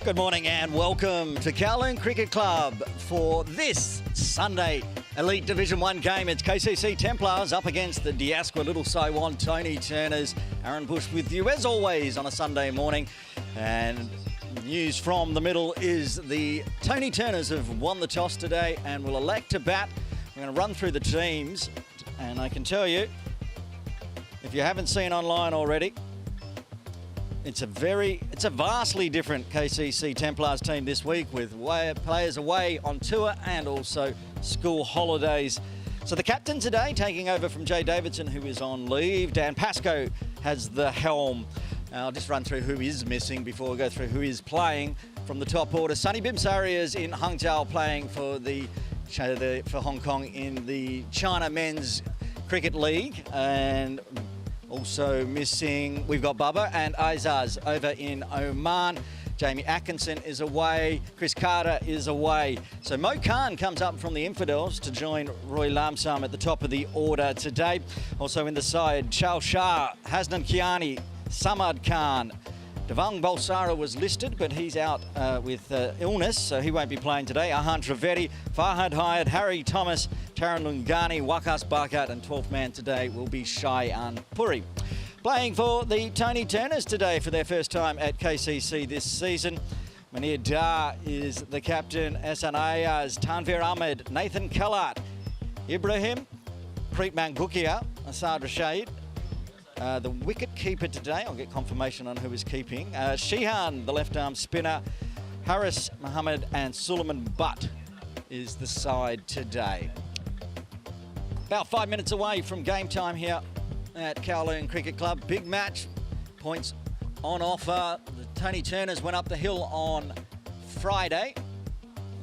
Good morning and welcome to Kowloon Cricket Club for this Sunday Elite Division 1 game. It's KCC Templars up against the Diasqua Little Saiwan Tony Turners. Aaron Bush with you as always on a Sunday morning. And news from the middle is the Tony Turners have won the toss today and will elect to bat. We're going to run through the teams, and I can tell you, if you haven't seen online already, it's a vastly different KCC Templars team this week with players away on tour and also school holidays. So the captain today, taking over from Jay Davidson, who is on leave. Dan Pascoe has the helm. I'll just run through who is missing before we go through who is playing from the top order. Sunny Bimsari is in Hangzhou playing for Hong Kong in the China Men's Cricket League, and also missing, we've got Bubba and Aizaz over in Oman. Jamie Atkinson is away. Chris Carter is away. So Mo Khan comes up from the Infidels to join Roy Lamsam at the top of the order today. Also in the side, Chao Shah, Hasnan Kiani, Samad Khan. Devang Balsara was listed, but he's out with illness, so he won't be playing today. Ahan Trivedi, Farhad Hyad, Harry Thomas, Taran Lungani, Wakas Barkat, and 12th man today will be Shayan Puri. Playing for the Tony Turners today for their first time at KCC this season. Munir Dar is the captain, Ehsan Ayaz, Tanvir Ahmed, Nathan Kalat, Ibrahim, Preet Mangukia, Asad Rashid. The wicket keeper today, I'll get confirmation on who is keeping. Shihan, the left-arm spinner. Haris Mohammed and Suleiman Butt is the side today. About 5 minutes away from game time here at Kowloon Cricket Club. Big match, points on offer. The Tony Turners went up the hill on Friday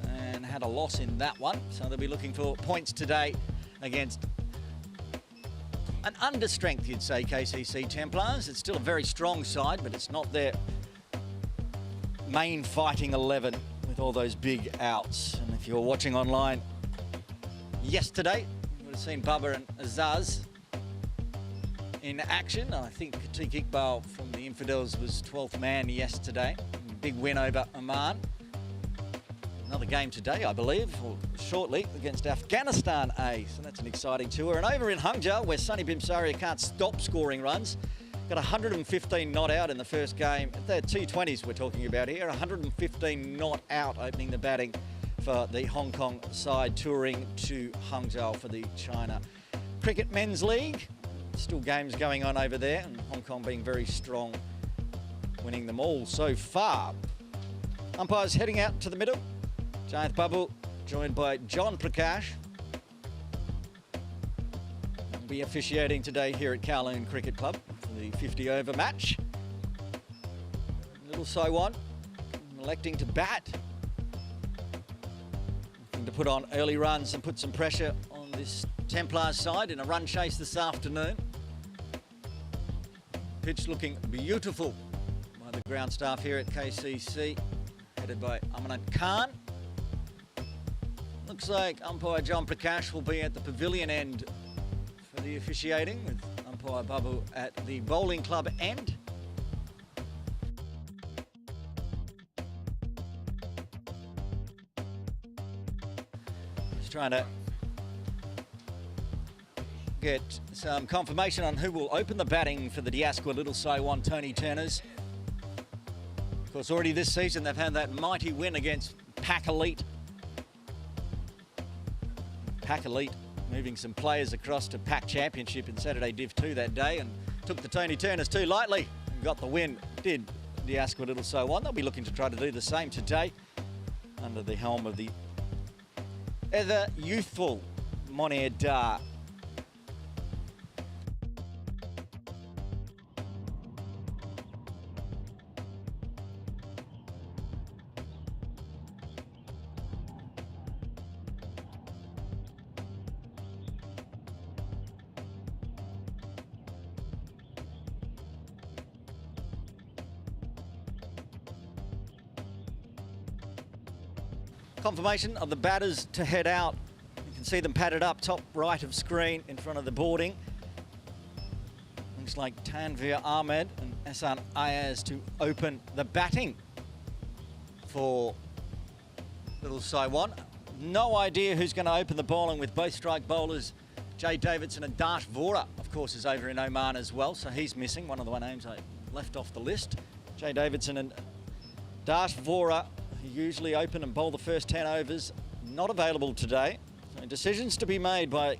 and had a loss in that one. So they'll be looking for points today against an understrength, you'd say, KCC Templars. It's still a very strong side, but it's not their main fighting 11 with all those big outs. And if you were watching online yesterday, you would have seen Bubba and Azaz in action. I think Katik Iqbal from the Infidels was 12th man yesterday. Big win over Oman. Another game today, I believe, or shortly, against Afghanistan A. So that's an exciting tour. And over in Hangzhou, where Sunny Bimsari can't stop scoring runs, got 115 not out in the first game. The T20s we're talking about here, 115 not out opening the batting for the Hong Kong side touring to Hangzhou for the China Cricket Men's League. Still games going on over there, and Hong Kong being very strong, winning them all so far. Umpires heading out to the middle. Jayanth Babu, joined by John Prakash. Will be officiating today here at Kowloon Cricket Club for the 50-over match. Little Saiwan electing to bat. Looking to put on early runs and put some pressure on this Templars side in a run chase this afternoon. Pitch looking beautiful by the ground staff here at KCC, headed by Amanat Khan. Looks like umpire John Prakash will be at the pavilion end for the officiating, with umpire Babu at the bowling club end. Just trying to get some confirmation on who will open the batting for the Diasqua Little Saiwan Tony Turners. Of course, already this season they've had that mighty win against Pack Elite. Pack Elite moving some players across to Pack Championship in Saturday Div 2 that day, and took the Tony Turners too lightly and got the win. Did Diasqua Little Saiwan. They'll be looking to try to do the same today under the helm of the ever youthful Munir Dar. Confirmation of the batters to head out. You can see them padded up top right of screen in front of the boarding. Looks like Tanvir Ahmed and Ehsan Ayaz to open the batting. for Little Saiwan. No idea who's going to open the bowling with both strike bowlers. Jay Davidson and Dash Vora, of course, is over in Oman as well, so he's missing. One of the names I left off the list. Jay Davidson and Dash Vora, who usually open and bowl the first 10 overs, not available today. So decisions to be made by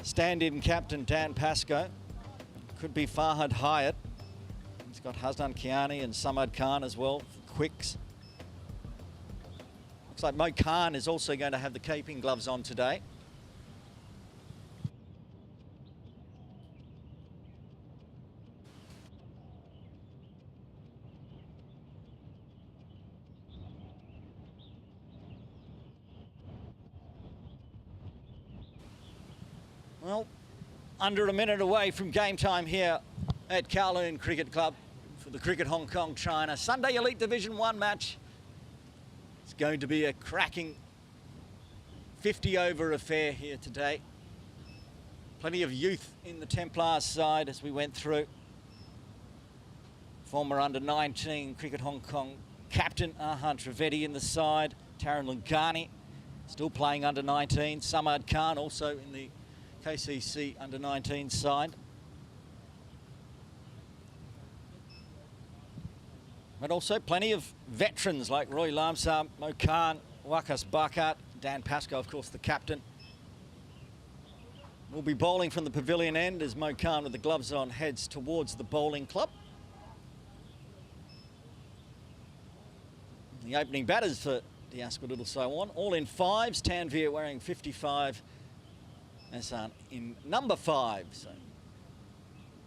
stand-in captain Dan Pascoe. Could be Farhad Hyatt. He's got Hasnan Kiani and Samad Khan as well, quicks. Looks like Mo Khan is also going to have the keeping gloves on today. Well, under a minute away from game time here at Kowloon Cricket Club for the Cricket Hong Kong China Sunday Elite Division 1 match. It's going to be a cracking 50-over affair here today. Plenty of youth in the Templars side as we went through. Former under-19 Cricket Hong Kong captain Arhan Trivedi in the side. Taran Lungani still playing under-19. Samad Khan also in the KCC under-19 side. But also plenty of veterans like Roy Lamsar, Mo Khan, Wakas Bakat, Dan Pascoe, of course, the captain. Will be bowling from the pavilion end as Mo Khan, with the gloves on, heads towards the bowling club. The opening batters for Diaspora Little Saiwan, all in fives. Tanveer wearing 55. Hassan in number 5. So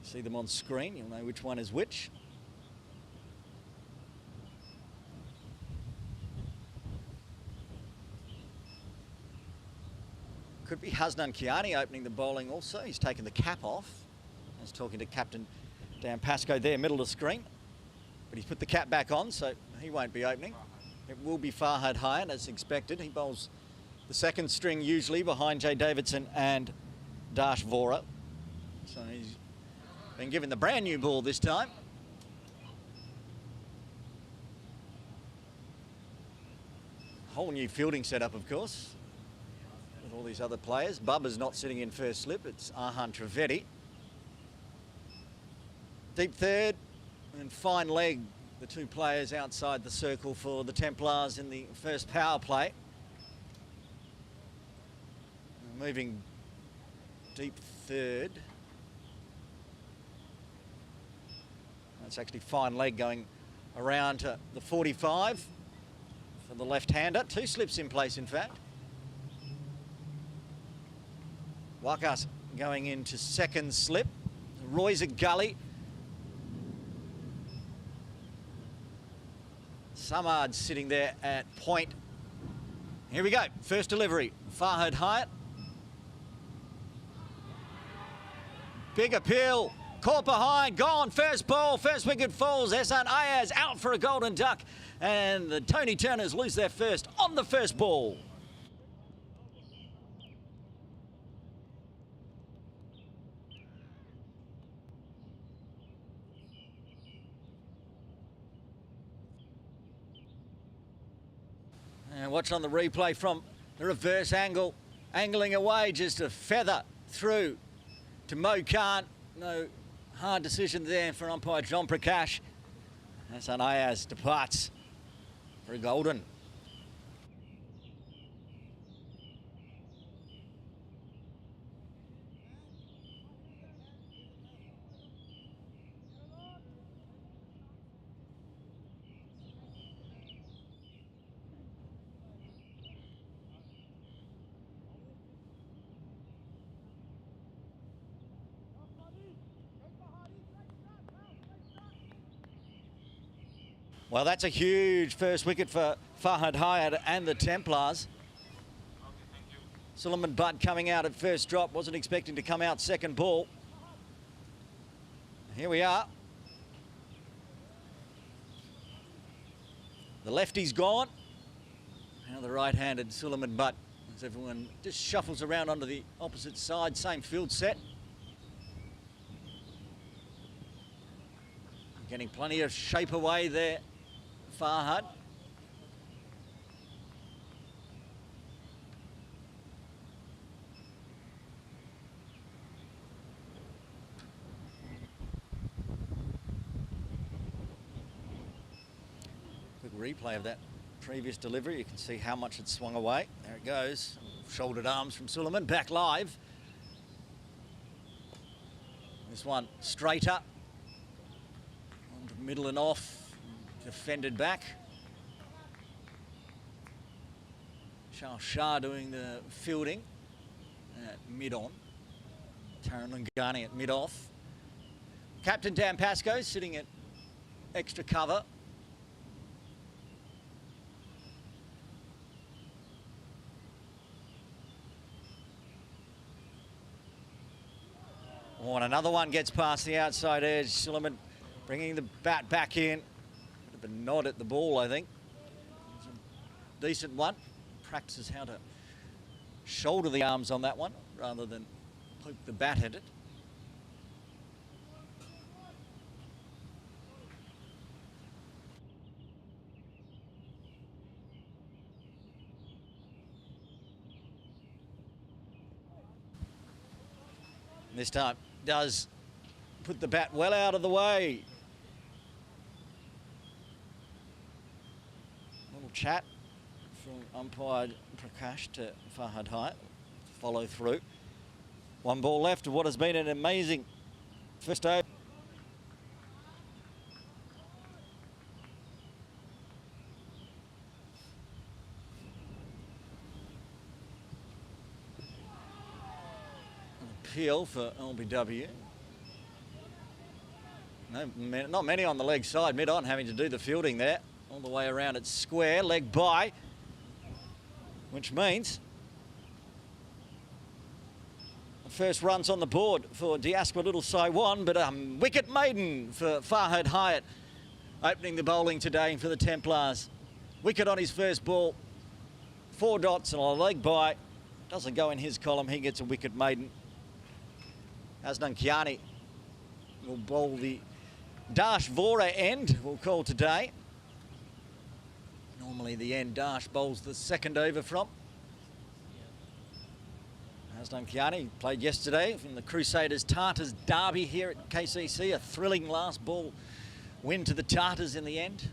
see them on screen, you'll know which one is which. Could be Hasnan Kiani opening the bowling also. He's taken the cap off. He's talking to Captain Dan Pascoe there, middle of the screen. But he's put the cap back on, so he won't be opening. It will be Farhad Hyatt as expected. He bowls the second string usually behind Jay Davidson and Dash Vora. So he's been given the brand new ball this time. Whole new fielding setup, of course, with all these other players. Bubba's not sitting in first slip. It's Arhan Trivedi. Deep third and fine leg, the two players outside the circle for the Templars in the first power play. Moving deep third. That's actually fine leg going around to the 45 for the left-hander. 2 slips in place, in fact. Wakas going into second slip. Roy's a gully. Samad sitting there at point. Here we go. First delivery. Farhad Hyatt. Big appeal, caught behind, gone, first ball, first wicket falls. Ehsan Ayaz out for a golden duck, and the Tony Turners lose their first on the first ball. And watch on the replay from the reverse angle, angling away just a feather through to Mo Khan. No hard decision there for umpire John Prakash. Ehsan Ayaz departs for a golden. Well, that's a huge first wicket for Farhad Hyatt and the Templars. Suleiman Butt coming out at first drop, wasn't expecting to come out second ball. Here we are. The lefty's gone. Now the right-handed Suleiman Butt, as everyone just shuffles around onto the opposite side, same field set. Getting plenty of shape away there, Farhad. replay of that previous delivery. You can see how much it swung away. There it goes. Shouldered arms from Suleiman, back live. This one straighter. Middle and off, defended back. Shah doing the fielding at mid-on. Taran Lungani at mid-off. Captain Dan Pascoe sitting at extra cover. Oh, and another one gets past the outside edge. Suleiman bringing the bat back in. Bit of a nod at the ball, I think. It's a decent one. Practices how to shoulder the arms on that one rather than poke the bat at it. This time does put the bat well out of the way. Little chat from umpire Prakash to Fahad Hyatt. Follow through. One ball left of what has been an amazing first over. Appeal for LBW. No, not many on the leg side. Mid-on having to do the fielding there. All the way around it's square, leg by. Which means the first runs on the board for Diaspora Little Saiwan, but wicket maiden for Fahad Hyatt, opening the bowling today for the Templars. Wicket on his first ball, 4 dots and a leg by. Doesn't go in his column, he gets a wicket maiden. Hasnan Kiani will bowl the Dash Vora end, we'll call today. Normally the end Dash bowls the second over from. Hasnan Kiani played yesterday from the Crusaders Tartars derby here at KCC. A thrilling last ball win to the Tartars in the end.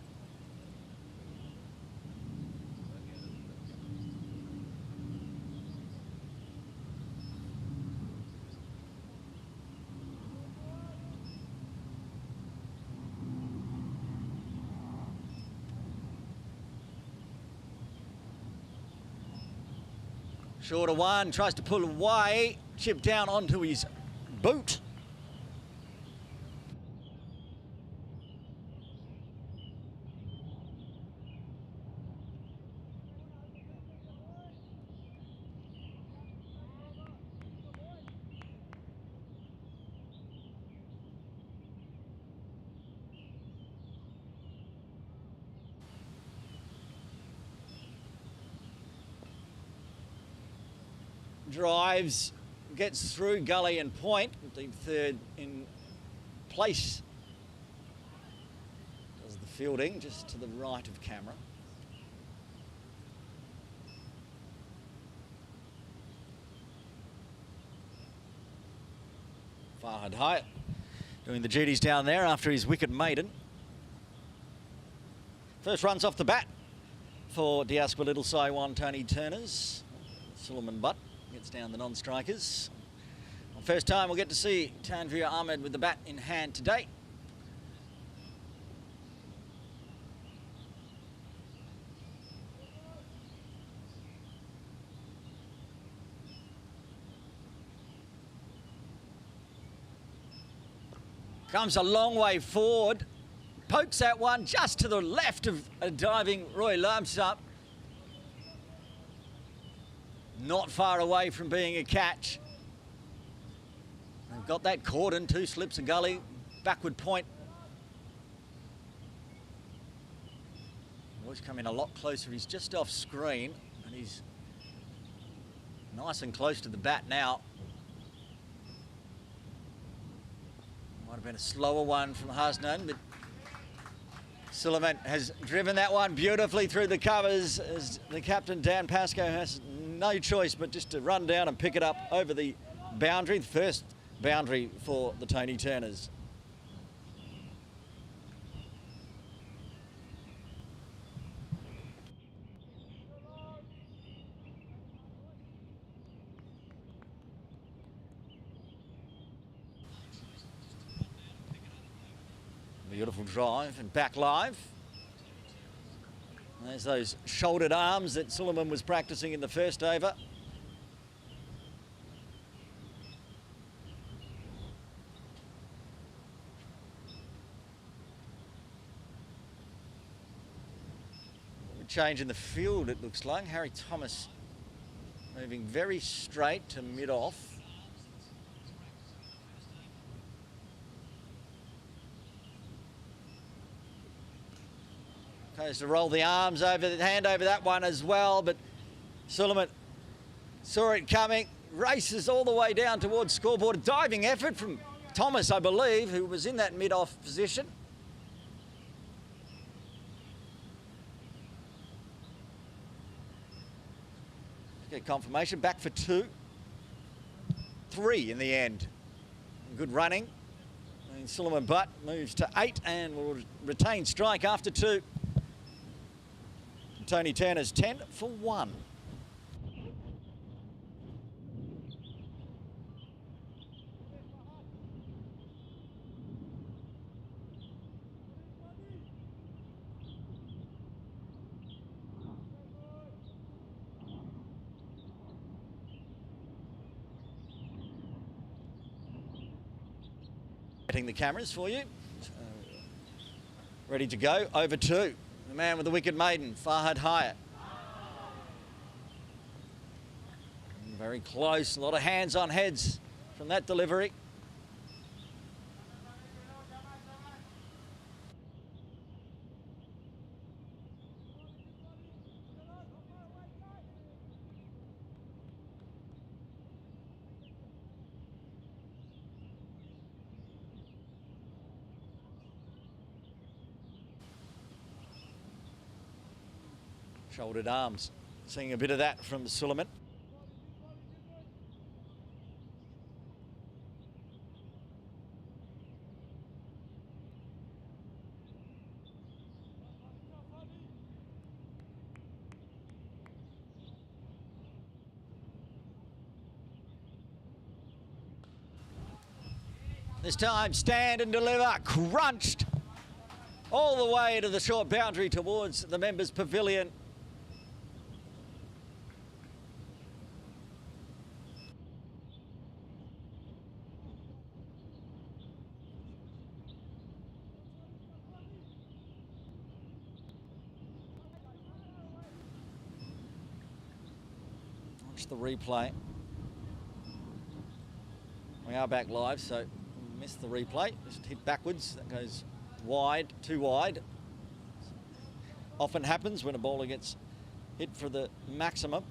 Shorter one, tries to pull away, chip down onto his boot. Drives, gets through gully and point. Deep third in place. Does the fielding just to the right of camera. Fahad Hyatt doing the duties down there after his wicket maiden. First runs off the bat for Diaspora Little Saiwan Tony Turners. Suleiman Butt gets down the non-strikers. First time we'll get to see Tanvir Ahmed with the bat in hand today. Comes a long way forward. Pokes that one just to the left of a diving Roy Lamsup. Not far away from being a catch. They've got that cordon, 2 slips of gully, backward point. Boy's coming a lot closer. He's just off screen and he's nice and close to the bat now. Might have been a slower one from Hasnan, but Suleiman has driven that one beautifully through the covers as the captain Dan Pascoe has no choice but just to run down and pick it up over the boundary, the first boundary for the Tony Turners. Beautiful drive and back live. There's those shouldered arms that Suleiman was practicing in the first over. Change in the field, it looks like. Harry Thomas moving very straight to mid-off. Goes to roll the arms over the hand over that one as well, but Suleiman saw it coming, races all the way down towards scoreboard. A diving effort from Thomas, I believe, who was in that mid-off position. Get confirmation, back for 2. 3 in the end. Good running. And Suleiman Butt moves to 8 and will retain strike after 2. Tony Turner's 10 for 1. Getting the cameras for you. Ready to go. Over 2. The man with the wicked maiden, Farhad Hyatt. Very close. A lot of hands on heads from that delivery. Shouldered arms. Seeing a bit of that from Suleiman. This time, stand and deliver. Crunched all the way to the short boundary towards the members' pavilion. Watch the replay. We are back live, so missed the replay. Just hit backwards. That goes wide, too wide. Often happens when a bowler gets hit for the maximum.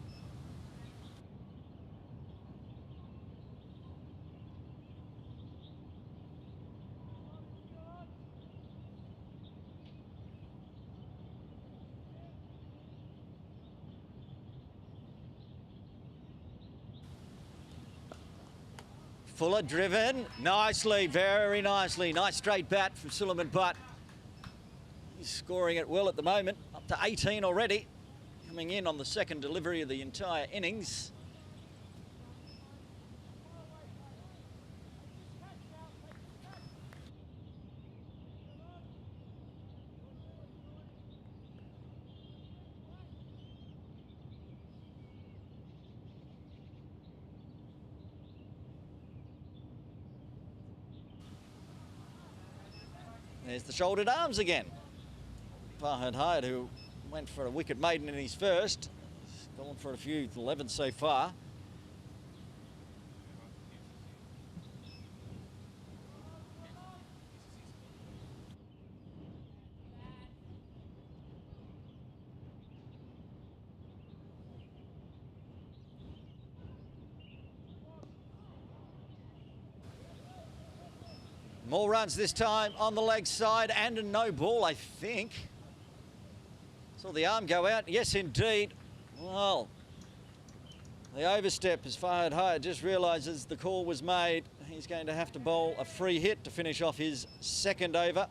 Fuller driven nicely, very nicely. Nice straight bat from Suleiman Butt. He's scoring it well at the moment, up to 18 already. Coming in on the second delivery of the entire innings. There's the shouldered arms again. Farhad Hyatt, who went for a wicket maiden in his first. He's gone for a few 11 so far. More runs this time on the leg side and a no ball, I think. Saw the arm go out. Yes, indeed. Well, the overstep as Farhad Hyatt just realises the call was made. He's going to have to bowl a free hit to finish off his second over.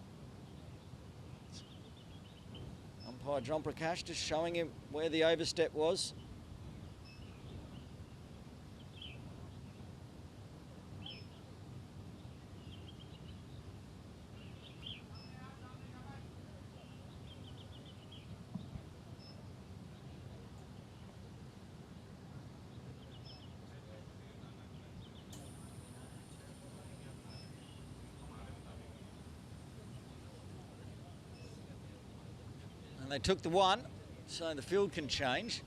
Umpire John Prakash just showing him where the overstep was. And they took the one, so the field can change.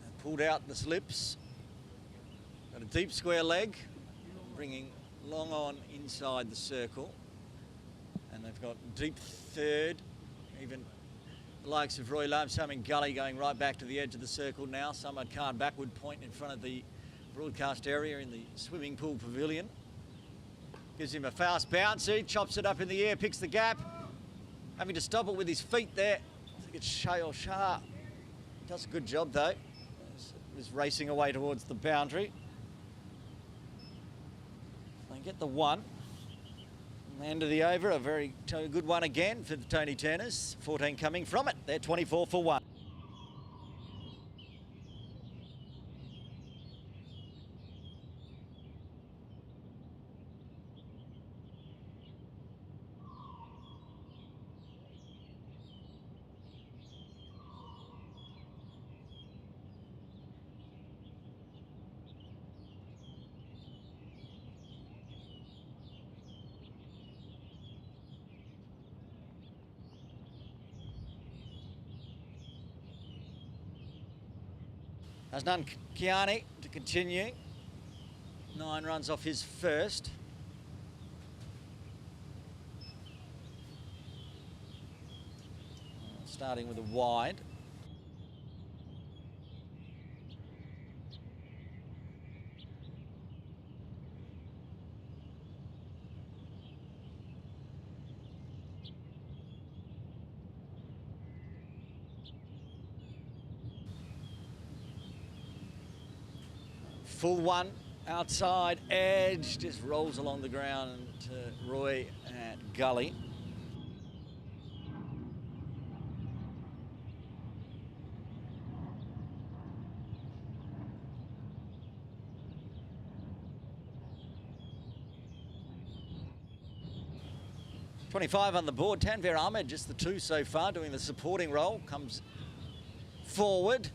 They pulled out the slips. Got a deep square leg, bringing long on inside the circle. And they've got deep third, even the likes of Roy Lumsum and Gully going right back to the edge of the circle now. Some card backward point in front of the broadcast area in the swimming pool pavilion. Gives him a fast bounce, he chops it up in the air, picks the gap. Having to stop it with his feet there. I think it's Shale Shah. Does a good job though. Is racing away towards the boundary. They get the one. And the end of the over, a very good one again for the Tony Turners. 14 coming from it. They're 24 for 1. Hasnan Kiani to continue. 9 runs off his first. Starting with a wide. Full one, outside edge, just rolls along the ground to Roy at Gully. .25 on the board. Tanvir Ahmed, just the 2 so far, doing the supporting role, comes forward.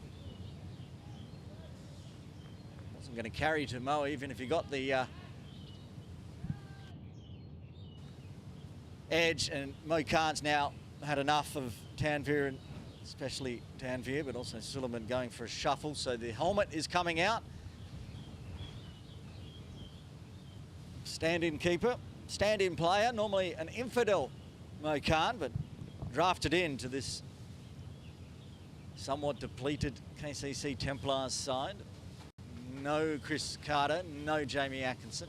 Going to carry to Mo, even if he got the edge, and Mo Khan's now had enough of Tanvir, and especially Tanvir, but also Suleiman going for a shuffle, so the helmet is coming out. Stand-in keeper, stand-in player, normally an infidel Mo Khan, but drafted into this somewhat depleted KCC Templars side. No Chris Carter, no Jamie Atkinson.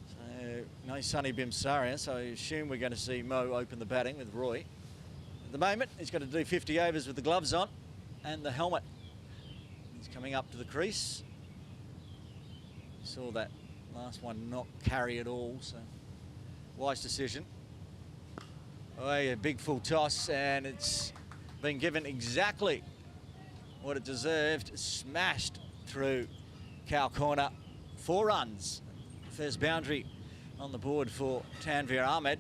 So no Sonny Bimsaria, so I assume we're going to see Mo open the batting with Roy. At the moment, he's got to do 50 overs with the gloves on and the helmet. He's coming up to the crease. Saw that last one not carry at all, so wise decision. Oh, a big full toss, and it's been given exactly what it deserved. Smashed through cow corner. 4 runs. First boundary on the board for Tanvir Ahmed.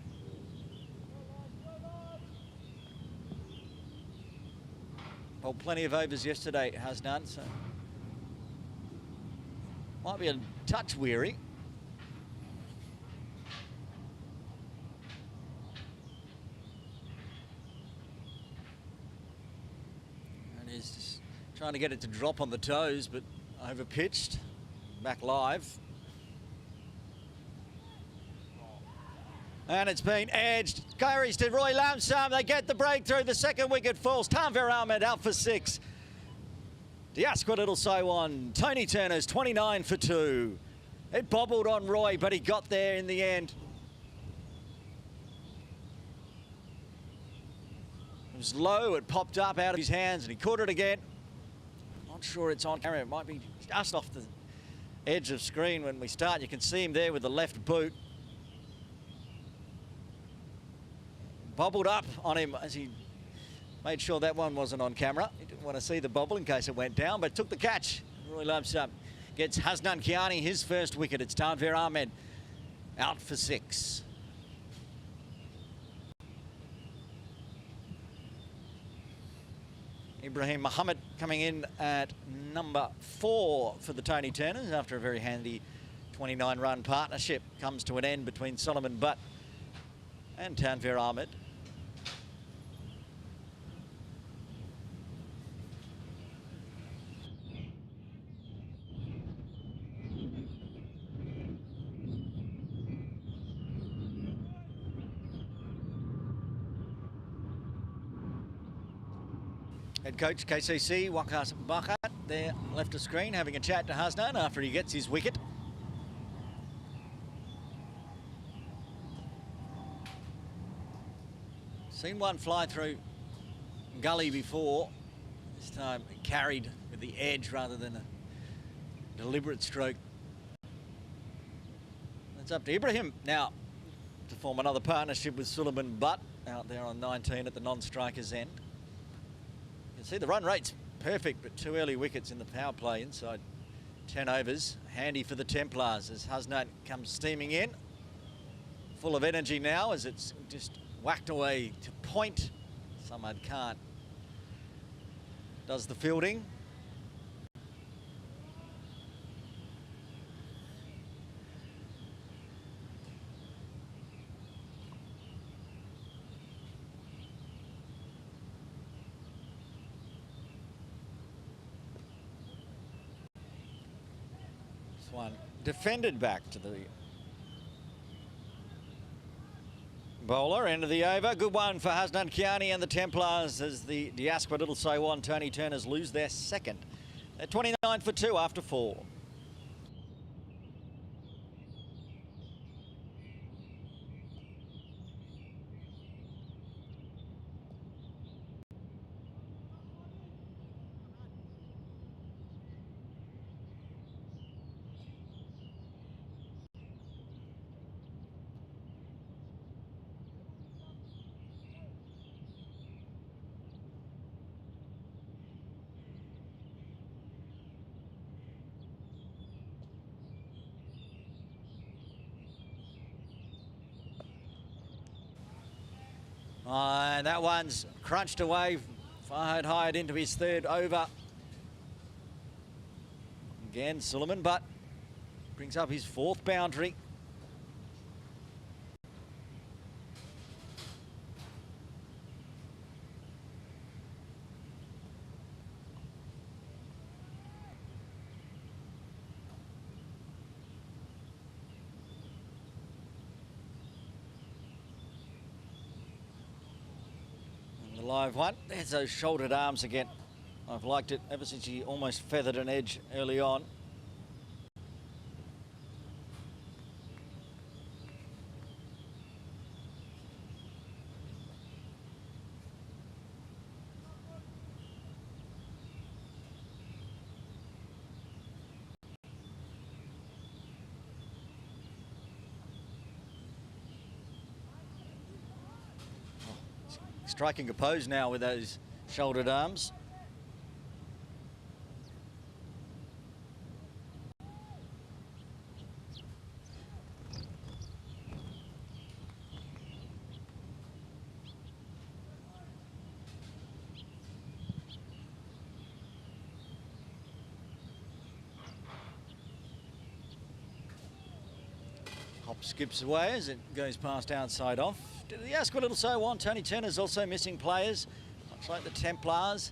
Well, plenty of overs yesterday, has done, so might be a touch weary. And he's just trying to get it to drop on the toes, but over pitched. Back live. And it's been edged. Carries to Roy Lumsum. They get the breakthrough. The second wicket falls. Tanvir Ahmed out for 6. Diasqua Little Saiwan. Tony Turner's 29 for 2. It bobbled on Roy, but he got there in the end. It was low. It popped up out of his hands, and he caught it again. Not sure it's on camera. It might be just off the edge of screen when we start. You can see him there with the left boot. Bobbled up on him as he made sure that one wasn't on camera. He didn't want to see the bobble in case it went down, but took the catch. Roy Lumsum gets Hasnan Kiani his first wicket. It's Tanvir Ahmed out for 6. Ibrahim Muhammad coming in at number 4 for the Tony Turners after a very handy 29-run partnership comes to an end between Solomon Butt and Tanvir Ahmed. Head coach KCC, Wakas Bakat, there left of screen, having a chat to Hasnan after he gets his wicket. Seen one fly through gully before. This time carried with the edge rather than a deliberate stroke. It's up to Ibrahim now to form another partnership with Suleiman Butt out there on 19 at the non-striker's end. You can see the run rate's perfect, but 2 early wickets in the power play inside 10 overs. Handy for the Templars as Hasnan comes steaming in. Full of energy now as it's just whacked away to point. Samad Khan does the fielding. This one defended back to the bowler, end of the over. Good one for Hasnan Kiani and the Templars as the Diaspora Little Saiwan Tony Turners lose their second. They're 29 for 2 after 4. And that one's crunched away. Fired high into his 3rd over. Again, Suleiman Butt brings up his 4th boundary. Live one. There's those shouldered arms again. I've liked it ever since he almost feathered an edge early on. Striking a pose now with those shouldered arms. Hop skips away as it goes past outside off. The Asqua Little Saiwan Tony Turner's also missing players, much like the Templars.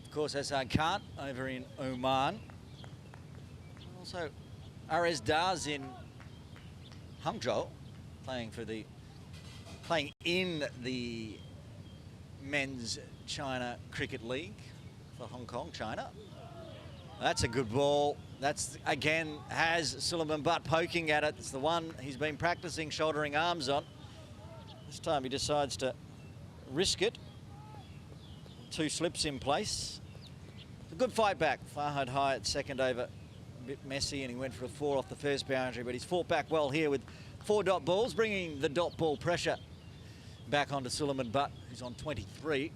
Of course, Asad Khan over in Oman. Also, Ares Daz in Hangzhou, playing in the Men's China Cricket League for Hong Kong, China. That's a good ball. That's, again, has Suleiman Butt poking at it. It's the one he's been practicing shouldering arms on. This time he decides to risk it. 2 slips in place. A good fight back. Farhad high at 2nd over. A bit messy, and he went for a 4 off the 1st boundary, but he's fought back well here with 4 dot balls, bringing the dot ball pressure back onto Suleiman Butt, who's on 23.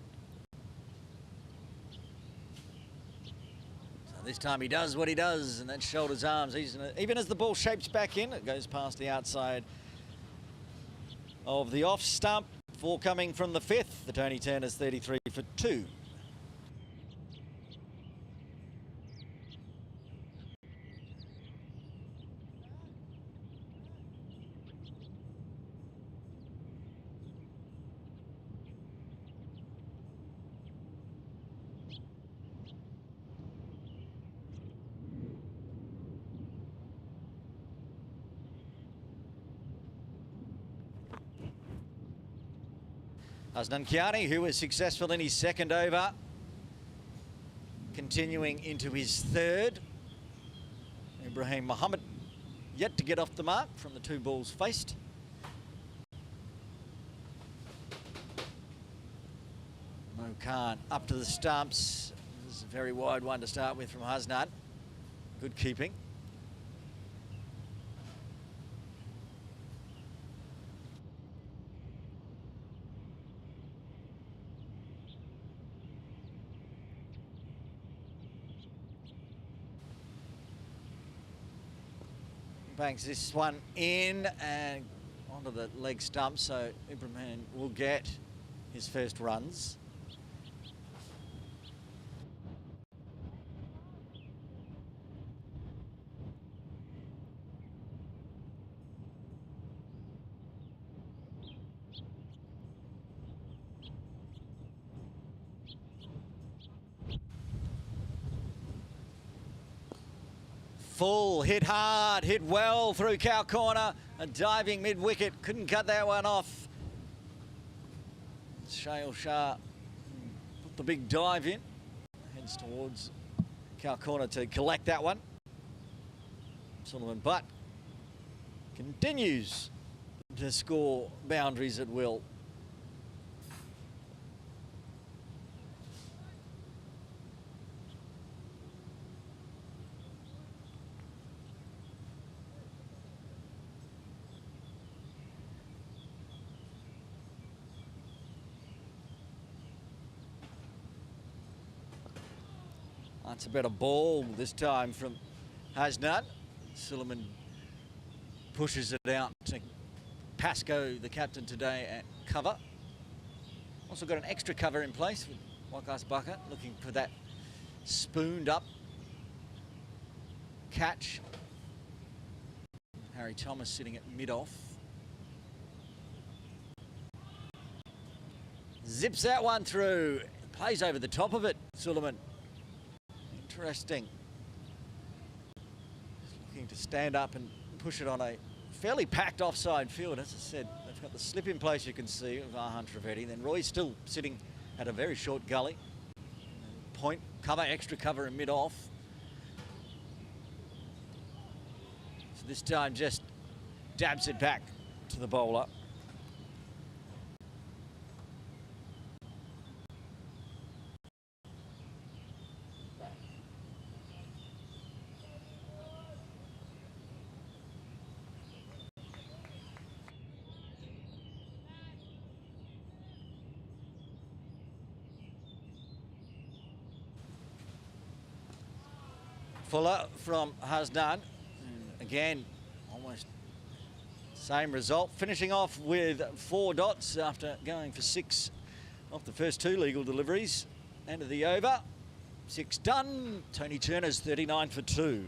This time he does what he does, and that shoulders arms. Even as the ball shapes back in, it goes past the outside of the off stump. 4 coming from the 5th. The Tony Turners 33 for 2. Asnankiani, who was successful in his second over, continuing into his third. Ibrahim Mohammed yet to get off the mark from the two balls faced. Mo Khan up to the stumps. This is a very wide one to start with from Hasnan. Good keeping. Banks this one in and onto the leg stump, so Ibrahim will get his first runs. Full, hit hard, hit well through cow corner. A diving mid-wicket, couldn't cut that one off. Shail Shah put the big dive in. Heads towards cow corner to collect that one. Sullivan Butt continues to score boundaries at will. That's a better ball this time from Hasnan. Suleiman pushes it out to Pascoe, the captain today, at cover. Also got an extra cover in place with Wakas Bucket, looking for that spooned up catch. Harry Thomas sitting at mid-off. Zips that one through. Plays over the top of it, Suleiman. Interesting. Looking to stand up and push it on a fairly packed offside field. As I said, they've got the slip in place, you can see, of Arhan Trivedi. Then Roy's still sitting at a very short gully. Point, cover, extra cover in mid-off. So this time just dabs it back to the bowler. Fuller from Hasnan. And again, almost same result. Finishing off with 4 dots after going for 6 off the first 2 legal deliveries. End of the over. 6 done. Tony Turner's 39 for 2.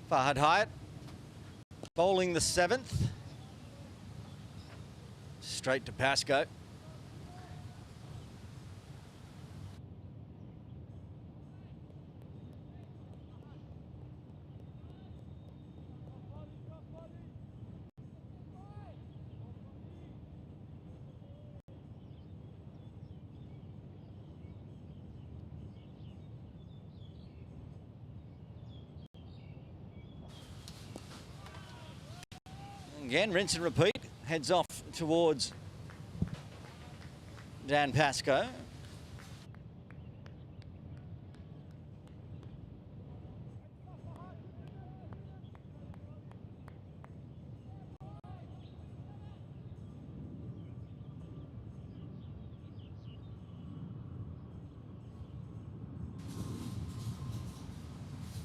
Fahad Hyatt bowling the 7th. Straight to Pascoe. Again, rinse and repeat. Heads off towards Dan Pascoe.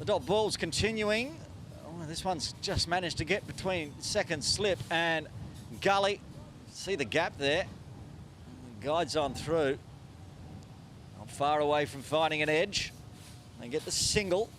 The dot ball's continuing. Oh, this one's just managed to get between second slip and gully. See the gap there. Guides on through. Not far away from finding an edge. They get the single.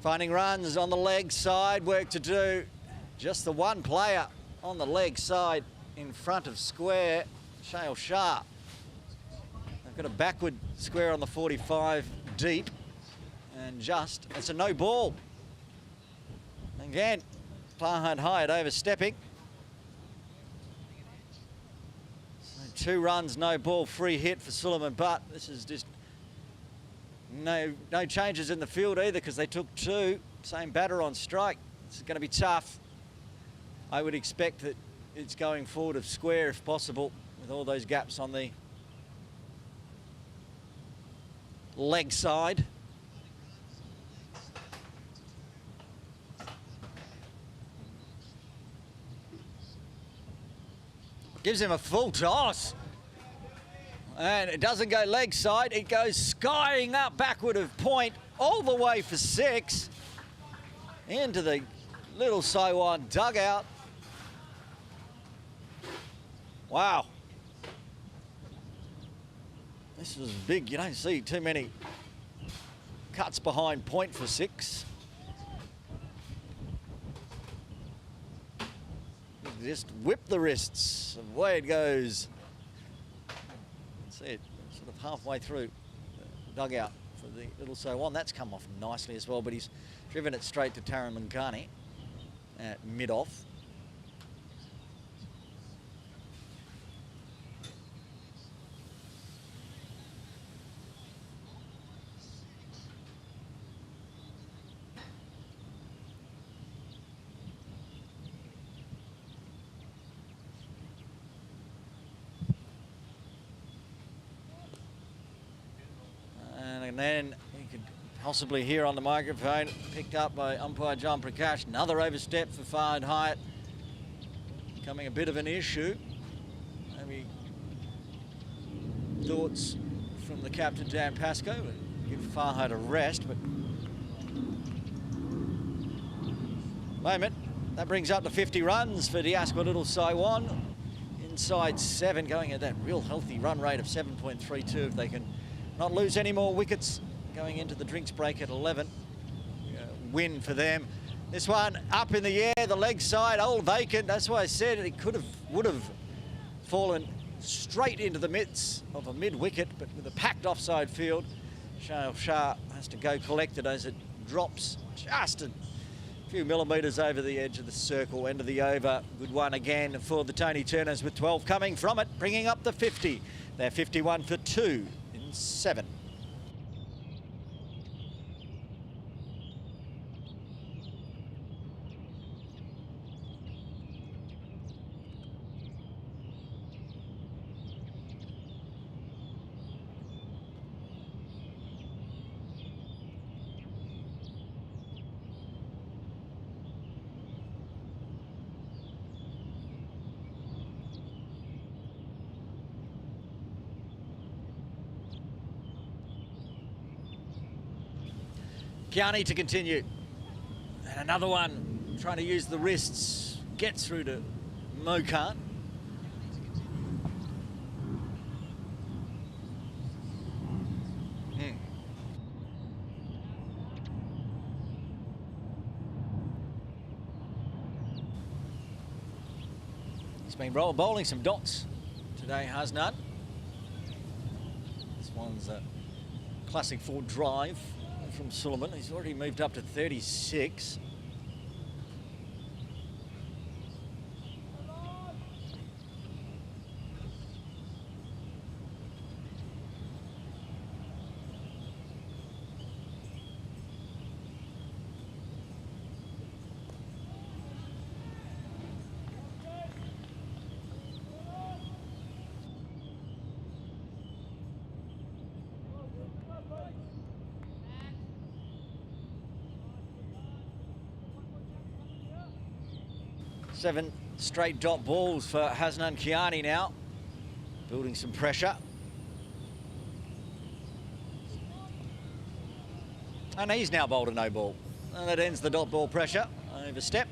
Finding runs on the leg side, work to do. Just the one player on the leg side in front of square, Shale Shah. They've got a backward square on the 45 deep, and just, it's a no ball. Again, Farhad Hyatt overstepping. So 2 runs, no ball, free hit for Suleiman, but this is just no changes in the field either because they took 2. Same batter on strike. This is going to be tough. I would expect that it's going forward of square if possible with all those gaps on the leg side. Gives him a full toss. And it doesn't go leg side, it goes skying up backward of point all the way for 6 into the little Saiwan dugout. Wow. This was big. You don't see too many cuts behind point for 6. Just whip the wrists, and away it goes. See it sort of halfway through the dugout for the little Saiwan. That's come off nicely as well, but he's driven it straight to Taran Mankani at mid-off. And then you could possibly hear on the microphone, picked up by umpire John Prakash, another overstep for Farhad Hyatt, becoming a bit of an issue. Maybe thoughts from the captain Dan Pascoe and give Farhad a rest, but moment, that brings up to 50 runs for Diaspora Little Saiwan. Inside 7, going at that real healthy run rate of 7.32 if they can not lose any more wickets going into the drinks break at 11. Win for them. This one up in the air, the leg side, old vacant. That's why I said it would have fallen straight into the midst of a mid-wicket, but with a packed offside field, Shale Shah has to go collect it as it drops just a few millimetres over the edge of the circle, end of the over. Good one again for the Tony Turners with 12 coming from it, bringing up the 50. They're 51 for 2 in 7. Kiani to continue. And another one trying to use the wrists. Gets through to Mokan. He's been bowling some dots today, Hasnan. This one's a classic 4 drive from Suleiman. He's already moved up to 36. 7 straight dot balls for Hasnan Kiani now, building some pressure. And he's now bowled a no ball. And that ends the dot ball pressure. Overstep.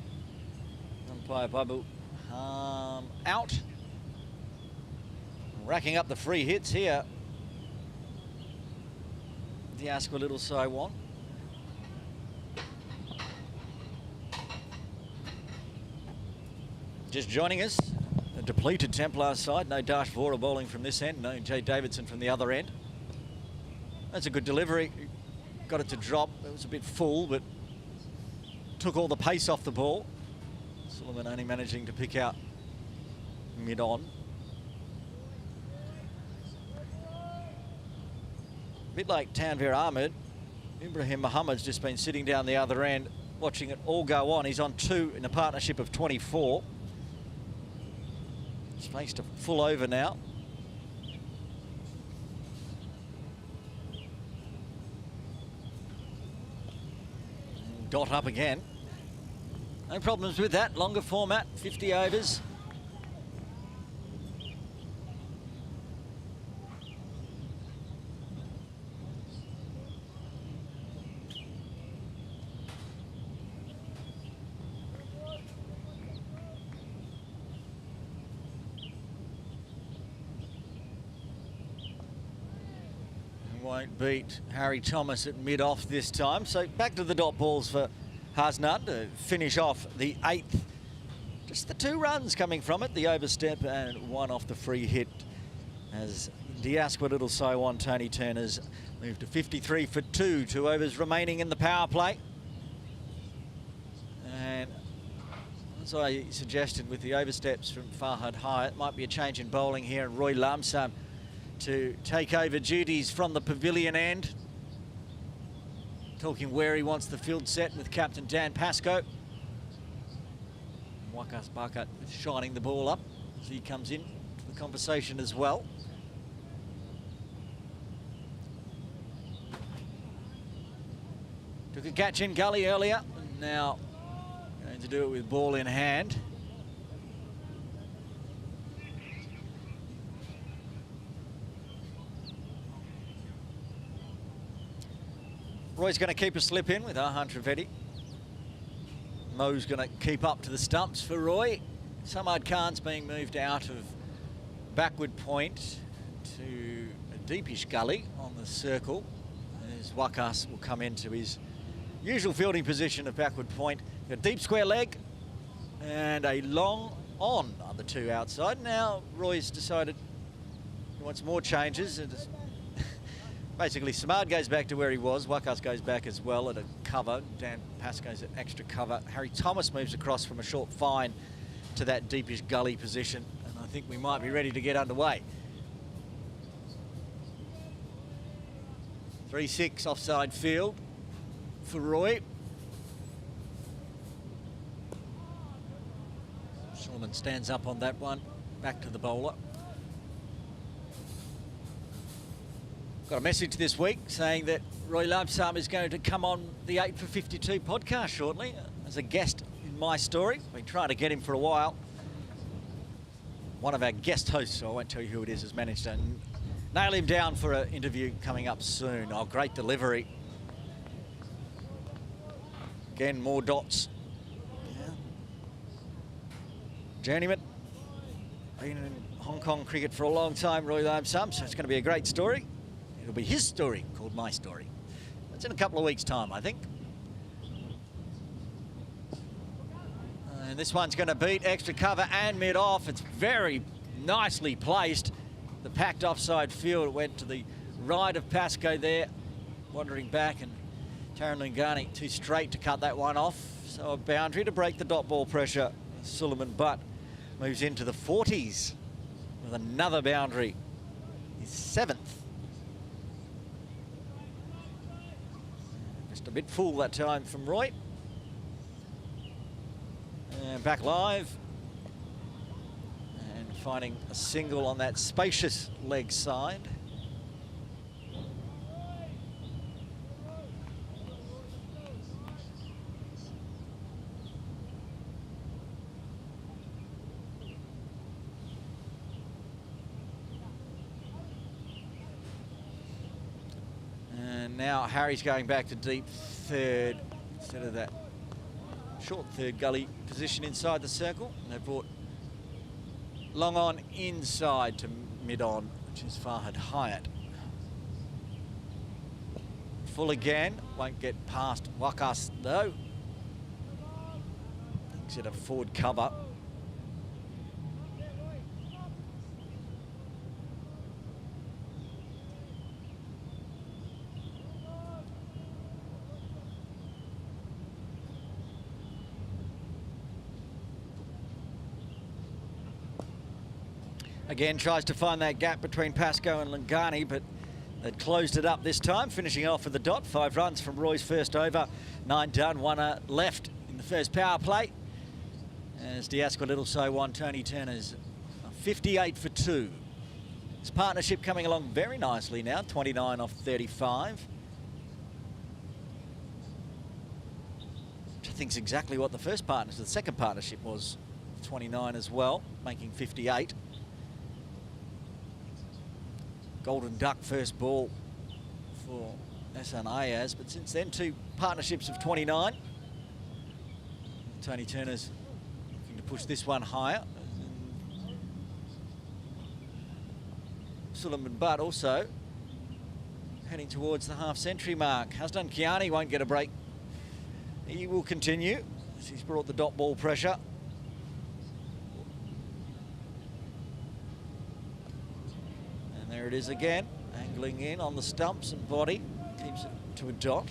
Umpire Babu out. Racking up the free hits here. The Asqua Little Saiwan. Just joining us, a depleted Templars side. No Dash Vora bowling from this end. No Jay Davidson from the other end. That's a good delivery. Got it to drop. It was a bit full, but took all the pace off the ball. Sullivan only managing to pick out mid-on. A bit like Tanvir Ahmed, Ibrahim Muhammad's just been sitting down the other end, watching it all go on. He's on 2 in a partnership of 24. Space to full over now. Dot up again. No problems with that. Longer format, 50 overs. Won't beat Harry Thomas at mid-off this time. So back to the dot balls for Hasnan to finish off the 8th. Just the 2 runs coming from it, the overstep and 1 off the free hit, as the Asqua Little Saiwan Tony Turner's moved to 53 for 2. 2 overs remaining in the power play. And as I suggested with the oversteps from Farhad Hyatt, might be a change in bowling here, and Roy Lamsam to take over duties from the pavilion end. Talking where he wants the field set with Captain Dan Pascoe. Wakas Bakat shining the ball up as he comes in to the conversation as well. Took a catch in gully earlier, and now going to do it with ball in hand. Roy's going to keep a slip in with Arhan Trivedi. Mo's going to keep up to the stumps for Roy. Samad Khan's being moved out of backward point to a deepish gully on the circle, as Wakas will come into his usual fielding position of backward point. A deep square leg and a long on are the 2 outside. Now Roy's decided he wants more changes. Basically, Samad goes back to where he was. Wakas goes back as well at a cover. Dan Pascoe's at extra cover. Harry Thomas moves across from a short fine to that deepish gully position. And I think we might be ready to get underway. 3-6 offside field for Roy. Solomon stands up on that one. Back to the bowler. Got a message this week saying that Roy Lamsam is going to come on the 8 for 52 podcast shortly as a guest in My Story. Been trying to get him for a while. One of our guest hosts, so I won't tell you who it is, has managed to nail him down for an interview coming up soon. Oh, great delivery. Again, more dots. Yeah. Journeyman. Been in Hong Kong cricket for a long time, Roy Lamsam, so it's going to be a great story. It'll be his story called My Story. That's in a couple of weeks' time, I think. And this one's going to beat extra cover and mid-off. It's very nicely placed. The packed offside field went to the right of Pascoe there, wandering back, and Taran Lingani too straight to cut that one off. So a boundary to break the dot ball pressure. Suleiman Butt moves into the 40s with another boundary. His 7th. A bit full that time from Roy. And back live. And finding a single on that spacious leg side. And now Harry's going back to deep third instead of that short third gully position inside the circle. And they've brought long on inside to mid on, which is Farhad Hyatt. Full again, won't get past Wakas though. Looks at a forward cover. Again, tries to find that gap between Pascoe and Lingani, but they'd closed it up this time, finishing off with the dot. 5 runs from Roy's first over, 9 done, 1 left in the first power play. As Diasqua Little So won Tony Turner's 58 for 2. This partnership coming along very nicely now, 29 off 35. Which I think is exactly what the second partnership was, 29 as well, making 58. Golden Duck first ball for Hassan Ayaz, but since then 2 partnerships of 29. Tony Turner's looking to push this one higher. Suleiman Butt also heading towards the half-century mark. Hasnan Kiani won't get a break. He will continue as he's brought the dot ball pressure. There it is again, angling in on the stumps and body, keeps it to a dot.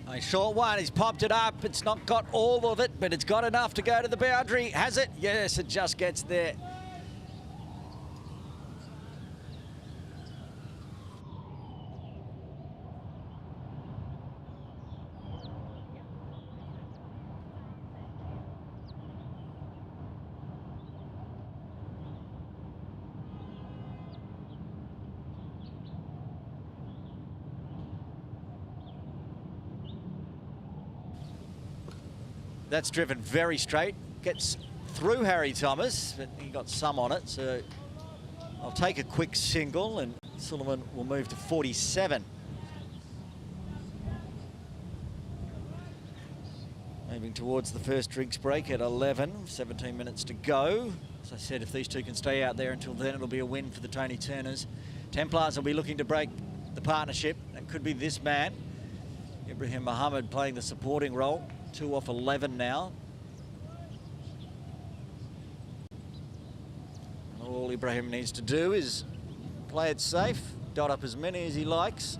A short one, he's popped it up. It's not got all of it, but it's got enough to go to the boundary. Has it? Yes, it just gets there. That's driven very straight, gets through Harry Thomas, but he got some on it, so I'll take a quick single and Suleiman will move to 47. Moving towards the first drinks break at 11, 17 minutes to go. As I said, if these two can stay out there until then, it'll be a win for the Tony Turners. Templars will be looking to break the partnership. That could be this man, Ibrahim Muhammad, playing the supporting role. 2 off 11 now. And all Ibrahim needs to do is play it safe, dot up as many as he likes.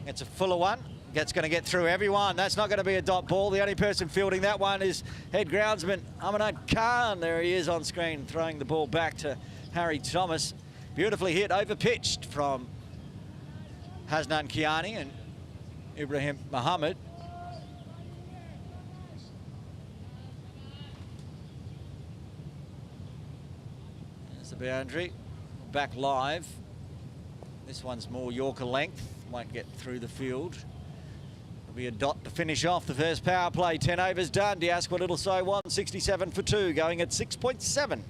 It's a fuller one. That's going to get through everyone. That's not going to be a dot ball. The only person fielding that one is head groundsman Amanat Khan. There he is on screen, throwing the ball back to Harry Thomas. Beautifully hit, over pitched from Hasnan Kiani and Ibrahim Muhammad. There's the boundary, back live. This one's more Yorker length, won't get through the field. There'll be a dot to finish off the first power play. 10 overs done. Diasqua Little So won 67 for 2, going at 6.7.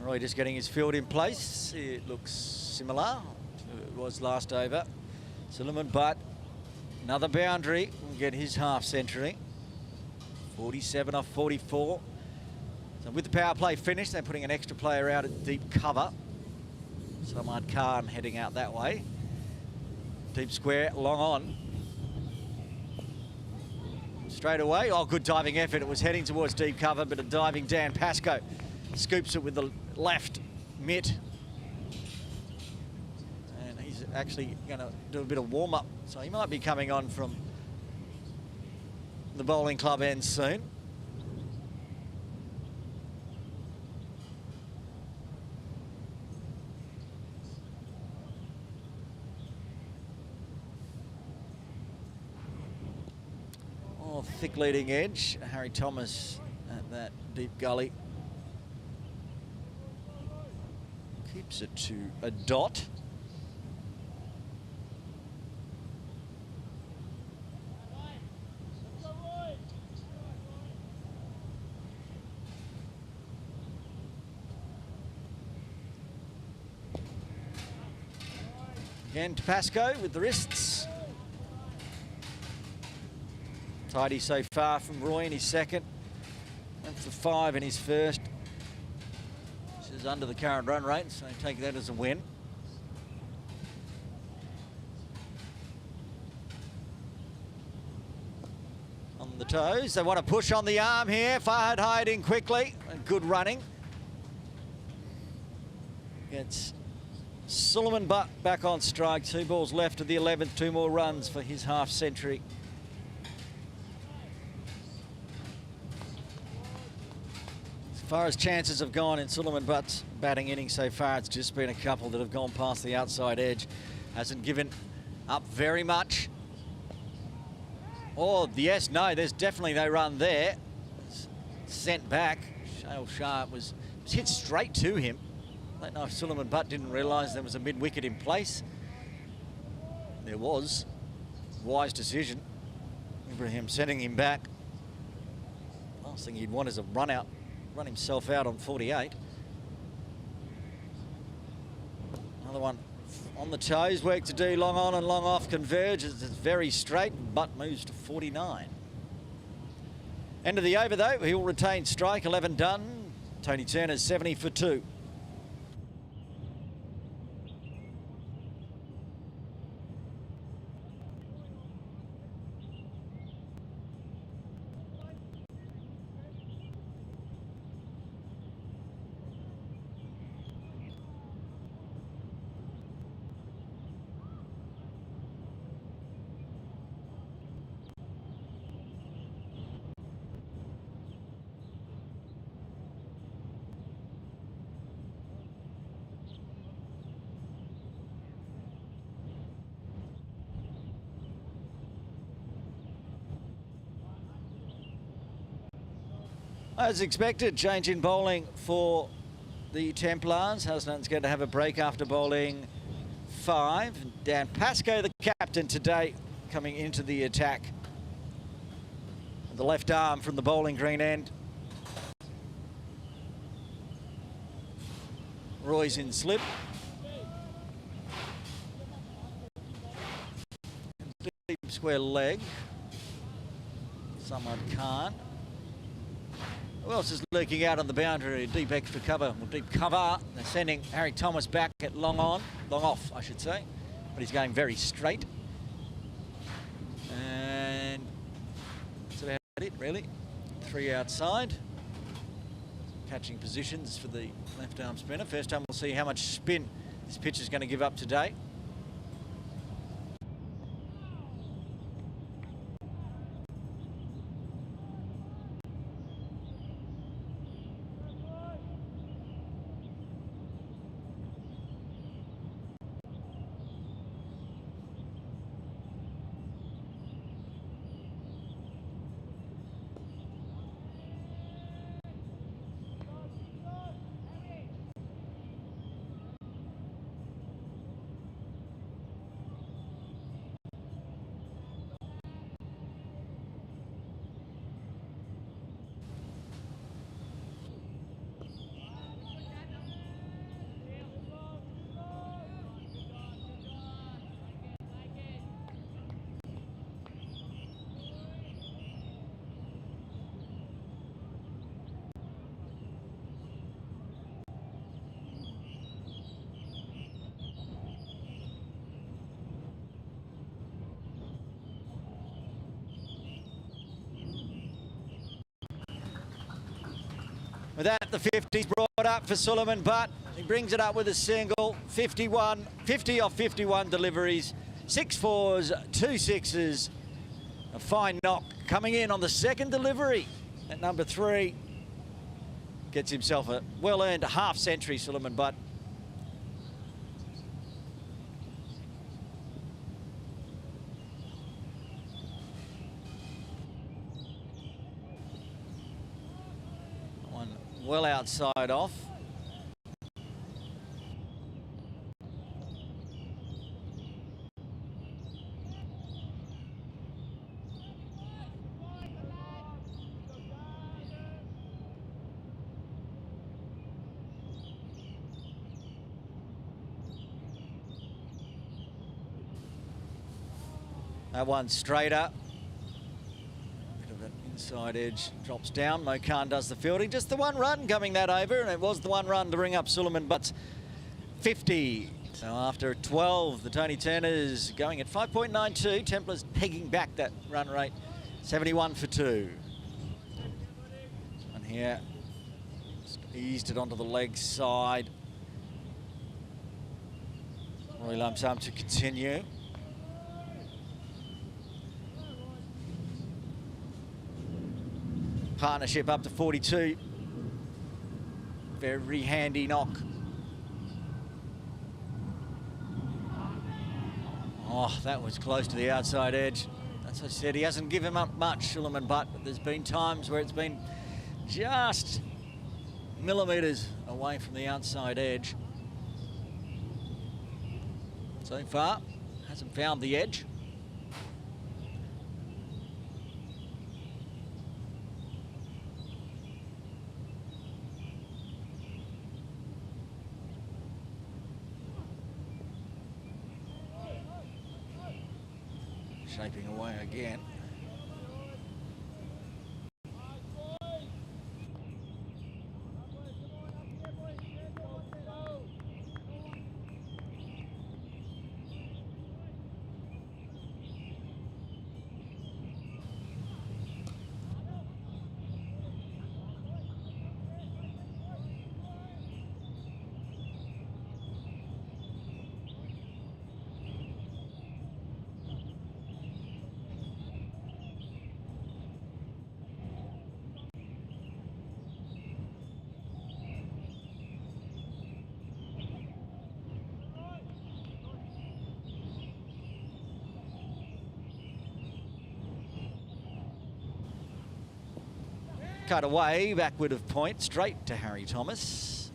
Roy just getting his field in place. It looks similar to it was last over. Suleiman Butt, another boundary, will get his half century. 47 off 44. So with the power play finished, they're putting an extra player out at deep cover. Samad Khan heading out that way. Deep square, long on. Straight away, oh, good diving effort. It was heading towards deep cover, but a diving Dan Pascoe scoops it with the left mitt. And he's actually going to do a bit of warm-up. So he might be coming on from the bowling club end soon. Thick leading edge, Harry Thomas at that deep gully. Keeps it to a dot. Again to Pascoe with the wrists. Tidy so far from Roy in his second. Went for 5 in his first. This is under the current run rate, so take that as a win. On the toes, they want to push on the arm here. Fahad hiding quickly. Good running. Gets Suleiman Butt back on strike. 2 balls left of the 11th. 2 more runs for his half century. As far as chances have gone in Suleiman Butt's batting innings so far, it's just been a couple that have gone past the outside edge. Hasn't given up very much. Oh, yes, no, there's definitely no run there. Sent back. Shale Shah was hit straight to him. I don't know if Suleiman Butt didn't realise there was a mid-wicket in place. There was. Wise decision. Ibrahim sending him back. Last thing he'd want is a run out. Run himself out on 48. Another one on the toes, work to do, long on and long off, converges. It's very straight, Butt moves to 49. End of the over though, he'll retain strike, 11 done. Tony Turner's 70 for 2. As expected, change in bowling for the Templars. Hasnan's going to have a break after bowling 5. Dan Pascoe, the captain today, coming into the attack. The left arm from the bowling green end. Roy's in slip. Deep square leg. Samad Khan. Who else is lurking out on the boundary? Deep extra cover, or deep cover. They're sending Harry Thomas back at long on, long off, I should say. But he's going very straight. And that's about it, really. 3 outside. Catching positions for the left arm spinner. First time we'll see how much spin this pitch is going to give up today. With that, the 50's brought up for Suleiman Butt. He brings it up with a single. 50 off 51 deliveries. 6 4s, 2 6s. A fine knock coming in on the second delivery at number 3. Gets himself a well-earned half century, Suleiman Butt. One well outside off. That one straighter. Bit of an inside edge, drops down. Mokan does the fielding. Just the one run coming that over, and it was the one run to bring up Suleiman Butt's 50. So after 12, the Tony Turners going at 5.92. Templars pegging back that run rate, 71 for 2. And here, just eased it onto the leg side. Roy lumps up to continue. Partnership up to 42. Very handy knock. Oh, that was close to the outside edge. As I said, he hasn't given up much, Suleiman Butt, but there's been times where it's been just millimetres away from the outside edge. So far, hasn't found the edge. Shaping away again. Cut away, backward of point, straight to Harry Thomas.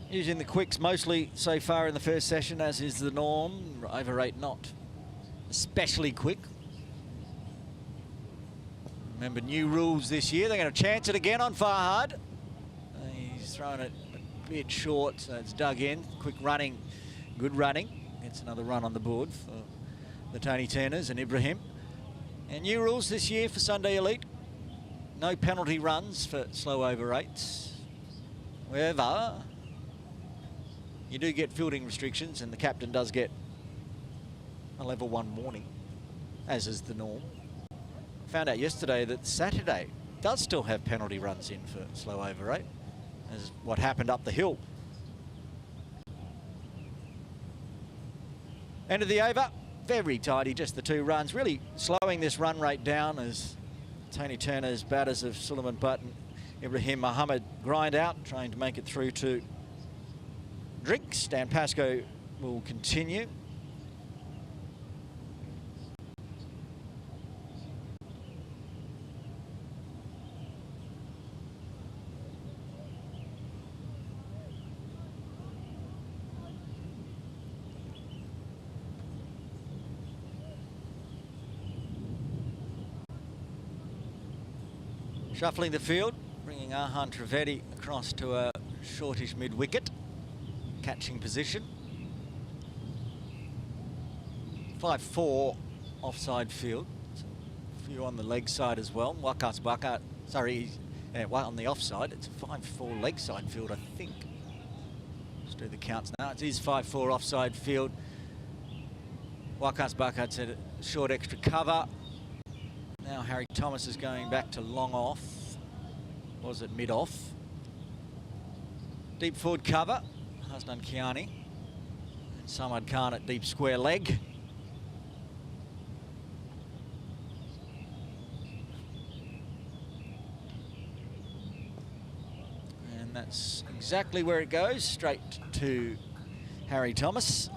Using the quicks mostly so far in the first session, as is the norm. Over 8 not especially quick. Remember, new rules this year. They're going to chance it again on Farhad. He's thrown it a bit short, so it's dug in. Quick running. Good running. Gets another run on the board for the Tony Turners and Ibrahim. And new rules this year for Sunday Elite. No penalty runs for slow over 8s. However, you do get fielding restrictions, and the captain does get a level 1 warning, as is the norm. Found out yesterday that Saturday does still have penalty runs in for slow over 8, as what happened up the hill. End of the over, very tidy, just the 2 runs, really slowing this run rate down as Tony Turner's batters of Suleiman Butt and Ibrahim Mohammed grind out, trying to make it through to drinks. Dan Pascoe will continue. Shuffling the field, bringing Arhan Trivedi across to a shortish mid-wicket, catching position. 5-4 offside field. So a few on the leg side as well. Wakat, sorry, on the offside. It's a 5-4 leg side field, I think. Let's do the counts now. It is 5-4 offside field. Wakas Buckets at a short extra cover. Now Harry Thomas is going back to long off. Was it mid off? Deep forward cover. Hasnan Kiani. And Samad Khan at deep square leg. And that's exactly where it goes, straight to Harry Thomas.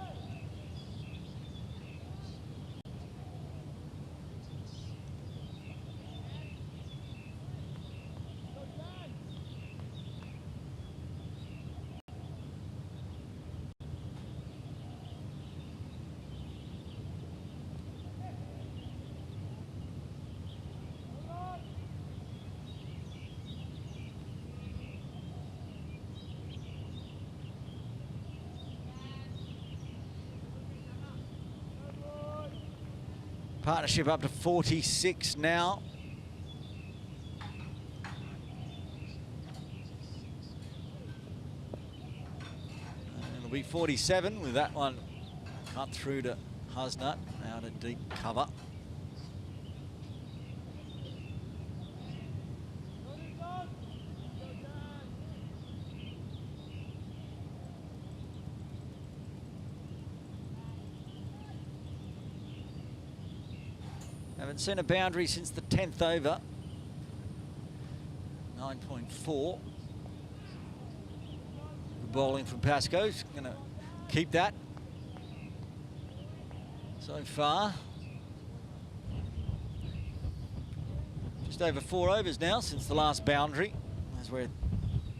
Partnership up to 46 now. And it'll be 47 with that one cut through to Hasnat out of deep cover. Haven't seen a boundary since the 10th over. 9.4. Good bowling from Pascoe. Going to keep that so far. Just over 4 overs now since the last boundary, as we're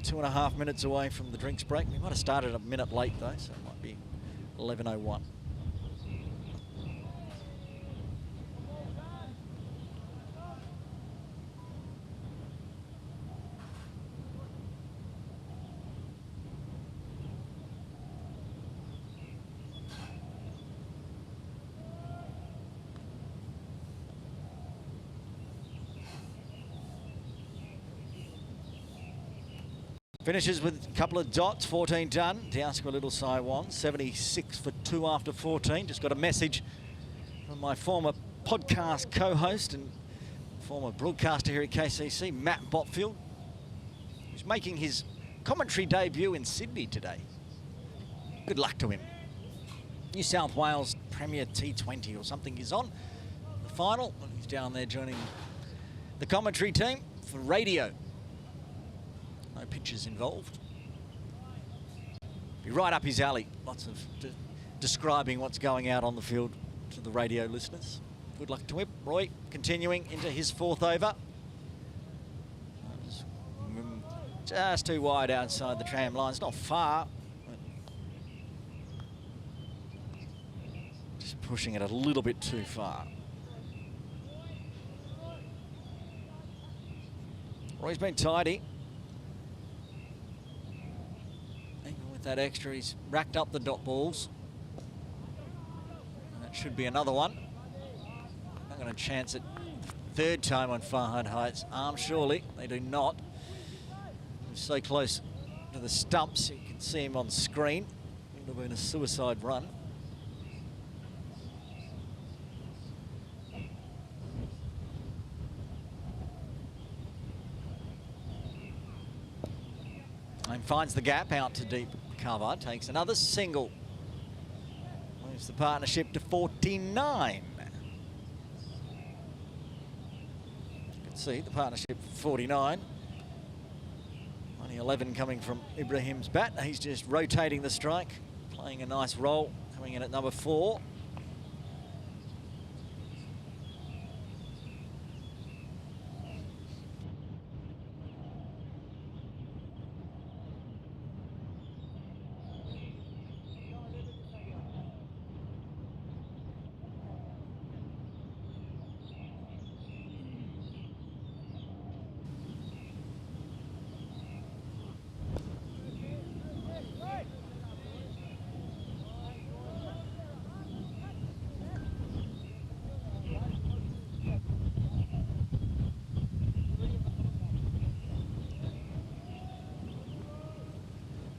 2.5 minutes away from the drinks break. We might have started a minute late though, so it might be 11:01. Finishes with a couple of dots, 14 done. Diaskwa Little Saiwan, 76 for 2 after 14. Just got a message from my former podcast co-host and former broadcaster here at KCC, Matt Botfield, who's making his commentary debut in Sydney today. Good luck to him. New South Wales Premier T20 or something is on. The final, and he's down there joining the commentary team for radio. No pitches involved. Be right up his alley. Lots of describing what's going out on the field to the radio listeners. Good luck to him. Roy continuing into his 4th over. Just too wide outside the tram line. It's not far. Just pushing it a little bit too far. Roy's been tidy. That extra, he's racked up the dot balls. And that should be another one. I'm going to chance it 3rd time on Farhad Heights. Arm surely, they do not. He's so close to the stumps, you can see him on screen. Would have been a suicide run. And finds the gap out to deep cover, takes another single. Moves the partnership to 49. You can see the partnership 49. Only 11 coming from Ibrahim's bat. He's just rotating the strike, playing a nice role, coming in at number 4.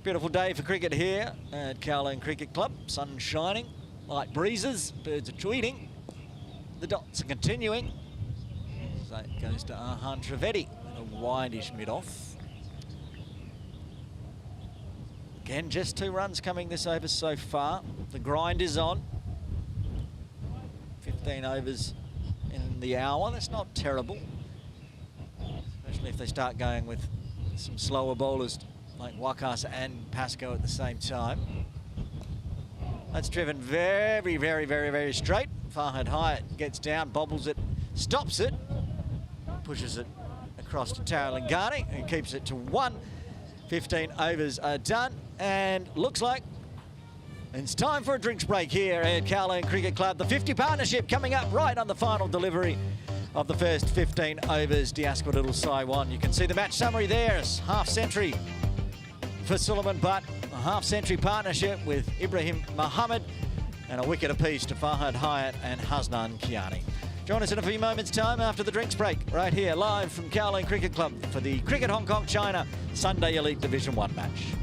Beautiful day for cricket here at Kowloon Cricket Club. Sun shining, Light breezes, birds are tweeting. The dots are continuing. So it goes to Arhan Trivedi, a wide-ish mid-off. Again, just 2 runs coming this over so far. The grind is on. 15 overs in the hour, that's not terrible. Especially if they start going with some slower bowlers like Wakasa and Pascoe at the same time. That's driven very, very, very, very straight. Farhad Hyatt gets down, bobbles it, stops it, pushes it across to Taralingani, who keeps it to 1. 15 overs are done, and looks like it's time for a drinks break here at Kowloon Cricket Club. The 50 partnership coming up right on the final delivery of the first 15 overs. Diaspora Little Saiwan. You can see the match summary there. It's half century for Suleiman Butt, a half century partnership with Ibrahim Muhammad, and a wicket apiece to Farhad Hyatt and Hasnan Kiani. Join us in a few moments' time after the drinks break, right here, live from Kowloon Cricket Club for the Cricket Hong Kong China Sunday Elite Division 1 match.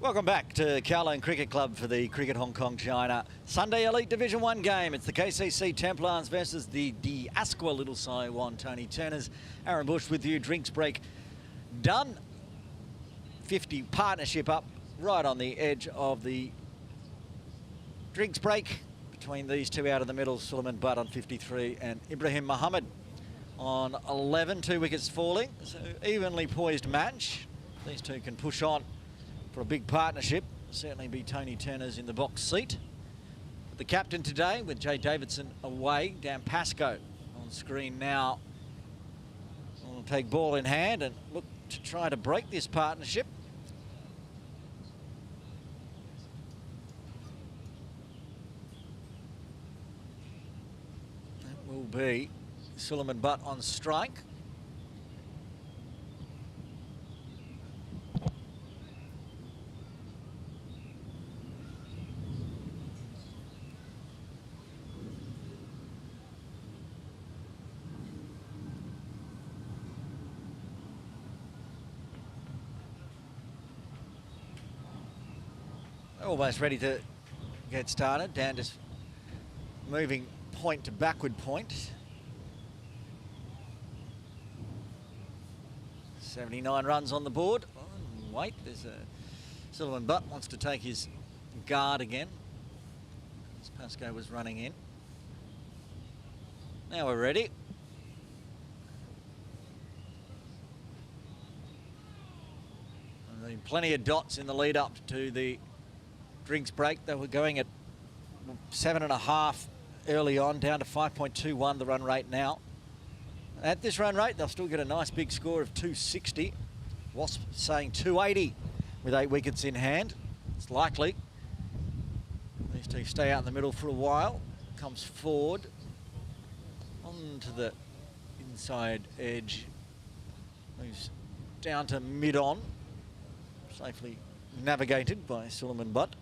Welcome back to Kowloon Cricket Club for the Cricket Hong Kong China Sunday Elite Division 1 game. It's the KCC Templars versus the DLSW Little Saiwan Tony Turners. Aaron Bush with you. Drinks break done. 50 partnership up right on the edge of the drinks break between these two out of the middle. Suleiman Butt on 53 and Ibrahim Muhammad on 11. 2 wickets falling. So evenly poised match. These two can push on for a big partnership. Certainly be Tony Turner's in the box seat. But the captain today with Jay Davidson away, Dan Pascoe on screen now. Will take ball in hand and look to try to break this partnership. That will be Suleiman Butt on strike. Almost ready to get started. Dan just moving point to backward point. 79 runs on the board. Oh, wait, there's a Suleiman Butt wants to take his guard again. As Pascoe was running in. Now we're ready. And there been plenty of dots in the lead up to the drinks break. They were going at 7.5 early on, down to 5.21 the run rate now. At this run rate, they'll still get a nice big score of 260. Wasp saying 280 with 8 wickets in hand. It's likely these two stay out in the middle for a while. Comes forward onto the inside edge. Moves down to mid-on. Safely navigated by Suleiman Butt.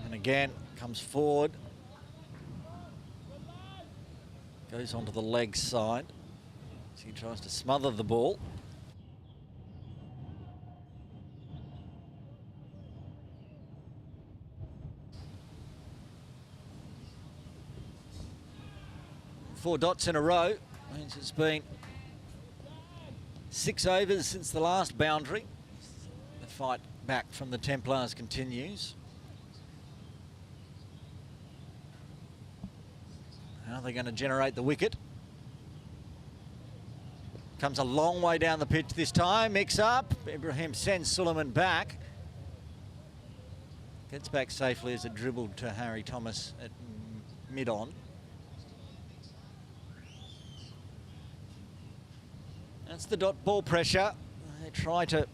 And again, comes forward. Goes onto the leg side. So he tries to smother the ball. Four dots in a row means it's been 6 overs since the last boundary. The fight back from the Templars continues. How are they going to generate the wicket? Comes a long way down the pitch this time. Mix up. Ibrahim sends Suleiman back. Gets back safely as it dribbled to Harry Thomas at mid-on. That's the dot ball pressure. They try to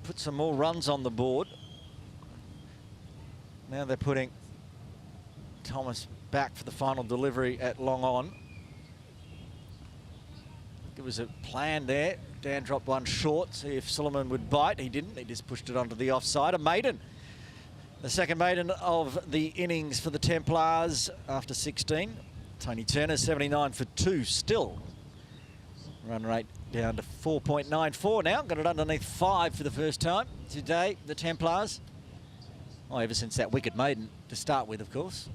put some more runs on the board. Now they're putting Thomas back for the final delivery at long on. It was a plan there. Dan dropped one short, see if Suleiman would bite. He didn't. He just pushed it onto the offside. A maiden. The second maiden of the innings for the Templars after 16. Tony Turner, 79 for 2 still. Run rate down to 4.94 now. Got it underneath 5 for the first time today, the Templars. Oh, ever since that wicket maiden to start with, of course.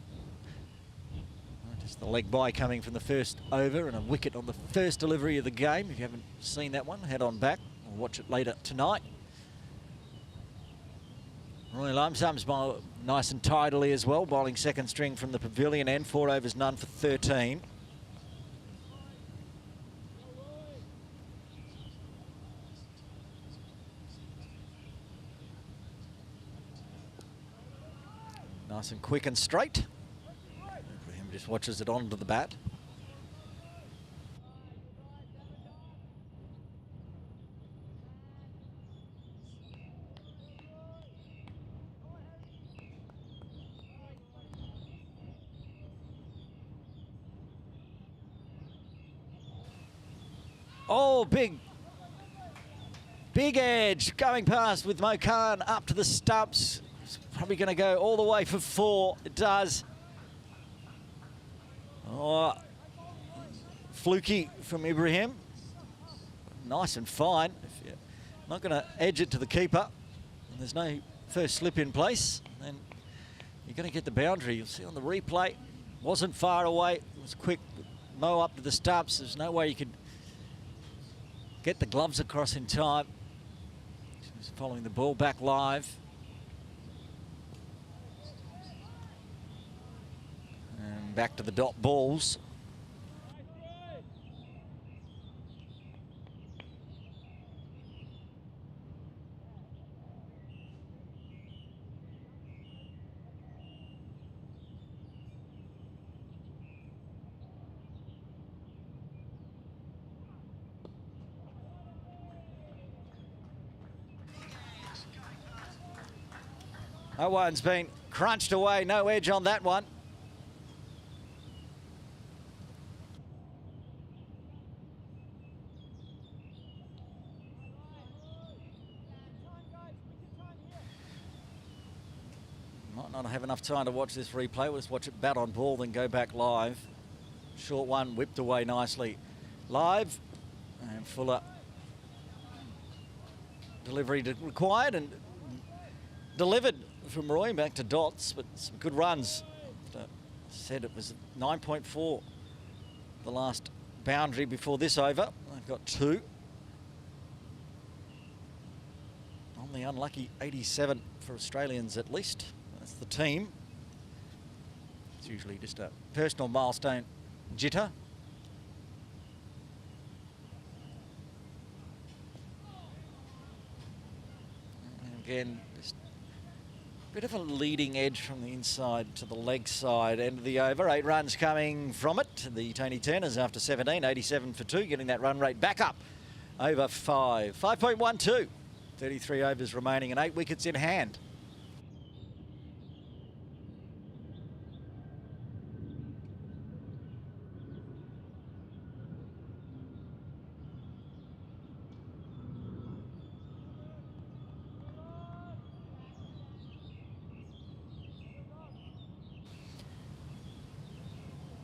Just the leg by coming from the first over and a wicket on the first delivery of the game. If you haven't seen that one, head on back or watch it later tonight. Roy Lumsum's nice and tidily as well, bowling second string from the pavilion end. 4 overs, none for 13. Nice and quick and straight. Ibrahim just watches it onto the bat. Oh, big edge going past with Mo Khan up to the stumps. It's probably going to go all the way for 4. It does. Oh, fluky from Ibrahim. Nice and fine. If you're not going to edge it to the keeper, and there's no first slip in place, then you're going to get the boundary. You'll see on the replay, wasn't far away. It was quick. Mo up to the stumps. There's no way you could get the gloves across in time. She was following the ball back live. And back to the dot balls. That one's been crunched away, no edge on that one. Might not have enough time to watch this replay. We'll just watch it bat on ball, then go back live. Short one, whipped away nicely. Live, and Fuller. Delivery required and delivered from Roy back to dots, but some good runs. Said it was 9.4 the last boundary before this over. I've got 2. On the unlucky 87 for Australians at least. That's the team. It's usually just a personal milestone jitter. And again, just bit of a leading edge from the inside to the leg side. End of the over. 8 runs coming from it. The Tony Turners after 17, 87 for 2, getting that run rate back up over 5. 5.12. 33 overs remaining and 8 wickets in hand.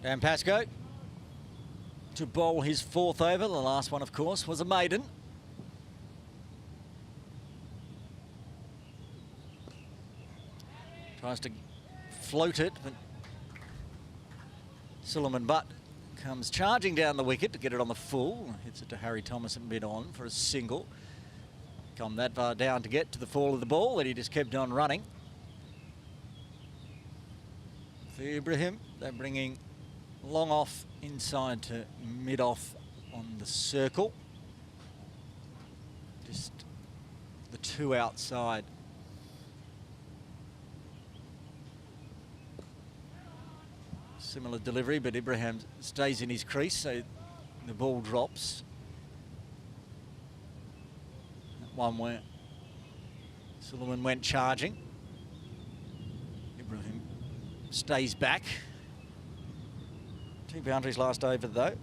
Dan Pascoe to bowl his 4th over. The last one, of course, was a maiden. Tries to float it, but Suleiman Butt comes charging down the wicket to get it on the full. Hits it to Harry Thomas and mid on for a single. Come that far down to get to the fall of the ball, and he just kept on running. For Ibrahim, they're bringing long off inside to mid off on the circle. Just the 2 outside. Similar delivery, but Ibrahim stays in his crease, so the ball drops. That one where Suleiman went charging. Ibrahim stays back. 2 boundaries last over though.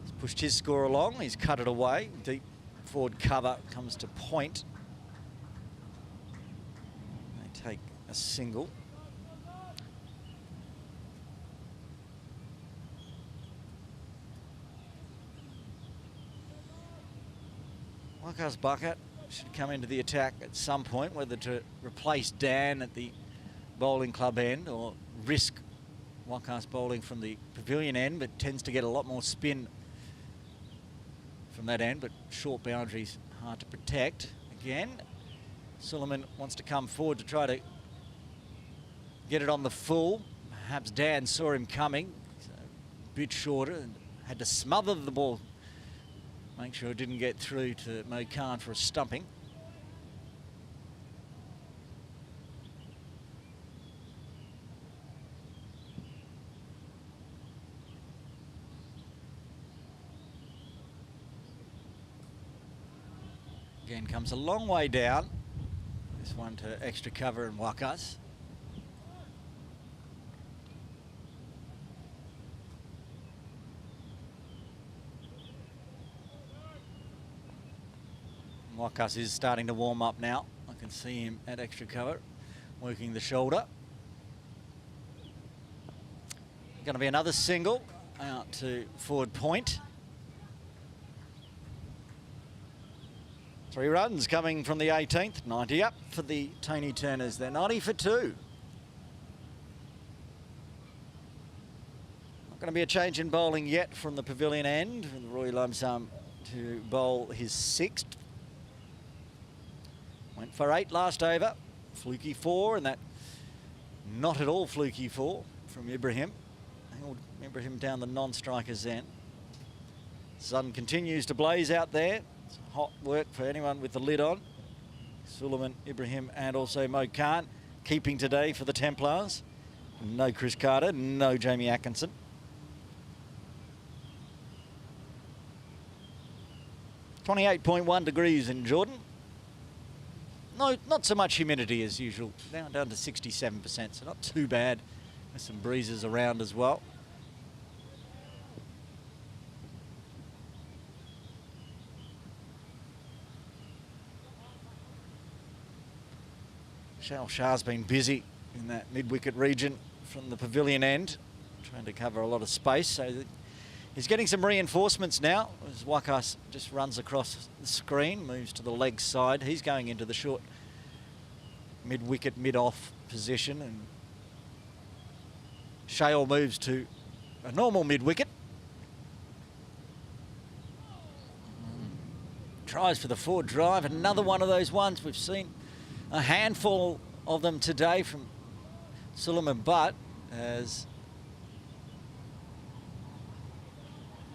He's pushed his score along, he's cut it away. Deep forward cover comes to point. They take a single. Waka's bucket should come into the attack at some point, whether to replace Dan at the bowling club end or risk Waka's bowling from the pavilion end, but tends to get a lot more spin from that end, but short boundaries hard to protect. Again, Suleiman wants to come forward to try to get it on the full. Perhaps Dan saw him coming, so a bit shorter, and had to smother the ball. Make sure it didn't get through to Mo Khan for a stumping. Again, comes a long way down. This one to extra cover and Wakas. Wakas is starting to warm up now. I can see him at extra cover, working the shoulder. Going to be another single. out to forward point. 3 runs coming from the 18th. 90 up for the Tony Turners. They're 90 for 2. Not going to be a change in bowling yet from the pavilion end. Roy Lumsum to bowl his 6th. Went for 8 last over. Fluky 4, and that not at all fluky 4 from Ibrahim. Held Ibrahim down the non-striker's end. Sun continues to blaze out there. It's hot work for anyone with the lid on. Suleiman, Ibrahim and also Mo Khan keeping today for the Templars. No Chris Carter, no Jamie Atkinson. .1 degrees in Jordan. No, not so much humidity as usual. Down to 67%, so not too bad. There's some breezes around as well. Shah's been busy in that mid-wicket region from the pavilion end, trying to cover a lot of space. So he's getting some reinforcements now as Wakas just runs across the screen, moves to the leg side. He's going into the short mid-wicket, mid-off position, and Shale moves to a normal mid-wicket. Tries for the forward drive, another one of those ones. We've seen a handful of them today from Suleiman Butt as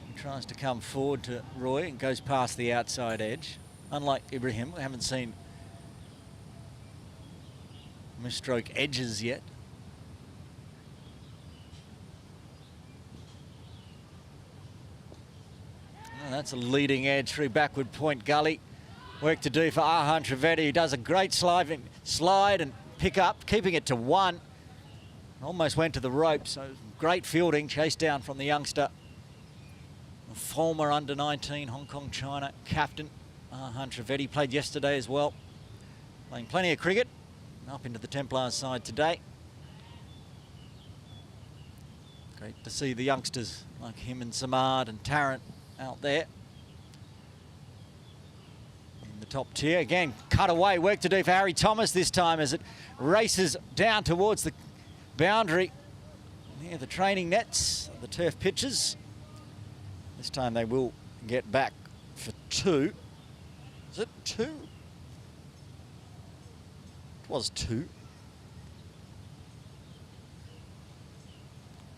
he tries to come forward to Roy and goes past the outside edge. Unlike Ibrahim, we haven't seen misstroke edges yet. Oh, that's a leading edge through backward point gully. Work to do for Arhan Trivedi, who does a great slide and pick up, keeping it to 1. Almost went to the rope, so great fielding, chased down from the youngster. The former under-19 Hong Kong China captain, Arhan Trivedi, played yesterday as well. Playing plenty of cricket, up into the Templars side today. Great to see the youngsters like him and Samad and Tarrant out there. The top tier again, cut away, work to do for Harry Thomas this time as it races down towards the boundary near the training nets, the turf pitches. This time they will get back for 2. Is it 2? It was 2.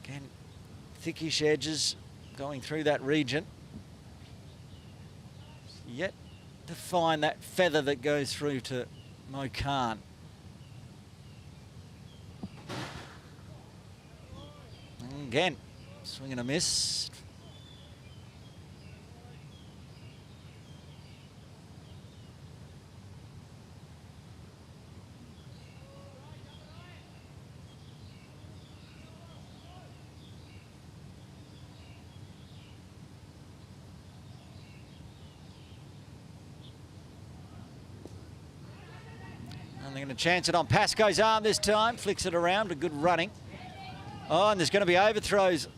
Again, thickish edges going through that region. Yet to find that feather that goes through to Mo Khan. And again, swing and a miss. They're going to chance it on Pascoe's arm this time. Flicks it around, a good running. Oh, and there's going to be overthrows.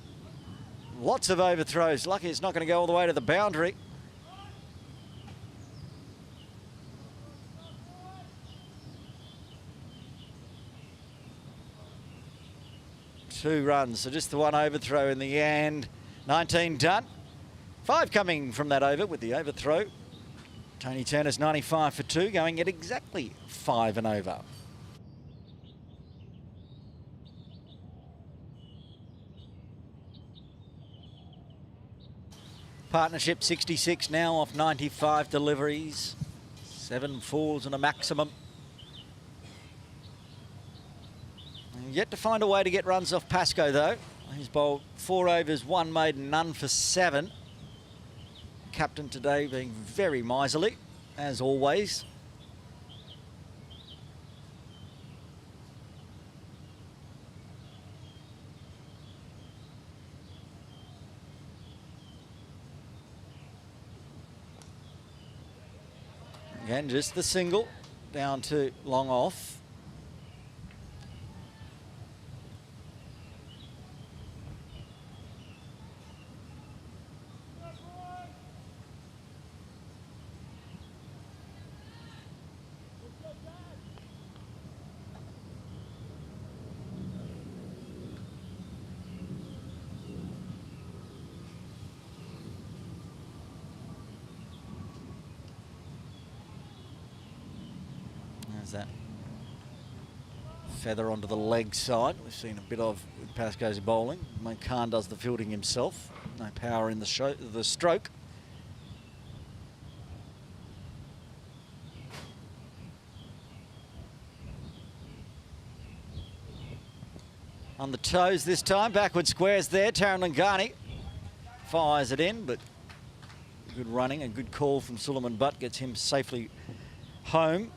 Lots of overthrows. Lucky it's not going to go all the way to the boundary. Two runs, so just the one overthrow in the end. 19 done. 5 coming from that over with the overthrow. Tony Turner's 95 for 2, going at exactly 5 and over. Partnership 66 now off 95 deliveries. 7 fours and a maximum. And yet to find a way to get runs off Pascoe though. He's bowled 4 overs, 1 maiden, none for 7. Captain today being very miserly, as always. Again, just the single, down to long off. There's that feather onto the leg side. We've seen a bit of with Pascoe's bowling. Khan does the fielding himself. No power in the stroke. On the toes this time, backward squares there. Taran Langani fires it in, but good running, a good call from Suleiman Butt gets him safely home.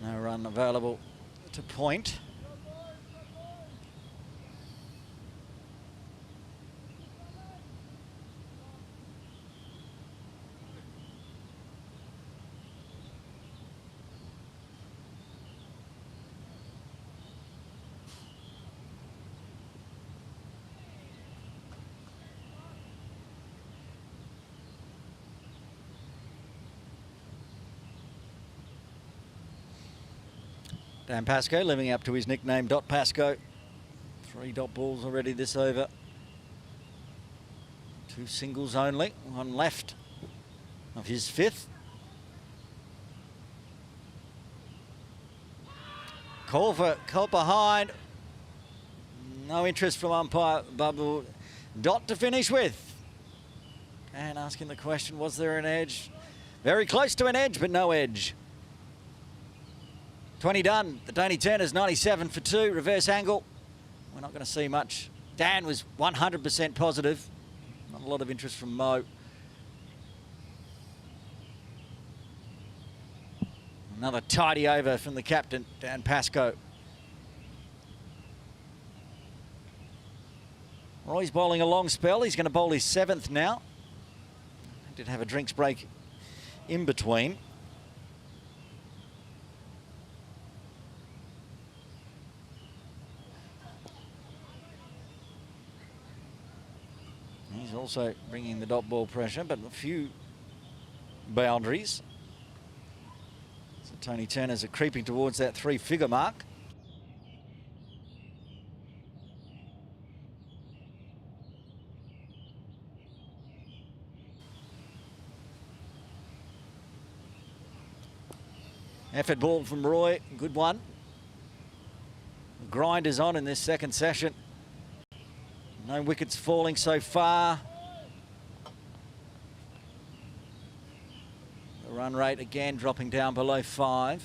No run available to point. Dan Pascoe living up to his nickname, Dot Pascoe. 3 dot balls already this over. 2 singles only, 1 left of his 5th. Call for caught behind. No interest from umpire Babu. Dot to finish with. And asking the question, was there an edge? Very close to an edge, but no edge. 20 done. The Tony Turner's 97 for 2. Reverse angle. We're not going to see much. Dan was 100% positive. Not a lot of interest from Mo. Another tidy over from the captain, Dan Pascoe. Roy's bowling a long spell. He's going to bowl his 7th now. Did have a drinks break in between. He's also bringing the dot ball pressure, but a few boundaries. So Tony Turner's are creeping towards that 3-figure mark. Effort ball from Roy, good one. The grind is on in this second session. No wickets falling so far. The run rate again dropping down below 5.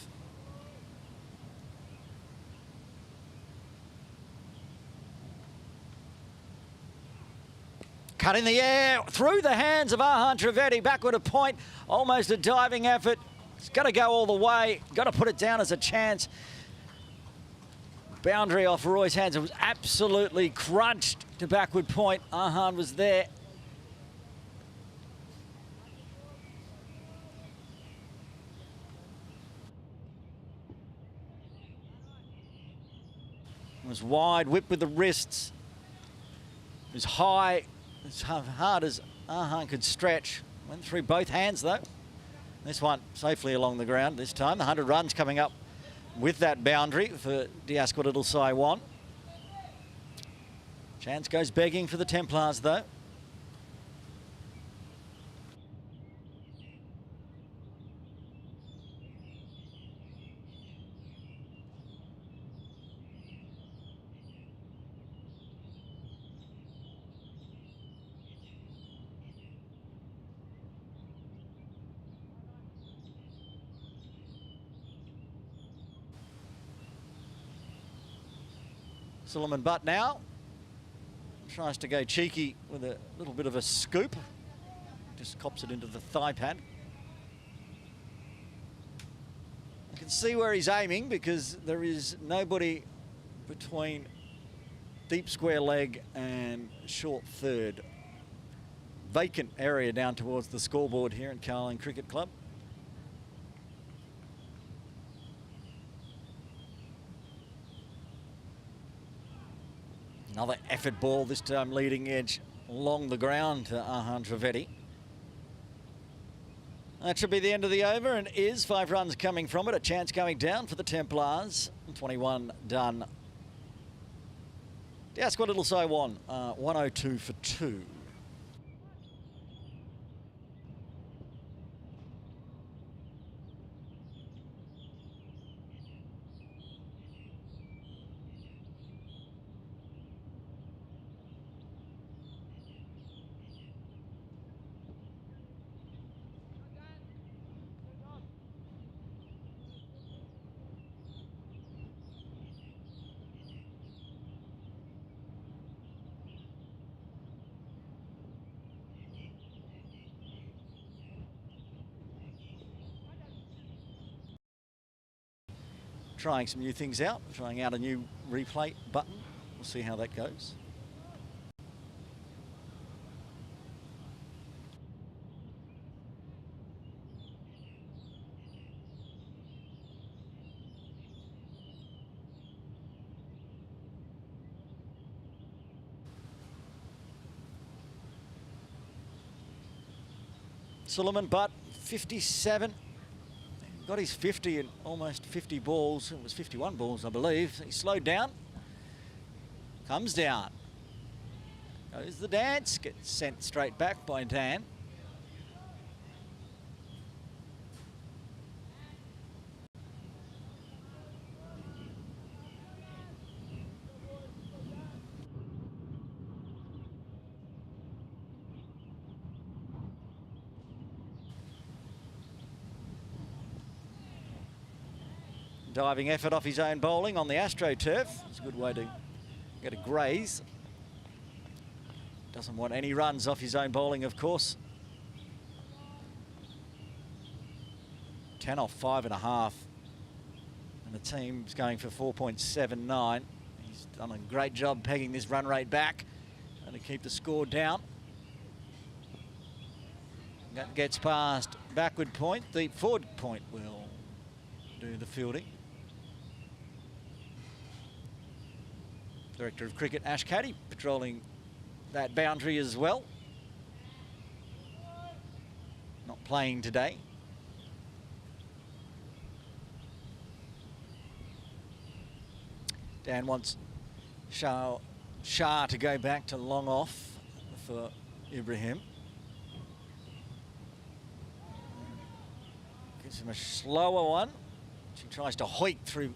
Cut in the air, through the hands of Arhan Trivedi, backward a point, almost a diving effort. It's got to go all the way, got to put it down as a chance. Boundary off Roy's hands. It was absolutely crunched to backward point. Arhan was there. It was wide, whipped with the wrists. It was high, as hard as Arhan could stretch. Went through both hands though. This one safely along the ground this time. The 100 runs coming up with that boundary for Diasqua Little Saiwan. Chance goes begging for the Templars though. Suleiman Butt now tries to go cheeky with a little bit of a scoop. Just cops it into the thigh pad. You can see where he's aiming because there is nobody between deep square leg and short third. Vacant area down towards the scoreboard here at Carling Cricket Club. Another effort ball, this time leading edge along the ground to Ahan Trivedi. That should be the end of the over, and is 5 runs coming from it. A chance going down for the Templars. 21 done. Diasqua Little Saiwan, 102 for 2. Trying some new things out, trying out a new replay button. We'll see how that goes. Suleiman Butt, 57. Got his 50 in almost 50 balls. It was 51 balls, I believe. He slowed down. Comes down. Goes the dance. Gets sent straight back by Dan. Diving effort off his own bowling on the AstroTurf. It's a good way to get a graze. Doesn't want any runs off his own bowling, of course. 10 off 5.5. And the team's going for 4.79. He's done a great job pegging this run rate back and to keep the score down. That gets past backward point. The forward point will do the fielding. Director of Cricket, Ash Caddy, patrolling that boundary as well. Not playing today. Dan wants Shah to go back to long off for Ibrahim. Gives him a slower one. She tries to hoik through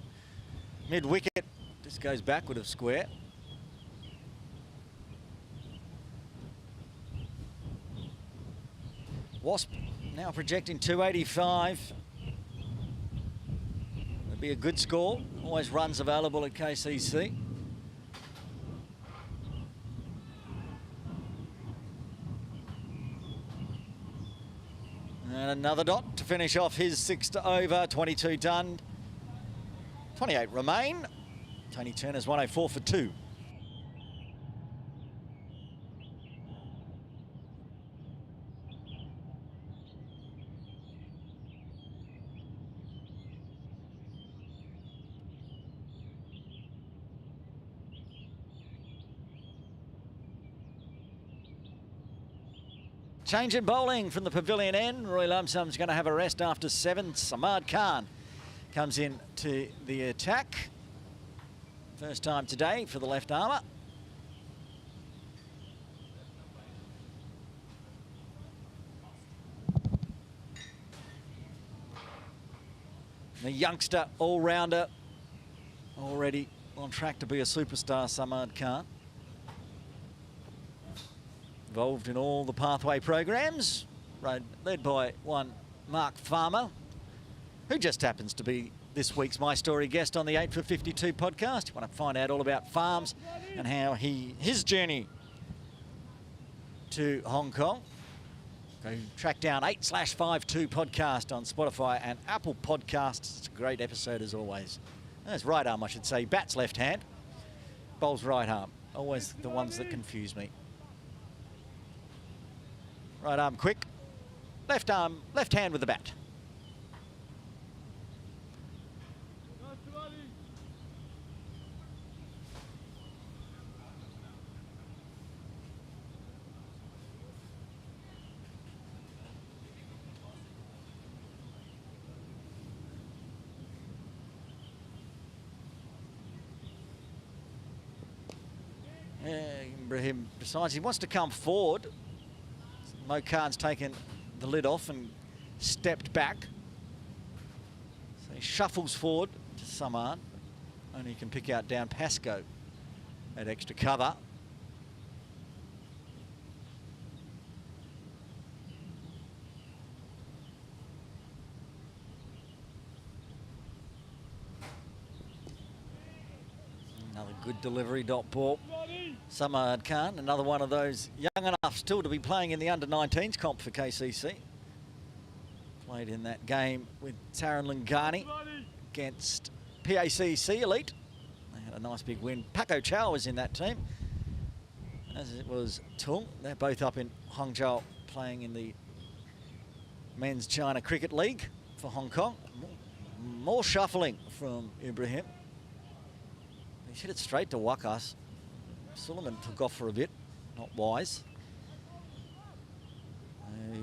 mid-wicket. Just goes backward of square. Wasp now projecting 285. It'll be a good score. Always runs available at KCC. And another dot to finish off his 6th over. 22 done. 28 remain. Tony Turner's 104 for 2. Change in bowling from the pavilion end. Roy Lumsum's going to have a rest after 7. Samad Khan comes in to the attack. First time today for the left armour. The youngster all-rounder already on track to be a superstar, Samad Khan. Involved in all the pathway programs, led by one Mark Farmer, who just happens to be this week's My Story guest on the 8 for 52 podcast. You want to find out all about farms and how his journey to Hong Kong. Go track down 8/52 podcast on Spotify and Apple Podcasts. It's a great episode as always. That's right arm, I should say. Bats left hand, bowls right arm. Always the ones that confuse me. Right arm quick, left arm, left hand with the bat. Ibrahim decides he wants to come forward. Mo Khan's taken the lid off and stepped back. So he shuffles forward to Saman. Only can pick out down Pascoe at extra cover. Another good delivery, dot ball. Samad Khan, another one of those young enough still to be playing in the under-19s comp for KCC. Played in that game with Taran Lingani against PACC Elite. They had a nice big win. Paco Chow was in that team, as it was Tung. They're both up in Hangzhou playing in the Men's China Cricket League for Hong Kong. More shuffling from Ibrahim. He hit it straight to Wakas. Suleiman took off for a bit, not wise.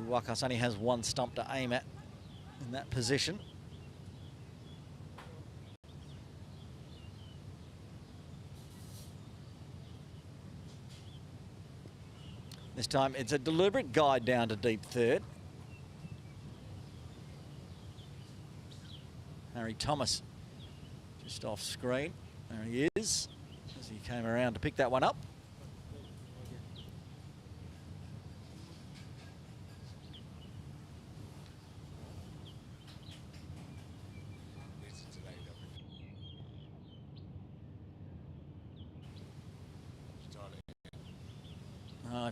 Wakas only has one stump to aim at in that position. This time it's a deliberate guide down to deep third. Harry Thomas just off screen. There he is, as he came around to pick that one up.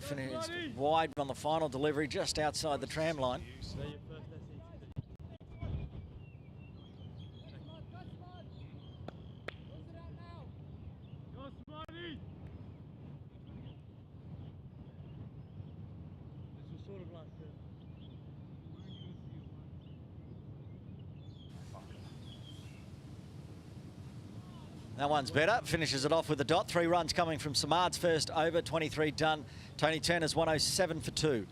Finished wide on the final delivery, just outside the tram line. That one's better, finishes it off with a dot. 3 runs coming from Samad's first over, 23 done. Tony Turner's 107 for 2.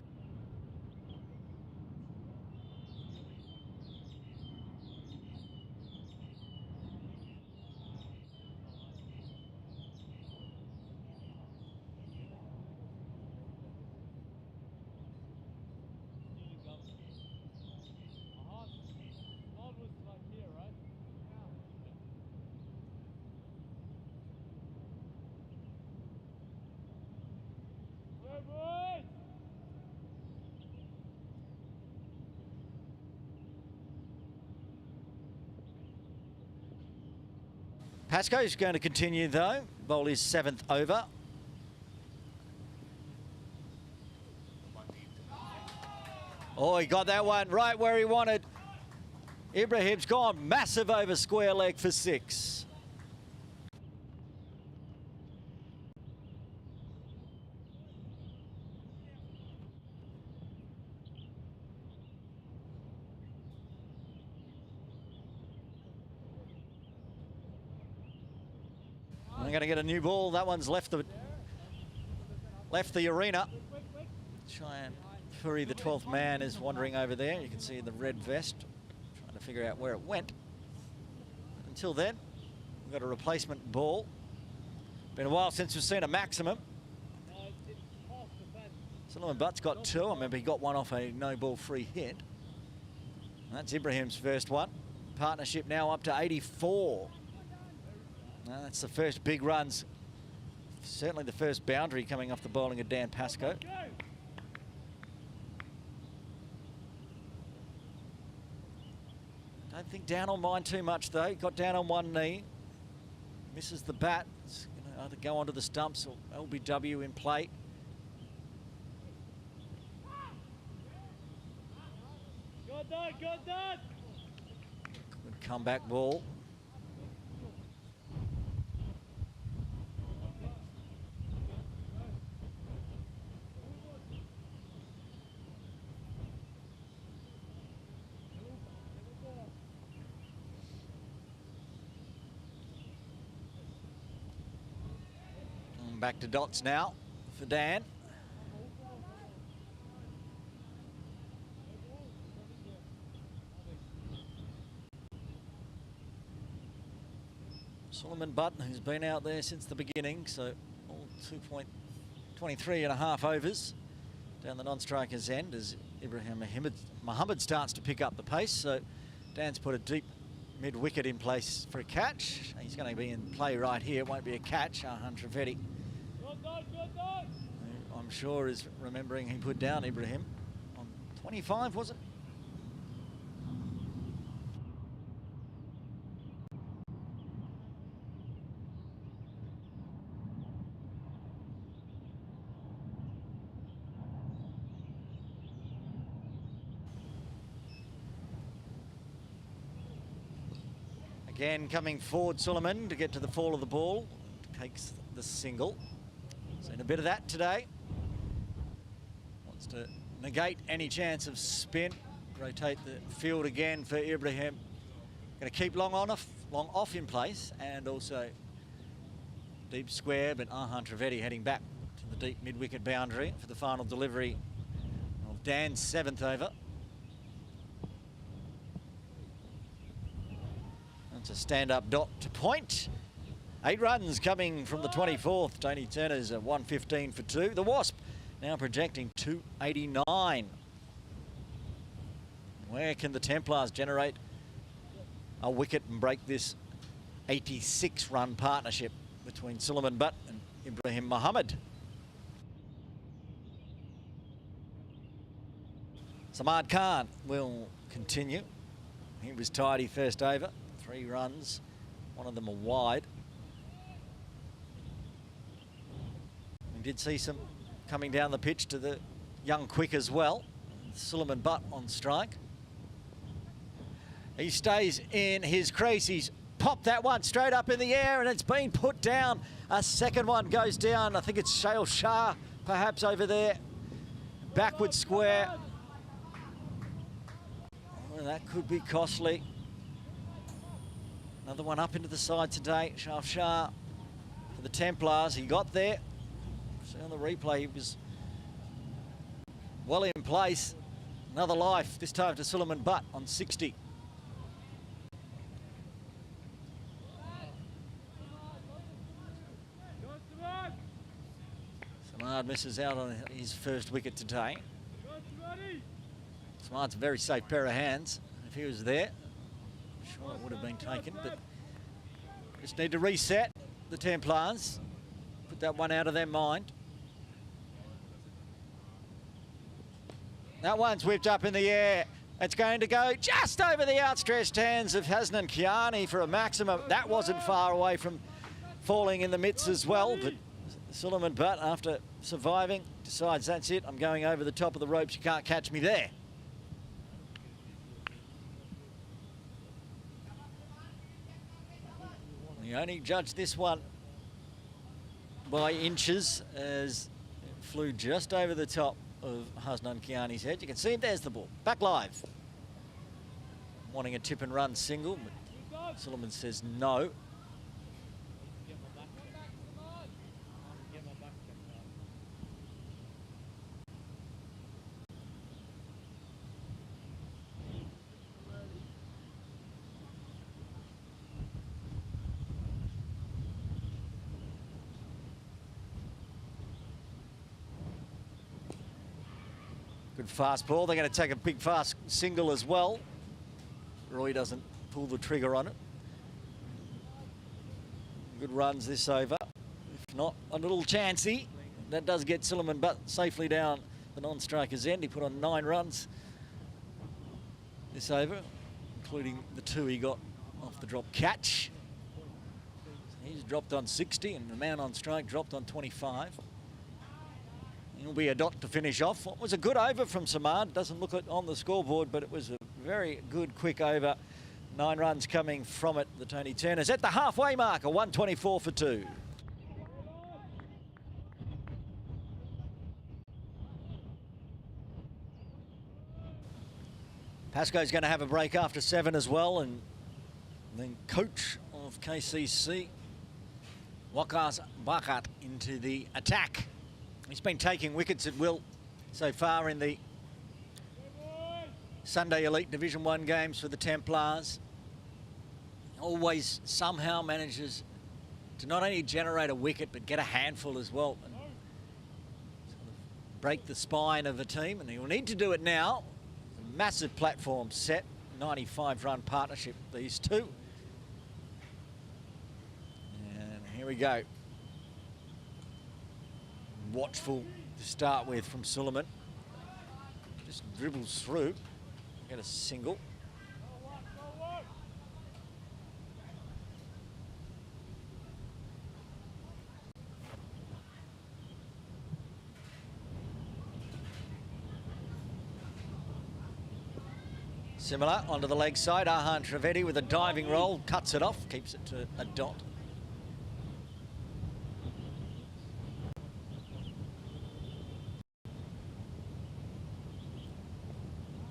Pascoe's going to continue though, bowl his 7th over. Oh, he got that one right where he wanted. Ibrahim's gone massive over square leg for 6. I'm going to get a new ball. That one's left the arena. Cheyenne Puri, the 12th man, is wandering over there. You can see the red vest, trying to figure out where it went. Until then, we've got a replacement ball. Been a while since we've seen a maximum. Solomon Butt's got 2. I remember he got one off a no-ball free hit. And that's Ibrahim's first one. Partnership now up to 84. That's the first big runs. Certainly the first boundary coming off the bowling of Dan Pascoe. Don't think down will mind too much though. Got down on one knee. Misses the bat. It's going to either go onto the stumps or LBW in play. Good comeback ball. Back to dots now for Dan. Solomon Butt, who's been out there since the beginning, so all 2.23 and a half overs down the non-striker's end as Ibrahim Mohammed starts to pick up the pace. So Dan's put a deep mid-wicket in place for a catch. He's going to be in play right here. It won't be a catch. Arhan Trivedi, I'm sure, is remembering he put down Ibrahim on 25, was it? Again, coming forward, Suleiman, to get to the fall of the ball. Takes the single. Seen a bit of that today. Wants to negate any chance of spin. Rotate the field again for Ibrahim. Going to keep long off in place, and also deep square, but Arhan Trivedi heading back to the deep mid-wicket boundary for the final delivery of Dan's 7th over. It's a stand-up dot to point. 8 runs coming from the 24th. Tony Turner's at 115 for 2. The Wasp now projecting 289. Where can the Templars generate a wicket and break this 86-run partnership between Suleiman Butt and Ibrahim Mohammed? Samad Khan will continue. He was tidy first over. 3 runs, one of them a wide. We did see some coming down the pitch to the young quick as well. Suleiman Butt on strike. He stays in his crease. He's popped that one straight up in the air and it's been put down. A second one goes down. I think it's Shale Shah perhaps over there. Backward square. Well, that could be costly. Another one up into the side today. Shah for the Templars. He got there. See on the replay, he was well in place. Another life, this time to Suleiman Butt on 60. Samad misses out on his first wicket today. Samad's a very safe pair of hands. If he was there, sure it would have been taken, but just need to reset the Templars. Put that one out of their mind. That one's whipped up in the air. It's going to go just over the outstretched hands of Hasnan Kiani for a maximum. That wasn't far away from falling in the mitts as well, but Suleiman Butt, after surviving, decides that's it. I'm going over the top of the ropes. You can't catch me there. He only judged this one by inches as it flew just over the top of Hasnan Kiani's head. You can see him, there's the ball. Back live. Wanting a tip and run single, but Suleiman says no. Good fast ball. They're going to take a big fast single as well. Roy doesn't pull the trigger on it. Good runs this over. If not, a little chancy. That does get Suleiman Butt safely down the non-striker's end. He put on 9 runs this over, including the 2 he got off the drop catch. He's dropped on 60 and the man on strike dropped on 25. It'll be a dot to finish off. It was a good over from Samad. Doesn't look it on the scoreboard, but it was a very good quick over. 9 runs coming from it. The Tony Turners at the halfway mark, a 124 for 2. Pascoe's going to have a break after 7 as well, and then coach of KCC, Waqas Bakat, into the attack. He's been taking wickets at will so far in the Sunday Elite Division 1 games for the Templars. Always somehow manages to not only generate a wicket but get a handful as well and sort of break the spine of a team, and he'll need to do it now. A massive platform set, 95-run partnership, these two. And here we go. Watchful to start with from Suleiman. Just dribbles through, get a single. Similar, onto the leg side, Ahan Trivedi with a diving roll, cuts it off, keeps it to a dot.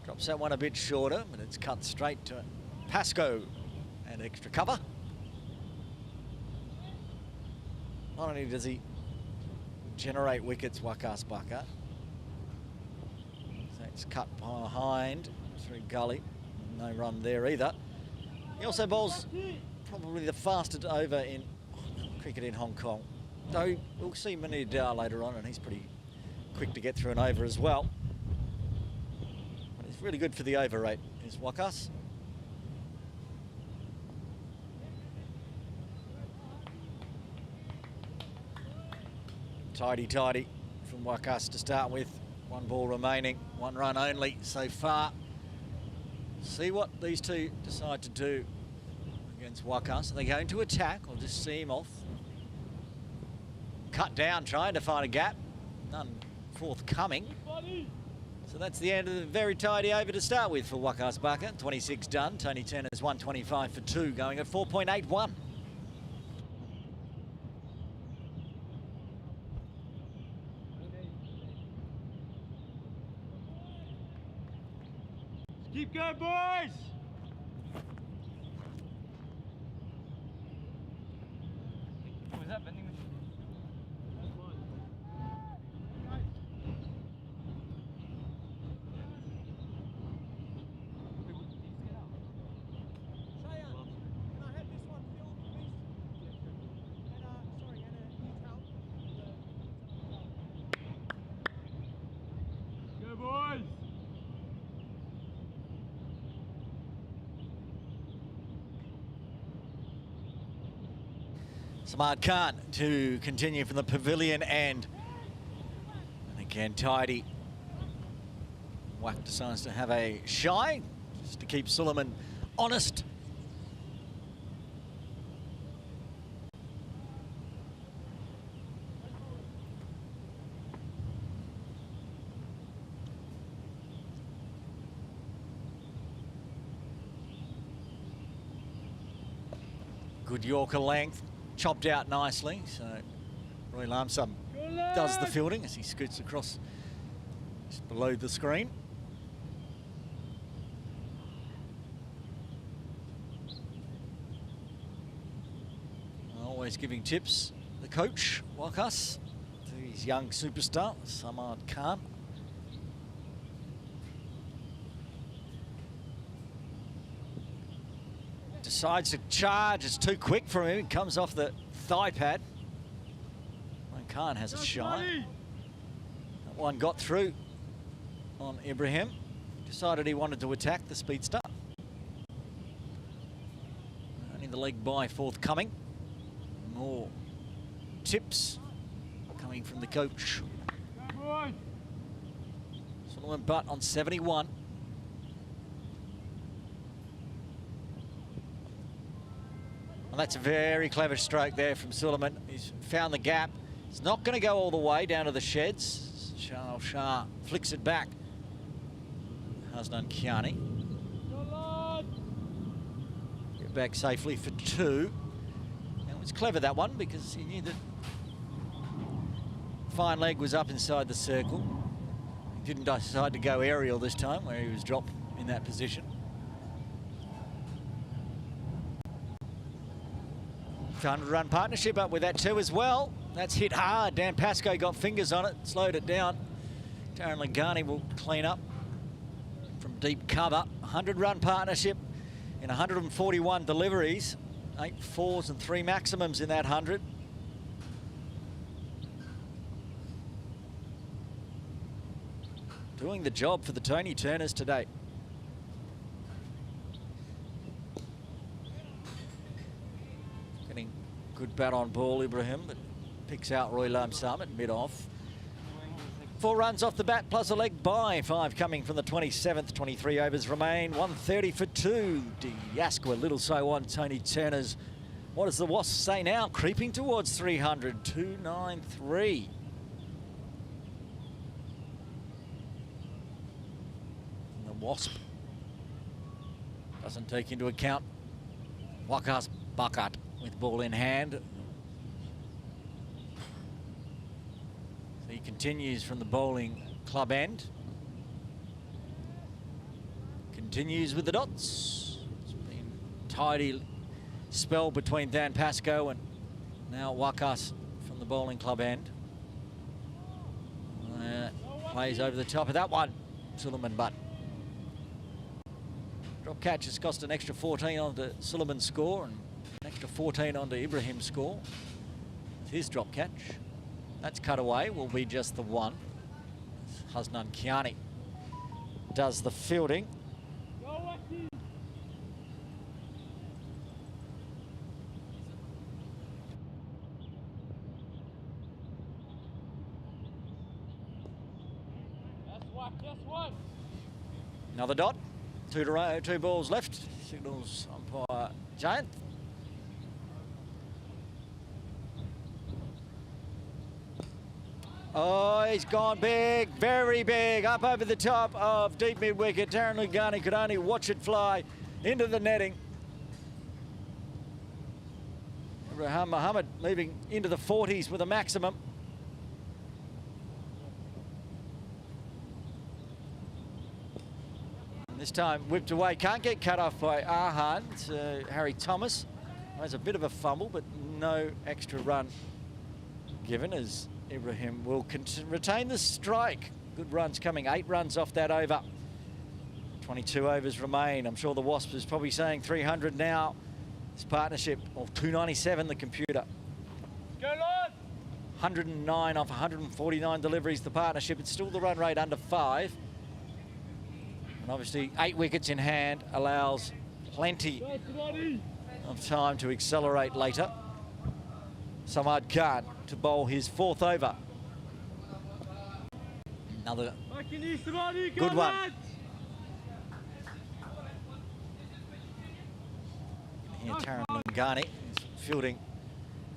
Drops that one a bit shorter, but it's cut straight to Pascoe and extra cover. Not only does he generate wickets, Waqas Baka, so it's cut behind through gully, no run there either. He also bowls probably the fastest over in cricket in Hong Kong, though we'll see Manu Dao later on, and he's pretty quick to get through an over as well. But he's really good for the over rate, is Waqas. Tidy from Waqas to start with. One ball remaining, one run only so far. See what these two decide to do against Waqas. Are they going to attack or just see him off? Cut down, trying to find a gap. None forthcoming. So that's the end of the very tidy over to start with for Waqas Baka. 26 done. Tony Turner's 125 for 2, going at 4.81. Keep going, boys! What was that, vending machine? Go, boys! Samad Khan to continue from the pavilion end. And again, tidy. Wack decides to have a shy, just to keep Suleiman honest. Good Yorker length. Chopped out nicely, so Roy Lamsam does the fielding as he scoots across just below the screen. Always giving tips, the coach, Waqas, to his young superstar, Samad Khan. Decides to charge, it's too quick for him, it comes off the thigh pad. Khan has a shy. That one got through on Ibrahim. Decided he wanted to attack the speedster. Only the leg by forthcoming. More tips coming from the coach. Suleiman Butt on 71. Well, that's a very clever stroke there from Suleiman. He's found the gap. It's not going to go all the way down to the sheds. Shah flicks it back. Hasnan Kiani. Get back safely for 2. It was clever, that one, because he knew that fine leg was up inside the circle. He didn't decide to go aerial this time, where he was dropped in that position. 100-run partnership up with that too as well. That's hit hard. Dan Pascoe got fingers on it, slowed it down. Darren Lingani will clean up from deep cover. 100-run partnership in 141 deliveries. 8 fours and 3 maximums in that 100. Doing the job for the Tony Turners today. Getting good bat on ball, Ibrahim, but picks out Roy Lamsam at mid-off. 4 runs off the bat plus a leg by. 5 coming from the 27th. 23 overs remain. 130 for 2. Diasqua, Little So On, Tony Turners. What does the Wasps say now? Creeping towards 300. 293. And the Wasp doesn't take into account Waka's bucket with ball in hand. He continues from the bowling club end. Continues with the dots. It's been a tidy spell between Dan Pascoe and now Wakas from the bowling club end. Plays over the top of that one. Suleiman Butt. Drop catch has cost an extra 14 onto Suleiman's score and an extra 14 onto Ibrahim's score. With his drop catch. That's cut away, will be just the one. Hasnan Kiani does the fielding. Another dot. 2 to row, 2 balls left. Signals umpire Giant. Oh, he's gone big, very big, up over the top of deep mid-wicket. Darren Lugani could only watch it fly into the netting. Ibrahim Mohammed moving into the 40s with a maximum. And this time whipped away, can't get cut off by Arhan. So Harry Thomas has a bit of a fumble, but no extra run given as Ibrahim will retain the strike. Good runs coming, 8 runs off that over. 22 overs remain. I'm sure the Wasps is probably saying 300 now. This partnership, or 297 the computer. Go on! 109 off 149 deliveries the partnership. It's still the run rate under 5. And obviously 8 wickets in hand allows plenty of time to accelerate later. Samad Khan to bowl his 4th over. Another good one. Here Taran Lungani is fielding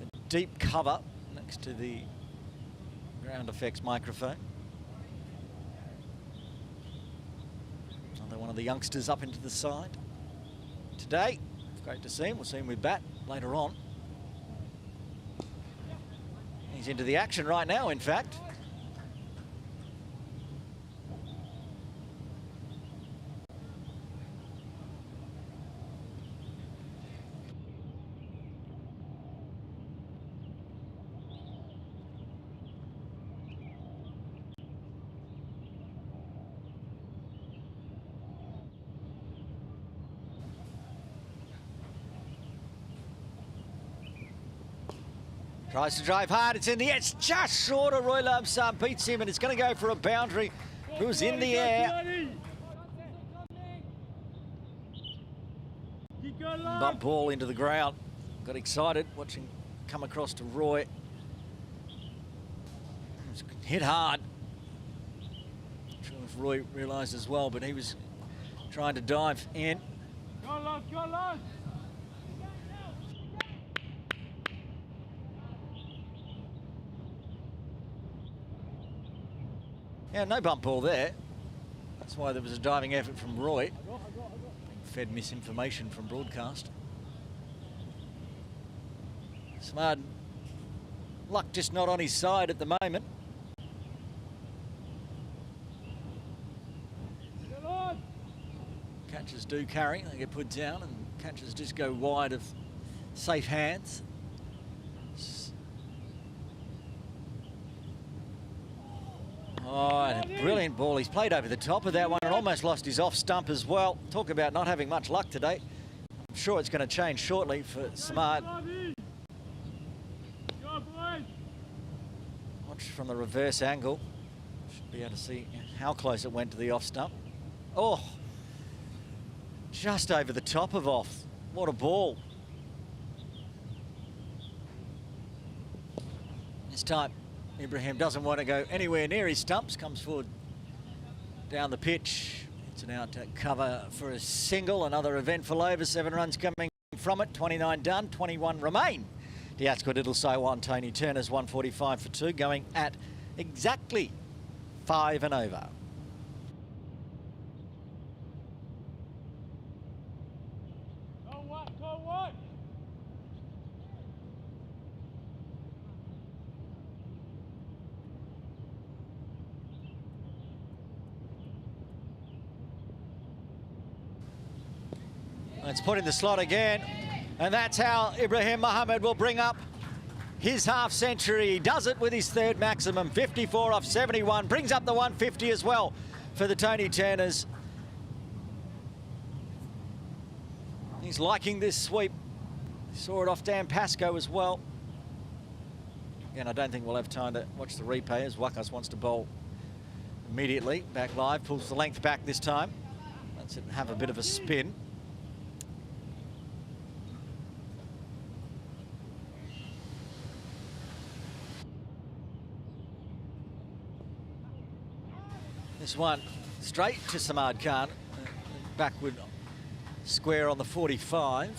a deep cover next to the ground effects microphone. Another one of the youngsters up into the side. Today, great to see him. We'll see him with bat later on. He's into the action right now, in fact. Tries to drive hard, it's in the air, it's just short of Roy Lamsam, beats him, and it's going to go for a boundary. It was in the air. Bump ball into the ground. Got excited watching come across to Roy. Hit hard. Not sure if Roy realised as well, but he was trying to dive in. Go on, go on. Yeah, no bump ball there. That's why there was a diving effort from Roy. Fed misinformation from broadcast. Smart luck just not on his side at the moment. Catches do carry, they get put down, and catches just go wide of safe hands. Oh, and a brilliant ball. He's played over the top of that one and almost lost his off stump as well. Talk about not having much luck today. sure it's going to change shortly for Samad. Watch from the reverse angle. Should be able to see how close it went to the off stump. Oh, just over the top of off. What a ball. This time, Ibrahim doesn't want to go anywhere near his stumps, comes forward down the pitch. It's an out to cover for a single. Another eventful over, 7 runs coming from it. 29 done, 21 remain. Diatsqua Little Saiwan, Tony Turner's 145 for 2, going at exactly 5 and over. Go what? It's put in the slot again, and that's how Ibrahim Mohammed will bring up his half century. He does it with his third maximum, 54 off 71, brings up the 150 as well for the Tony Turners. He's liking this sweep. Saw it off Dan Pascoe as well. Again, I don't think we'll have time to watch the replay as Wakas wants to bowl immediately. Back live, pulls the length back this time. Lets it have a bit of a spin. This one straight to Samad Khan, backward square on the 45.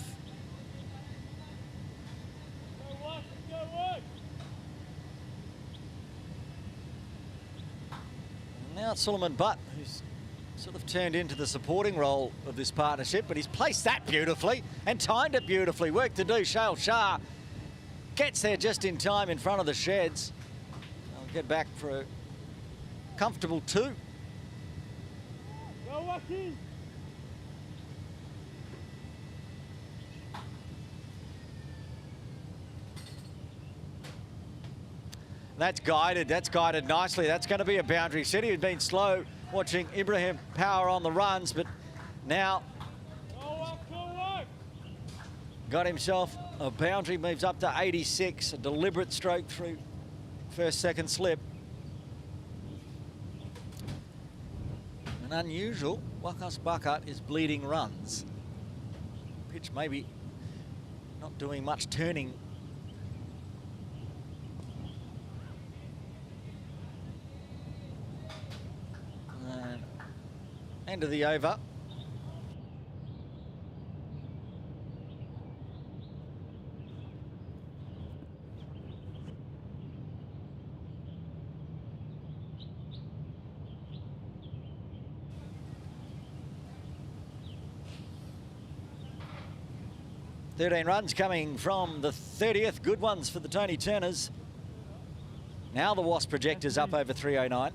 Now it's Suleiman Butt, who's sort of turned into the supporting role of this partnership, but he's placed that beautifully and timed it beautifully. Work to do. Shail Shah gets there just in time in front of the sheds. I'll get back for a comfortable 2. Go Wacky! That's guided nicely. That's going to be a boundary. Said he had been slow watching Ibrahim power on the runs, but now got himself a boundary, moves up to 86, a deliberate stroke through first, second slip. An unusual Wakas Bakat is bleeding runs. Pitch maybe not doing much turning. And end of the over. Thirteen runs coming from the 30th. Good ones for the Tony Turners. Now the Wasp projectors up over 309.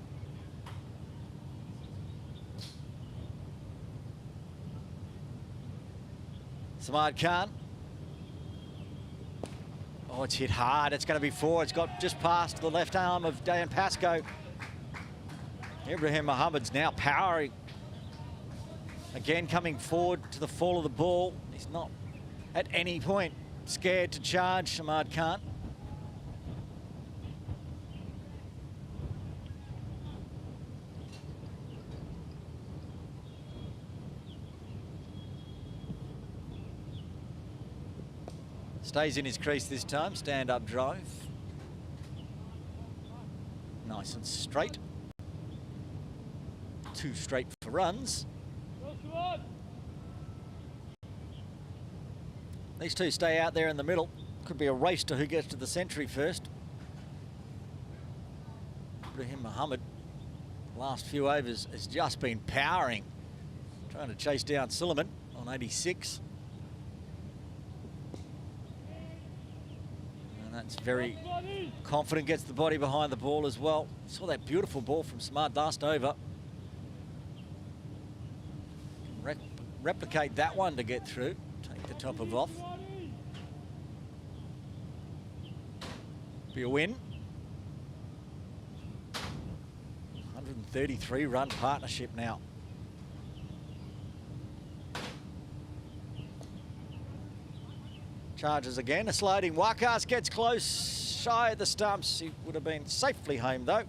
Samad Khan. Oh, it's hit hard. It's going to be 4. It's got just past the left arm of Dan Pascoe. Ibrahim Mohammed's now powering. Again, coming forward to the fall of the ball. He's not at any point scared to charge Samad Khan. Stays in his crease this time, stand-up drive. Nice and straight. 2 straight for runs. These two stay out there in the middle. Could be a race to who gets to the century first. Ibrahim Mohammed, last few overs, has just been powering. Trying to chase down Suleiman on 86. And that's very confident, gets the body behind the ball as well. Saw that beautiful ball from Samad last over. Replicate that one to get through. Take the top of off. Be a win. 133 run partnership now. Charges again. A sliding. Wakas gets close. Shy of the stumps. He would have been safely home though.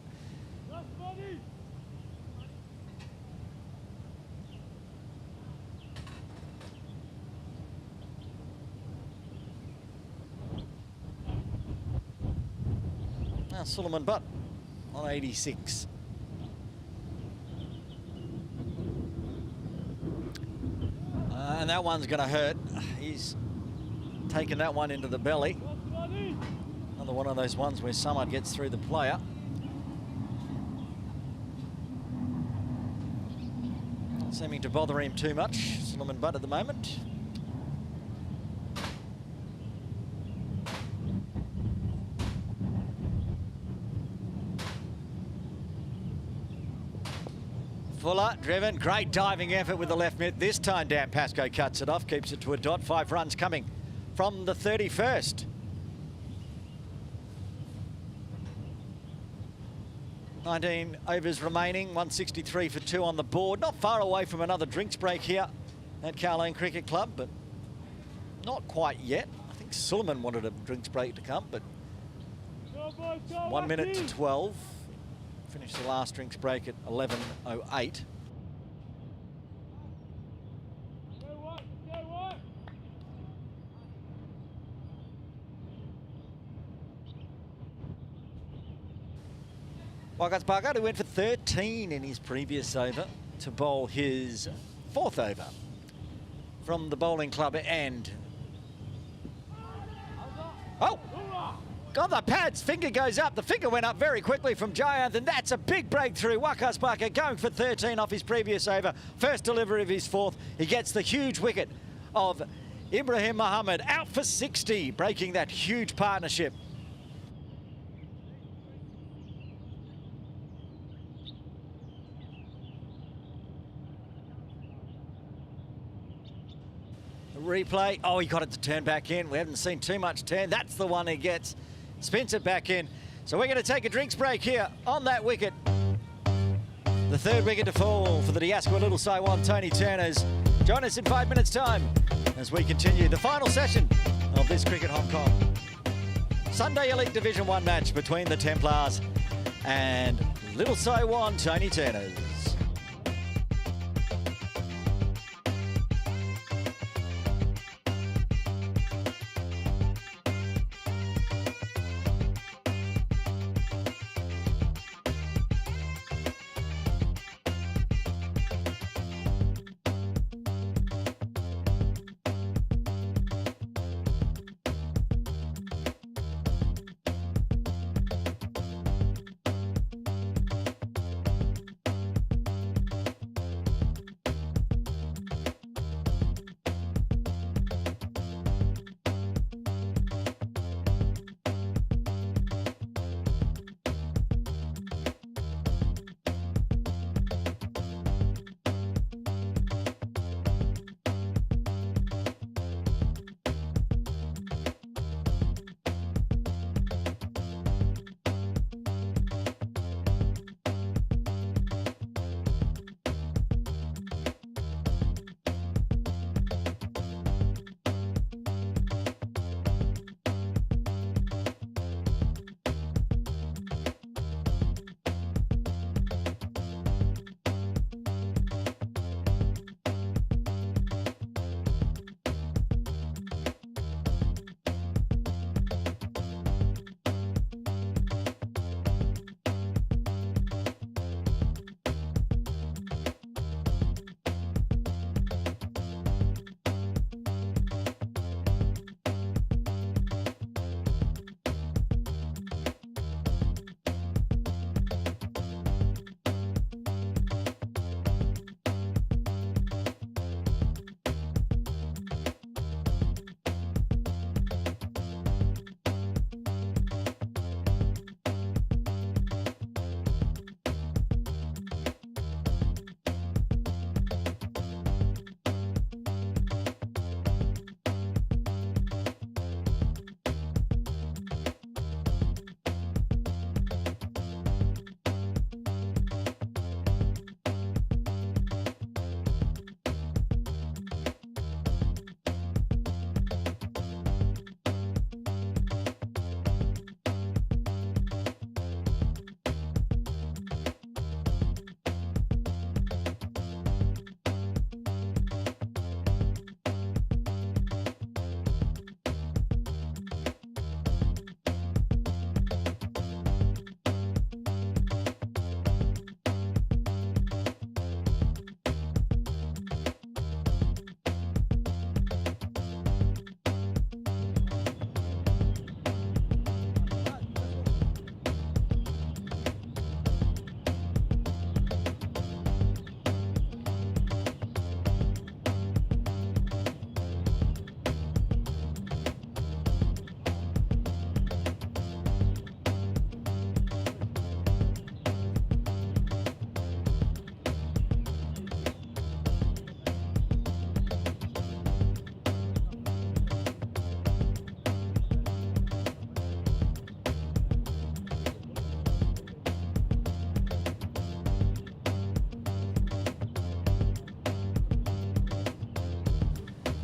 Now Suleiman Butt on 86. And that one's going to hurt. He's taken that one into the belly. Another one of those ones where someone gets through the player. Not seeming to bother him too much, Suleiman Butt at the moment. Fuller, driven, great diving effort with the left mitt. This time Dan Pascoe cuts it off, keeps it to a dot. 5 runs coming from the 31st. $19 overs remaining, 163 for 2 on the board. Not far away from another drinks break here at Kowloon Cricket Club, but not quite yet. I think Suleiman wanted a drinks break to come, but 1 minute to 12. Finished the last drinks break at 11:08. Wakas Parker, who went for 13 in his previous over, to bowl his 4th over from the bowling club end. Oh! Got the pads, finger goes up. The finger went up very quickly from Jayanth, and that's a big breakthrough. Wakas Parker going for 13 off his previous over. First delivery of his 4th. He gets the huge wicket of Ibrahim Muhammad out for 60, breaking that huge partnership. Replay. Oh, he got it to turn back in. We haven't seen too much turn. That's the one he gets. Spins it back in. So we're going to take a drinks break here on that wicket. The 3rd wicket to fall for the Diasqua Little Saiwan Tony Turners. Join us in 5 minutes' time as we continue the final session of this Cricket Hong Kong Sunday Elite Division 1 match between the Templars and Little Saiwan Tony Turners.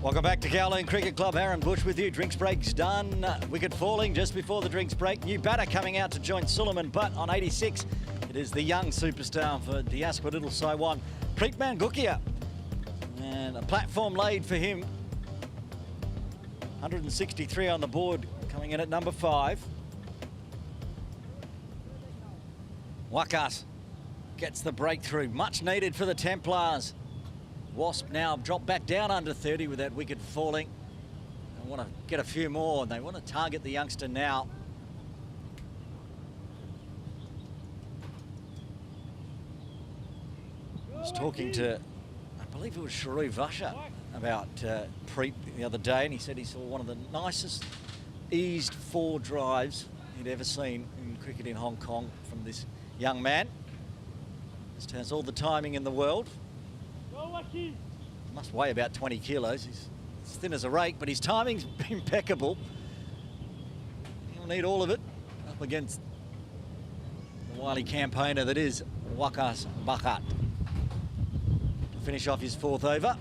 Welcome back to Kowloon Cricket Club. Aaron Bush with you. Drinks break's done. Wicket falling just before the drinks break. New batter coming out to join Suleiman Butt on 86. It is the young superstar for Diaspora Little Saiwan, Preet Mangukia. And a platform laid for him. 163 on the board, coming in at number 5. Wakas gets the breakthrough. Much needed for the Templars. Wasp now dropped back down under 30 with that wicket falling. They want to get a few more, and they want to target the youngster now. I was talking to, I believe it was Sharu Vasha, about Preet the other day, and he said he saw one of the nicest eased 4 drives he'd ever seen in cricket in Hong Kong from this young man. Just has all the timing in the world. Must weigh about 20 kilos. He's as thin as a rake, but his timing's impeccable. He'll need all of it up against the wily campaigner that is Wakas Bakat. To finish off his 4th over.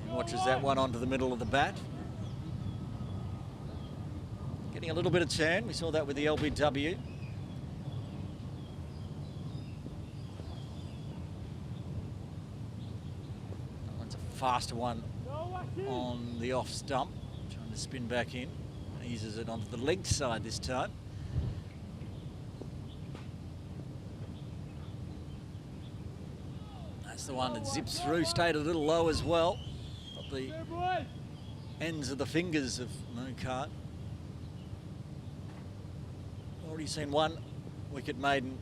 He watches that one onto the middle of the bat. Getting a little bit of turn. We saw that with the LBW. Faster one on the off stump, trying to spin back in. Eases it onto the leg side this time. That's the one that zips through, stayed a little low as well. Got the ends of the fingers of Mokart. Already seen one wicket maiden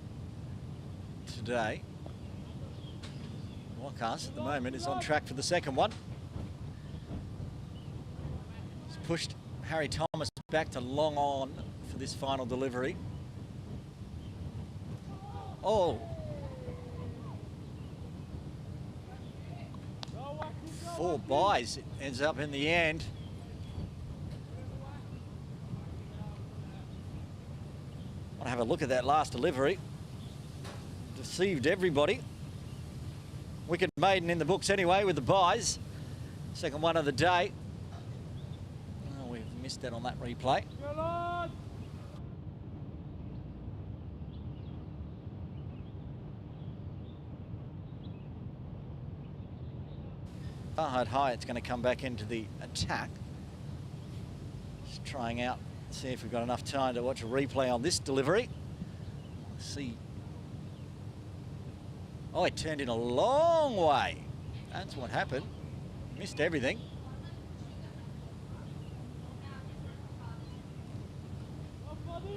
today. Wakas at the moment is on track for the second one. He's pushed Harry Thomas back to long on for this final delivery. Oh. 4 byes it ends up in the end. Want to have a look at that last delivery. Deceived everybody. Wicket maiden in the books anyway with the byes. Second one of the day. Oh, we've missed that on that replay. Fahad Hyatt's going to come back into the attack. Just trying out, see if we've got enough time to watch a replay on this delivery. Let's see. Oh, it turned in a long way. That's what happened. Missed everything.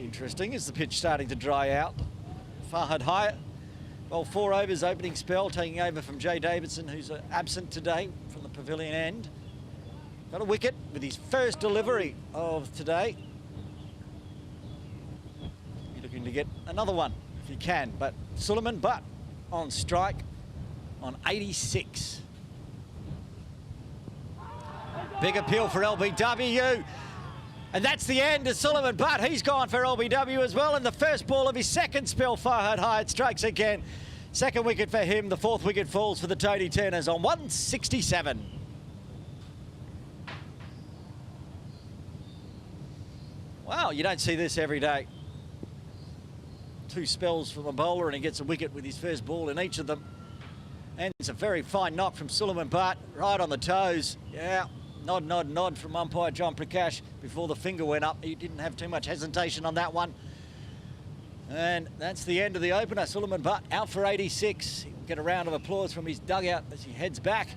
Interesting, is the pitch starting to dry out. Fahad Hyatt, well, 4 overs opening spell, taking over from Jay Davidson, who's absent today from the pavilion end. Got a wicket with his first delivery of today. You're looking to get another one if you can, but Suleiman Butt on strike on 86. Big appeal for LBW. And that's the end of Suleiman Butt. He's gone for LBW as well. And the first ball of his second spell, Fahad Hyatt strikes again. Second wicket for him. The 4th wicket falls for the Tony Turners on 167. Wow, you don't see this every day. 2 spells from a bowler and he gets a wicket with his first ball in each of them. And it's a very fine knock from Suleiman Butt, right on the toes. Yeah, nod, nod, nod from umpire John Prakash before the finger went up. He didn't have too much hesitation on that one. And that's the end of the opener. Suleiman Butt out for 86. He'll get a round of applause from his dugout as he heads back.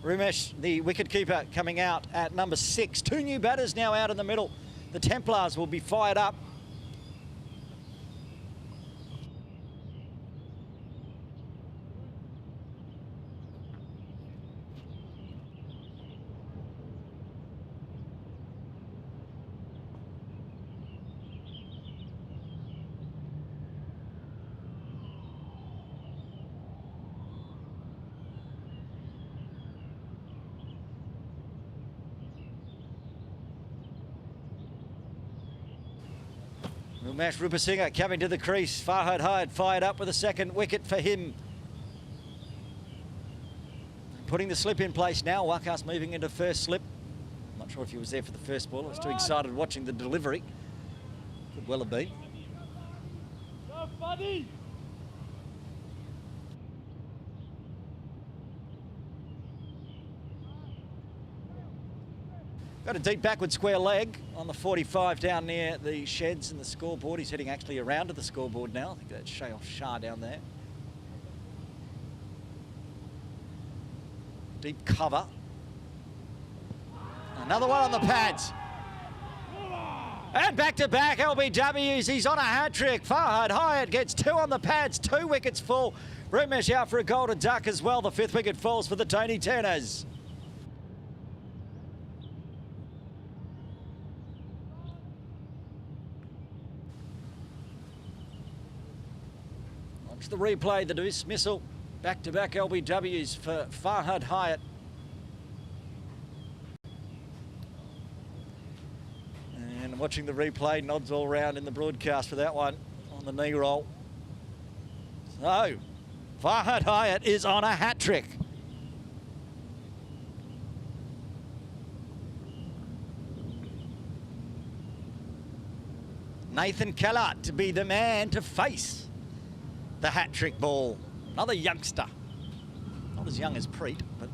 Rumesh, the wicketkeeper, coming out at number 6. 2 new batters now out in the middle. The Templars will be fired up. Umesh Rupasinghe coming to the crease. Farhad Hyde fired up with a second wicket for him. Putting the slip in place now. Wakas moving into first slip. I'm not sure if he was there for the first ball. I was too excited watching the delivery. Could well have been. Go, buddy! Got a deep backward square leg on the 45 down near the sheds and the scoreboard. He's heading actually around to the scoreboard now. I think that's Shah down there. Deep cover. Another one on the pads. And back-to-back LBWs. He's on a hat-trick. Farhad Hyde gets 2 on the pads. 2 wickets full. Rumesh out for a golden duck as well. The 5th wicket falls for the Tony Turners. The replay, the dismissal, back-to-back LBWs for Farhad Hyde. And watching the replay, nods all round in the broadcast for that one on the knee roll. So, Farhad Hyde is on a hat-trick. Nathan Kellart to be the man to face the hat-trick ball. Another youngster. Not as young as Preet, but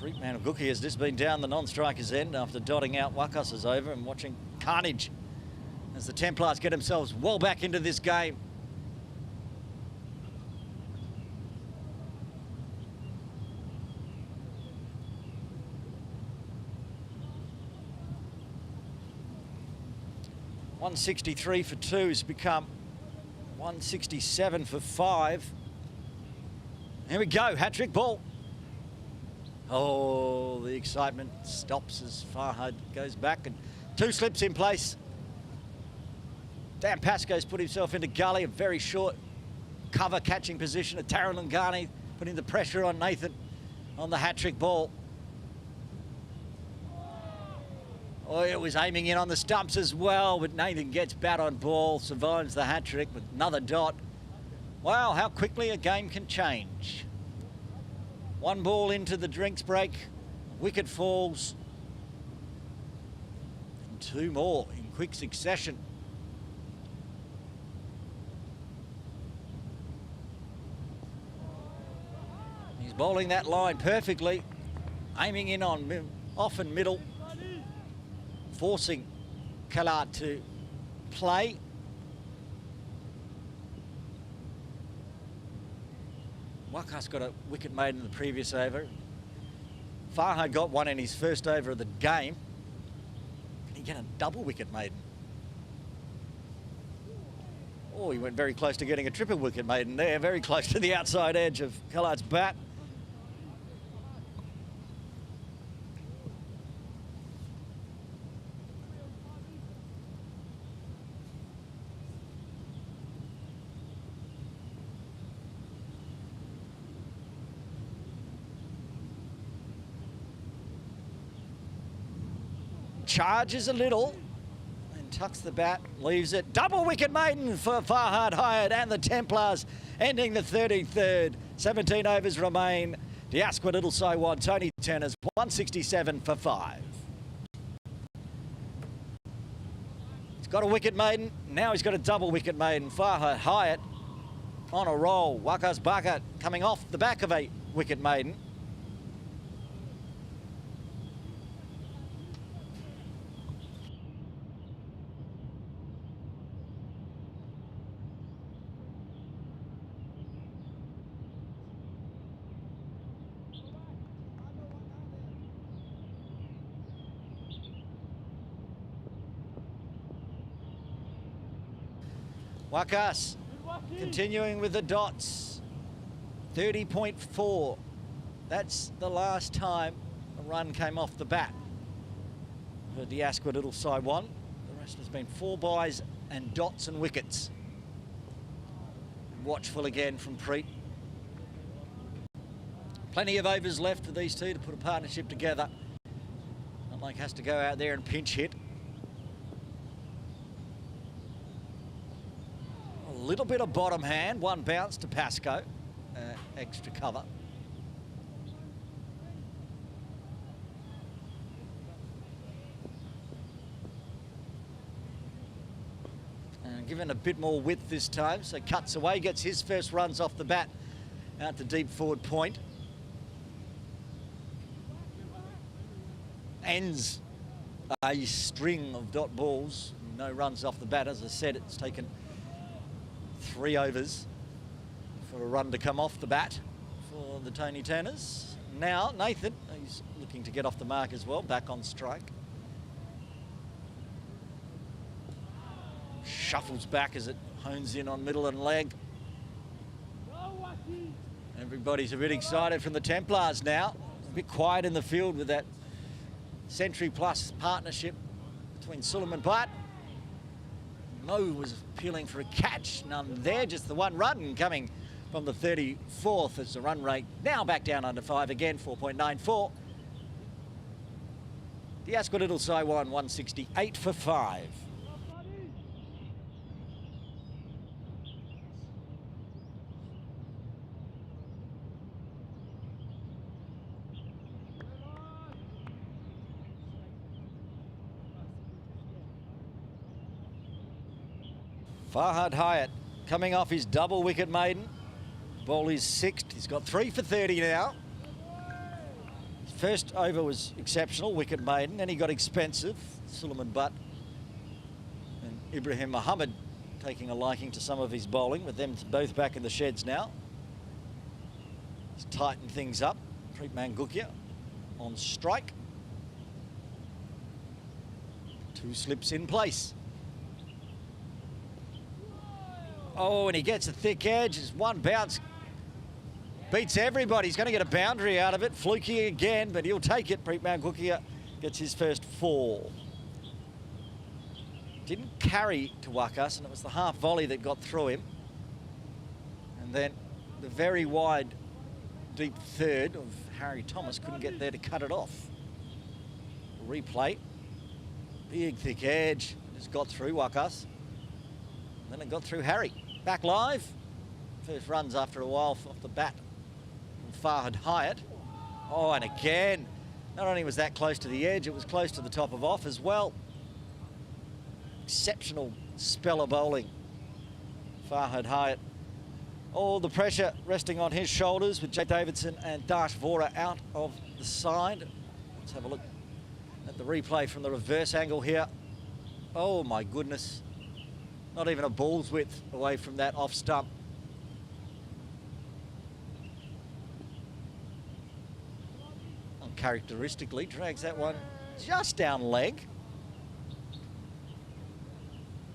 Preet Managuki has just been down the non-striker's end after dotting out Wakas over and watching carnage as the Templars get themselves well back into this game. .163 for 2 has become 167 for 5. Here we go, hat-trick ball. Oh, the excitement stops as Farhad goes back and 2 slips in place. Dan Pascoe's put himself into gully, a very short cover catching position. Taran Langani putting the pressure on Nathan on the hat-trick ball. Oh, it was aiming in on the stumps as well, but Nathan gets bat on ball, survives the hat-trick with another dot. Wow, how quickly a game can change. 1 ball into the drinks break, wicket falls, and 2 more in quick succession. He's bowling that line perfectly, aiming in on off and middle, forcing Kellart to play. Wakas got a wicket made in the previous over. Farhad got 1 in his first over of the game. Can he get a double wicket maiden? Oh, he went very close to getting a triple wicket maiden there, very close to the outside edge of Kellart's bat. Charges a little and tucks the bat, leaves it. Double wicket maiden for Farhad Hyde and the Templars, ending the 33rd. 17 overs remain. Diasqua Little Saiwan, Tony Turners, 167 for 5. He's got a wicket maiden. Now he's got a double wicket maiden. Farhad Hyde on a roll. Wakas Baka coming off the back of a wicket maiden. Wakas continuing with the dots. 30.4. That's the last time a run came off the bat for Diasqua Little Saiwan. The rest has been 4 byes and dots and wickets. Watchful again from Preet. Plenty of overs left for these two to put a partnership together. like has to go out there and pinch hit. A little bit of bottom hand, one bounce to Pascoe, extra cover. And given a bit more width this time, so cuts away, gets his first runs off the bat out to deep forward point. Ends a string of dot balls, no runs off the bat. As I said, it's taken 3 overs for a run to come off the bat for the Tony Turners. Now Nathan, he's looking to get off the mark as well, back on strike. Shuffles back as it hones in on middle and leg. Everybody's a bit excited from the Templars now. A bit quiet in the field with that century plus partnership between Sulam and Butt. Mo was appealing for a catch, none there, just the one run coming from the 34th as the run rate now back down under 5 again, 4.94. The Ascot Little Saiwan 168 for 5. Farhad Hyatt coming off his double wicket maiden. Ball is 6th. He's got 3 for 30 now. His first over was exceptional, wicket maiden. Then he got expensive. Suleiman Butt and Ibrahim Muhammad taking a liking to some of his bowling, with them both back in the sheds now. He's tightened things up. Preet Mangukia on strike. 2 slips in place. Oh, and he gets a thick edge. It's one bounce. Beats everybody. He's going to get a boundary out of it. Fluky again, but he'll take it. Preet Mangukia gets his first 4. Didn't carry to Wakas, and it was the half volley that got through him. And then the very wide, deep third of Harry Thomas couldn't get there to cut it off. Replay. Big, thick edge. Just got through Wakas. Then it got through Harry. Back live. First runs after a while off the bat from Farhad Hyatt. Oh, and again, not only was that close to the edge, it was close to the top of off as well. Exceptional spell of bowling. Farhad Hyatt. All the pressure resting on his shoulders with Jay Davidson and Dash Vora out of the side. Let's have a look at the replay from the reverse angle here. Oh my goodness. Not even a ball's width away from that off stump. Uncharacteristically drags that one just down leg.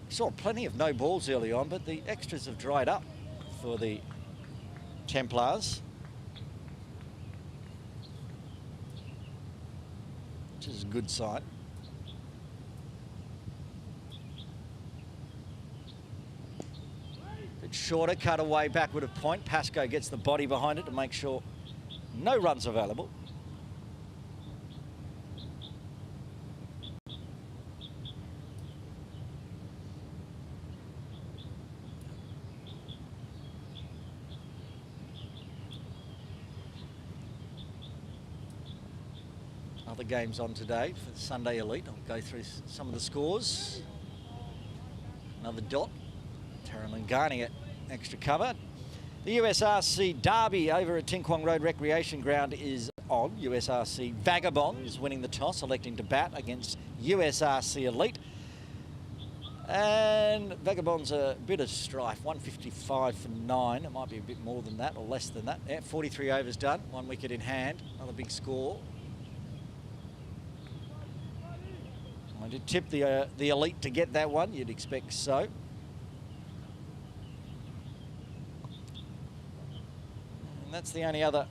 Saw plenty of no balls early on, but the extras have dried up for the Templars, which is a good sign. Shorter, cut away, backward of point. Pascoe gets the body behind it to make sure no runs available. Other games on today for the Sunday Elite. I'll go through some of the scores. Another dot. Taran Lingani at extra cover. The USRC Derby over at Ting Kwong Road Recreation Ground is on. USRC Vagabonds winning the toss, electing to bat against USRC Elite. And Vagabonds a bit of strife, 155 for 9. It might be a bit more than that or less than that. Yeah, 43 overs done, 1 wicket in hand, another big score. I did tip the Elite to get that one, you'd expect so. And that's the only other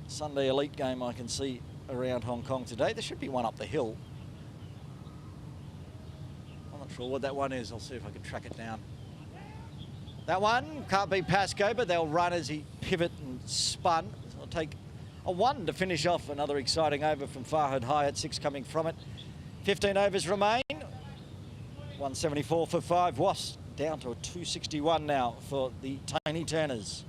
Sunday Elite game I can see around Hong Kong today. There should be one up the hill. I'm not sure what that one is. I'll see if I can track it down. That one can't be Pascoe, but they'll run as he pivot and spun. So I'll take a 1 to finish off another exciting over from Farhad Hyatt, 6 coming from it. 15 overs remain. 174 for 5. Wasps down to a 261 now for the Tony Turners.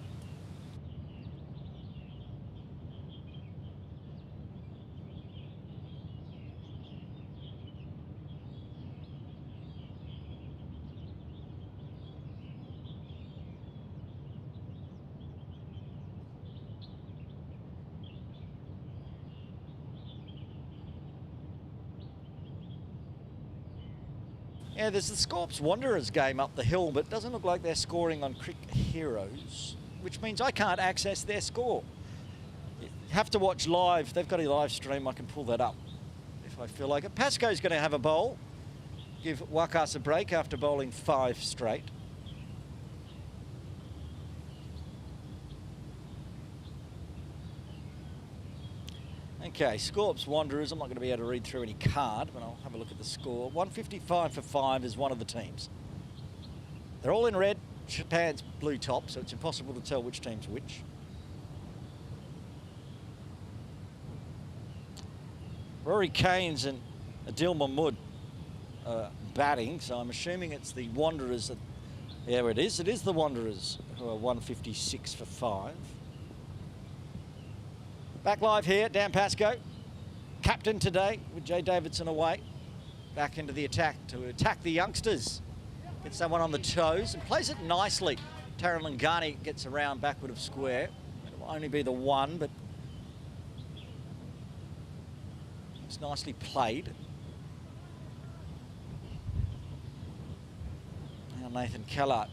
Yeah, there's the Scorps Wanderers game up the hill, but it doesn't look like they're scoring on Cricket Heroes, which means I can't access their score. You have to watch live. They've got a live stream. I can pull that up if I feel like it. Pascoe's going to have a bowl. Give Wakas a break after bowling 5 straight. Okay, Scorps Wanderers, I'm not going to be able to read through any card, but I'll have a look at the score. 155 for 5 is one of the teams. They're all in red, Japan's blue top, so it's impossible to tell which team's which. Rory Keynes and Adil Mahmood batting, so I'm assuming it's the Wanderers. Yeah, it is the Wanderers who are 156 for 5. Back live here, Dan Pascoe, captain today with Jay Davidson away. Back into the attack to attack the youngsters. Gets someone on the toes and plays it nicely. Taran Langani gets around backward of square. It'll only be the 1, but it's nicely played. Now Nathan Kellart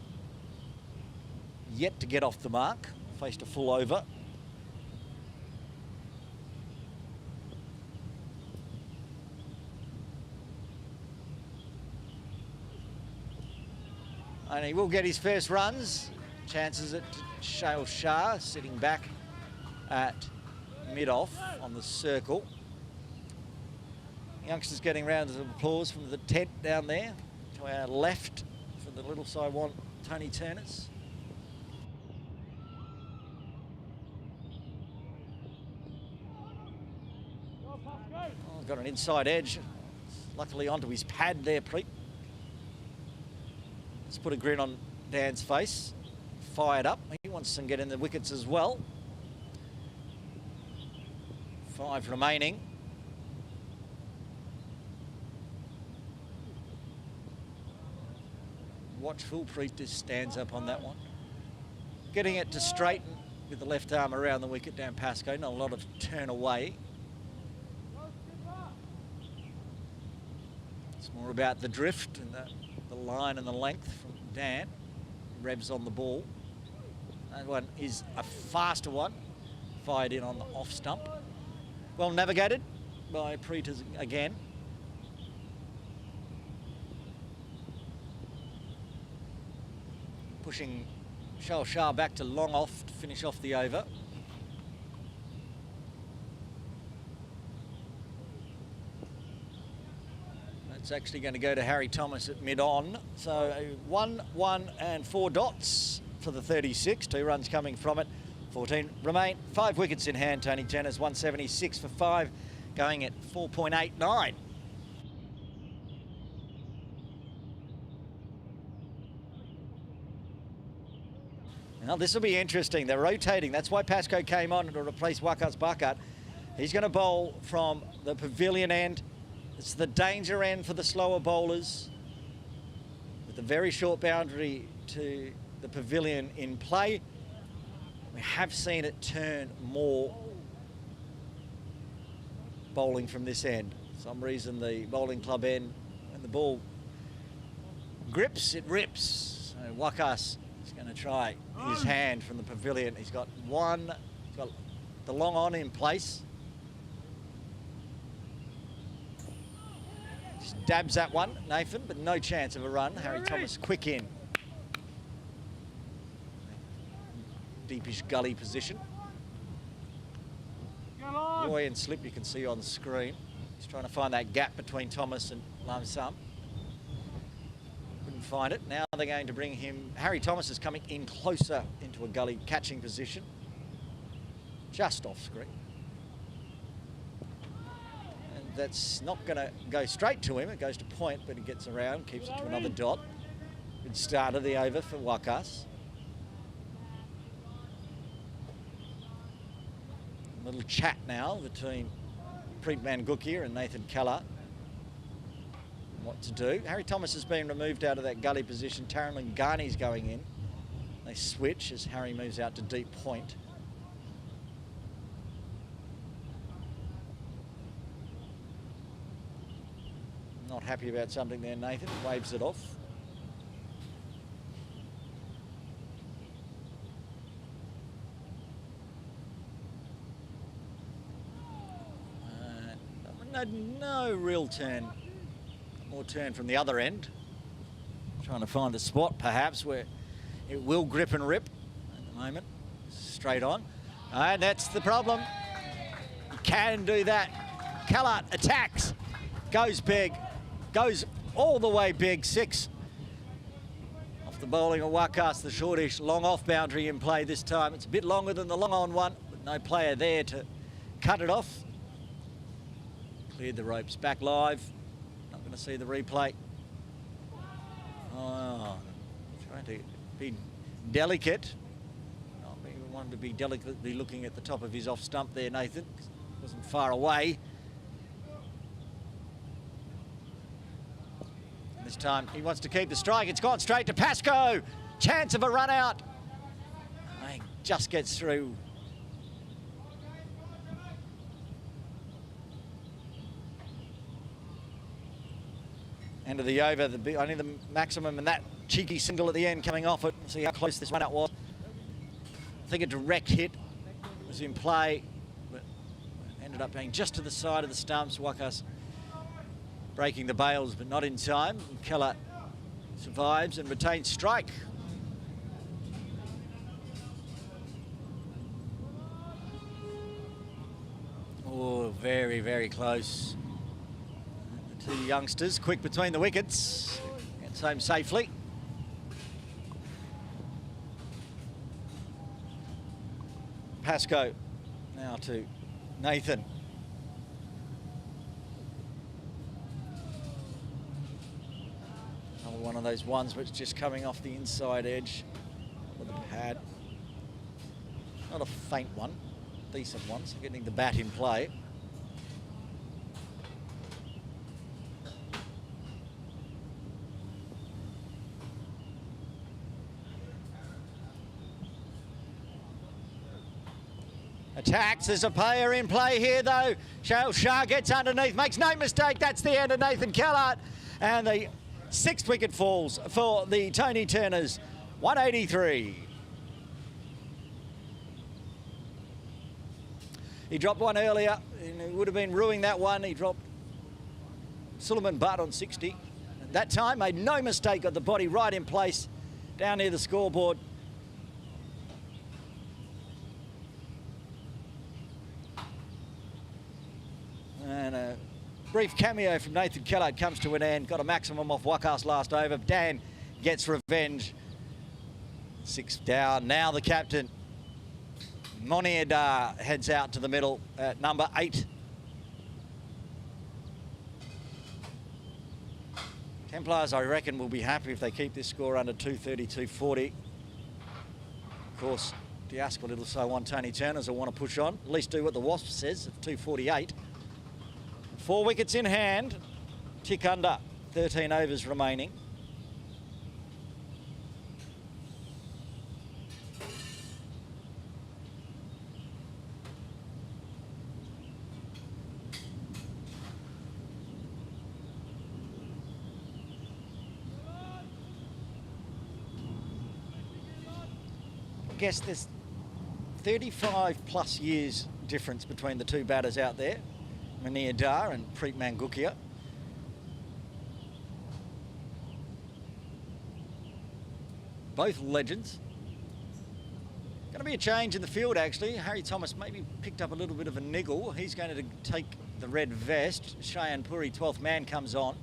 yet to get off the mark. Faced a full over. And he will get his first runs. Chances it to Shail Shah, sitting back at mid-off on the circle. Youngsters getting rounds of applause from the tent down there to our left for the Little Saiwan Tony Turners. Oh, got an inside edge. Luckily onto his pad there, Preet. Let's put a grin on Dan's face. Fired up. He wants to get in the wickets as well. 5 remaining. Watchful. Preet just stands up on that one. Getting it to straighten with the left arm around the wicket. Dan Pascoe. Not a lot of turn away. It's more about the drift and the line and the length from Dan. Revs on the ball. That one is a faster one. Fired in on the off stump. Well navigated by Preet again. Pushing Shail Shah back to long off to finish off the over. It's actually going to go to Harry Thomas at mid-on. So 1, 1 and 4 dots for the 36. 2 runs coming from it. 14 remain. 5 wickets in hand. Tony Turners 176 for 5, going at 4.89. Now this will be interesting. They're rotating. That's why Pascoe came on to replace Wakas Bakat. He's going to bowl from the pavilion end. It's the danger end for the slower bowlers, with a very short boundary to the pavilion in play. We have seen it turn more bowling from this end. For some reason, the bowling club end, when the ball grips, it rips. So Wakas is going to try his hand from the pavilion. He's got the long on in place. Dabs that one, Nathan, but no chance of a run. Harry Thomas quick in. Deepish gully position. Roy and slip you can see on the screen. He's trying to find that gap between Thomas and Lam Sam. Couldn't find it. Now they're going to bring him. Harry Thomas is coming in closer into a gully catching position. Just off screen. that's not going to go straight to him. It goes to point, but he gets around, keeps it to another dot. Good start of the over for Wakas. A little chat now between Preet Mangukia and Nathan Keller. What to do. Harry Thomas has been removed out of that gully position. Taran Lingani's going in. They switch as Harry moves out to deep point. Not happy about something there, Nathan. Waves it off. No real turn. More turn from the other end. Trying to find a spot, perhaps, where it will grip and rip at the moment. Straight on. And that's the problem. Can do that. Keller attacks. Goes big. Goes all the way big. 6. Off the bowling of Wakas, the shortish long off boundary in play this time. It's a bit longer than the long on one, but no player there to cut it off. Cleared the ropes. Back live. Not going to see the replay. Oh, trying to be delicate. Oh, we wanted to be delicately looking at the top of his off stump there, Nathan. Wasn't far away. This time he wants to keep the strike. It's gone straight to Pascoe. Chance of a run out. He just gets through. End of the over, only the maximum, and that cheeky single at the end coming off it. See how close this run out was. I think a direct hit was in play, but ended up being just to the side of the stumps. Wakas breaking the bails, but not in time. Keller survives and retains strike. Oh, very, very close. The two youngsters, quick between the wickets. Gets home safely. Pascoe now to Nathan. Another one of those ones which just coming off the inside edge with the pad. Not a faint one, decent one, so getting the bat in play. Attacks, there's a player in play here though. Shah gets underneath, makes no mistake, that's the end of Nathan Keller. And the 6th wicket falls for the Tony Turners, 183. He dropped one earlier, and it would have been ruining that one. He dropped Suleiman Butt on 60. At that time, made no mistake, got the body right in place down near the scoreboard. And a brief cameo from Nathan Keller comes to an end. Got a maximum off Wakas last over. Dan gets revenge. 6 down. Now the captain, Moniadar, heads out to the middle at number 8. Templars, I reckon, will be happy if they keep this score under 230, 240. Of course, Diasco Little So on Tony Turners will want to push on. At least do what the Wasp says of 248. 4 wickets in hand, tick under, 13 overs remaining. I guess there's 35 plus years difference between the two batters out there. Moniadar and Preet Mangukia. Both legends. Going to be a change in the field, actually. Harry Thomas maybe picked up a little bit of a niggle. He's going to take the red vest. Shayan Puri, 12th man, comes on.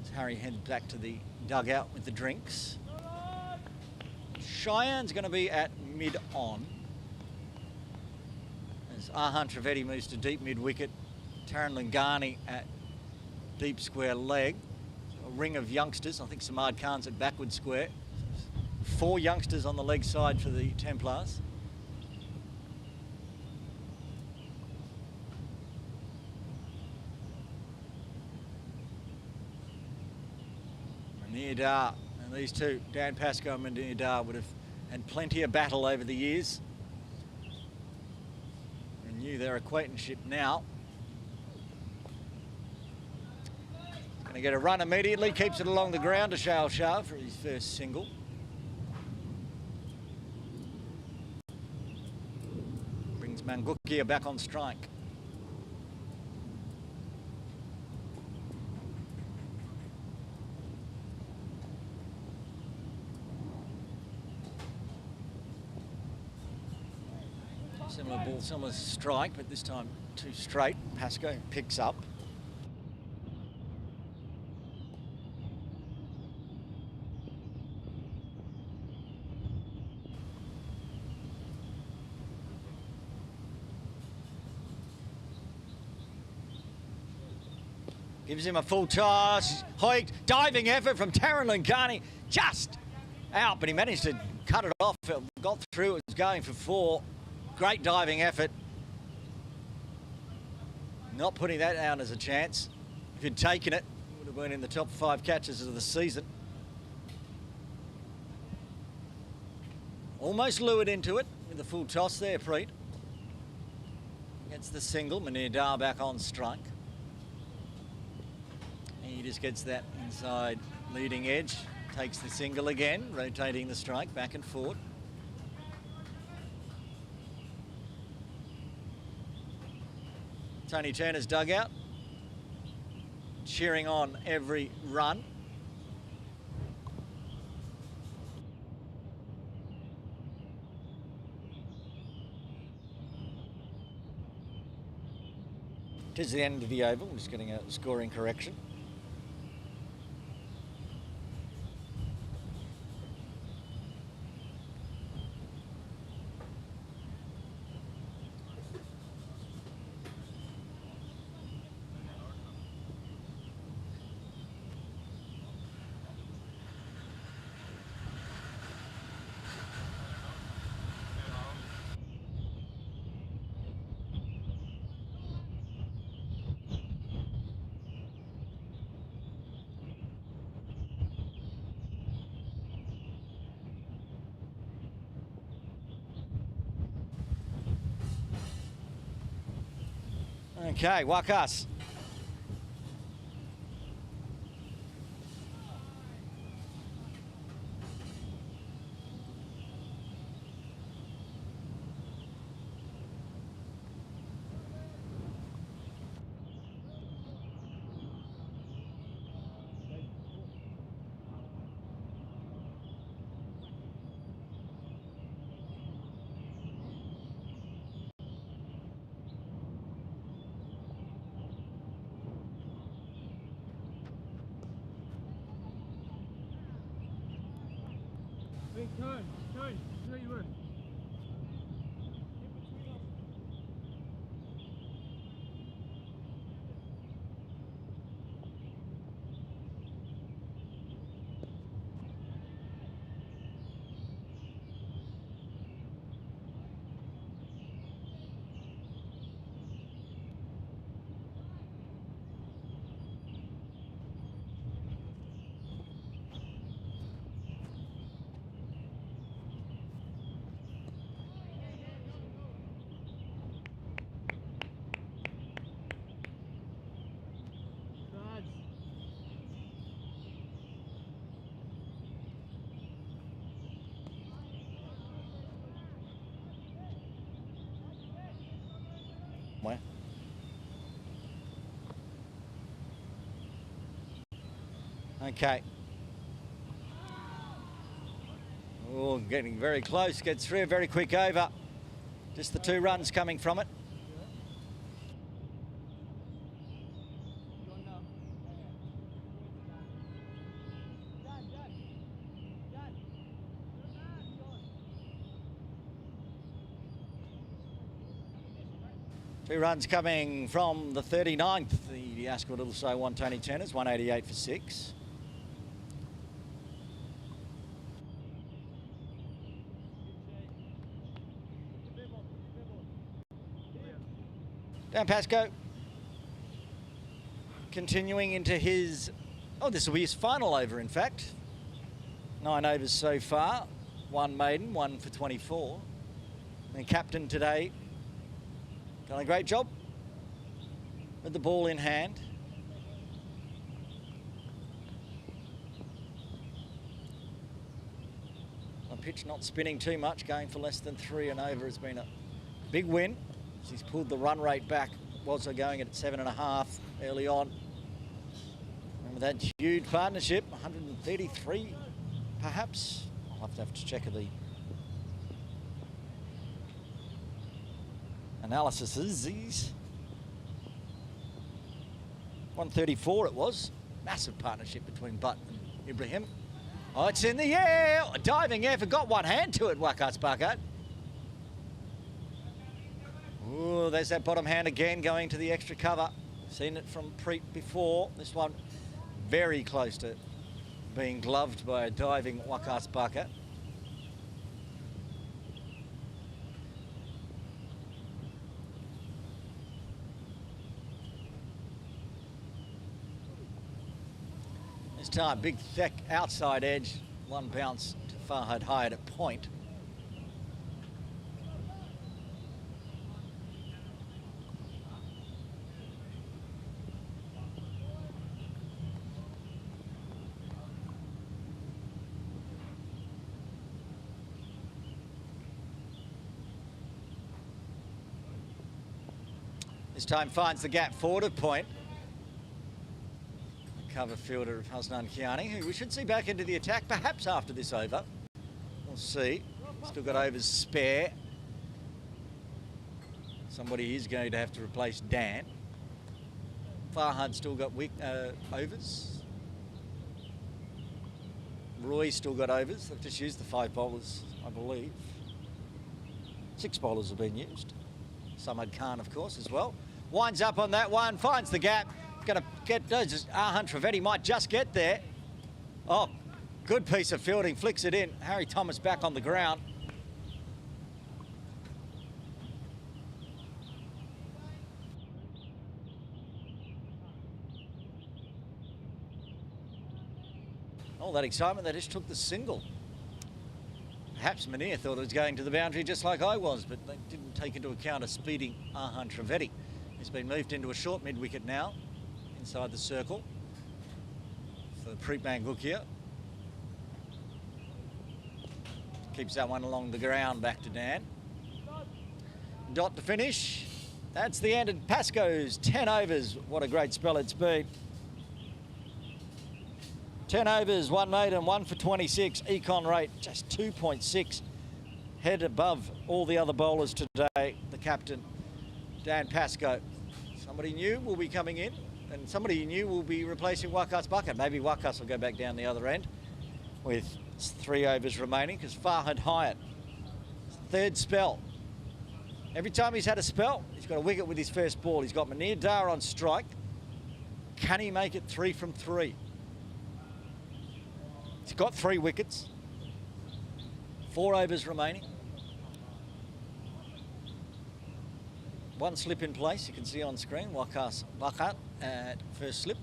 As Harry heads back to the dugout with the drinks. Cheyenne's going to be at mid-on. As Arhan Trivedi moves to deep mid-wicket. Taran Lingani at deep square leg. A ring of youngsters. I think Samad Khan's at backward square. 4 youngsters on the leg side for the Templars. Manir Dar, and these two, Dan Pascoe and Manir Dar, would have had plenty of battle over the years. And knew their acquaintanceship now. Going to get a run immediately, keeps it along the ground to Shao Shah for his first single. Brings Mangukia back on strike. Similar ball, similar strike, but this time 2 straight. Pascoe picks up. Gives him a full toss. Hoiked, diving effort from Taran Lingani. Just out, but he managed to cut it off. It got through, it was going for 4. Great diving effort. Not putting that down as a chance. If he'd taken it, it would have been in the top 5 catches of the season. Almost lured into it with a full toss there, Preet. Gets the single, Manir Dar back on strike. He just gets that inside leading edge, takes the single again, rotating the strike back and forth. Tony Turner's dugout, cheering on every run. It is the end of the over, we're just getting a scoring correction. Okay, Wakas. Wait, turn, where you were. Where? Okay. Oh, getting very close. Gets through a very quick over. Just the 2 runs coming from it. 2 runs coming from the 39th, the Ascot Little So 1 Tony Turners, 188 for 6. Dan Pascoe continuing into his, this will be his final over in fact. 9 overs so far, 1 maiden, 1 for 24. And captain today, done a great job with the ball in hand. On pitch not spinning too much, going for less than 3 and over has been a big win. He's pulled the run rate back, was going at 7.5 early on. Remember that huge partnership, 133 perhaps. I'll have to check the analyses. 134 it was. Massive partnership between Butt and Ibrahim. Oh, it's in the air. Diving air, forgot one hand to it, Wakas Bakat. Oh, there's that bottom hand again going to the extra cover. Seen it from Preet before. This one very close to being gloved by a diving Wakas Bakat. This time, big, thick outside edge. 1 bounce to Farhad Hyatt at point. This time finds the gap forward of point. The cover fielder of Hasnan Kiani, who we should see back into the attack, perhaps after this over. We'll see. Still got overs spare. Somebody is going to have to replace Dan. Farhad still got overs. Roy's still got overs. They've just used the 5 bowlers, I believe. 6 bowlers have been used. Samad Khan, of course, as well. Winds up on that one, finds the gap. Going to get those. Arhan Trivedi might just get there. Oh, good piece of fielding, flicks it in. Harry Thomas back on the ground. All that excitement, they just took the single. Perhaps Munir thought it was going to the boundary just like I was, but they didn't take into account a speeding Arhan Trivedi. He's been moved into a short mid-wicket now, inside the circle for Preet Bangukia. Keeps that one along the ground, back to Dan. Dot to finish. That's the end of Pascoe's 10 overs. What a great spell it's been. 10 overs, 1 maiden, 1 for 26. Econ rate just 2.6. Head above all the other bowlers today. The captain, Dan Pascoe. Somebody new will be coming in, and somebody new will be replacing Wakas Bakat. Maybe Wakas will go back down the other end with 3 overs remaining, because Farhad Hyatt, 3rd spell. Every time he's had a spell, he's got a wicket with his first ball. He's got Munir Dar on strike. Can he make it 3 from 3? He's got 3 wickets. 4 overs remaining. 1 slip in place, you can see on screen. Wakas Bakat at first slip.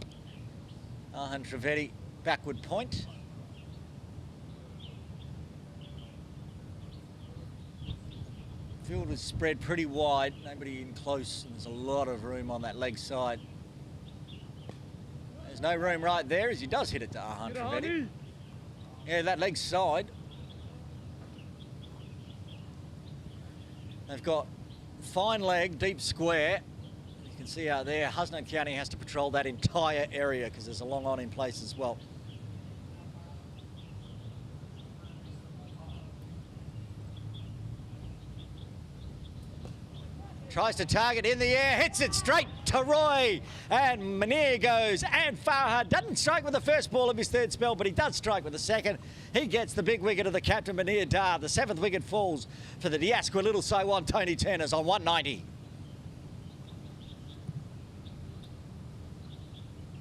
Arhan Trivedi backward point. Field was spread pretty wide, nobody in close, and there's a lot of room on that leg side. There's no room right there as he does hit it to Arhan Trivedi. Yeah, that leg side. They've got fine leg, deep square. You can see out there, Hasnan Kiani has to patrol that entire area because there's a long on in place as well. Tries to target in the air, hits it straight to Roy. And Munir goes, and Farhad doesn't strike with the first ball of his 3rd spell, but he does strike with the 2nd. He gets the big wicket of the captain, Munir Dar. The 7th wicket falls for the Diasqua Little So 1 Tony Turners on 190.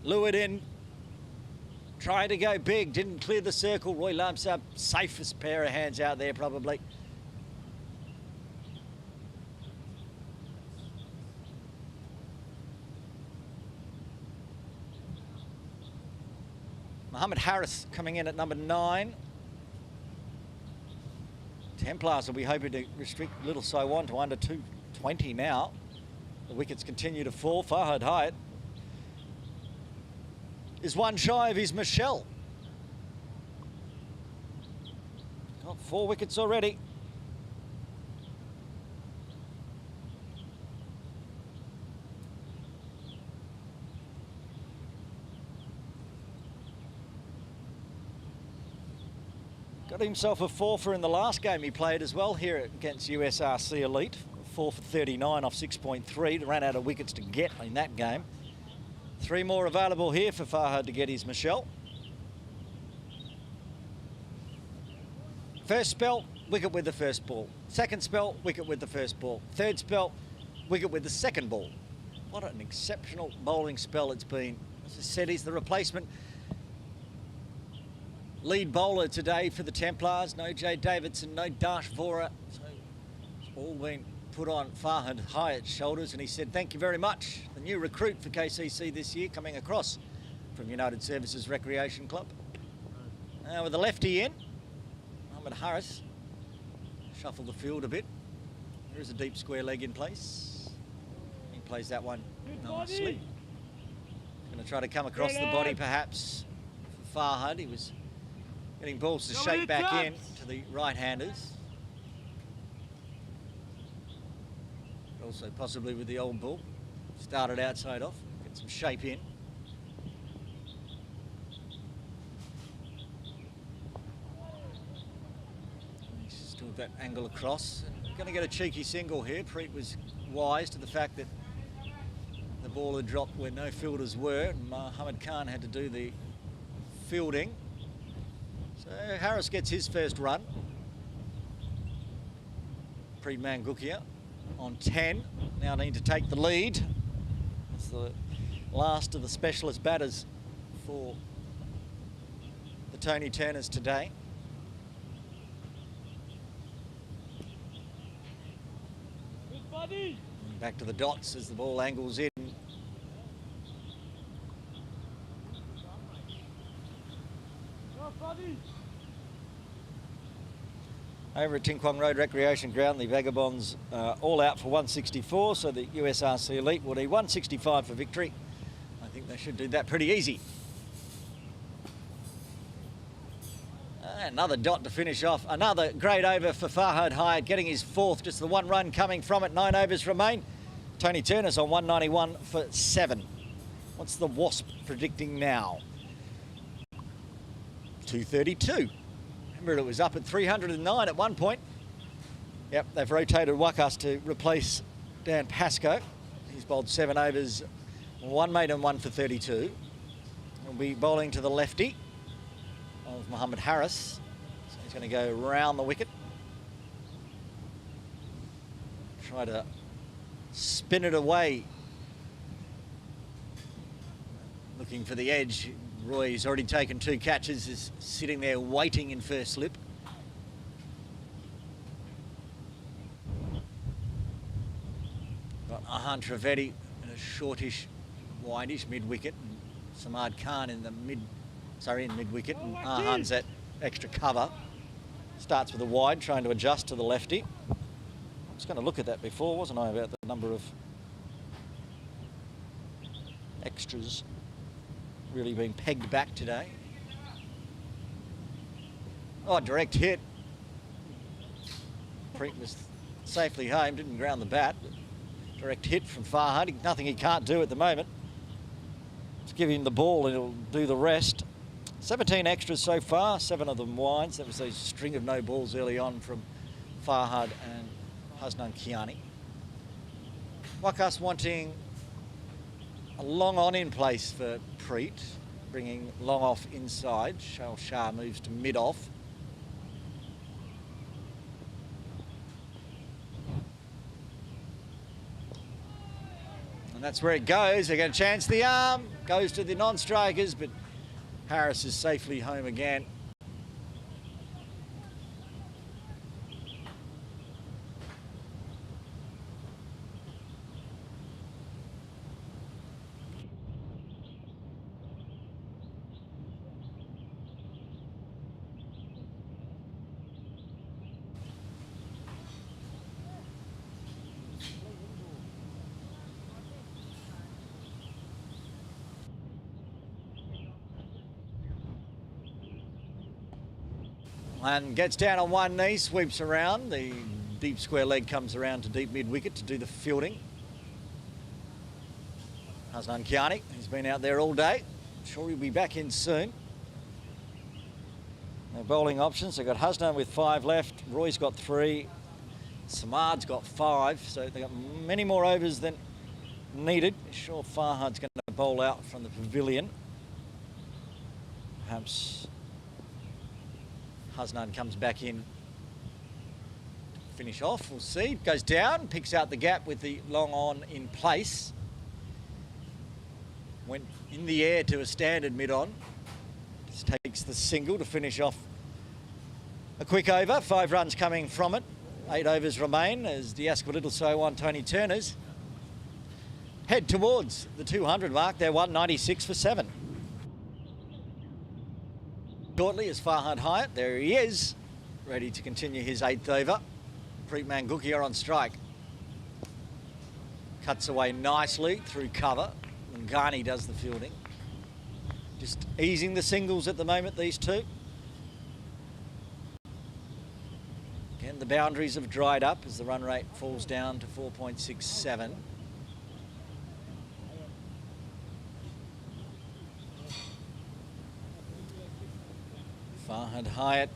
lured in, trying to go big, didn't clear the circle. Roy lumps up, safest pair of hands out there probably. Mohammed Harris coming in at number 9. Templars will be hoping to restrict Little Saiwan to under 220 now. The wickets continue to fall. Farhad Hyatt is one shy of his Michelle. Got 4 wickets already. Got himself a 4 in the last game he played as well here against USRC Elite. 4 for 39 off 6.3. Ran out of wickets to get in that game. 3 more available here for Farhad to get his Michelle. First spell, wicket with the first ball. Second spell, wicket with the first ball. Third spell, wicket with the second ball. What an exceptional bowling spell it's been. As I said, he's the replacement lead bowler today for the Templars. No Jay Davidson, no Dash Vora. So it's all been put on Farhad Hyatt's shoulders, and he said thank you very much. The new recruit for KCC this year coming across from United Services Recreation Club. Now with the lefty in, Mohammed Harris shuffle the field a bit. There is a deep square leg in place. He plays that one nicely. Going to try to come across the body perhaps for Farhad. He was getting balls to shape back in to the right-handers. Also possibly with the old ball. Started outside off, get some shape in. He's still got that angle across. Going to get a cheeky single here. Preet was wise to the fact that the ball had dropped where no fielders were, and Mohammed Khan had to do the fielding. So Harris gets his first run. Preet Mangukia on 10. Now need to take the lead. That's the last of the specialist batters for the Tony Turners today. Good buddy. And back to the dots as the ball angles in. Go, buddy. Over at Ting Kwong Road Recreation Ground, the Vagabonds all out for 164, so the USRC Elite will need 165 for victory. I think they should do that pretty easy. Another dot to finish off. Another great over for Farhad Hyatt, getting his 4th, just the 1 run coming from it. 9 overs remain. Tony Turner's on 191 for 7. What's the Wasp predicting now? 232. Remember, it was up at 309 at one point. Yep, they've rotated Wakas to replace Dan Pascoe. He's bowled 7 overs, 1 maiden, 1 for 32. He'll be bowling to the lefty of Mohammed Harris. So he's going to go round the wicket. Try to spin it away. Looking for the edge. Roy's already taken 2 catches, is sitting there waiting in first slip. Got Ahan Trivedi in a shortish, wideish mid-wicket. Samad Khan in the mid-wicket. And Ahan's at extra cover. Starts with a wide, trying to adjust to the lefty. I was going to look at that before, wasn't I, about the number of extras really being pegged back today. Oh, direct hit. Preet was safely home, didn't ground the bat. Direct hit from Farhad. Nothing he can't do at the moment. Just give him the ball and he'll do the rest. 17 extras so far, 7 of them wides. That was a string of no balls early on from Farhad and Hasnan Kiani. Wakas wanting a long on in place for Preet, bringing long off inside. Shal Shah moves to mid off. that's where it goes. They get a chance. The arm goes to the non-strikers, but Harris is safely home again. And gets down on one knee, sweeps around. The deep square leg comes around to deep mid-wicket to do the fielding. Hasnan Kiani, he's been out there all day. Sure he'll be back in soon. Their bowling options, they've got Hasnan with 5 left. Roy's got 3. Samad's got 5. So they've got many more overs than needed. Sure Farhad's going to bowl out from the pavilion. Perhaps Hasnan comes back in, finish off, we'll see. Goes down, picks out the gap with the long on in place. Went in the air to a standard mid-on. Just takes the single to finish off a quick over. 5 runs coming from it. 8 overs remain as the Ascot Little So on Tony Turner's head towards the 200 mark. They're 196 for 7. Shortly is Farhad Hyatt. There he is, ready to continue his 8th over. Preet Mangukia on strike. Cuts away nicely through cover. And Ghani does the fielding. Just easing the singles at the moment, these two. Again, the boundaries have dried up as the run rate falls down to 4.67. Farhad Hyatt,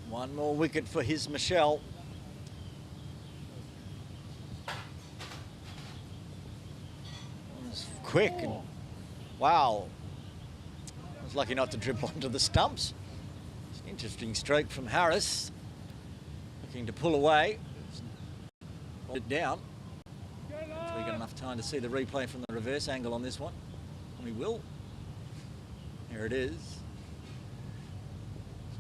1 more wicket for his Michelle. It's quick and wow. I was lucky not to dribble onto the stumps. It's an interesting stroke from Harris. Looking to pull away. Hold it down. Hopefully we got enough time to see the replay from the reverse angle on this one. And we will. Here it is.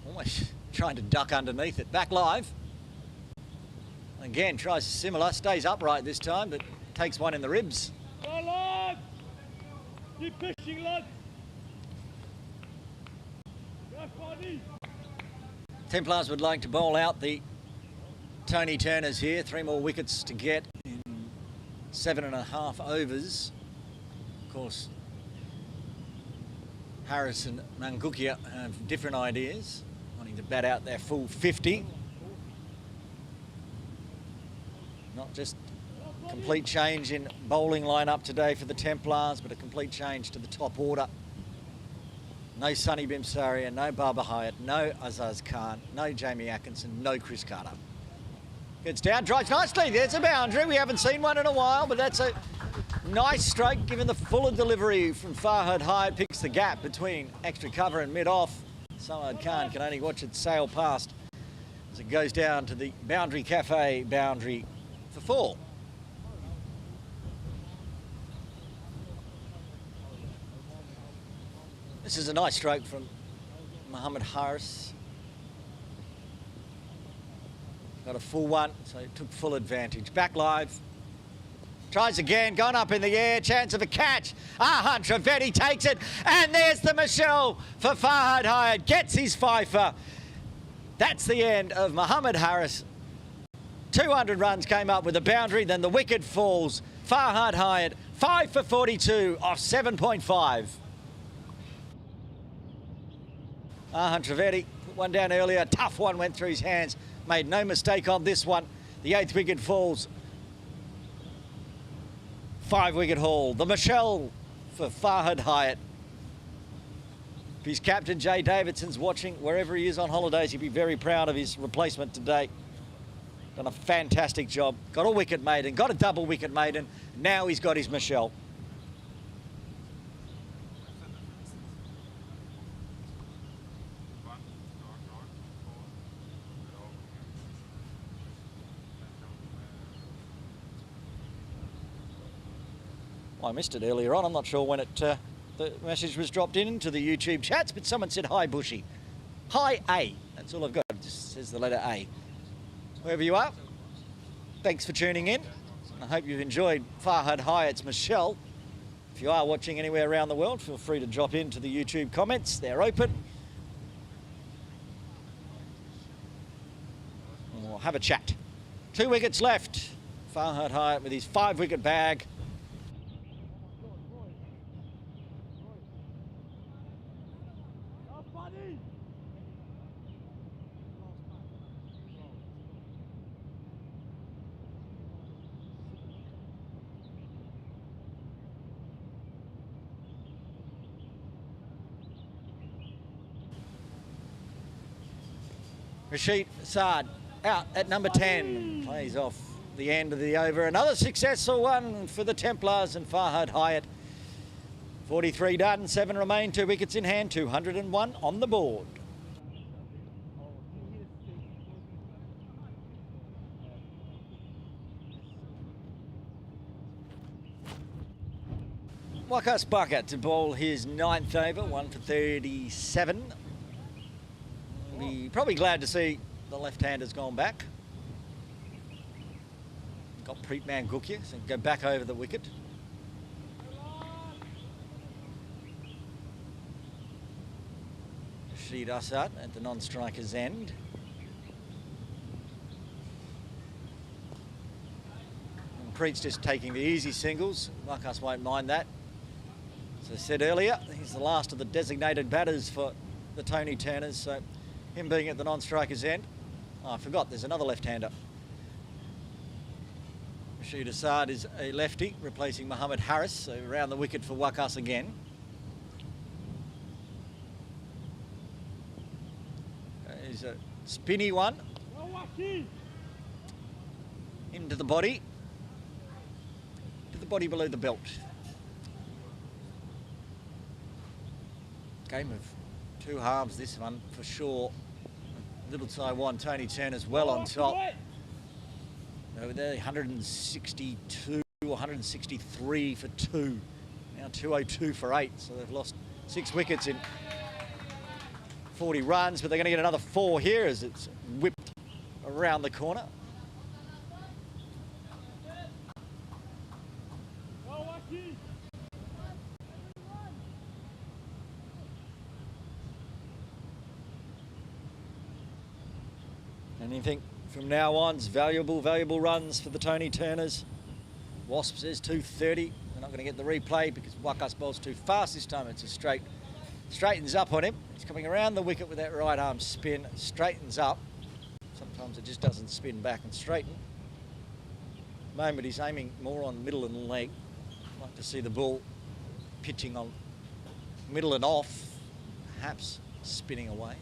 Almost trying to duck underneath it. Back live. Again, tries similar, stays upright this time, but takes one in the ribs. Go, lads! Keep pushing, lads! Go, buddy! Templars would like to bowl out the Tony Turners here. 3 more wickets to get in 7.5 overs. Of course, Harris and Mangukia have different ideas. Wanting to bat out their full 50. Not just complete change in bowling lineup today for the Templars, but a complete change to the top order. No Sonny Bimsaria, no Baba Hyatt, no Azaz Khan, no Jamie Atkinson, no Chris Carter. Gets down, drives nicely. There's a boundary. We haven't seen one in a while, but that's a nice stroke given the fuller delivery from Farhad Hyatt. Picks the gap between extra cover and mid-off. Samad Khan can only watch it sail past as it goes down to the Boundary Cafe boundary for 4. This is a nice stroke from Mohammed Harris. Got a full one, so he took full advantage. Back live. Tries again, gone up in the air, chance of a catch. Ahan Trivedi takes it, and there's the Michelle for Farhad Hyatt. Gets his fifer. That's the end of Mohammed Harris. 200 runs came up with a boundary, then the wicket falls. Farhad Hyatt, 5 for 42 off 7.5. Ahan Trivedi put one down earlier. Tough one went through his hands. Made no mistake on this one. The 8th wicket falls. 5-wicket haul. The Michelle for Farhad Hyatt. If his captain, Jay Davidson's watching, wherever he is on holidays, he'd be very proud of his replacement today. Done a fantastic job. Got a wicket maiden, got a double wicket maiden. Now he's got his Michelle. I missed it earlier on. I'm not sure when the message was dropped into the YouTube chats, but someone said, hi, Bushy. Hi, A. That's all I've got. It just says the letter A. Wherever you are, thanks for tuning in. I hope you've enjoyed Farhad Hyatt's Michelle. If you are watching anywhere around the world, feel free to drop into the YouTube comments. They're open. And we'll have a chat. 2 wickets left. Farhad Hyatt with his 5-wicket bag. Rashid Assad out at number 10, plays off the end of the over. Another successful one for the Templars and Farhad Hyatt. 43 done, 7 remain, 2 wickets in hand, 201 on the board. Wakas Bucket to bowl his 9th over, 1 for 37. Be probably glad to see the left-hander's gone back. Got Preetman Gukya, so go back over the wicket. Rashid Assad at the non-striker's end. And Preet's just taking the easy singles. Wakas won't mind that. As I said earlier, he's the last of the designated batters for the Tony Turners, so him being at the non-striker's end. Oh, I forgot, there's another left-hander. Rashid Assad is a lefty, replacing Mohammed Harris, so around the wicket for Wakas again. There's a spinny one. Into the body. To the body below the belt. Game of 2 halves, this one for sure. Little Taiwan, Tony Turner's well on top. Over there, 162, 163 for 2. Now 202 for 8, so they've lost 6 wickets in 40 runs, but they're going to get another 4 here as it's whipped around the corner. Anything from now on's valuable runs for the Tony Turners. Wasp says 230. They're not going to get the replay because Wakas bowls too fast this time. It's a straightens up on him. He's coming around the wicket with that right arm spin. Straightens up. Sometimes it just doesn't spin back and straighten. At the moment he's aiming more on middle and leg. I'd like to see the ball pitching on middle and off, perhaps spinning away.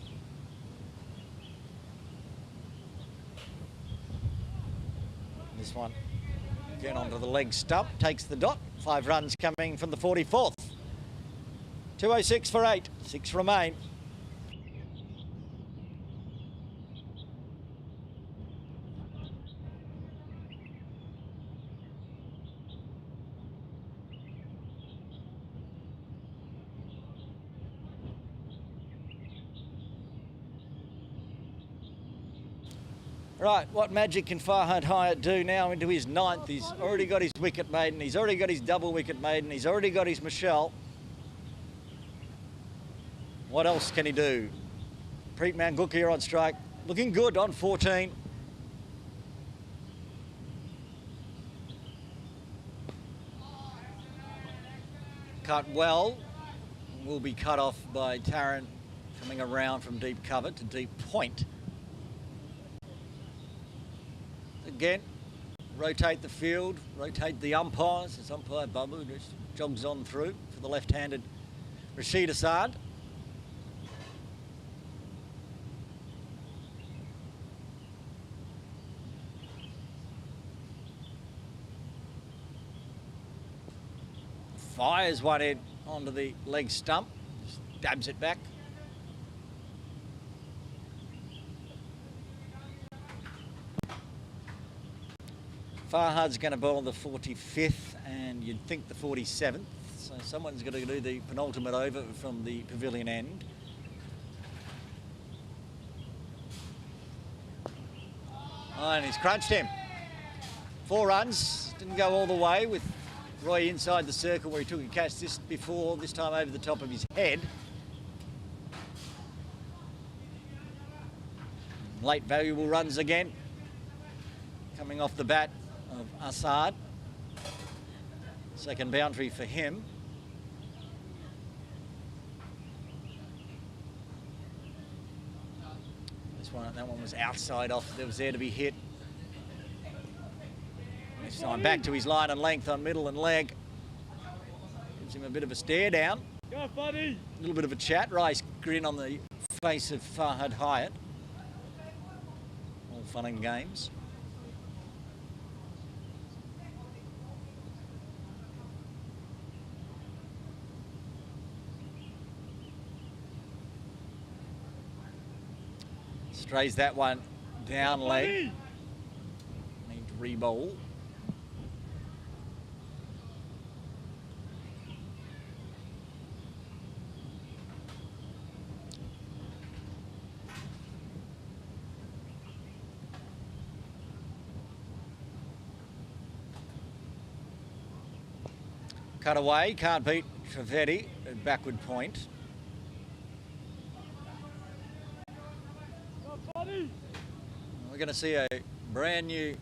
This one again onto the leg stump, takes the dot. 5 runs coming from the 44th. 206 for 8, 6 remain. Right, what magic can Farhad Hyatt do now into his 9th? He's already got his wicket maiden, he's already got his double wicket maiden, he's already got his Michelle. What else can he do? Preetman Gukya on strike, looking good on 14. Cut well, will be cut off by Taran coming around from deep cover to deep point. Again, rotate the field, rotate the umpires as umpire Babu just jogs on through for the left-handed Rashid Assad. Fires one in onto the leg stump, just dabs it back. Farhad's going to bowl the 45th, and you'd think the 47th. So someone's got to do the penultimate over from the pavilion end. Oh, and he's crunched him. 4 runs. Didn't go all the way with Roy inside the circle where he took a catch this time over the top of his head. Late valuable runs again. Coming off the bat of Assad. Second boundary for him. That one was outside off. That was there to be hit. This time back to his line and length on middle and leg. Gives him a bit of a stare down. Go, buddy. A little bit of a chat. Rice grin on the face of Farhad Hyatt. All fun and games. Strays that one down leg. Need to re-bowl. Cut away, can't beat Trivedi at backward point. We're going to see a brand new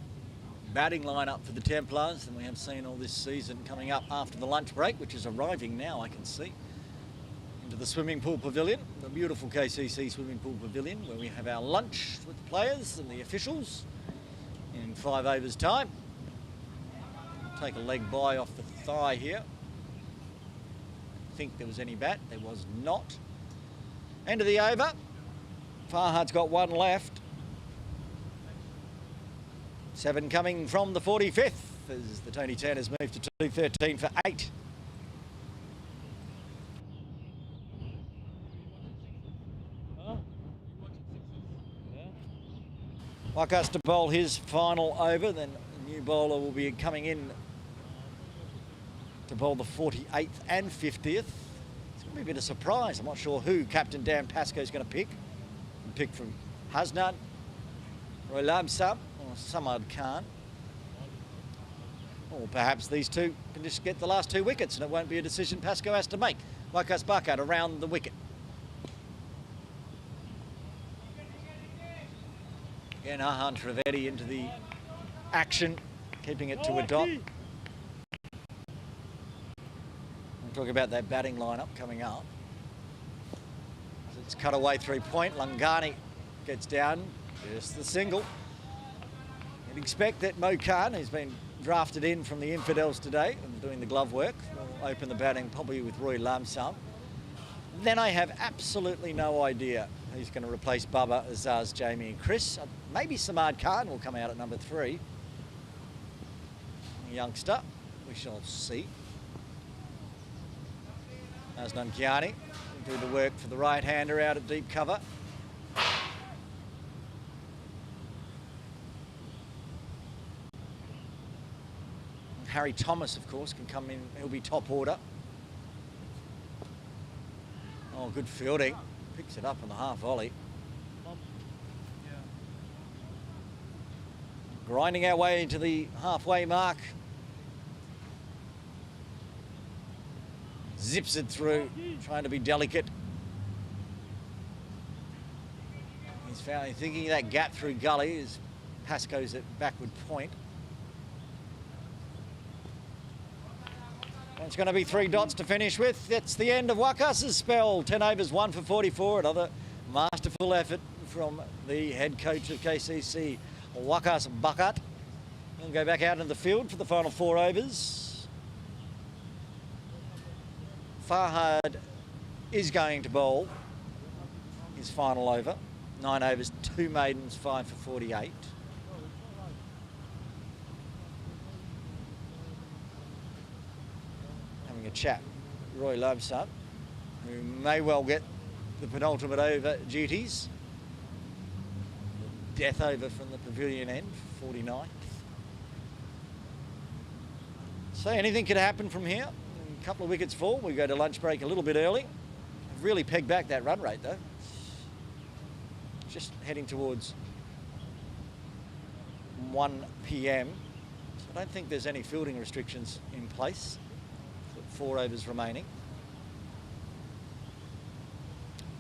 batting lineup for the Templars than we have seen all this season, coming up after the lunch break, which is arriving now, I can see, into the swimming pool pavilion, the beautiful KCC swimming pool pavilion, where we have our lunch with the players and the officials in 5 overs time. Take a leg by off the thigh here. I think there was any bat. There was not. End of the over. Farhad's got 1 left. 7 coming from the 45th as the Tony Tanners move to 213 for 8. Wakas to bowl his final over, then the new bowler will be coming in to bowl the 48th and 50th. It's going to be a bit of a surprise. I'm not sure who Captain Dan Pascoe is going to pick. Pick from Hasnan, Roy Lamsam, or Samad Khan. Or perhaps these two can just get the last 2 wickets and it won't be a decision Pascoe has to make. Wakas Bakat around the wicket. Again, Ahan Trivedi into the action, keeping it to a dot. We'll talk about that batting lineup coming up. It's cut away 3-point. Langani gets down, just the single. You'd expect that Mo Khan, who's been drafted in from the Infidels today and doing the glove work, will open the batting probably with Roy Lamsam. Then I have absolutely no idea who's going to replace Bubba, Azaz, Jamie and Chris. Maybe Samad Khan will come out at number 3. A youngster, we shall see. Asnan Kiani will do the work for the right-hander out at deep cover. Harry Thomas, of course, can come in. He'll be top order. Oh, good fielding. Picks it up on the half volley. Grinding our way to the halfway mark. Zips it through, trying to be delicate. He's thinking that gap through gully as Pascoe's at backward point. It's going to be 3 dots to finish with. That's the end of Wakas's spell. 10 overs, 1 for 44. Another masterful effort from the head coach of KCC, Wakas Bakat. He'll go back out in the field for the final 4 overs. Farhad is going to bowl his final over. 9 overs, 2 maidens, 5 for 48. Having a chat, Roy Lobsart, who may well get the penultimate over duties. The death over from the pavilion end, 49th. So anything could happen from here. A couple of wickets fall. We go to lunch break a little bit early. I've really pegged back that run rate though. Just heading towards 1 p.m. So I don't think there's any fielding restrictions in place. 4 overs remaining.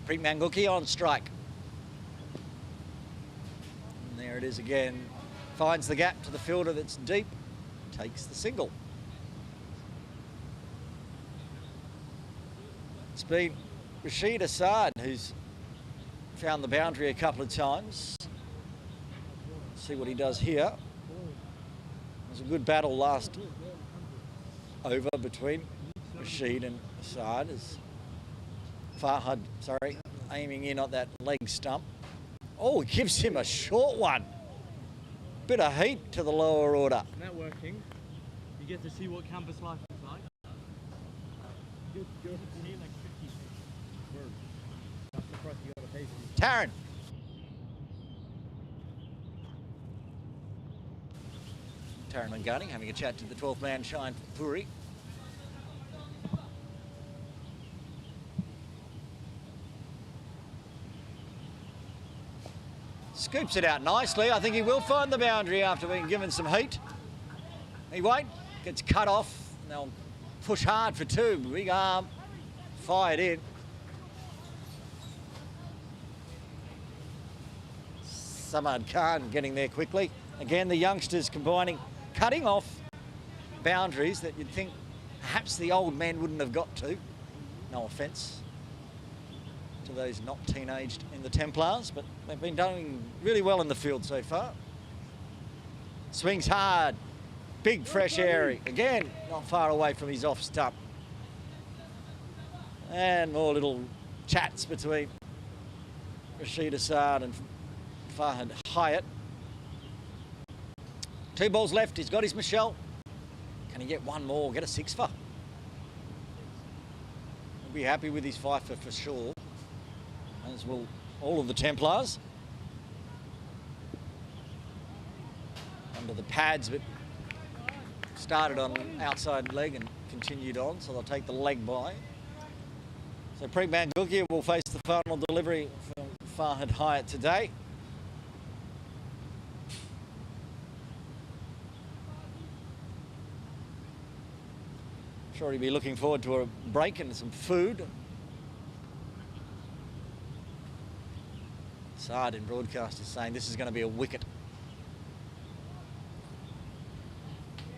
Preet Manguki on strike. And there it is again. Finds the gap to the fielder that's deep. Takes the single. It's been Rashid Assad who's found the boundary a couple of times. See what he does here. It was a good battle last over between Rashid and Assad as Farhad, aiming in at that leg stump. Oh, it gives him a short one. Bit of heat to the lower order. Networking, you get to see what campus life is like. You get to see like 50 birds. That's the price you gotta pay for. Taryn. Taryn and Gunning having a chat to the 12th man, Shine Puri. Scoops it out nicely. I think he will find the boundary after being given some heat. He won't. Gets cut off. They'll push hard for 2. Big arm. Fired in. Samad Khan getting there quickly. Again, the youngsters combining, cutting off boundaries that you'd think perhaps the old men wouldn't have got to. No offence to those not teenaged in the Templars, but they've been doing really well in the field so far. Swings hard, big fresh airy. Again, not far away from his off stump. And more little chats between Rashid Assad and Farhad Hyatt. 2 balls left, he's got his Michelle. Can he get one more, get a 6-for? He'll be happy with his 5-for for sure. As will all of the Templars. Under the pads, but started on outside leg and continued on, so they'll take the leg by. So Preet Manguki will face the final delivery from Farhad Hyatt today. Sure he'll be looking forward to a break and some food. Sard in broadcast is saying this is going to be a wicket.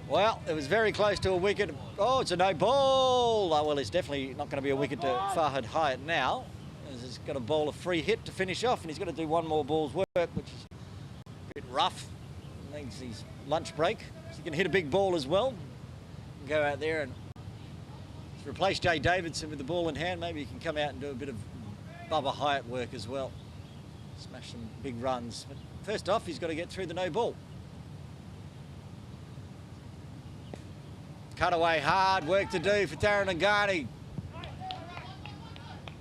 Well, it was very close to a wicket. Oh, it's a no ball. Oh, well, it's definitely not going to be a wicket to Farhad Hyatt now. He's got to bowl a free hit to finish off, and he's got to do one more ball's work, which is a bit rough. Needs his lunch break. So he can hit a big ball as well. Go out there and replace Jay Davidson with the ball in hand. Maybe he can come out and do a bit of Bubba Hyatt work as well. Smash some big runs. But first off, he's got to get through the no ball. Cut away hard, work to do for Taryn Angani.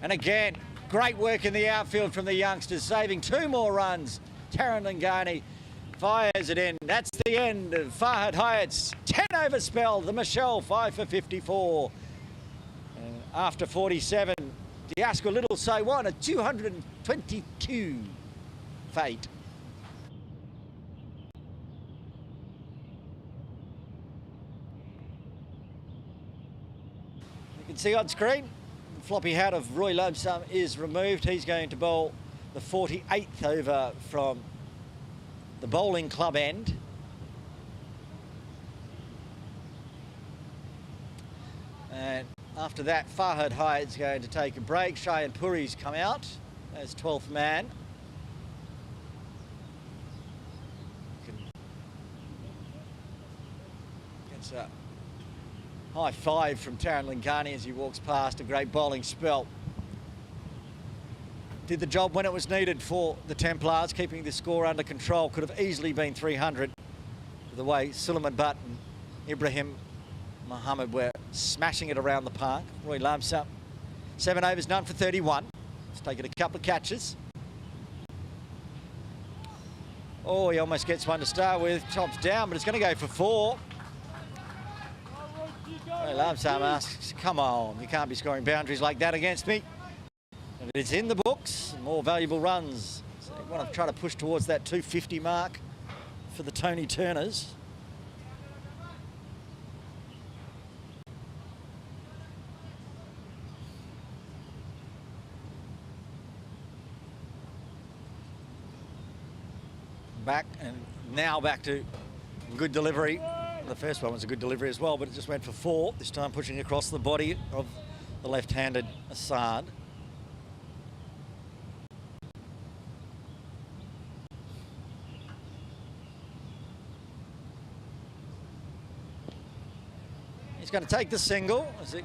And again, great work in the outfield from the youngsters, saving 2 more runs. Taryn Angani fires it in. That's the end of Farhad Hyatt's 10-over spell. The Michelle 5 for 54. And after 47, Diasco Little So won a 222 fate. You can see on screen, the floppy hat of Roy Lobsam is removed. He's going to bowl the 48th over from the bowling club end. And after that, Farhad Hyatt's going to take a break. Shayan Puri's come out as 12th man. Gets a high 5 from Taryn Lingani as he walks past. A great bowling spell. Did the job when it was needed for the Templars, keeping the score under control. Could have easily been 300. The way Suleiman Butt and Ibrahim Mohammed were smashing it around the park. Roy Lobsam, 7 overs, none for 31. He's taken a couple of catches. Oh, he almost gets one to start with. Tops down, but it's going to go for 4. I love some asks, come on, you can't be scoring boundaries like that against me. And it's in the books, more valuable runs. So you want to try to push towards that 250 mark for the Tony Turners. Back and now back to good delivery. The first one was a good delivery as well, but it just went for 4, this time pushing across the body of the left-handed Assad. He's going to take the single as it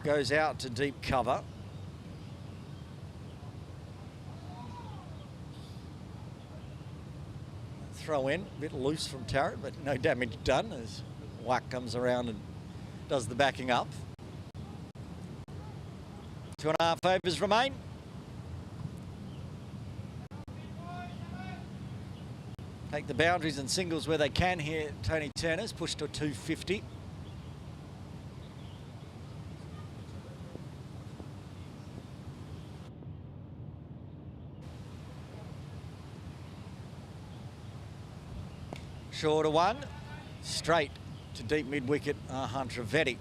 goes out to deep cover. Throw in, a bit loose from Tarrant, but no damage done as Wack comes around and does the backing up. 2.5 overs remain. Take the boundaries and singles where they can here, Tony Turners, push to 250. Shorter one, straight to deep mid-wicket, Hunter-Vetti.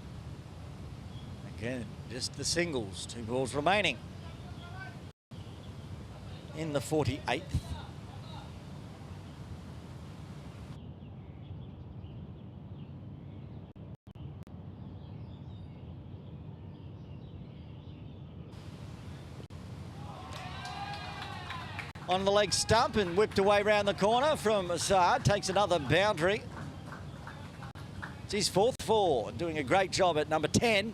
Again, just the singles, 2 balls remaining in the 48th. On the leg stump and whipped away round the corner from Assad, takes another boundary. It's his 4th 4, doing a great job at number 10.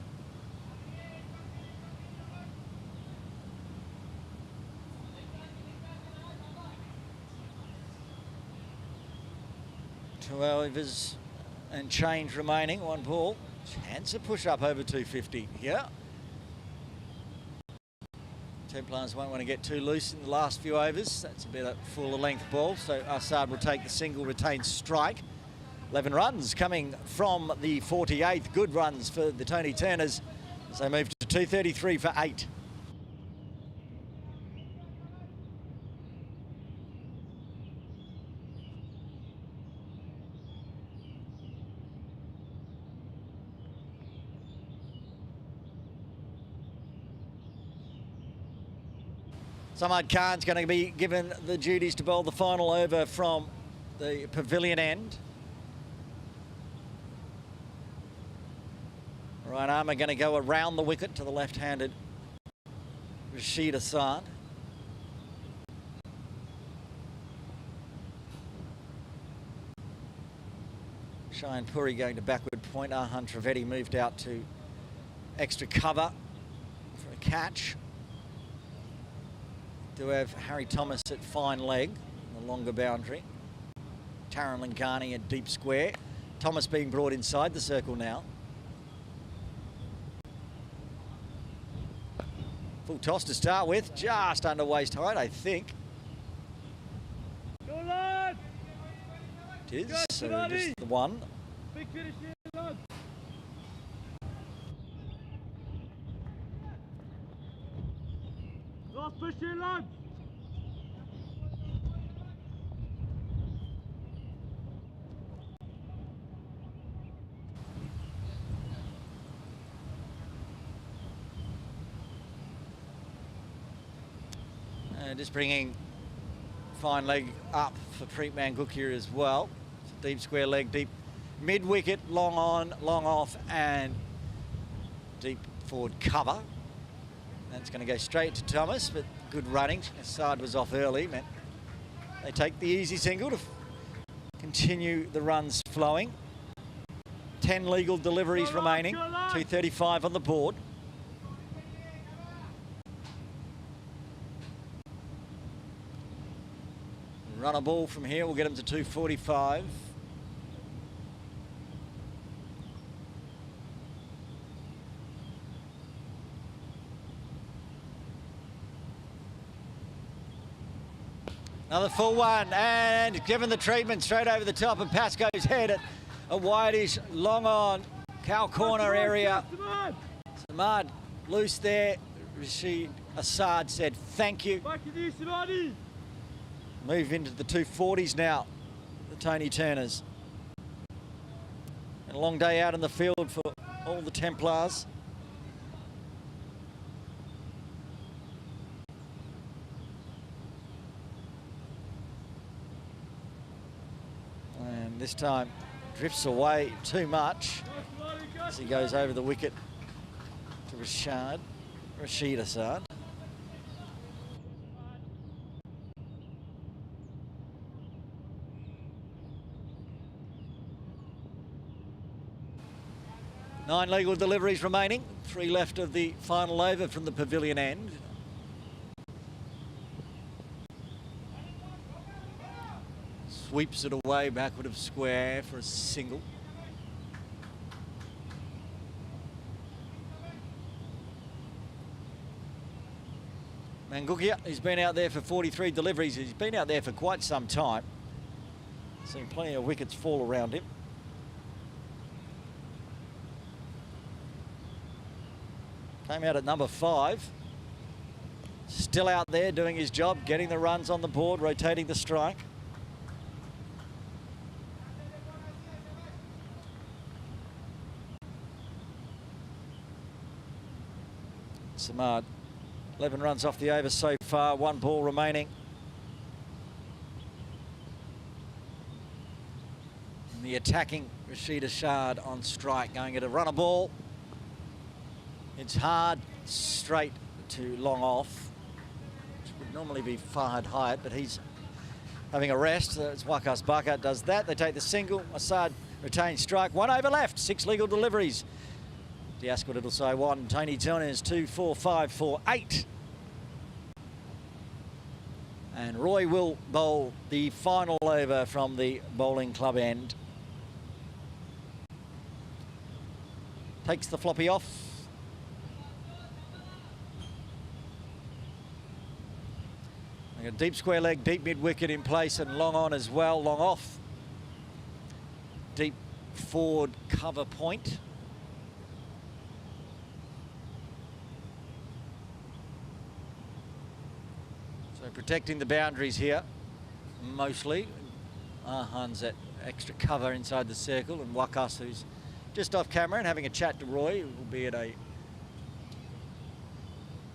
Two overs and change remaining, 1 ball. Chance to push up over 250 here. Templars won't want to get too loose in the last few overs. That's a bit of fuller length ball, so Assad will take the single, retain strike. 11 runs coming from the 48th. Good runs for the Tony Turners as they move to 233 for 8. Samad Khan's going to be given the duties to bowl the final over from the pavilion end. Right arm are going to go around the wicket to the left-handed Rashid Assad. Shine Puri going to backward point. Hunter-Vetti moved out to extra cover for a catch. Do have Harry Thomas at fine leg, the longer boundary. Taran Lingani at deep square. Thomas being brought inside the circle now. Full toss to start with, just under waist height, I think. Go, lad! It is, so just the one. Big finish here, lad! Last push here, lad! Just bringing fine leg up for Preet Mangukia as well. Deep square leg, deep mid-wicket, long on, long off, and deep forward cover. That's going to go straight to Thomas, but good running. Assad was off early, meant they take the easy single to continue the runs flowing. 10 legal deliveries remaining, 235 on the board. Run a ball from here, we'll get them to 245. Another full one, and given the treatment straight over the top of Pascoe's head at a wideish, long on, Cow corner area. Samad loose there. Rashid Assad said thank you. Move into the 240s now, the Tony Turners. And a long day out in the field for all the Templars. And this time drifts away too much as he goes over the wicket to Rashid Assad. Nine legal deliveries remaining. 3 left of the final over from the pavilion end. Sweeps it away backward of square for a single. Mangukia, he's been out there for 43 deliveries. He's been out there for quite some time. Seen plenty of wickets fall around him. Came out at number 5. Still out there doing his job, getting the runs on the board, rotating the strike. Samad, 11 runs off the over so far, 1 ball remaining. And the attacking Rashid Assad on strike, going at a runner ball. It's hard, straight to long off, which would normally be fired high, but he's having a rest. It's Wakas Bakat does that. They take the single. Assad retains strike. 1 over left. 6 legal deliveries. Diasquith it'll say 1. Tony Turners 2, 4, 5, 4, 8. And Roy will bowl the final over from the bowling club end. Takes the floppy off. A deep square leg, deep mid wicket in place and long on as well, long off. Deep forward cover point. So protecting the boundaries here, mostly. Arhan's at extra cover inside the circle, and Wakas, who's just off camera and having a chat to Roy, will be at a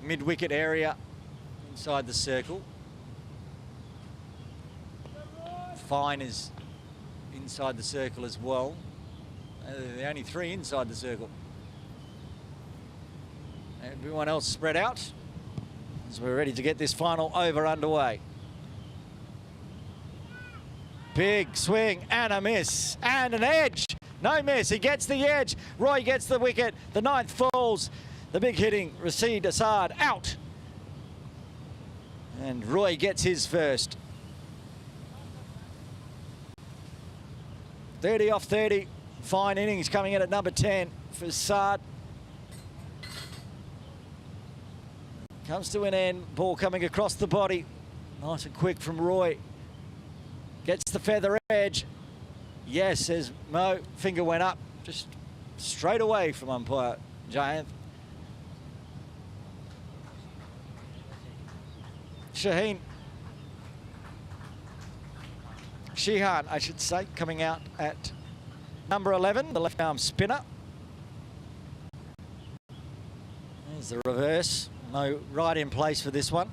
mid wicket area inside the circle. Fine is inside the circle as well. The only 3 inside the circle. Everyone else spread out as we're ready to get this final over underway. Big swing and a miss and an edge. No miss, he gets the edge. Roy gets the wicket. The 9th falls. The big hitting Rashid Assad out. And Roy gets his first. 30 off 30. Fine innings coming in at number 10 for Assad. Comes to an end. Ball coming across the body. Nice and quick from Roy. Gets the feather edge. Yes, says Mo. Finger went up. Just straight away from umpire Jayanth. Shehan, I should say, coming out at number 11, the left arm spinner. There's the reverse. No right in place for this one.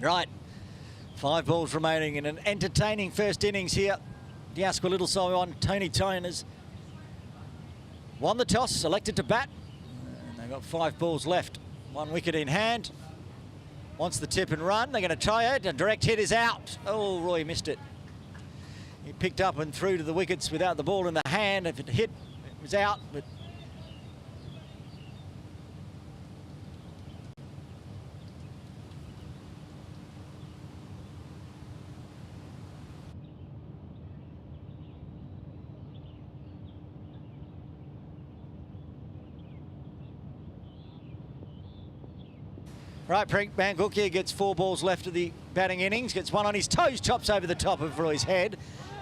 Right, 5 balls remaining in an entertaining first innings here. Diasquith Little so on. Tony Turners won the toss, selected to bat. And they've got 5 balls left. 1 wicket in hand. Wants the tip and run. They're going to try it. A direct hit is out. Oh, Roy missed it. He picked up and threw to the wickets without the ball in the hand. If it hit, it was out. But Right, Frank Mangook gets 4 balls left of the batting innings, gets one on his toes, chops over the top of Roy's head.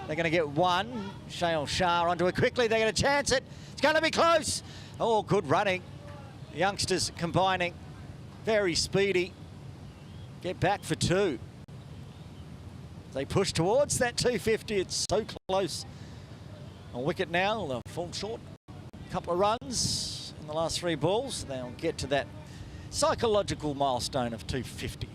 They're going to get one. Shail Shah onto it quickly. They're going to chance it. It's going to be close. Oh, good running. The youngsters combining. Very speedy. Get back for 2. They push towards that 250. It's so close. On wicket now, they'll fall short. A couple of runs in the last 3 balls. They'll get to that psychological milestone of 250.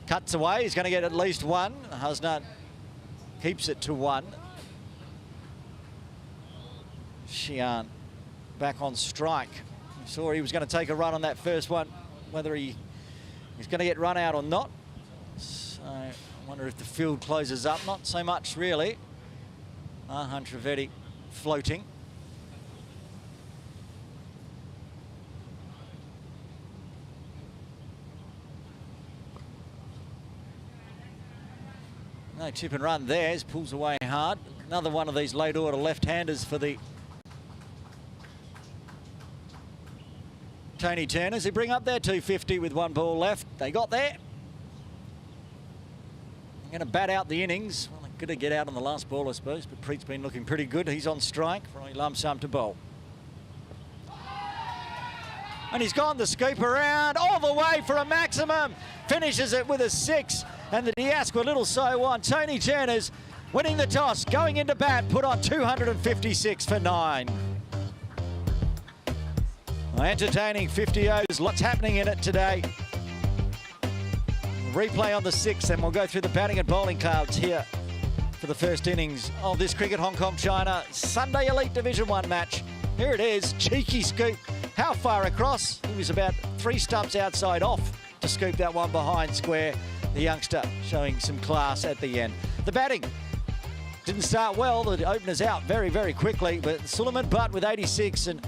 Cuts away, he's going to get at least 1. Hasnat keeps it to 1. Xian back on strike. You saw he was going to take a run on that first one, whether he's going to get run out or not. So I wonder if the field closes up. Not so much, really. Mahan Trivedi floating. No chip and run there. Pulls away hard. Another one of these late order left-handers for the Tony Turners. They bring up their 250 with 1 ball left. They got there. They're going to bat out the innings. Well, they're going to get out on the last ball, I suppose, but Preet's been looking pretty good. He's on strike. Roy Lumsum to bowl. And he's gone the scoop around all the way for a maximum. Finishes it with a 6. And the Diasqua Little So Tony Turners winning the toss, going into bat, put on 256 for 9. Entertaining 50 overs, lots happening in it today. Replay on the 6th, and we'll go through the batting and bowling cards here for the first innings of this Cricket Hong Kong China Sunday Elite Division 1 match. Here it is, cheeky scoop. How far across? He was about 3 stumps outside off to scoop that one behind square. The youngster showing some class at the end. The batting didn't start well. The openers out very, very quickly, but Suleiman Butt with 86 and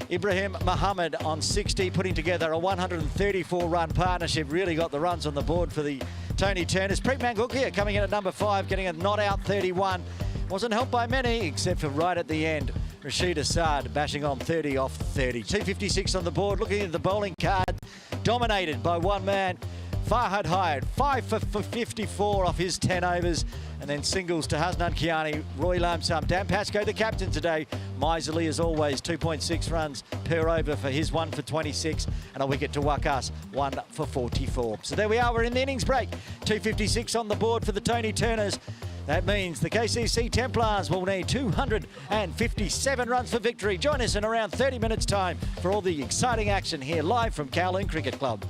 Ibrahim Muhammad on 60, putting together a 134-run partnership. Really got the runs on the board for the Tony Turners. Preet Mangook coming in at number 5, getting a not-out 31. Wasn't helped by many, except for right at the end. Rashid Assad bashing on 30 off 30. 256 on the board. Looking at the bowling card, dominated by one man. Farhad Hyatt, 5 for 54 off his 10 overs. And then singles to Hasnan Kiani, Roy Lamsam. Dan Pascoe, the captain today. Miserly as always, 2.6 runs per over for his 1 for 26. And a wicket to Wakas, 1 for 44. So there we are, we're in the innings break. 256 on the board for the Tony Turners. That means the KCC Templars will need 257 runs for victory. Join us in around 30 minutes time for all the exciting action here live from Kowloon Cricket Club.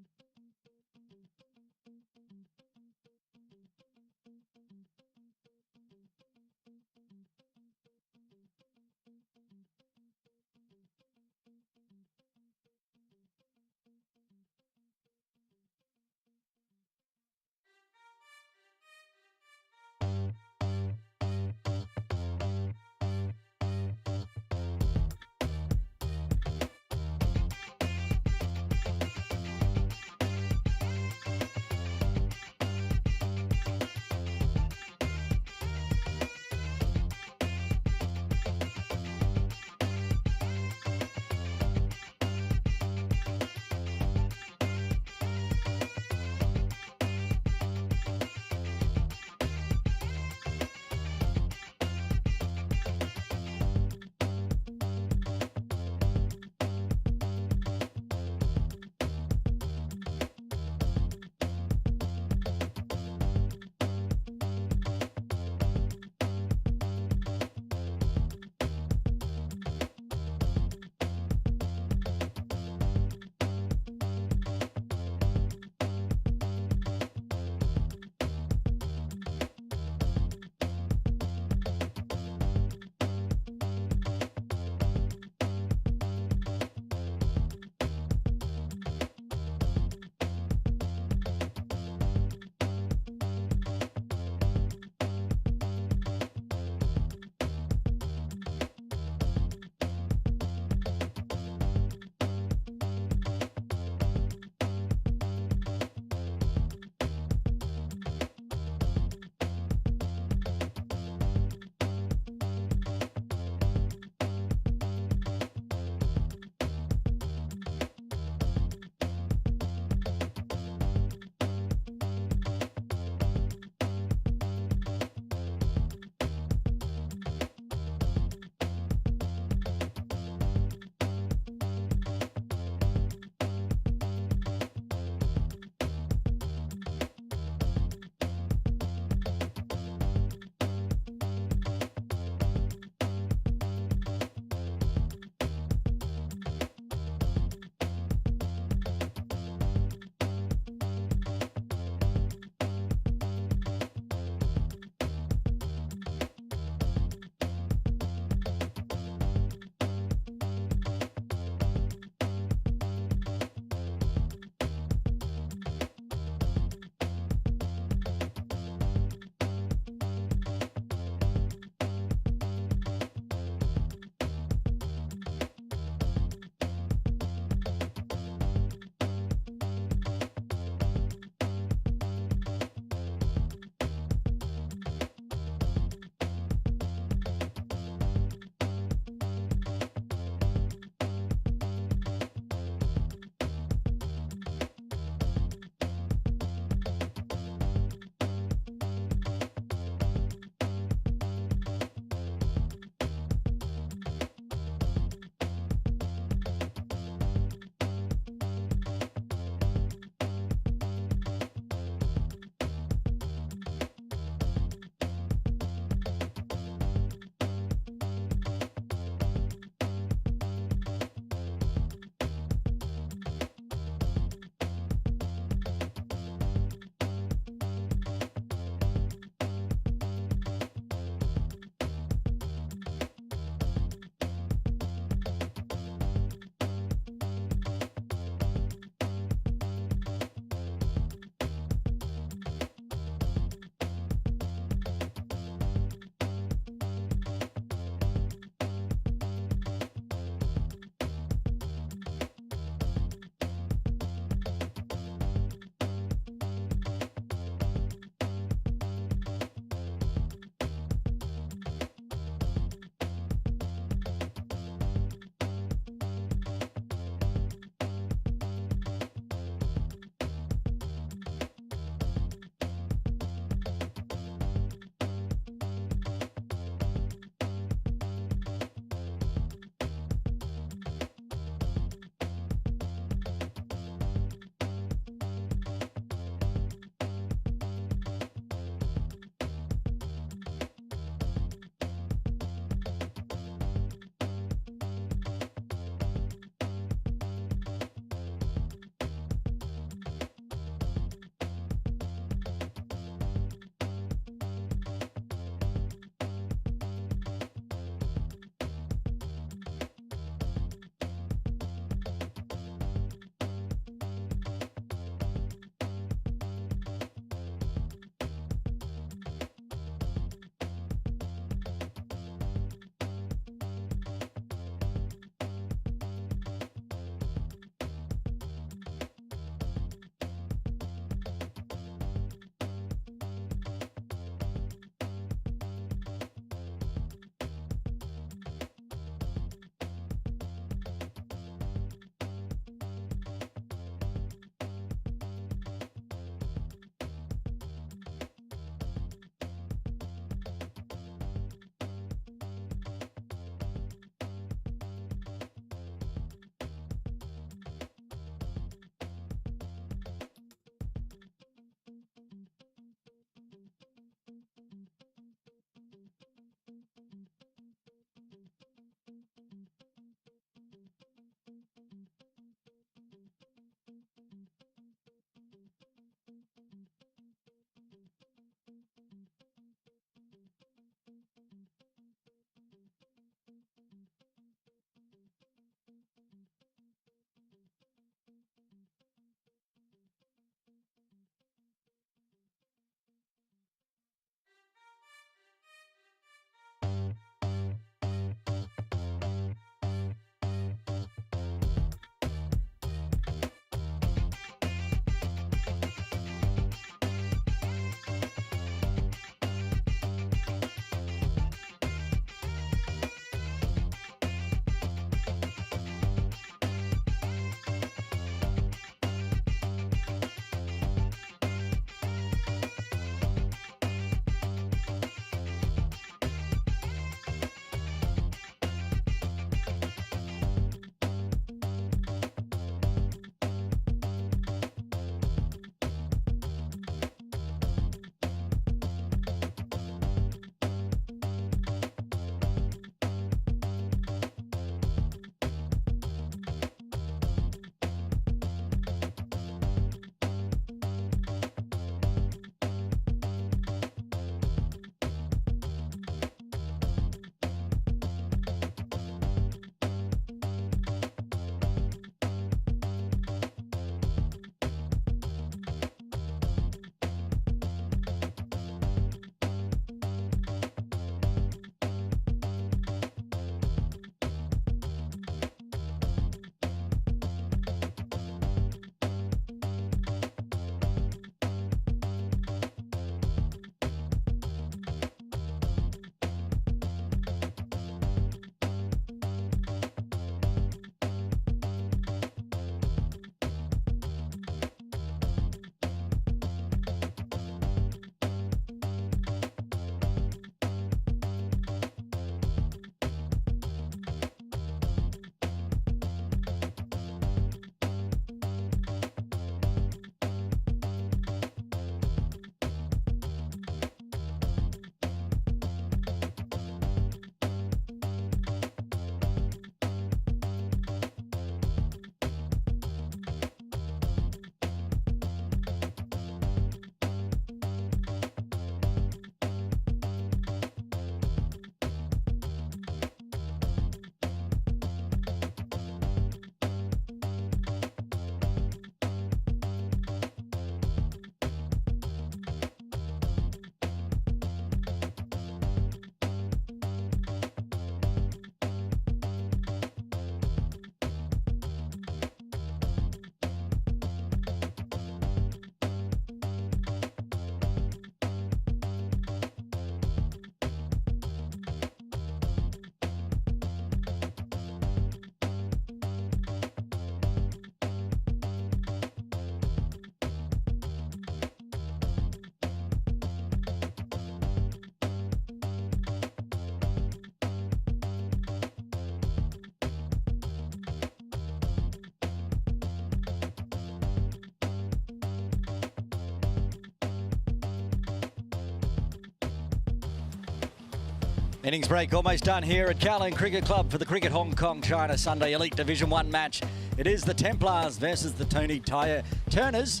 Innings break almost done here at Kowloon Cricket Club for the Cricket Hong Kong China Sunday Elite Division 1 match. It is the Templars versus the Tony Turners.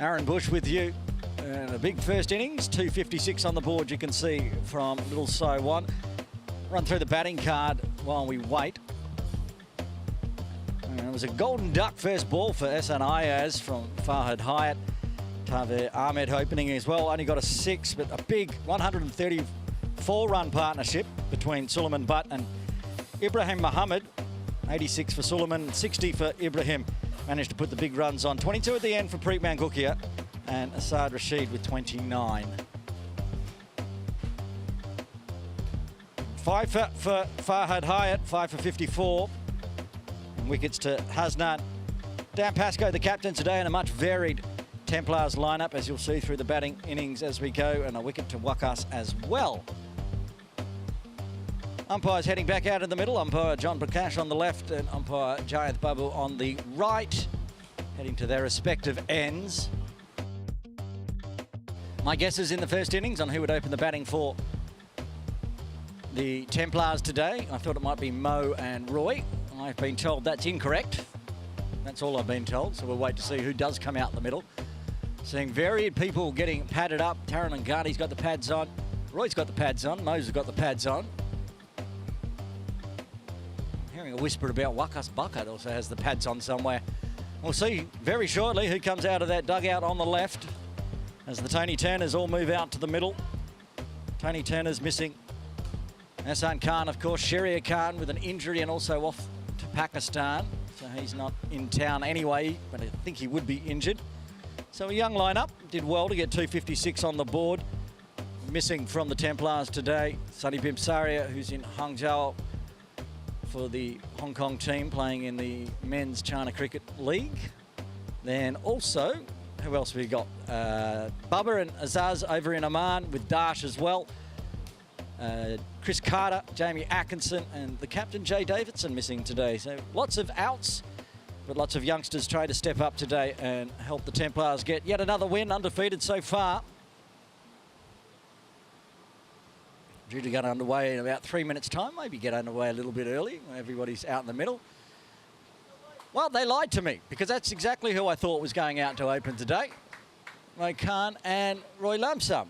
Aaron Bush with you. And a big first innings, 256 on the board, you can see from Little So One. Run through the batting card while we wait. And it was a golden duck first ball for Ehsan Ayaz from Farhad Hayat. Taver Ahmed opening as well, only got a 6, but a big 134-run partnership between Suleiman Butt and Ibrahim Muhammad. 86 for Suleiman, 60 for Ibrahim. Managed to put the big runs on. 22 at the end for Preet Mangukia and Asad Rashid with 29. 5 for Farhad Hayat, 5 for 54. And wickets to Hasnan. Dan Pascoe, the captain today, in a much varied Templars lineup, as you'll see through the batting innings as we go, and a wicket to Wakas as well. Umpires heading back out in the middle. Umpire John Prakash on the left and umpire Jayanth Babu on the right, heading to their respective ends. My guesses in the first innings on who would open the batting for the Templars today. I thought it might be Mo and Roy. I've been told that's incorrect. That's all I've been told, so we'll wait to see who does come out in the middle. Seeing varied people getting padded up. Taran and Gandhi's got the pads on. Roy's got the pads on. Mo's got the pads on. I'm hearing a whisper about Wakas Bucket also has the pads on somewhere. We'll see very shortly who comes out of that dugout on the left as the Tony Turners all move out to the middle. Tony Turner's missing Hassan Khan, of course. Sharia Khan with an injury and also off to Pakistan. So he's not in town anyway, but I think he would be injured. So a young lineup, did well to get 256 on the board. Missing from the Templars today, Sunny Bimsaria, who's in Hangzhou for the Hong Kong team playing in the Men's China Cricket League. Then also, who else have we got? Bubba and Azaz over in Oman with Dash as well. Chris Carter, Jamie Atkinson and the captain Jay Davidson missing today. So lots of outs, but lots of youngsters try to step up today and help the Templars get yet another win, undefeated so far. Due to get underway in about 3 minutes' time, maybe get underway a little bit early when everybody's out in the middle. Well, they lied to me because that's exactly who I thought was going out to open today. Mo Khan and Roy Lamsam.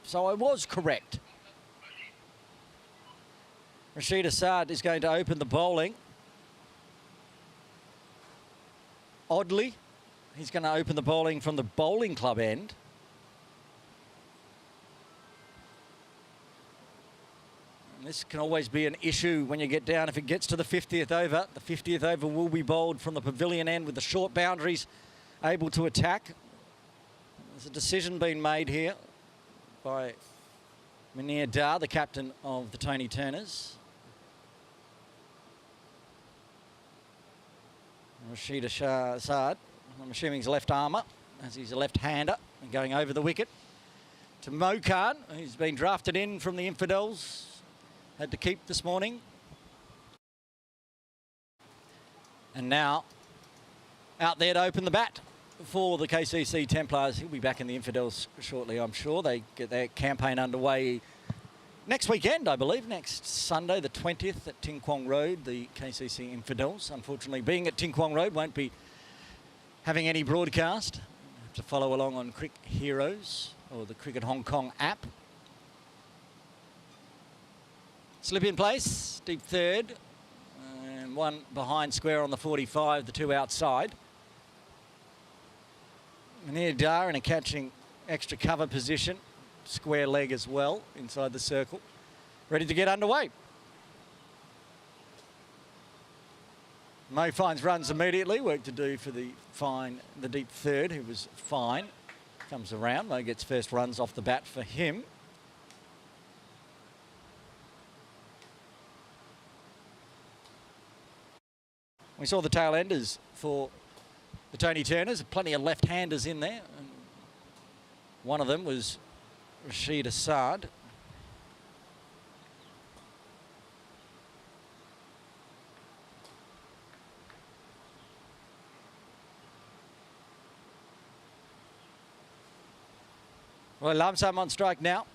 So I was correct. Rashid Assad is going to open the bowling. Oddly, he's going to open the bowling from the bowling club end. And this can always be an issue when you get down. If it gets to the 50th over, the 50th over will be bowled from the pavilion end with the short boundaries able to attack. There's a decision being made here by Munir Dar, the captain of the Tony Turners. Rashid Assad, I'm assuming he's a left armour, as he's a left-hander, and going over the wicket to Mo Khan, who's been drafted in from the Infidels, had to keep this morning. And now, out there to open the bat for the KCC Templars. He'll be back in the Infidels shortly, I'm sure. They get their campaign underway next weekend, I believe, next Sunday, the 20th at Ting Kwong Road, the KCC Infidels. Unfortunately, being at Ting Kwong Road, won't be having any broadcast. Have to follow along on Cricket Heroes or the Cricket Hong Kong app. Slip in place, deep third, and one behind square on the 45, the two outside. Munir Dar in a catching extra cover position. Square leg as well inside the circle, ready to get underway. Mo finds runs immediately, work to do for the deep third, who was fine. Comes around, Mo gets first runs off the bat for him. We saw the tail enders for the Tony Turners, plenty of left-handers in there. And one of them was Rashid Assad. Well, Lamsam on strike now.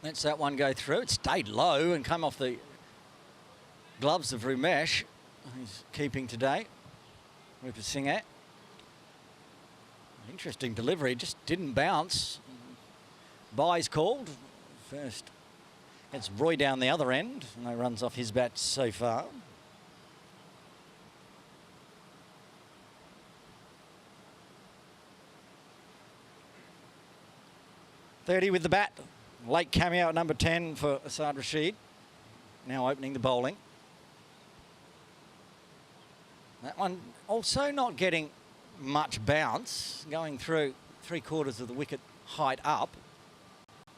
Lets that one go through. It stayed low and come off the gloves of Rumesh. He's keeping today. Rupert Singh. Interesting delivery, just didn't bounce. Byes called. First, it's Roy down the other end. No runs off his bat so far. .30 with the bat. Late cameo at number 10 for Asad Rashid. Now opening the bowling. That one also not getting much bounce, going through 3/4 of the wicket height up.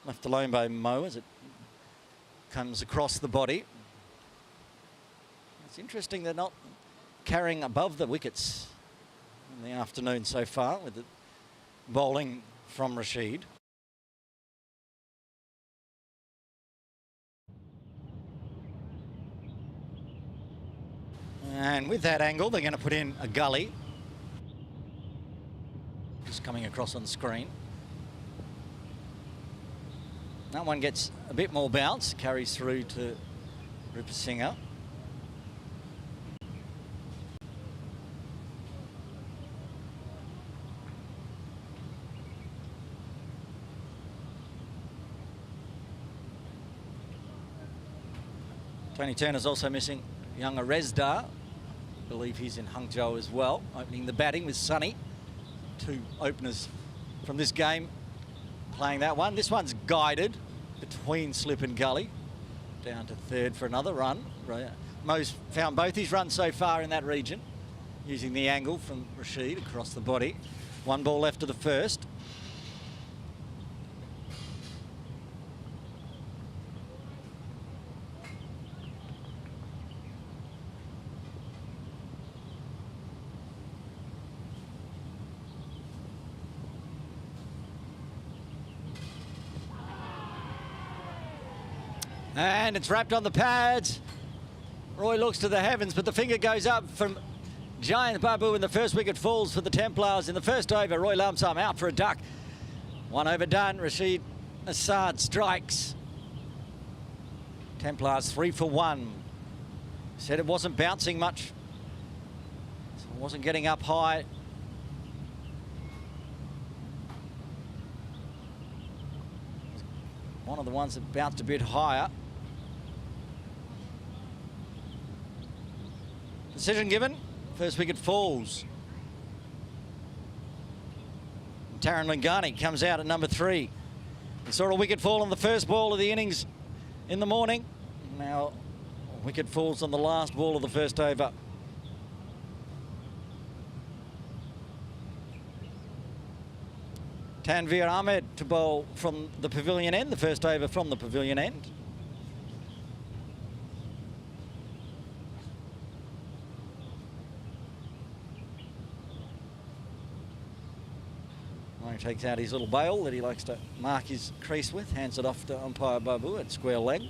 Left alone by Mo as it comes across the body. It's interesting they're not carrying above the wickets in the afternoon so far with the bowling from Rashid. And with that angle, they're going to put in a gully. Just coming across on the screen. That one gets a bit more bounce, carries through to Rupert Singh. Tony Turner's also missing younger Resdar. I believe he's in Hangzhou as well. Opening the batting with Sonny. Two openers from this game playing that one. This one's guided between slip and gully. Down to third for another run. Mo's found both his runs so far in that region, using the angle from Rashid across the body. One ball left to the first. And it's wrapped on the pads. Roy looks to the heavens, but the finger goes up from Giant Babu and the first wicket falls for the Templars in the first over. Roy Lamsam out for a duck. One over done. Rashid Assad strikes. Templars 3 for 1. Said it wasn't bouncing much. So it wasn't getting up high. One of the ones that bounced a bit higher. Decision given. First wicket falls. Taran Lingani comes out at number 3. We saw a wicket fall on the first ball of the innings in the morning. Now a wicket falls on the last ball of the first over. Tanveer Ahmed to bowl from the pavilion end, the first over from the pavilion end. He takes out his little bail that he likes to mark his crease with, hands it off to umpire Babu at square leg.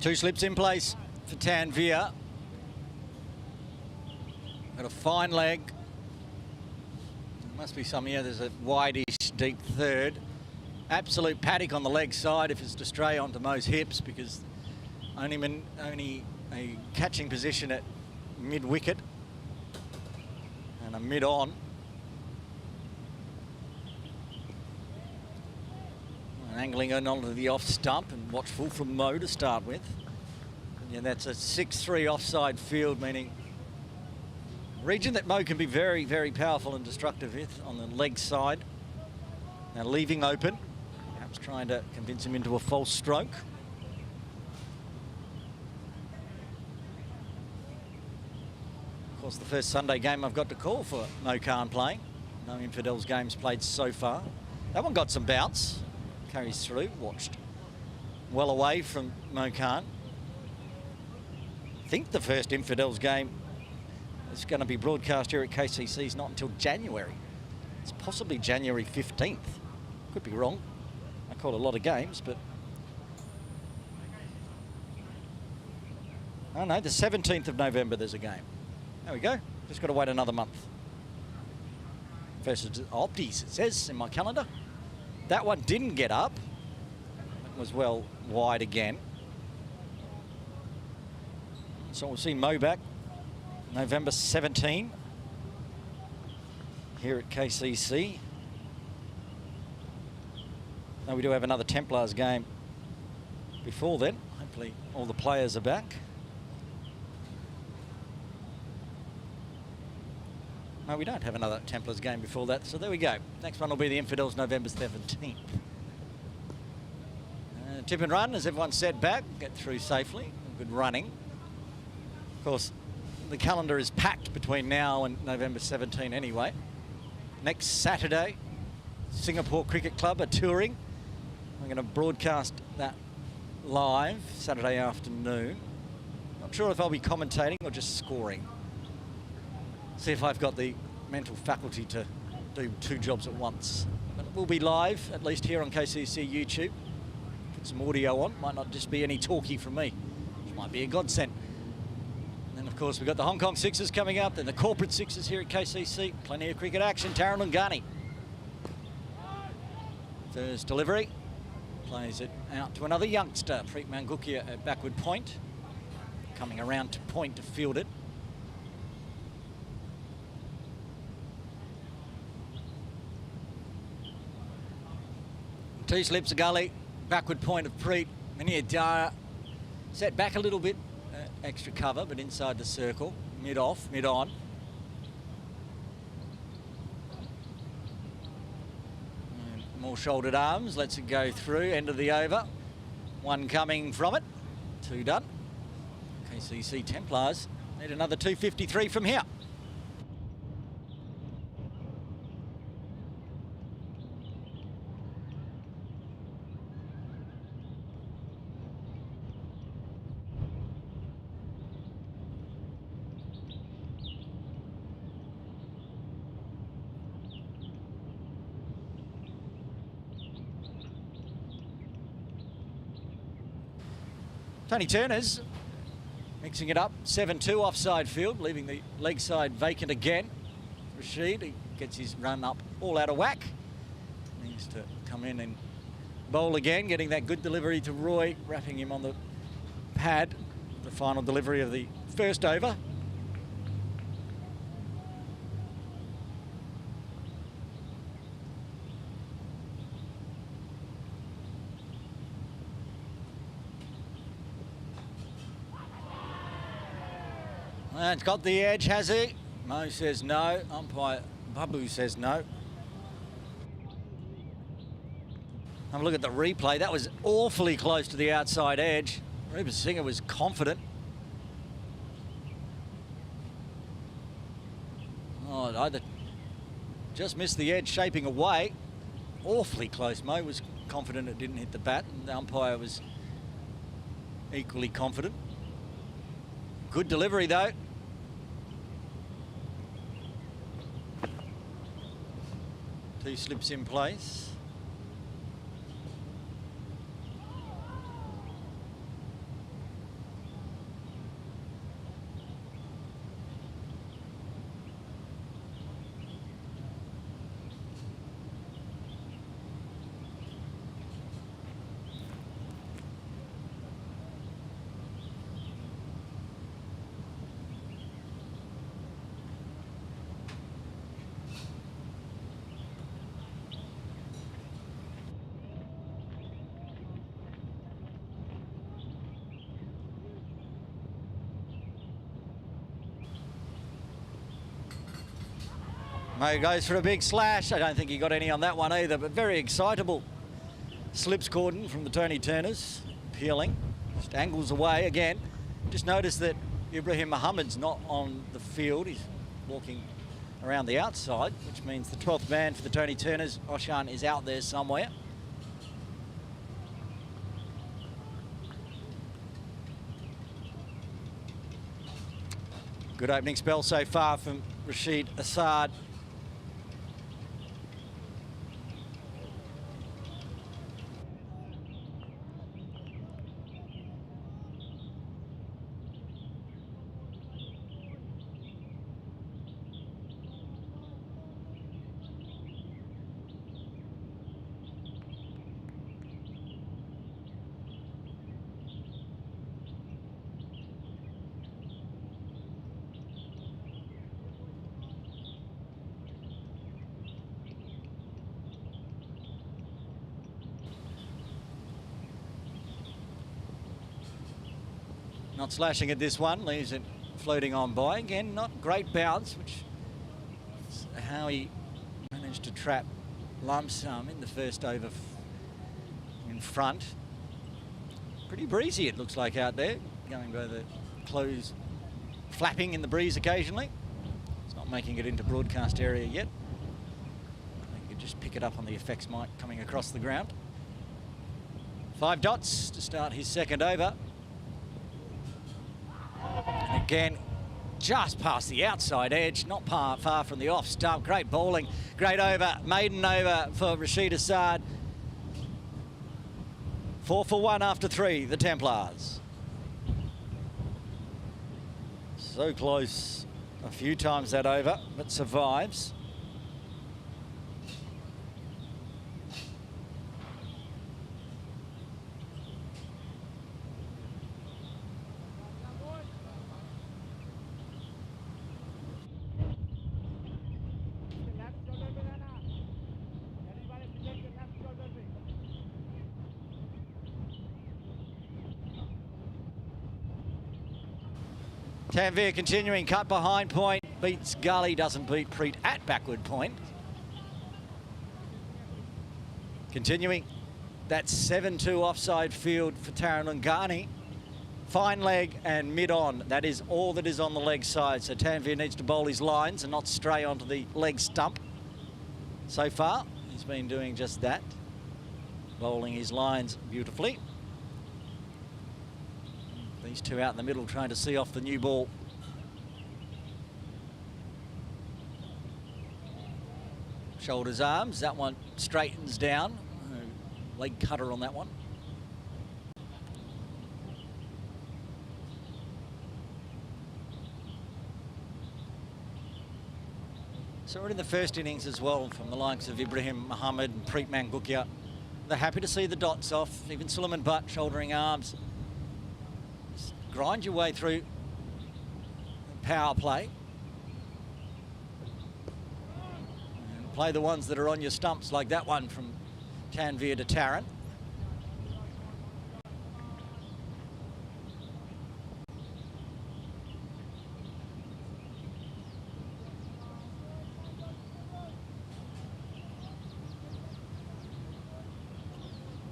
Two slips in place for Tanveer. Got a fine leg. Must be some here. There's a wideish deep third. Absolute paddock on the leg side if it's to stray onto Mo's hips, because only a catching position at mid-wicket and a mid-on. And angling in onto the off stump and watchful from Mo to start with. And that's a 6-3 offside field, meaning a region that Mo can be very, very powerful and destructive with on the leg side. Now leaving open, perhaps trying to convince him into a false stroke. Of course, the first Sunday game I've got to call for Mo Khan playing. No Infidels games played so far. That one got some bounce. Carries through, watched well away from Mo Khan. I think the first Infidels game is going to be broadcast here at KCC is not until January. It's possibly January 15th. Could be wrong. I call a lot of games, but... Oh no, the 17th of November there's a game. There we go. Just got to wait another month. Versus Opties, it says in my calendar. That one didn't get up. It was well wide again. So we'll see Mo back November 17 here at KCC. Now we do have another Templars game before then. Hopefully all the players are back. No, we don't have another Templars game before that, so there we go. Next one will be the Infidels, November 17th. Tip and run, as everyone said, back, get through safely. Good running. Of course, the calendar is packed between now and November 17 anyway. Next Saturday, Singapore Cricket Club are touring. I'm going to broadcast that live Saturday afternoon. Not sure if I'll be commentating or just scoring. See if I've got the mental faculty to do two jobs at once. But it will be live, at least here on KCC YouTube. Put some audio on, might not just be any talkie from me, which might be a godsend. And then of course we've got the Hong Kong Sixers coming up, then the corporate Sixers here at KCC. Plenty of cricket action. Taran Lungani. First delivery, plays it out to another youngster, Preet Mangukia at backward point. Coming around to point to field it. Two slips a gully, backward point of Preet. Miniadara set back a little bit, extra cover, but inside the circle. Mid-off, mid-on. More shouldered arms, lets it go through, end of the over. One coming from it, two done. KCC Templars need another 253 from here. Tony Turner's mixing it up, 7-2 offside field, leaving the leg side vacant again. Rashid, he gets his run up all out of whack. Needs to come in and bowl again, getting that good delivery to Roy, wrapping him on the pad. The final delivery of the first over. It's got the edge, has he? Mo says no. Umpire Babu says no. Have a look at the replay. That was awfully close to the outside edge. Reuben Singer was confident. Oh, it either just missed the edge, shaping away. Awfully close. Mo was confident it didn't hit the bat, and the umpire was equally confident. Good delivery, though. Two slips in place. Mo goes for a big slash. I don't think he got any on that one either, but very excitable. Slips cordon from the Tony Turners, peeling. Just angles away again. Just notice that Ibrahim Muhammad's not on the field. He's walking around the outside, which means the 12th man for the Tony Turners, Oshan, is out there somewhere. Good opening spell so far from Rashid Assad. Not slashing at this one, leaves it floating on by. Again, not great bounce, which is how he managed to trap Lump Sum in the first over in front. Pretty breezy it looks like out there, going by the clothes flapping in the breeze occasionally. It's not making it into broadcast area yet. You could just pick it up on the effects mic coming across the ground. 5 dots to start his second over. And again, just past the outside edge, not far from the off stump. Great bowling, great over, maiden over for Rashid Assad. 4 for 1 after 3, the Templars. So close a few times that over, but survives. Tanvir continuing, cut behind point, beats Gully, doesn't beat Preet at backward point. Continuing, that's 7-2 offside field for Tarrangani. Fine leg and mid-on, that is all that is on the leg side. So Tanvir needs to bowl his lines and not stray onto the leg stump. So far, he's been doing just that, bowling his lines beautifully. These two out in the middle trying to see off the new ball. Shoulders, arms, that one straightens down. Leg cutter on that one. Saw it in the first innings as well from the likes of Ibrahim Muhammad and Preet Mangukia. They're happy to see the dots off. Even Suleiman Butt shouldering arms. Grind your way through power play. And play the ones that are on your stumps, like that one from Tanvir to Tarrant.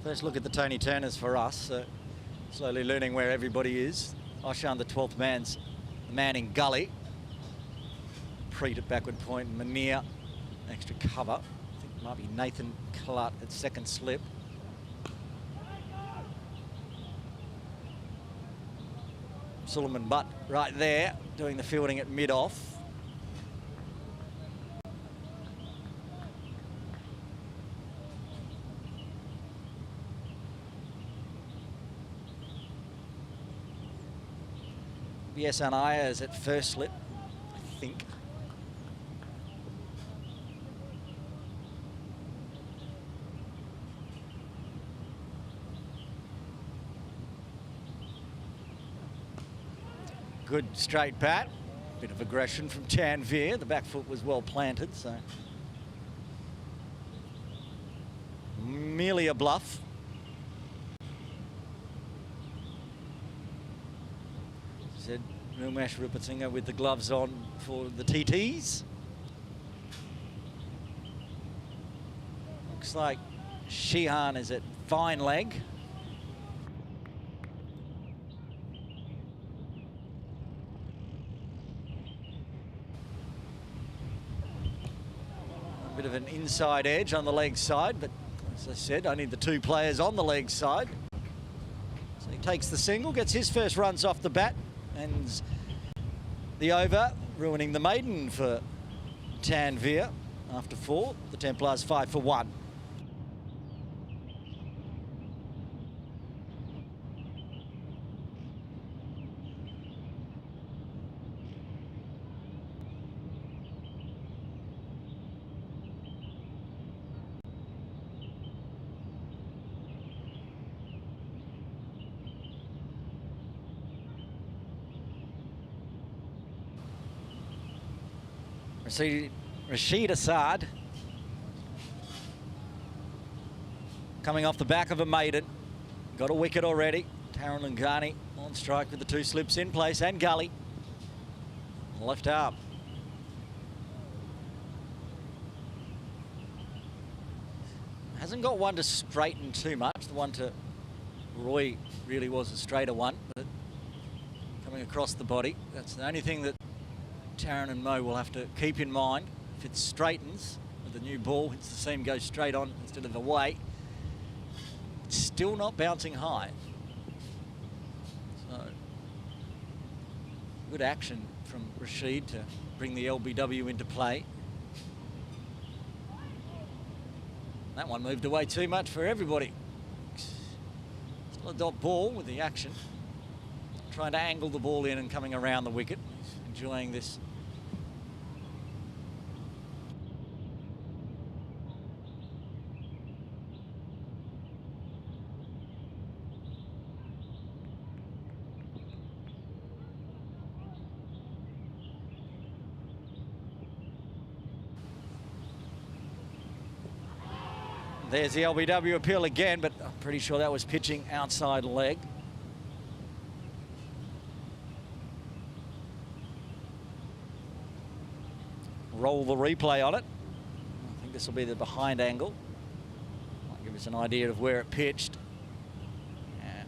First look at the Tony Turners for us. Slowly learning where everybody is. Oshan, the 12th man's the man in Gully. Preet at backward point. Munir, extra cover. I think it might be Nathan Clutt at second slip. Suleiman Butt right there, doing the fielding at mid-off. Yes, Anaya is at first slip, I think. Good straight bat. Bit of aggression from Tanvir. The back foot was well planted, so merely a bluff. Said Rumesh Rupatinga with the gloves on for the TTs. Looks like Sheehan is at fine leg. A bit of an inside edge on the leg side, but as I said, only the two players on the leg side. So he takes the single, gets his first runs off the bat. Ends the over, ruining the maiden for Tanvir after 4. The Templars 5 for 1. Rashid Assad coming off the back of a maiden. Got a wicket already. Taryn Lungani on strike with the two slips in place, and Gully. Left arm. Hasn't got one to straighten too much. The one to Roy really was a straighter one, but coming across the body. That's the only thing that Taryn and Mo will have to keep in mind. If it straightens with the new ball, hits the seam, goes straight on instead of away. It's still not bouncing high. So good action from Rashid to bring the LBW into play. That one moved away too much for everybody. Still a dot ball with the action. Trying to angle the ball in and coming around the wicket. He's enjoying this. There's the LBW appeal again, but I'm pretty sure that was pitching outside leg. Roll the replay on it. I think this will be the behind angle. Might give us an idea of where it pitched. Yeah,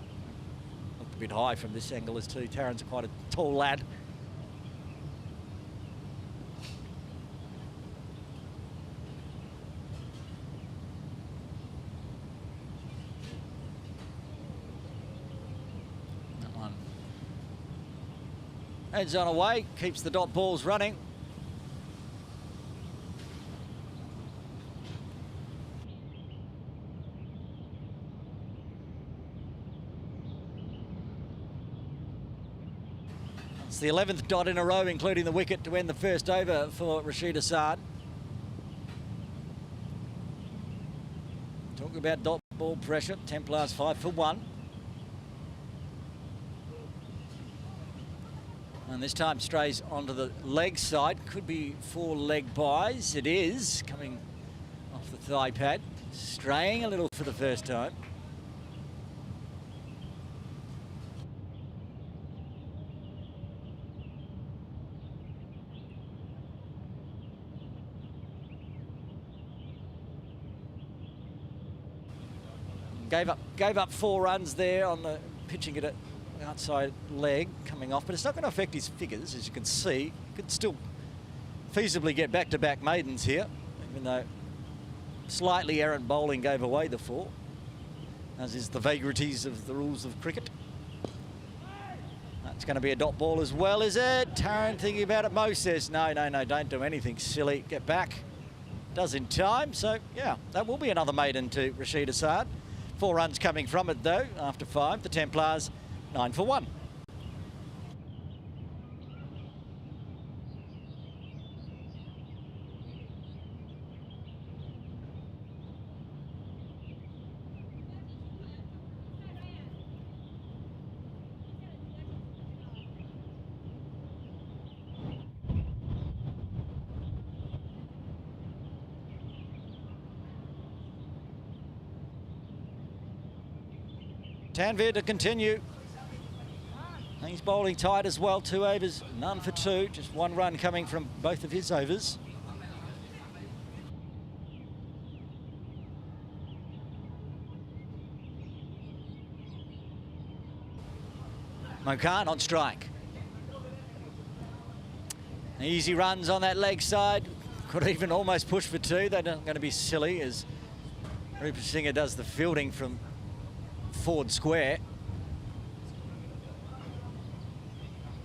looked a bit high from this angle as too. Taryn's quite a tall lad. Heads on away, keeps the dot balls running. It's the 11th dot in a row, including the wicket to end the first over for Rashid Assad. Talk about dot ball pressure. Templars 5 for 1. And this time strays onto the leg side. Could be 4 leg buys. It is coming off the thigh pad. Straying a little for the first time. Gave up 4 runs there on the pitching it at outside leg coming off, but it's not going to affect his figures, as you can see. He could still feasibly get back-to-back maidens here, even though slightly errant bowling gave away the 4, as is the vagaries of the rules of cricket. That's going to be a dot ball as well, is it? Taryn thinking about it. Mo says, no, don't do anything silly. Get back. Does in time, so yeah, that will be another maiden to Rashid Assad. 4 runs coming from it though, after 5. The Templars 9 for 1. Tanvir to continue. He's bowling tight as well. 2 overs, none for 2. Just 1 run coming from both of his overs. Mokan on strike. Easy runs on that leg side. Could even almost push for 2. They're not going to be silly as Rupert Singer does the fielding from Ford Square.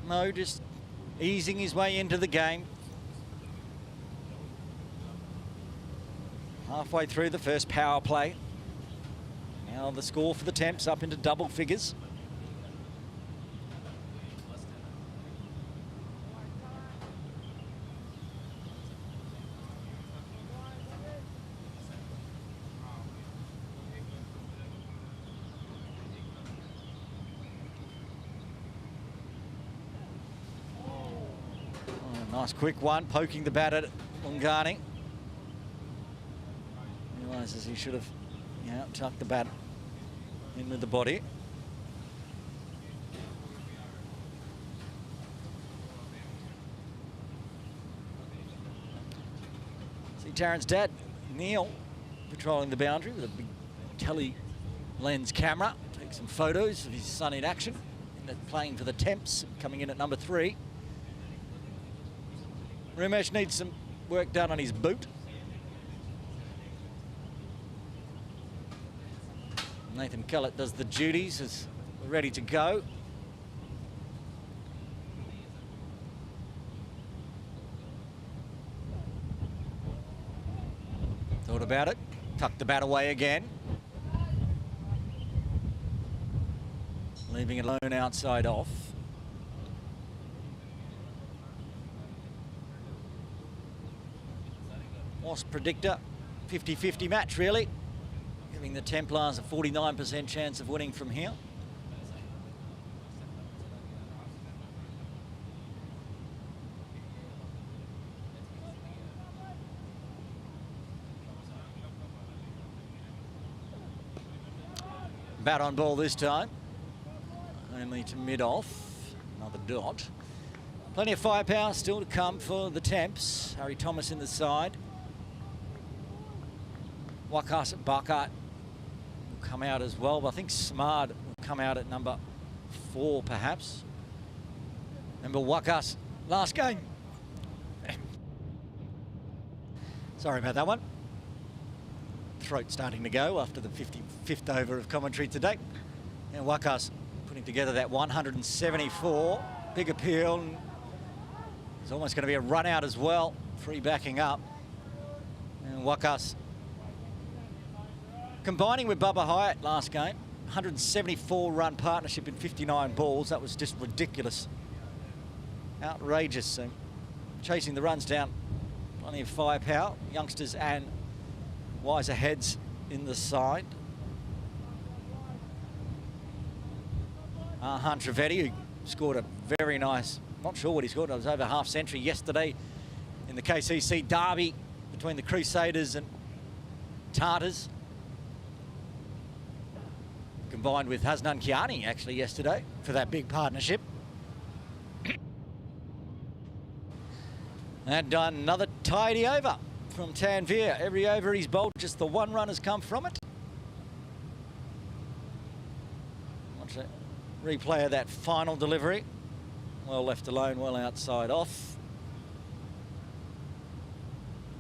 Mo just easing his way into the game. Halfway through the first power play. Now the score for the Temps up into double figures. Nice quick one, poking the bat at Lungani. Realises he should have tucked the bat in with the body. Darren's dad, Neil, patrolling the boundary with a big tele lens camera. Take some photos of his son in action, playing for the Temps, coming in at number 3. Rumesh needs some work done on his boot. Nathan Kellett does the duties, is ready to go. Thought about it, tucked the bat away again. Leaving it alone outside off. Wasp predictor, 50-50 match really. Giving the Templars a 49% chance of winning from here. Bat on ball this time. Only to mid-off. Another dot. Plenty of firepower still to come for the Temps. Harry Thomas in the side. Wakas at Buckart will come out as well, but I think Smart will come out at number 4 perhaps. Remember Wakas last game. Sorry about that one. Throat starting to go after the 55th over of commentary today. And Wakas putting together that 174. Big appeal. There's almost going to be a run out as well. Free backing up. And Wakas combining with Bubba Hyatt last game. 174 run partnership in 59 balls. That was just ridiculous. Outrageous. Chasing the runs down. Plenty of firepower. Youngsters and wiser heads in the side. Hunt Trivedi, who scored a very nice, not sure what he scored, it was over half century yesterday in the KCC derby between the Crusaders and Tartars. Combined with Hasnan Kiani actually yesterday for that big partnership. And done another tidy over from Tanvir. Every over he's bowled, just the one run has come from it. Watch that replay of that final delivery. Well left alone, well outside off.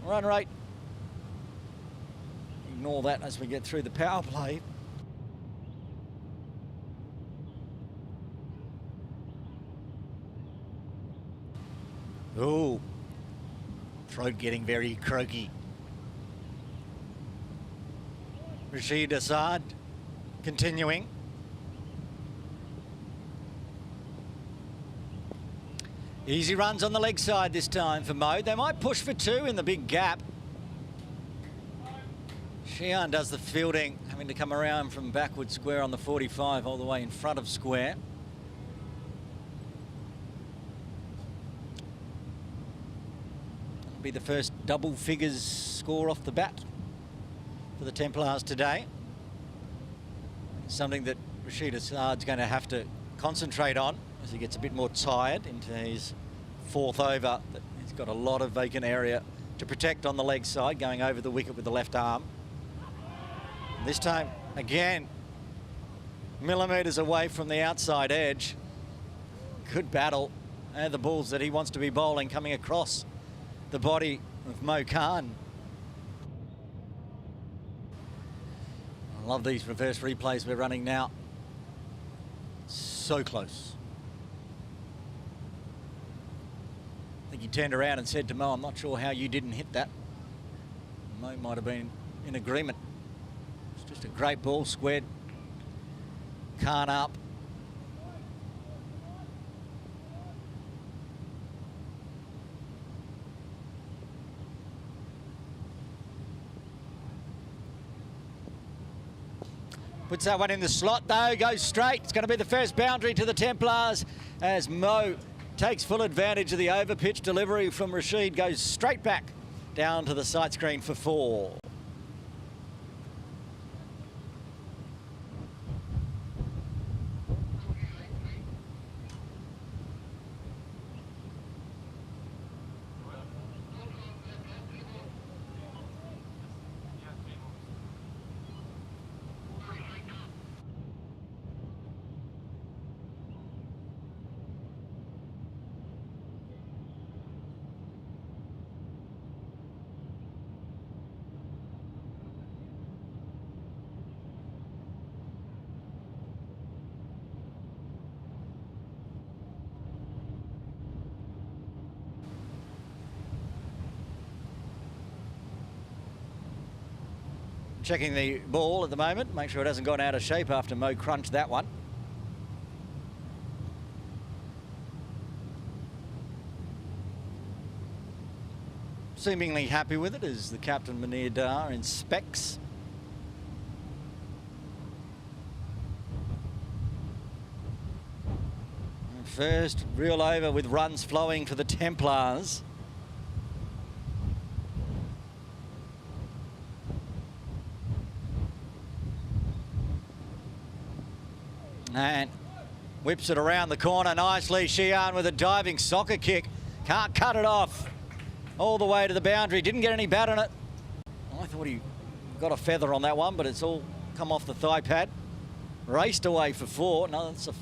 Run rate. Ignore that as we get through the power play. Oh, throat getting very croaky. Rashid Assad continuing. Easy runs on the leg side this time for Mo. They might push for 2 in the big gap. Sheehan does the fielding, having to come around from backward square on the 45 all the way in front of square. Be the first double figures score off the bat for the Templars today. Something that Rashid Assad's going to have to concentrate on as he gets a bit more tired into his 4th over. He's got a lot of vacant area to protect on the leg side, going over the wicket with the left arm. And this time, again, millimetres away from the outside edge. Good battle. And the balls that he wants to be bowling coming across the body of Mo Khan. I love these reverse replays we're running now. So close. I think he turned around and said to Mo, I'm not sure how you didn't hit that. Mo might have been in agreement. It's just a great ball, squared Khan up. Puts that one in the slot though, goes straight. It's going to be the first boundary to the Templars as Mo takes full advantage of the over-pitch delivery from Rashid, goes straight back down to the sight screen for 4. Checking the ball at the moment, make sure it hasn't gone out of shape after Mo crunched that one. Seemingly happy with it as the captain, Munir Dar, inspects. And first real over with runs flowing for the Templars. And whips it around the corner nicely. Sheehan with a diving soccer kick. Can't cut it off. All the way to the boundary. Didn't get any bat on it. I thought he got a feather on that one, but it's all come off the thigh pad. Raced away for 4. No, that's a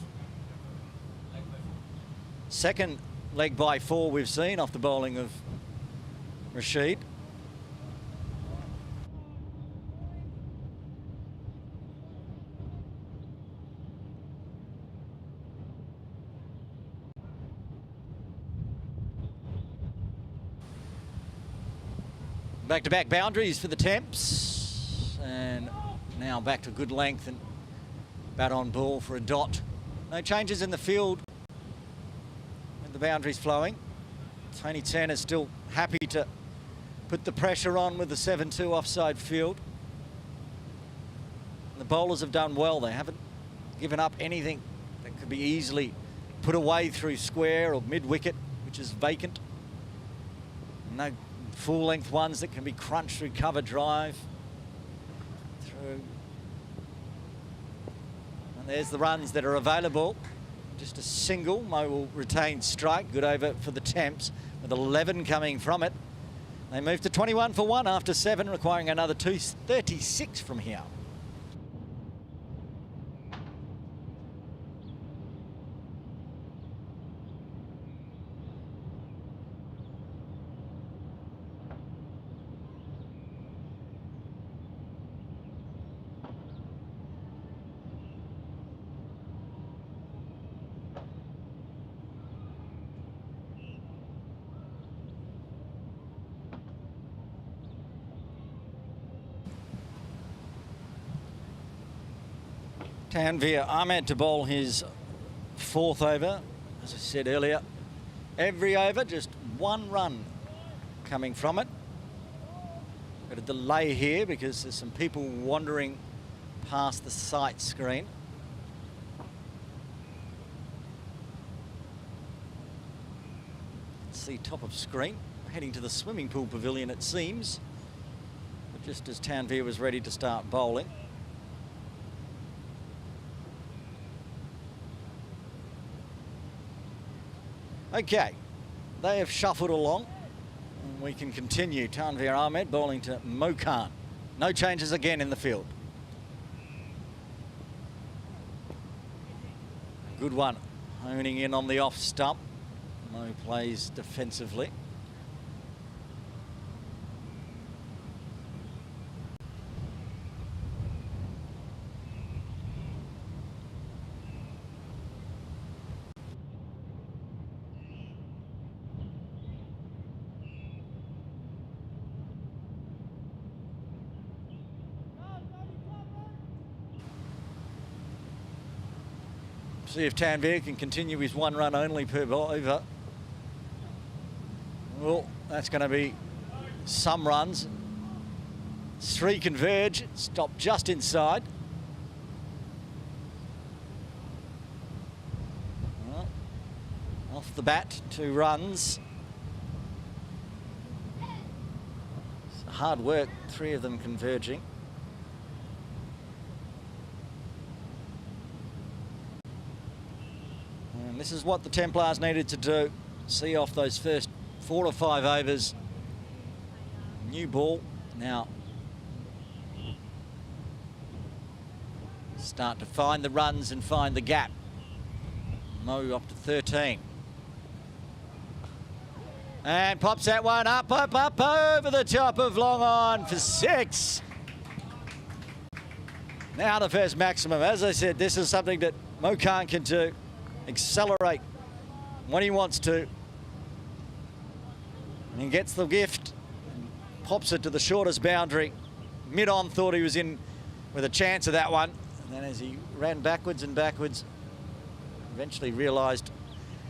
second leg by 4 we've seen off the bowling of Rashid. Back-to-back boundaries for the Temps, and now back to good length and bat on ball for a dot. No changes in the field with the boundaries flowing. Tony Turner's still happy to put the pressure on with the 7-2 offside field. And the bowlers have done well. They haven't given up anything that could be easily put away through square or mid-wicket, which is vacant. No full-length ones that can be crunched through cover drive. Through. And there's the runs that are available. Just a single. Mo will retain strike. Good over for the Temps with 11 coming from it. They move to 21 for 1 after 7, requiring another 236 from here. Tanveer Ahmed to bowl his 4th over. As I said earlier, every over just 1 run coming from it. Got a delay here because there's some people wandering past the sight screen. Let's see top of screen. Heading to the swimming pool pavilion it seems. But just as Tanveer was ready to start bowling. Okay, they have shuffled along and we can continue. Tanveer Ahmed bowling to Mo Khan. No changes again in the field. Good one, honing in on the off stump. Mo plays defensively. See if Tanveer can continue his 1 run only per over. Well, that's going to be some runs. 3 converge, stop just inside. Well, off the bat, 2 runs. It's hard work, 3 of them converging. And this is what the Templars needed to do. See off those first 4 or 5 overs. New ball now. Start to find the runs and find the gap. Mo up to 13. And pops that one up over the top of long on for 6. Now the first maximum. As I said, this is something that Mo Khan can do. Accelerate when he wants to. And he gets the gift and pops it to the shortest boundary. Mid-on thought he was in with a chance of that one. And then as he ran backwards and backwards, eventually realised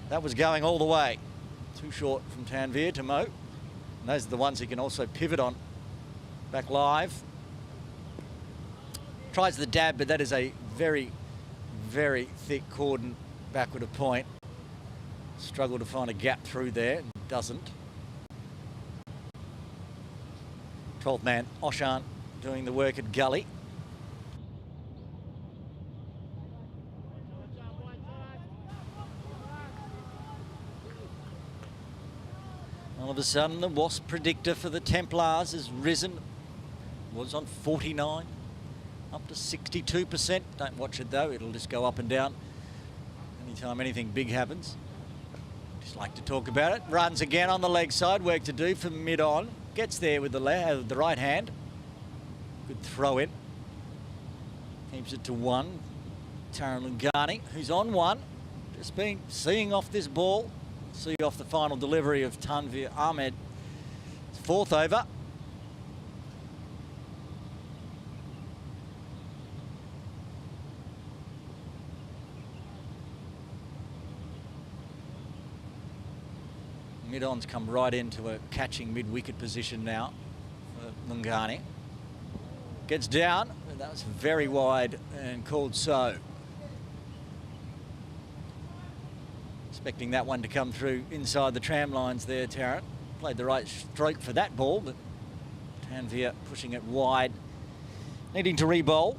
that was going all the way. Too short from Tanvir to Mo. And those are the ones he can also pivot on. Back live. Tries the dab, but that is a very, very thick cordon backward of point. Struggle to find a gap through there. Doesn't. 12th man, Oshan, doing the work at gully. All of a sudden, the Wasp predictor for the Templars has risen. Was on 49, up to 62%. Don't watch it though, it'll just go up and down anytime anything big happens. Just like to talk about it. Runs again on the leg side, work to do for mid-on. Gets there with the right hand. Good throw in. Keeps it to 1. Taran Lungani, who's on 1. Just been seeing off this ball. See off the final delivery of Tanvir Ahmed. It's 4th over. Mid-on's come right into a catching mid-wicket position now for Lungani. Gets down, and that was very wide and called so. Expecting that one to come through inside the tram lines there, Tarrant. Played the right stroke for that ball, but Tanvir pushing it wide. Needing to re-bowl.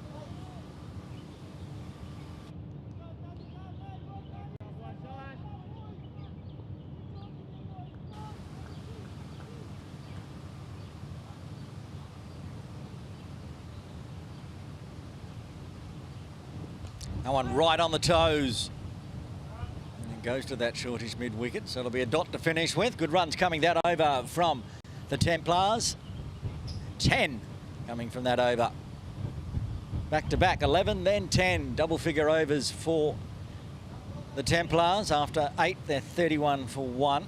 That one right on the toes. Goes to that shortish mid-wicket, so it'll be a dot to finish with. Good runs coming that over from the Templars. 10 coming from that over. Back-to-back, 11, then 10. Double-figure overs for the Templars. After 8, they're 31 for 1.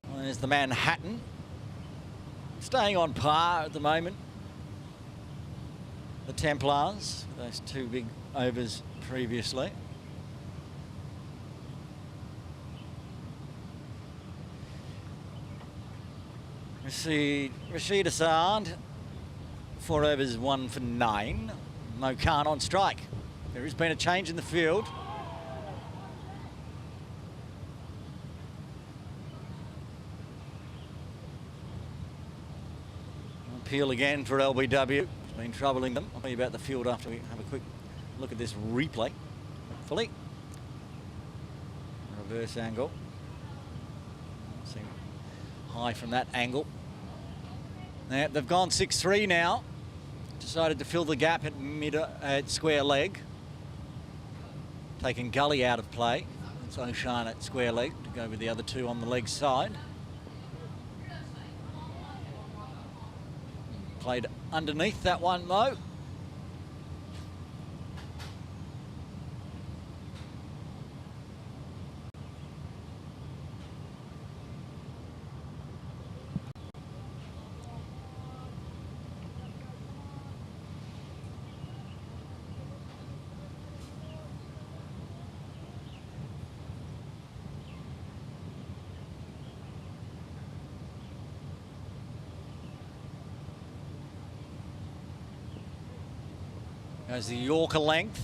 Well, there's the Manhattan. Staying on par at the moment. The Templars, those 2 big overs previously. Rashid Assad, 4 overs, 1 for 9. Mo Khan on strike. There has been a change in the field. Appeal again for LBW. Been troubling them. I'll tell you about the field after we have a quick look at this replay. Fully. Reverse angle. Seem high from that angle. Now, they've gone 6-3 now. Decided to fill the gap at square leg. Taking Gully out of play. It's Oshan at square leg to go with the other 2 on the leg side. Played underneath that one, Mo. Goes the Yorker length.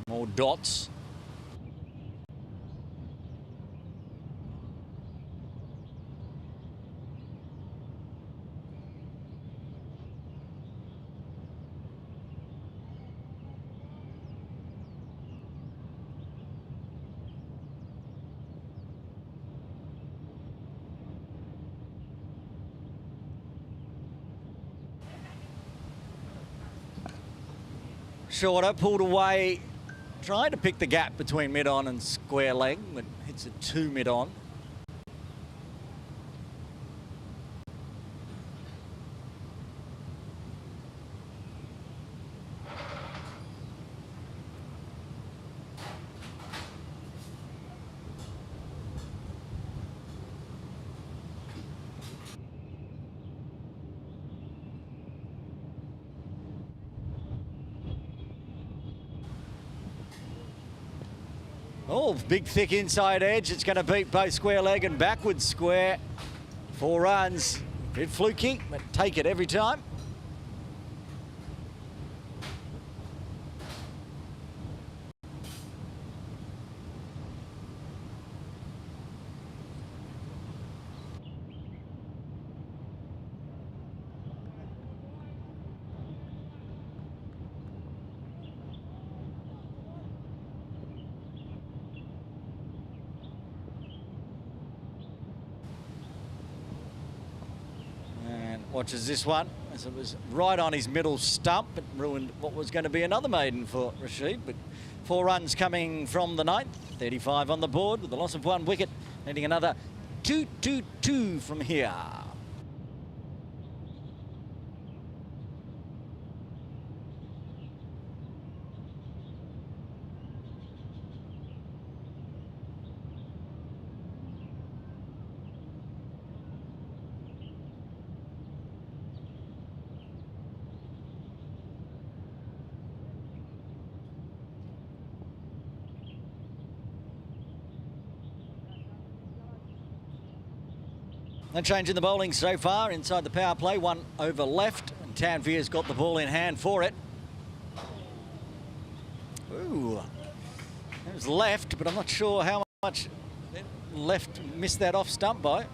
More dots. Shorter, pulled away, trying to pick the gap between mid-on and square leg, but hits it to mid-on. Oh, big, thick inside edge. It's going to beat both square leg and backwards square. 4 runs. Bit fluky, but take it every time. Watches this one as it was right on his middle stump. It ruined what was going to be another maiden for Rashid, but 4 runs coming from the 9th. 35 on the board with the loss of 1 wicket, needing another 2-2-2 from here. No change in the bowling so far inside the power play. 1 over left, and Tanvir's got the ball in hand for it. Ooh, it was left, but I'm not sure how much left missed that off stump by.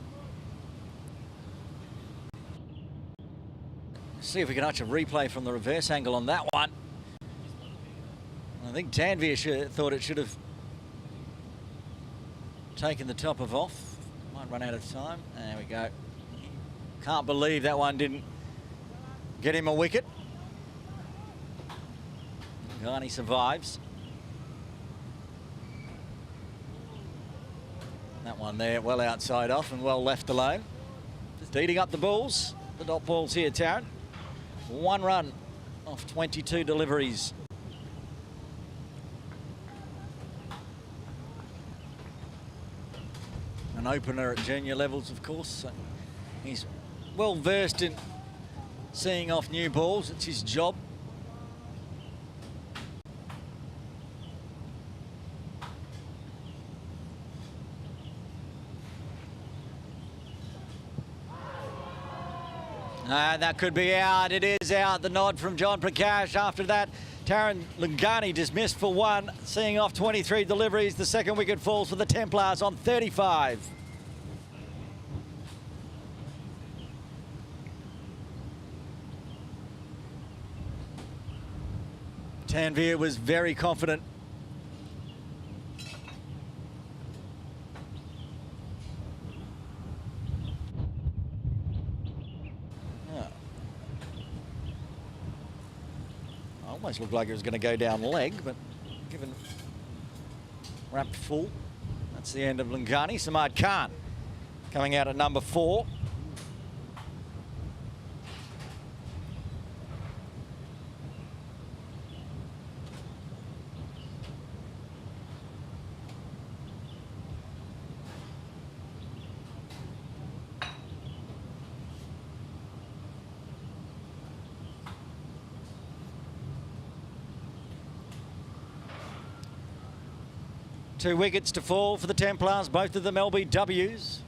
Let's see if we can catch a replay from the reverse angle on that one. I think Tanvir thought it should have taken the top of off. Might run out of time. There we go. Can't believe that one didn't get him a wicket. Ghani survives. That one there, well outside off and well left alone. Just eating up the balls. The dot balls here, Taryn. 1 run off 22 deliveries. An opener at junior levels, of course. So he's well versed in seeing off new balls. It's his job. And that could be out. It is out. The nod from John Prakash. After that, Taran Lungani dismissed for 1, seeing off 23 deliveries. The second wicket falls for the Templars on 35. Tanvir was very confident. Almost looked like it was going to go down leg, but given wrapped full, that's the end of Lungani. Samad Khan coming out at number 4. Two wickets to fall for the Templars, both of them LBWs.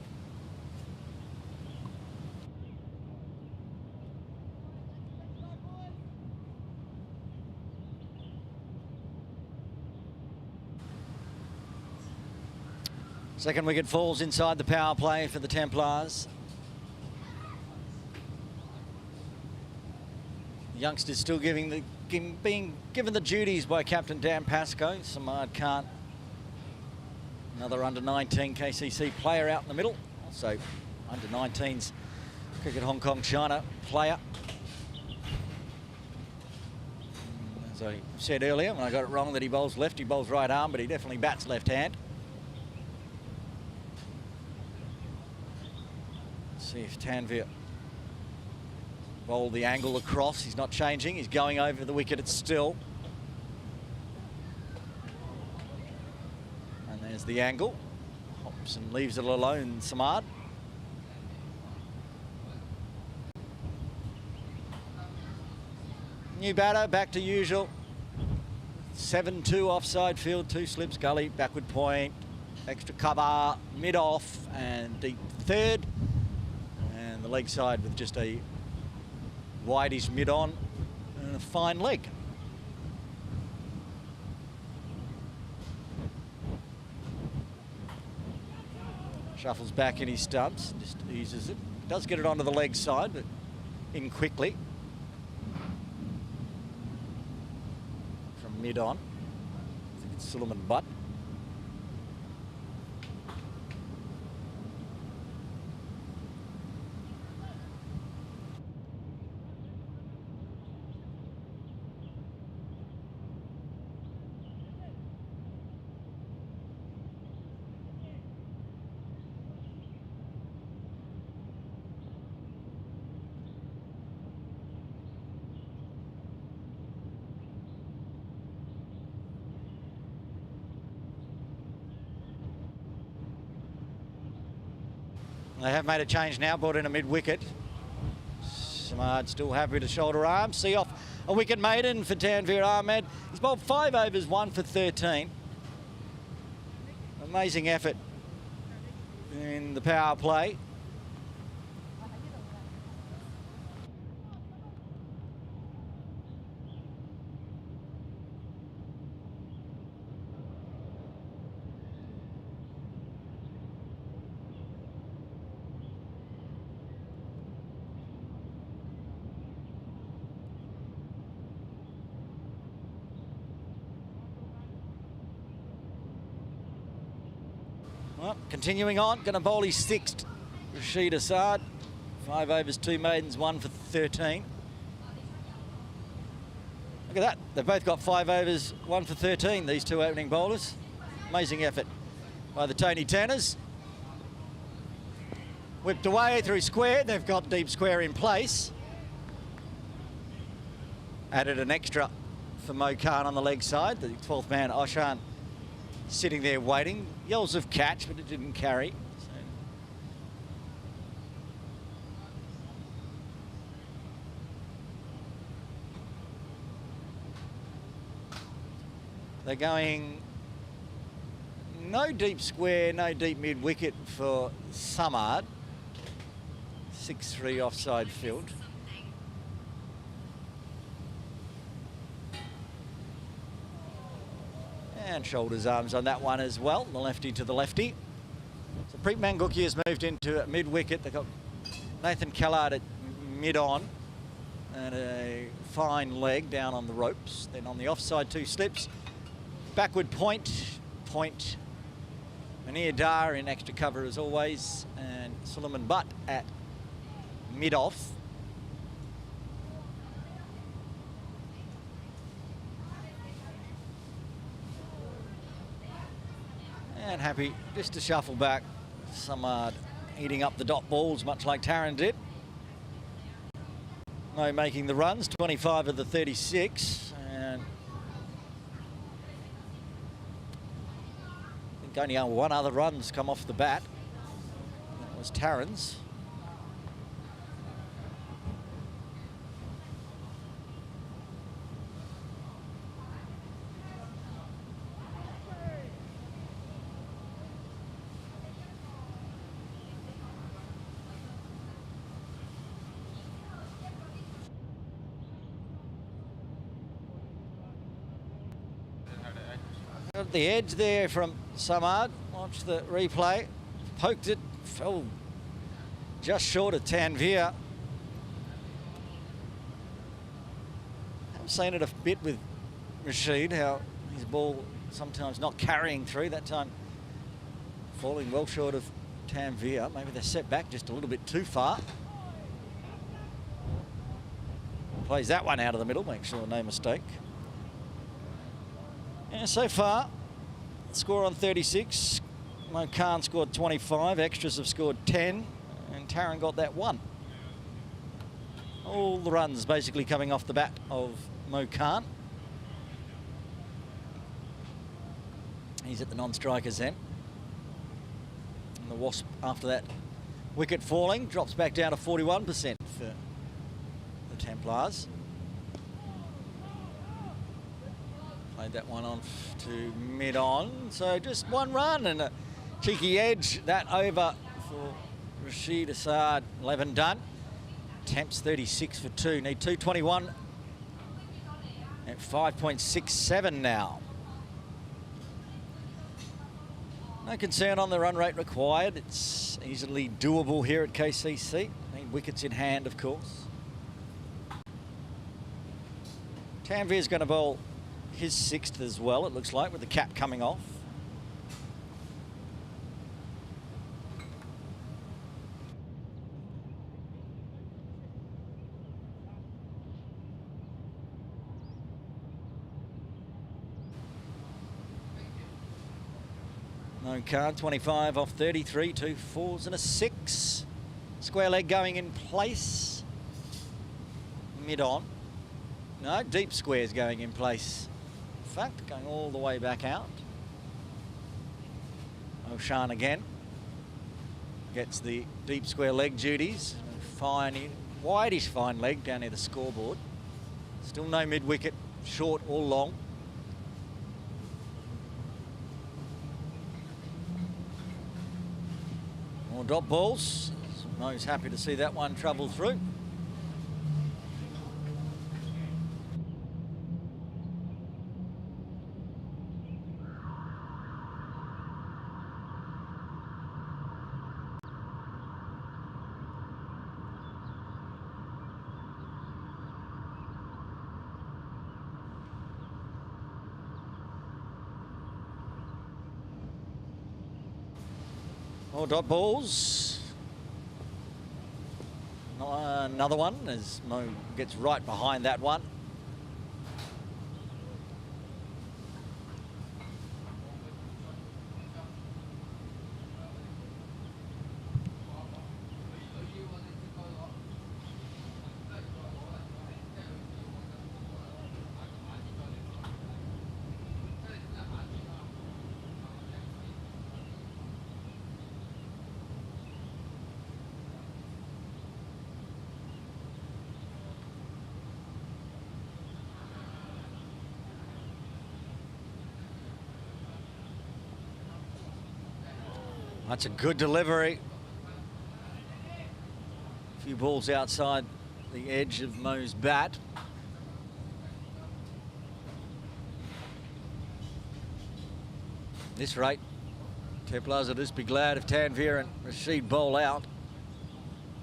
Second wicket falls inside the power play for the Templars. Youngsters still being given the duties by Captain Dan Pascoe. Samad Khan, another under-19 KCC player out in the middle. Also under-19s Cricket Hong Kong China player. As I said earlier, when I got it wrong that he bowls left, he bowls right arm, but he definitely bats left hand. Let's see if Tanvir bowl the angle across. He's not changing. He's going over the wicket. It's still. There's the angle. Hops and leaves it alone, Samad. New batter, back to usual. 7-2 offside field, 2 slips, gully, backward point, extra cover, mid-off and deep third. And the leg side with just a wideish mid-on and a fine leg. Shuffles back in his stubs, just eases it. Does get it onto the leg side, but in quickly. From mid-on. I think it's Suleiman Butt. They have made a change now, brought in a mid-wicket. Samad still happy to shoulder arm. See off a wicket maiden for Tanveer Ahmed. He's bowled 5 overs, 1 for 13. Amazing effort in the power play. Well, continuing on, going to bowl his 6th, Rashid Assad. 5 overs, 2 maidens, 1 for 13. Look at that. They've both got 5 overs, 1 for 13, these 2 opening bowlers. Amazing effort by the Tony Tanners. Whipped away through square. They've got deep square in place. Added an extra for Mo Khan on the leg side. The 12th man, Oshan, sitting there waiting. Yells of catch, but it didn't carry. So they're going no deep square, no deep mid-wicket for Samad. 6-3 offside field. And shoulders, arms on that one as well. The lefty to the lefty. So Preet Manguki has moved into mid-wicket. They've got Nathan Callard at mid-on. And a fine leg down on the ropes. Then on the offside, 2 slips. Backward point. Manir Dar in extra cover as always. And Suleiman Butt at mid-off. And happy just to shuffle back. Samad eating up the dot balls, much like Taran did. Mo making the runs, 25 of the 36. And I think only 1 other run's come off the bat. That was Taran's. At the edge there from Samad. Watch the replay. Poked it, fell just short of Tanveer. I've seen it a bit with Rashid, how his ball sometimes not carrying through. That time falling well short of Tanveer. Maybe they set back just a little bit too far. Plays that one out of the middle, make sure no mistake. And so far, score on 36. Mo Khan scored 25. Extras have scored 10. And Taran got that 1. All the runs basically coming off the bat of Mo Khan. He's at the non-strikers end. And the Wasp, after that wicket falling, drops back down to 41% for the Templars. Played that one on to mid-on. So just one run and a cheeky edge. That over for Rashid Assad. 11 done. Temps 36 for 2. Need 221 at 5.67 now. No concern on the run rate required. It's easily doable here at KCC. Need wickets in hand, of course. Tanvir's going to bowl his 6th as well, it looks like, with the cap coming off. No card, 25 off 33, 2 4s and a 6. Square leg going in place. Mid-on. No, deep squares going in place. In fact, going all the way back out. O'Shan again. Gets the deep square leg duties. Fine, wideish fine leg down near the scoreboard. Still no mid-wicket, short or long. More drop balls. Mo's happy to see that one travel through. More dot balls. Another one as Mo gets right behind that one. That's a good delivery. A few balls outside the edge of Mo's bat. This rate, Templars will just be glad if Tanvir and Rashid bowl out.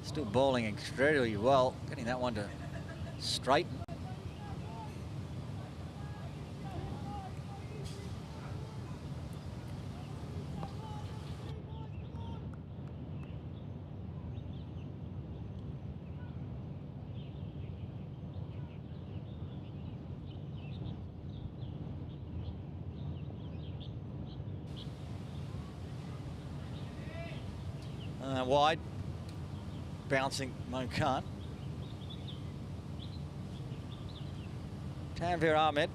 Still bowling extremely well, getting that one to straight. Wide, bouncing Mo can't. Tanvir Ahmed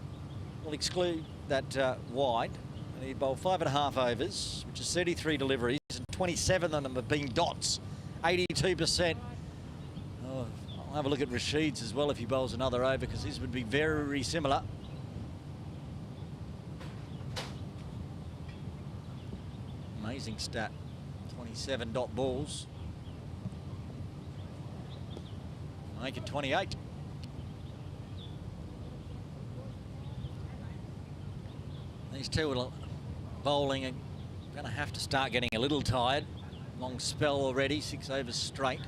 will exclude that wide. And he bowled 5.5 overs, which is 33 deliveries, and 27 of them have been dots, 82%. Oh, I'll have a look at Rashid's as well if he bowls another over, because his would be very similar. Amazing stat. 27 dot balls. Make it 28. These two are bowling are going to have to start getting a little tired. Long spell already, 6 overs straight.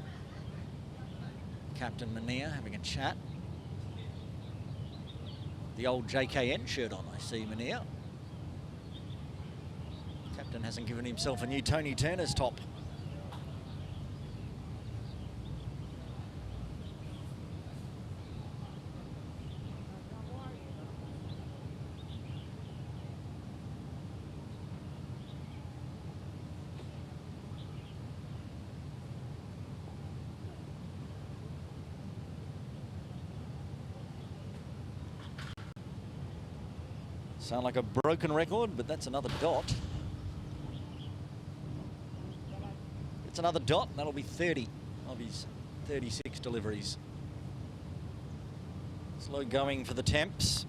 Captain Munir having a chat. The old JKN shirt on, I see Munir. Captain hasn't given himself a new Tony Turner's top. Sound like a broken record, but that's another dot. It's another dot, and that'll be 30 of his 36 deliveries. Slow going for the Temps.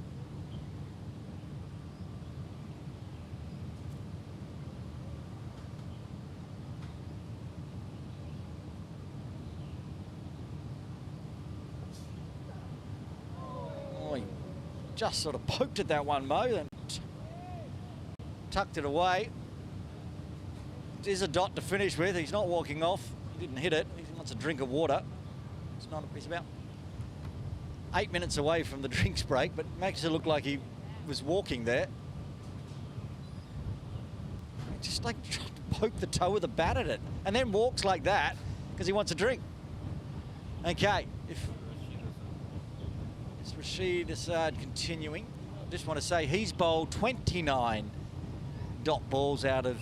just sort of poked at that one, Mo, and tucked it away. There's a dot to finish with. He's not walking off. He didn't hit it. He wants a drink of water. It's not. He's about 8 minutes away from the drinks break, but makes it look like he was walking there. He just like tried to poke the toe of the bat at it, and then walks like that because he wants a drink. Okay, if it's Rashid Assad continuing, I just want to say he's bowled 29 dot balls out of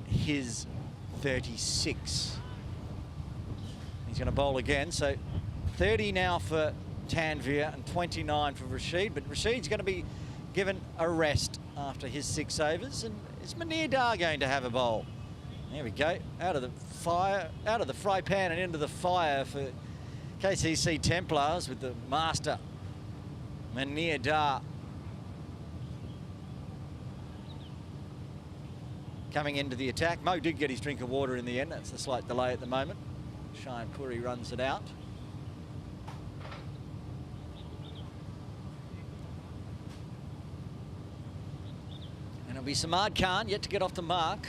his 36. He's going to bowl again, so 30 now for Tanvir and 29 for Rashid, but Rashid's going to be given a rest after his 6 overs, and is Munir Dar going to have a bowl? There we go, out of the fry pan and into the fire for KCC Templars with the master Munir Dar coming into the attack. Mo did get his drink of water in the end. That's a slight delay at the moment. Shine Puri runs it out. And it'll be Samad Khan yet to get off the mark,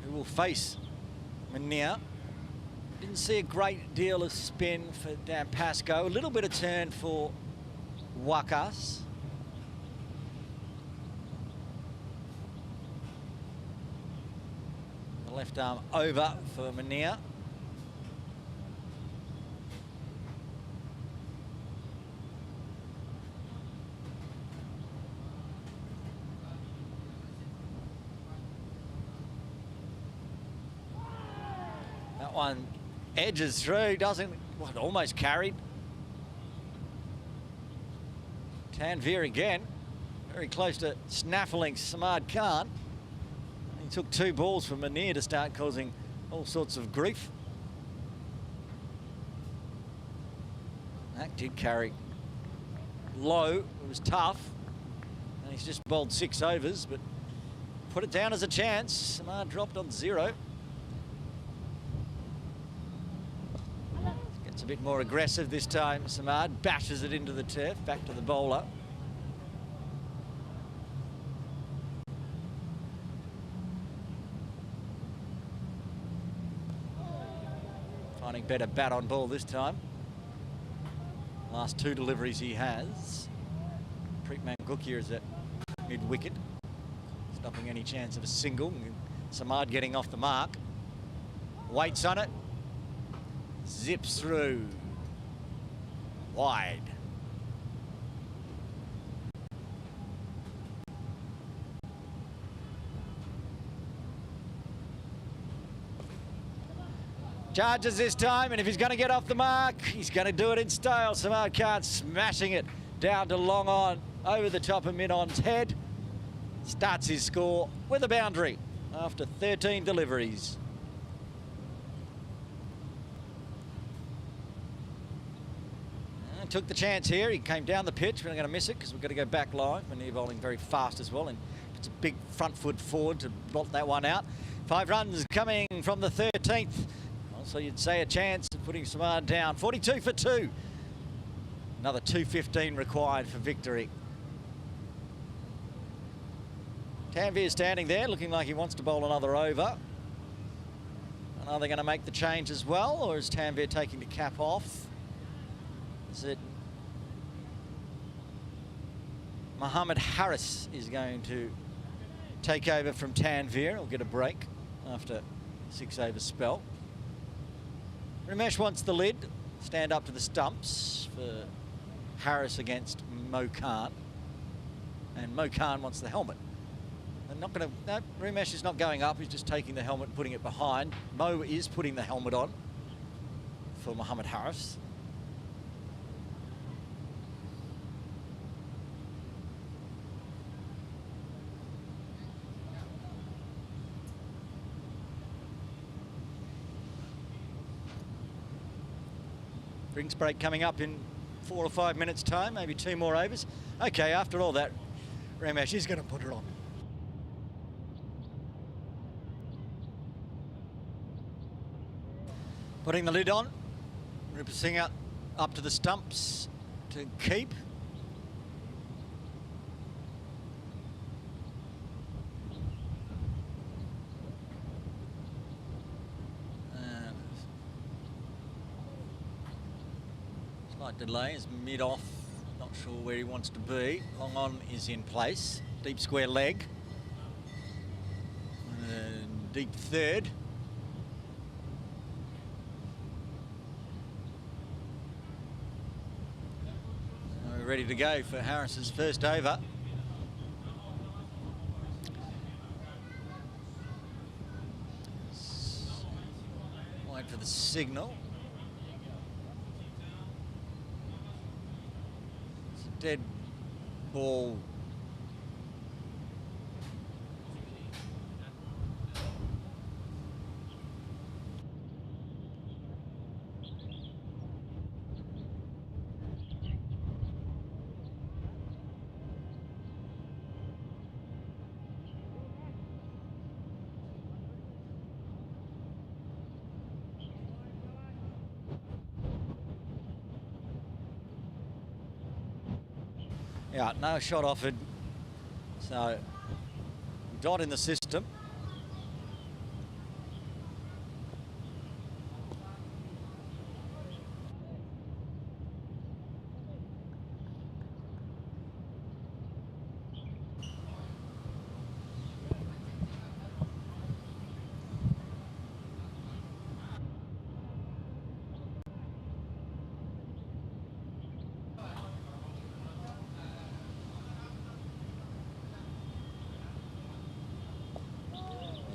who will face Munir. Didn't see a great deal of spin for Dan Pascoe. A little bit of turn for Wakas. The left arm over for Munir. That one edges through, doesn't, what, almost carried. Tanvir again, very close to snaffling Samad Khan. He took 2 balls from Munir to start causing all sorts of grief. That did carry low, it was tough. And he's just bowled 6 overs, but put it down as a chance. Samad dropped on 0. Gets a bit more aggressive this time. Samad bashes it into the turf, back to the bowler. Finding better bat on ball this time. Last 2 deliveries he has. Preet Mangukia is at mid-wicket, stopping any chance of a single. Samad getting off the mark. Waits on it. Zips through. Wide. Charges this time, and if he's going to get off the mark, he's going to do it in style. Samad Khan smashing it down to long on, over the top of mid-on's head. Starts his score with a boundary after 13 deliveries. Took the chance here. He came down the pitch. We're not going to miss it because we've got to go back line. Munir bowling very fast as well, and it's a big front foot forward to blot that one out. 5 runs coming from the 13th. Also, you'd say a chance of putting Samad down. 42 for 2. Another 215 required for victory. Tanvir standing there, looking like he wants to bowl another over. And are they going to make the change as well, or is Tanvir taking the cap off? Is it Mohammed Harris is going to take over from Tanvir? He'll get a break after 6 over spell. Ramesh wants the lid. Stand up to the stumps for Harris against Mo Khan. And Mo Khan wants the helmet. They're not going to, no, Ramesh is not going up. He's just taking the helmet and putting it behind. Mo is putting the helmet on for Mohammed Harris. Drinks break coming up in 4 or 5 minutes time, maybe 2 more overs. Okay, after all that, Ramesh is going to put it on. Putting the lid on. Rupa Singh up to the stumps to keep. Slight delay as mid-off, not sure where he wants to be. Long on is in place. Deep square leg. And deep third. So ready to go for Harris's first over. Wait for the signal. It's a dead ball. Yeah, no shot offered. So, dot in the system.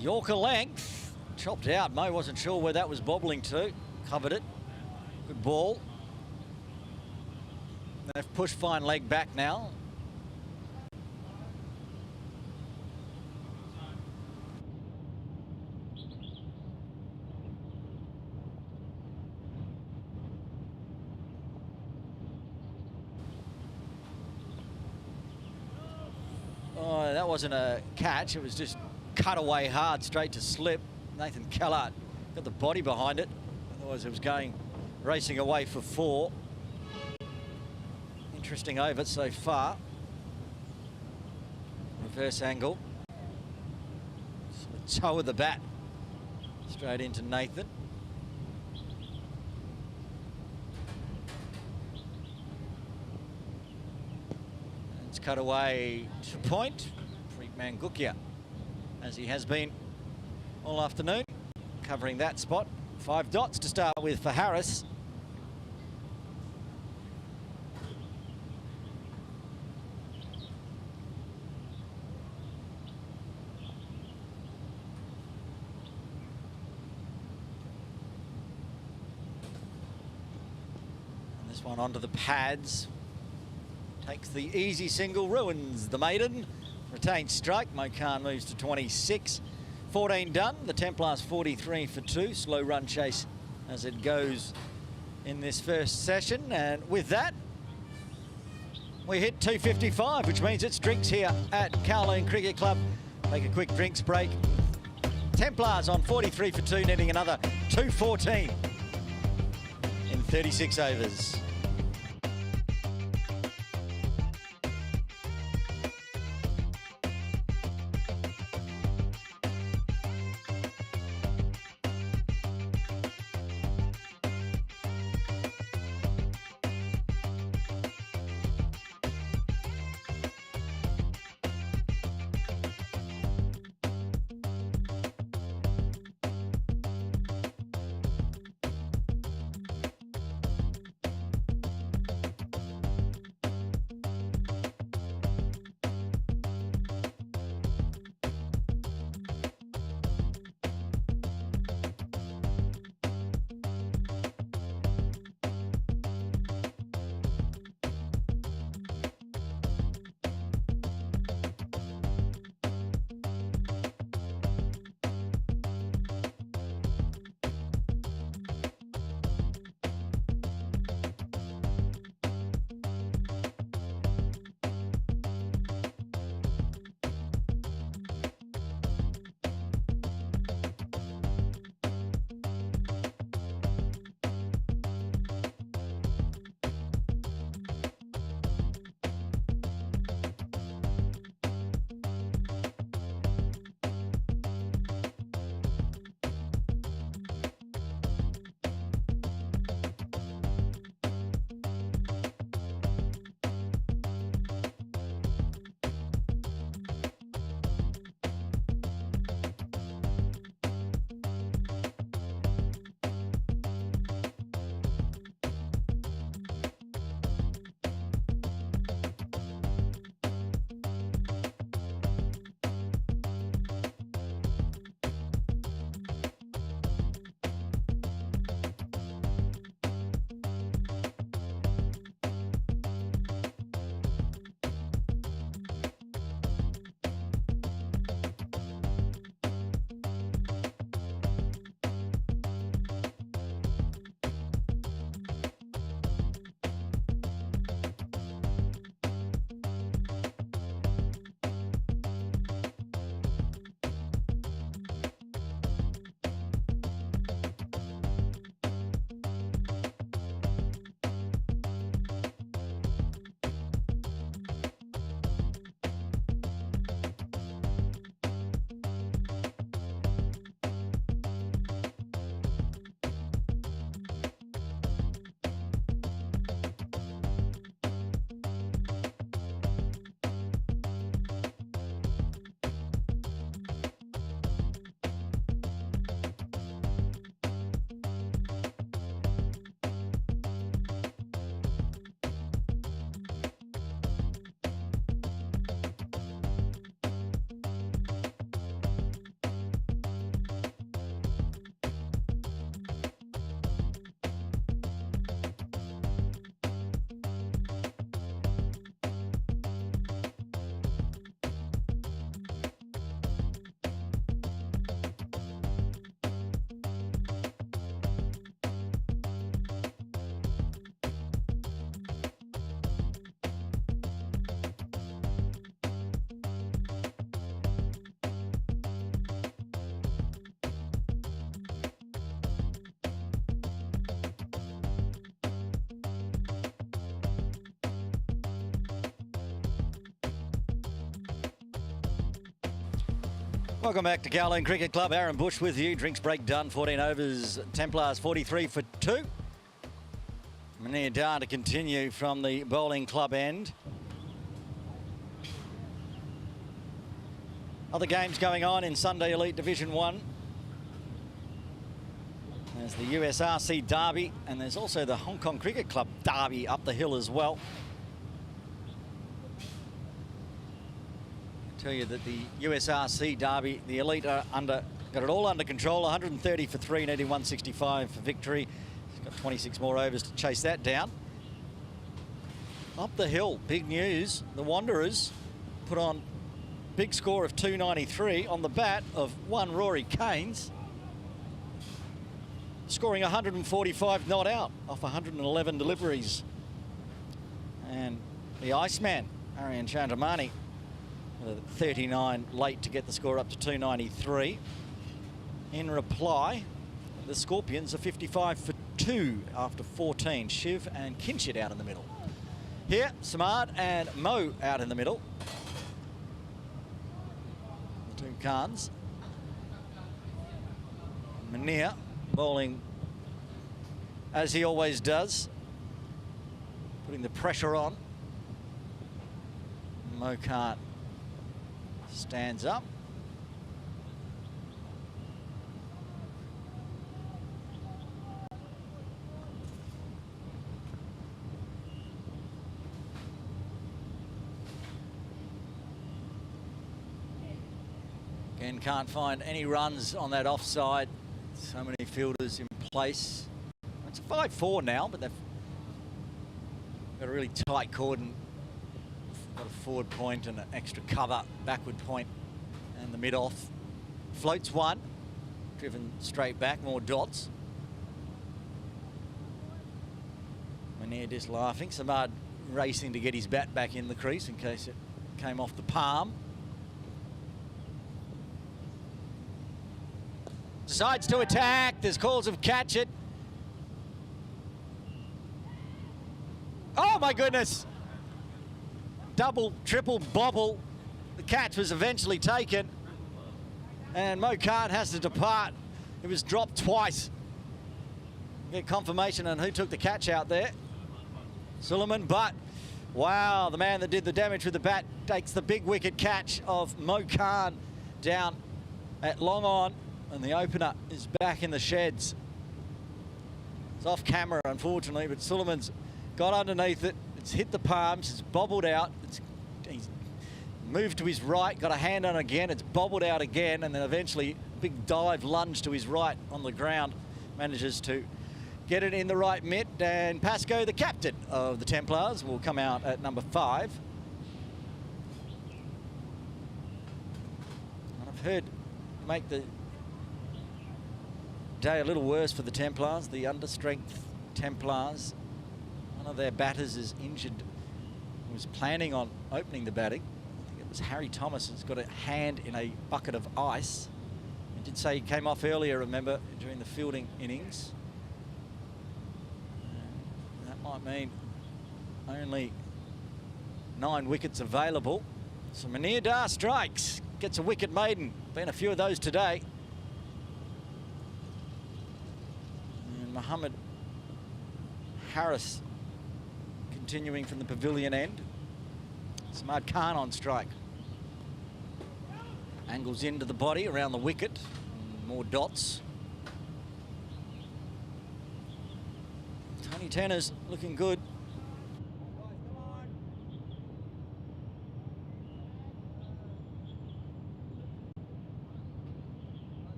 Yorker length, chopped out. Mo wasn't sure where that was bobbling to. Covered it. Good ball. They've pushed fine leg back now. Oh, that wasn't a catch. It was just cut away hard, straight to slip. Nathan Kellart got the body behind it. Otherwise, it was going racing away for 4. Interesting over so far. Reverse angle. Toe of the bat. Straight into Nathan. And it's cut away to point. Preet Mangukia, as he has been all afternoon, covering that spot. 5 dots to start with for Harris. And this one onto the pads. Takes the easy single, ruins the maiden. Retained strike. Mo Khan moves to 26. 14 done. The Templars 43 for 2. Slow run chase as it goes in this first session. And with that, we hit 2:55, which means it's drinks here at Kowloon Cricket Club. Take a quick drinks break. Templars on 43 for 2, netting another 214 in 36 overs. Welcome back to Kowloon Cricket Club. Aaron Bush with you. Drinks break done. 14 overs. Templars 43 for 2. Mania Dar to continue from the bowling club end. Other games going on in Sunday Elite Division 1. There's the USRC Derby, and there's also the Hong Kong Cricket Club Derby up the hill as well. I tell you that the USRC Derby, the Elite are got it all under control. 130 for 3, needing 165 for victory. He's got 26 more overs to chase that down. Up the hill, big news. The Wanderers put on big score of 293 on the bat of one Rory Keynes, scoring 145 not out off 111 deliveries. And the Iceman, Arian Chandramani, 39 late to get the score up to 293. In reply, the Scorpions are 55 for 2 after 14. Shiv and Kinshit out in the middle. Here, Samad and Mo out in the middle. The two Khans. Mania bowling as he always does, putting the pressure on. Mo Khan stands up. Again, can't find any runs on that offside. So many fielders in place. It's a 5-4 now, but they've got a really tight cordon. Got a forward point and an extra cover, backward point, and the mid-off. Floats one, driven straight back, more dots. Mania just laughing. Samad racing to get his bat back in the crease in case it came off the palm. Decides to attack. There's calls of catch it. Oh my goodness. Double, triple bobble. The catch was eventually taken. And Mo Khan has to depart. It was dropped twice. Get confirmation on who took the catch out there. Suleiman, but wow, the man that did the damage with the bat takes the big wicket catch of Mo Khan down at long on. And the opener is back in the sheds. It's off camera, unfortunately, but Suleiman's got underneath it. It's hit the palms, it's bobbled out. He's moved to his right, got a hand on again. It's bobbled out again, and then eventually a big dive lunge to his right on the ground. Manages to get it in the right mitt, and Pascoe, the captain of the Templars, will come out at number 5. And I've heard make the day a little worse for the Templars, the understrength Templars. One of their batters is injured. He was planning on opening the batting. I think it was Harry Thomas, who's got a hand in a bucket of ice. I did say he came off earlier, remember, during the fielding innings. That might mean only 9 wickets available. So Mania Dar strikes, gets a wicket maiden. Been a few of those today. Muhammad Harris continuing from the pavilion end. Samad Khan on strike. Angles into the body around the wicket. More dots. Tony Tanner's looking good.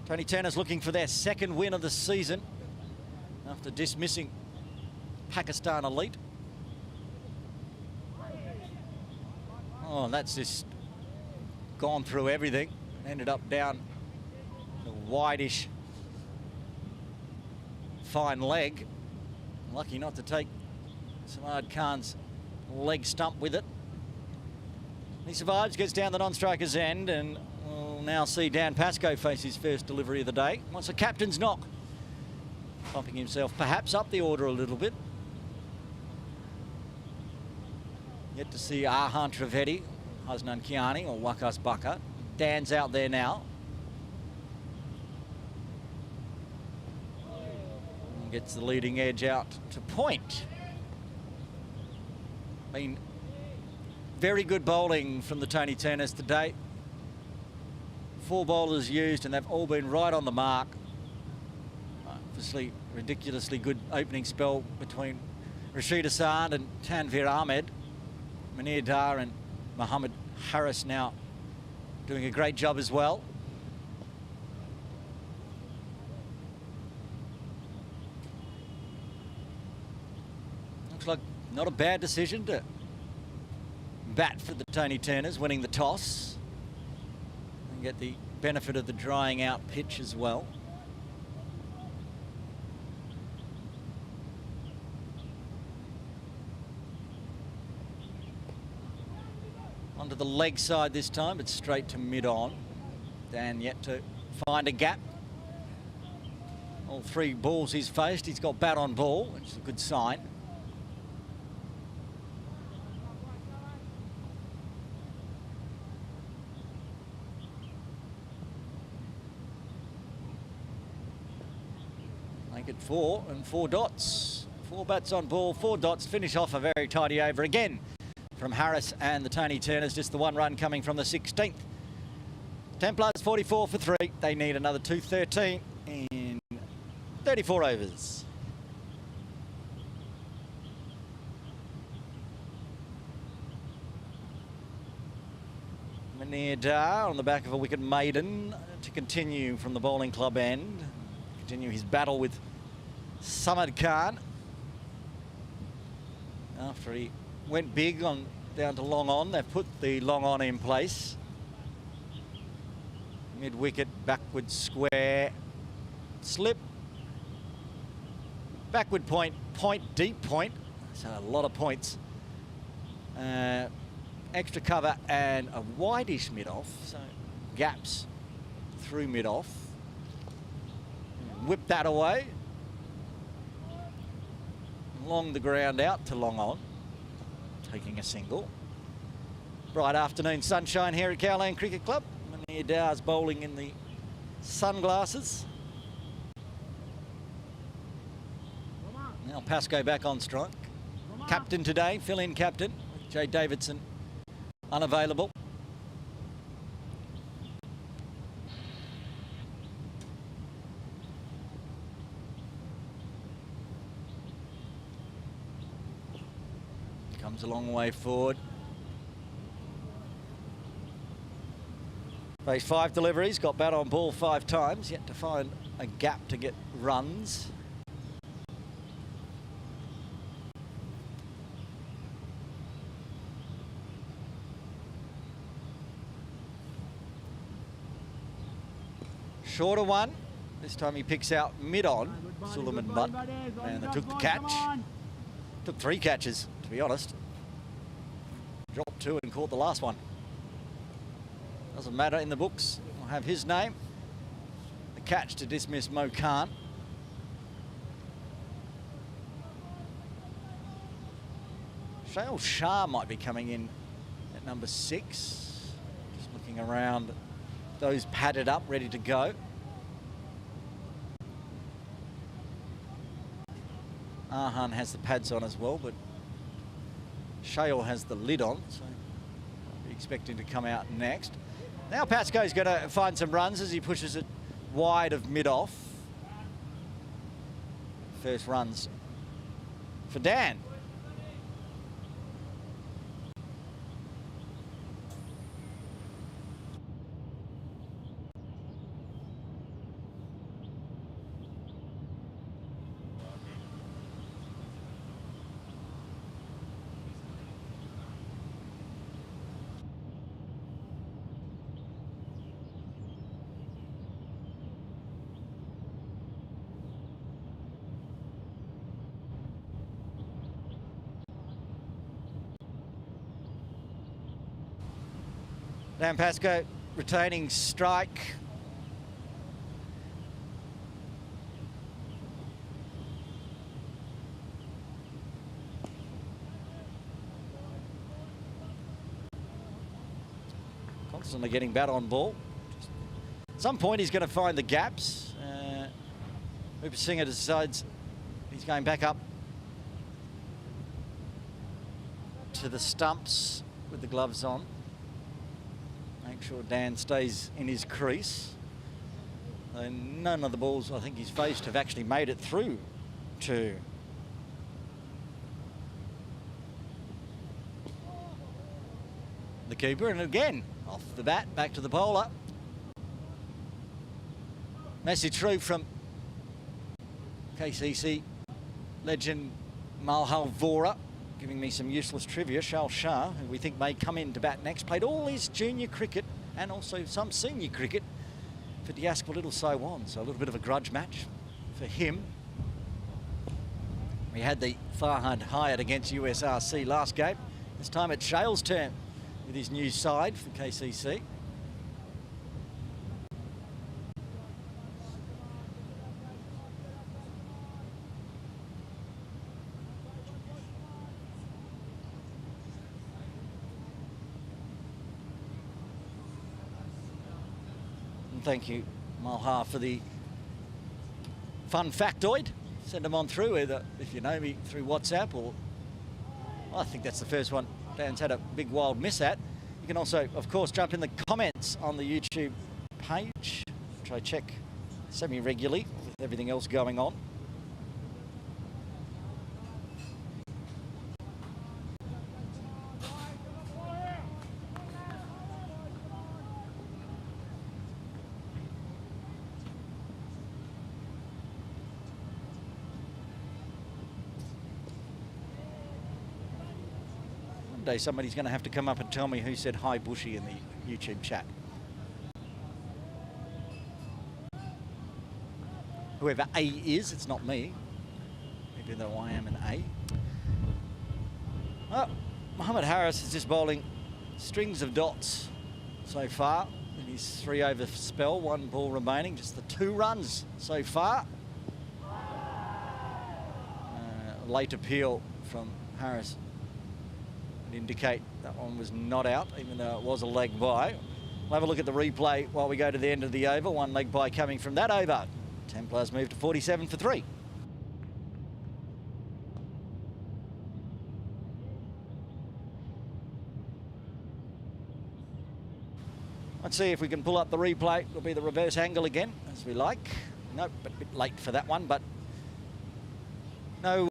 Tony Tanner's looking for their 2nd win of the season after dismissing Pakistan Elite. Oh, and that's just gone through everything. Ended up down the wide-ish fine leg. Lucky not to take Samad Khan's leg stump with it. He survives, gets down the non-striker's end, and we'll now see Dan Pascoe face his first delivery of the day. Wants a captain's knock. Bumping himself perhaps up the order a little bit. Yet to see Arhan Trivedi, Hasnan Kiani or Wakas Baka Dan's out there now. And gets the leading edge out to point. Been very good bowling from the Tony Turners today. 4 bowlers used and they've all been right on the mark. Obviously, ridiculously good opening spell between Rashid Hassan and Tanvir Ahmed. Munir Dar and Mohammed Harris now doing a great job as well. Looks like not a bad decision to bat for the Tony Turners, winning the toss and get the benefit of the drying out pitch as well. Onto the leg side this time, but straight to mid-on. Dan yet to find a gap. All 3 balls he's faced, he's got bat on ball, which is a good sign. Make it 4 and 4 dots. 4 bats on ball, 4 dots. Finish off a very tidy over again from Harris and the Tony Turners. Just the 1 run coming from the 16th. Templars 44 for 3. They need another 213 in 34 overs. Munir Dar on the back of a wicket maiden to continue from the bowling club end. Continue his battle with Samad Khan after he went big on down to long on. They've put the long on in place. Mid wicket, backward square, slip, backward point, point, deep point. So a lot of points. Extra cover and a wideish mid off. So gaps through mid off. Whip that away. Along the ground out to long on. Taking a single. Bright afternoon sunshine here at Cowland Cricket Club. Munir Dar's bowling in the sunglasses. Now Pascoe back on strike. Captain today, fill-in captain. Jay Davidson unavailable. Comes a long way forward. Faced 5 deliveries, got bat on ball 5 times, yet to find a gap to get runs. Shorter one. This time he picks out mid-on, Suleiman Butt, and they took the catch. Took 3 catches, to be honest. Dropped 2 and caught the last one. Doesn't matter in the books. I'll have his name. The catch to dismiss Mo Khan. Shail Shah might be coming in at number 6. Just looking around. Those padded up, ready to go. Arhan has the pads on as well, but Shail has the lid on, so I'll be expecting to come out next. Now Pascoe's going to find some runs as he pushes it wide of mid-off. First runs for Dan. Dan Pascoe retaining strike. constantly getting bat on ball. At some point he's going to find the gaps. Hooper Singer decides he's going back up to the stumps with the gloves on. Make sure Dan stays in his crease. And none of the balls I think he's faced have actually made it through to the keeper. And again, off the bat, back to the bowler. Message through from KCC legend Malhal Vora, giving me some useless trivia. Shal Shah, who we think may come in to bat next, played all his junior cricket and also some senior cricket for Diaspora Little Saiwan, so a little bit of a grudge match for him. We had the Farhad Hyatt against USRC last game. This time it's Shale's turn with his new side for KCC. Thank you, Malha, for the fun factoid. Send them on through, either if you know me through WhatsApp or I think that's the first one Dan's had a big wild miss at. You can also, of course, jump in the comments on the YouTube page, which I check semi-regularly with everything else going on. Day somebody's going to have to come up and tell me who said hi Bushy in the YouTube chat. Whoever A is, it's not me, even though I am an A. Oh, Mohammed Harris is just bowling strings of dots so far in his 3 over spell, 1 ball remaining, just the 2 runs so far. Late appeal from Harris indicate that one was not out, even though it was a leg bye. We'll have a look at the replay while we go to the end of the over. 1 leg bye coming from that over. Templars move to 47 for 3. Let's see if we can pull up the replay. It'll be the reverse angle again, as we like. Nope, a bit late for that one, but no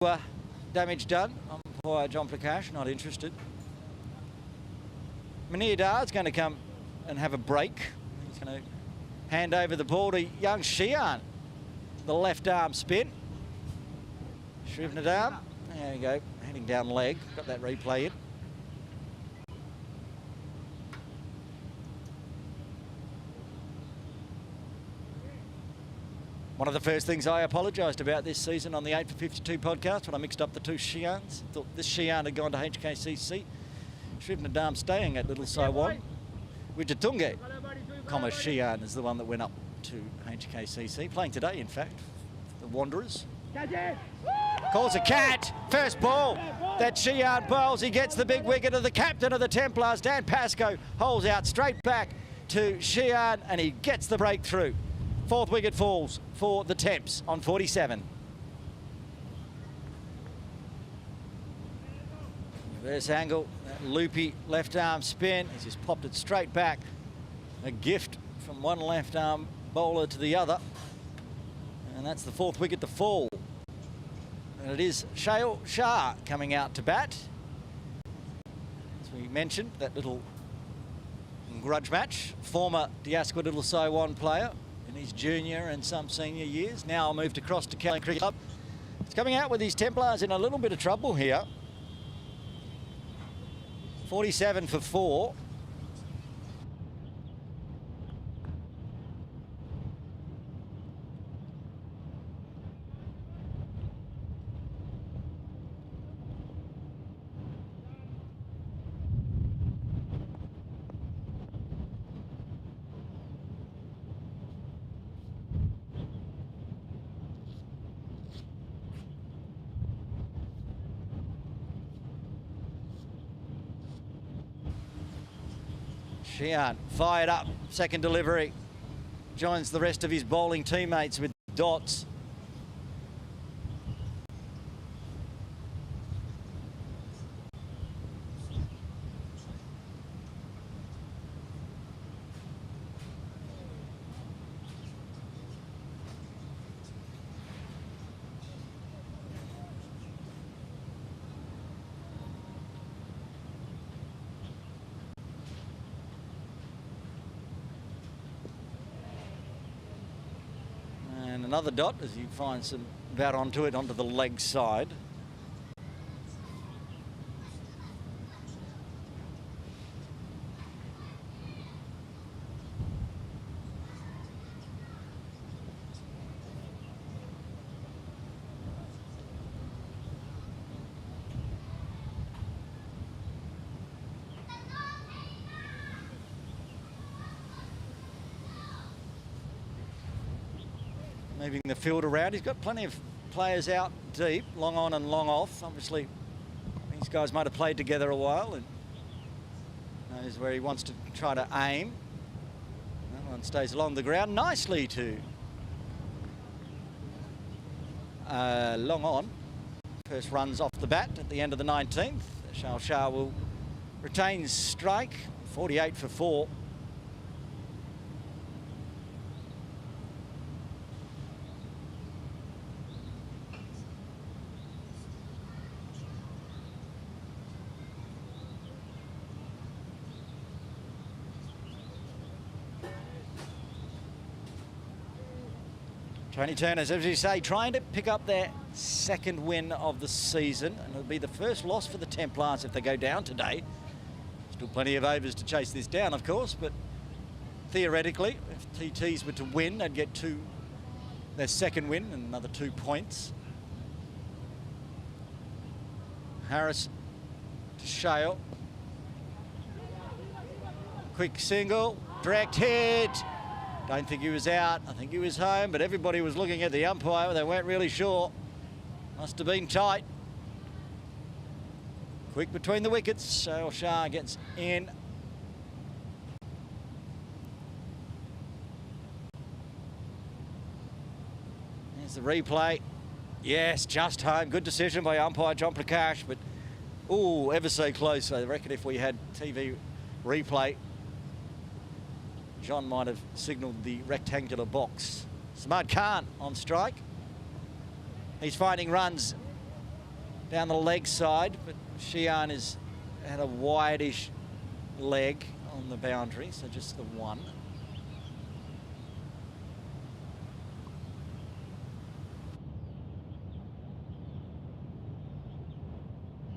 damage done. Umpire John Prakash, not interested. Munir Dar's going to come and have a break. He's going to hand over the ball to young Shian. The left arm spin. Shrivnadar, there you go, heading down leg. Got that replay in. One of the first things I apologised about this season on the 8 for 52 podcast when I mixed up the 2 Shians. Thought this Shian had gone to HKCC. Shrivnadar staying at Little Saiwan. Wijatunge, Shian is the one that went up to HKCC. Playing today, in fact, the Wanderers. Calls a cat. First ball that Shian bowls. He gets the big wicket of the captain of the Templars, Dan Pascoe, holds out straight back to Shian and he gets the breakthrough. 4th wicket falls for the Temps on 47. Reverse angle, that loopy left arm spin. He's just popped it straight back. A gift from one left arm bowler to the other. And that's the 4th wicket to fall. And it is Shale Shah coming out to bat. As we mentioned, that little grudge match. Former Diaspora Little Saiwan player in his junior and some senior years. Now moved across to Kelly Cricket Club. It's coming out with his Templars in a little bit of trouble here. 47 for 4. Sheehan fired up, second delivery. Joins the rest of his bowling teammates with dots. And another dot as he finds some bat onto it, onto the leg side. Moving the field around. He's got plenty of players out deep, long on and long off. Obviously, these guys might have played together a while and knows where he wants to try to aim. That one stays along the ground nicely to long on. First runs off the bat at the end of the 19th. Shah will retain strike, 48 for 4. Tony Turners, as you say, trying to pick up their second win of the season, and it'll be the first loss for the Templars if they go down today. Still plenty of overs to chase this down, of course, but theoretically, if TTs were to win, they'd get their second win and another 2 points. Harris to Shale. Quick single, direct hit. Don't think he was out. I think he was home, but everybody was looking at the umpire. They weren't really sure. Must have been tight. Quick between the wickets. Shah gets in. There's the replay. Yes, just home. Good decision by umpire John Prakash, but ooh, ever so close. I reckon if we had TV replay, John might have signalled the rectangular box. Samad Khan on strike. He's finding runs down the leg side, but Sheehan has had a wide-ish leg on the boundary, so just the one.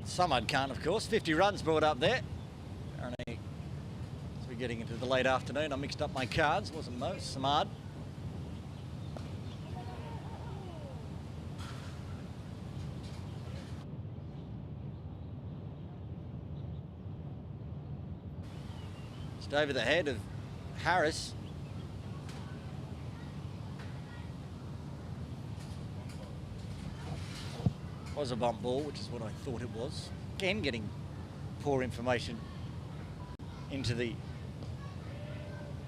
Samad Khan, of course, 50 runs brought up there. Apparently, as we're getting into the late afternoon, I mixed up my cards. Wasn't Mo, Samad. Just over the head of Harris. Was a bump ball, which is what I thought it was. Again, getting poor information into the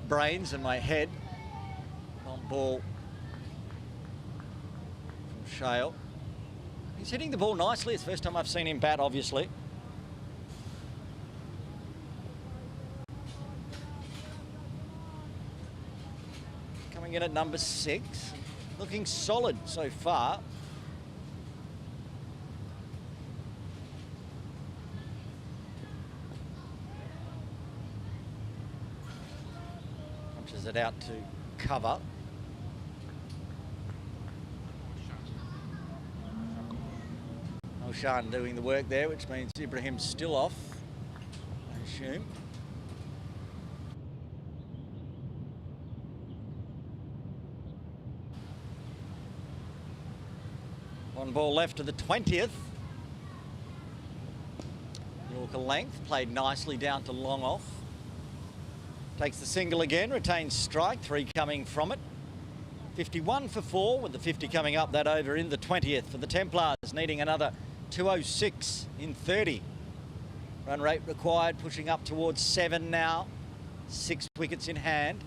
brains and my head. Bump ball from Shale. He's hitting the ball nicely. It's the first time I've seen him bat, obviously. Coming in at number 6. Looking solid so far. It out to cover. Oshan doing the work there, which means Ibrahim's still off, I assume. One ball left to the 20th. Yorker length, played nicely down to long off. Takes the single again, retains strike, 3 coming from it. 51 for 4 with the 50 coming up that over in the 20th for the Templars, needing another 206 in 30. Run rate required, pushing up towards 7 now. 6 wickets in hand.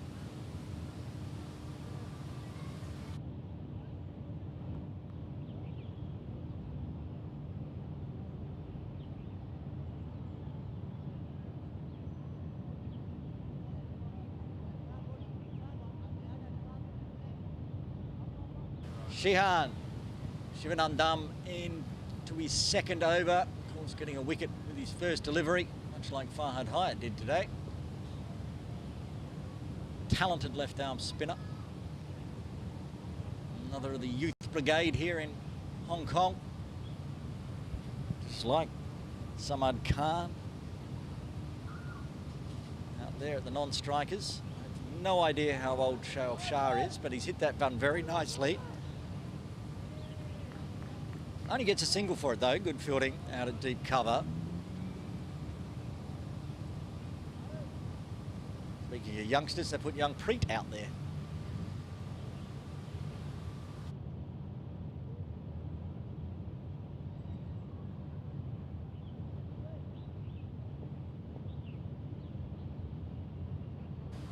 Shivanandam into his second over. Of course, getting a wicket with his first delivery, much like Farhad Hyatt did today. Talented left arm spinner. Another of the youth brigade here in Hong Kong. Just like Samad Khan out there at the non-strikers. I have no idea how old Shoaib Shah is, but he's hit that one very nicely. Only gets a single for it though. Good fielding out at deep cover. Speaking of youngsters, they put young Preet out there.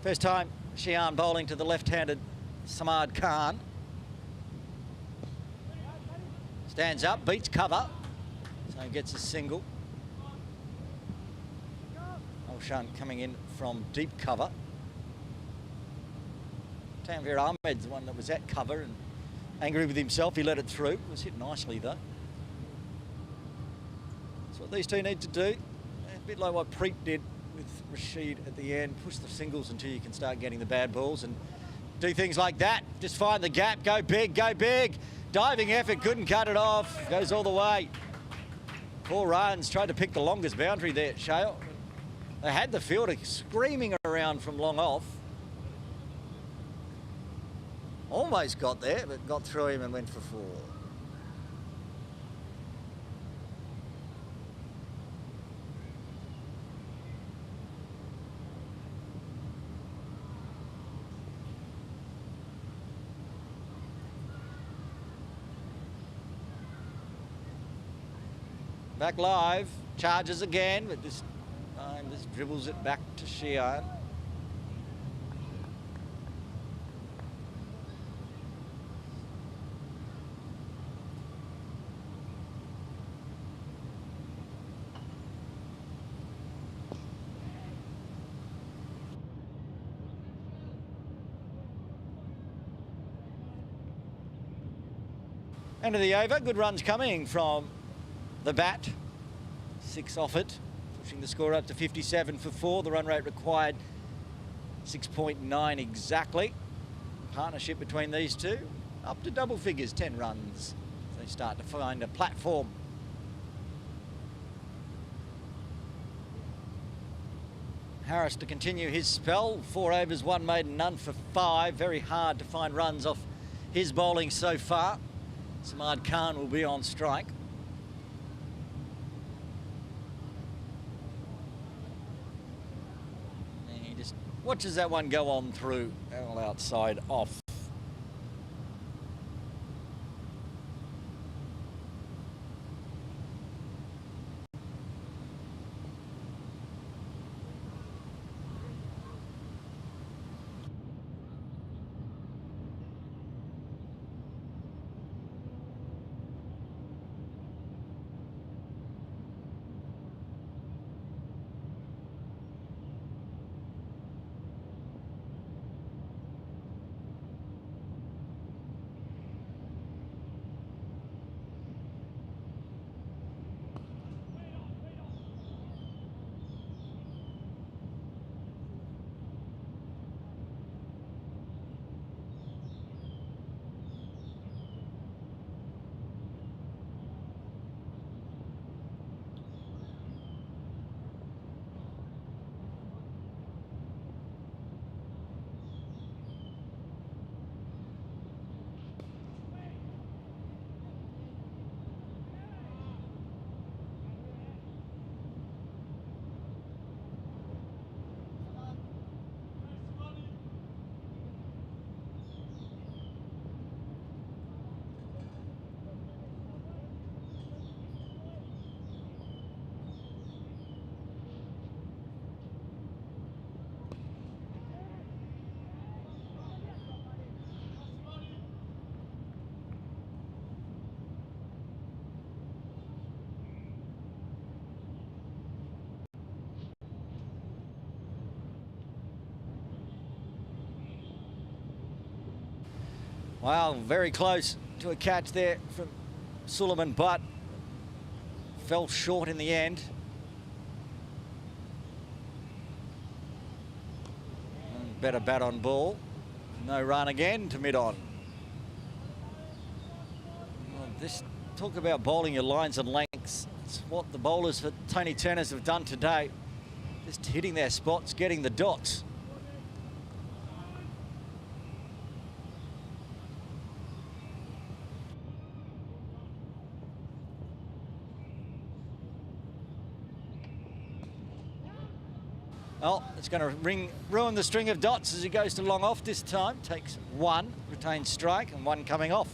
First time Shian bowling to the left-handed Samad Khan. Stands up, beats cover, so gets a single. Alshan coming in from deep cover. Tanvir Ahmed's the one that was at cover and angry with himself. He let it through. It was hit nicely though. That's what these two need to do. A bit like what Preet did with Rashid at the end. Push the singles until you can start getting the bad balls and do things like that. Just find the gap, go big, go big. Diving effort, couldn't cut it off. Goes all the way. 4 runs, tried to pick the longest boundary there at Shale. They had the fielder screaming around from long off. Almost got there, but got through him and went for 4. Back live, charges again, but this time just dribbles it back to Shian. End of the over, good runs coming from the bat. 6 off it, pushing the score up to 57 for 4. The run rate required 6.9 exactly. Partnership between these two up to double figures, 10 runs. They start to find a platform. Harris to continue his spell. 4 overs, 1 maiden, none for 5. Very hard to find runs off his bowling so far. Samad Khan will be on strike. Watches that one go on through, all outside off. Wow, very close to a catch there from Suleiman, but fell short in the end. And better bat on ball. No run again to mid-on. Well, this talk about bowling your lines and lengths. It's what the bowlers for Tony Turners have done today. Just hitting their spots, getting the dots. Oh, it's going to ruin the string of dots as he goes to long off this time. Takes one, retains strike, and one coming off.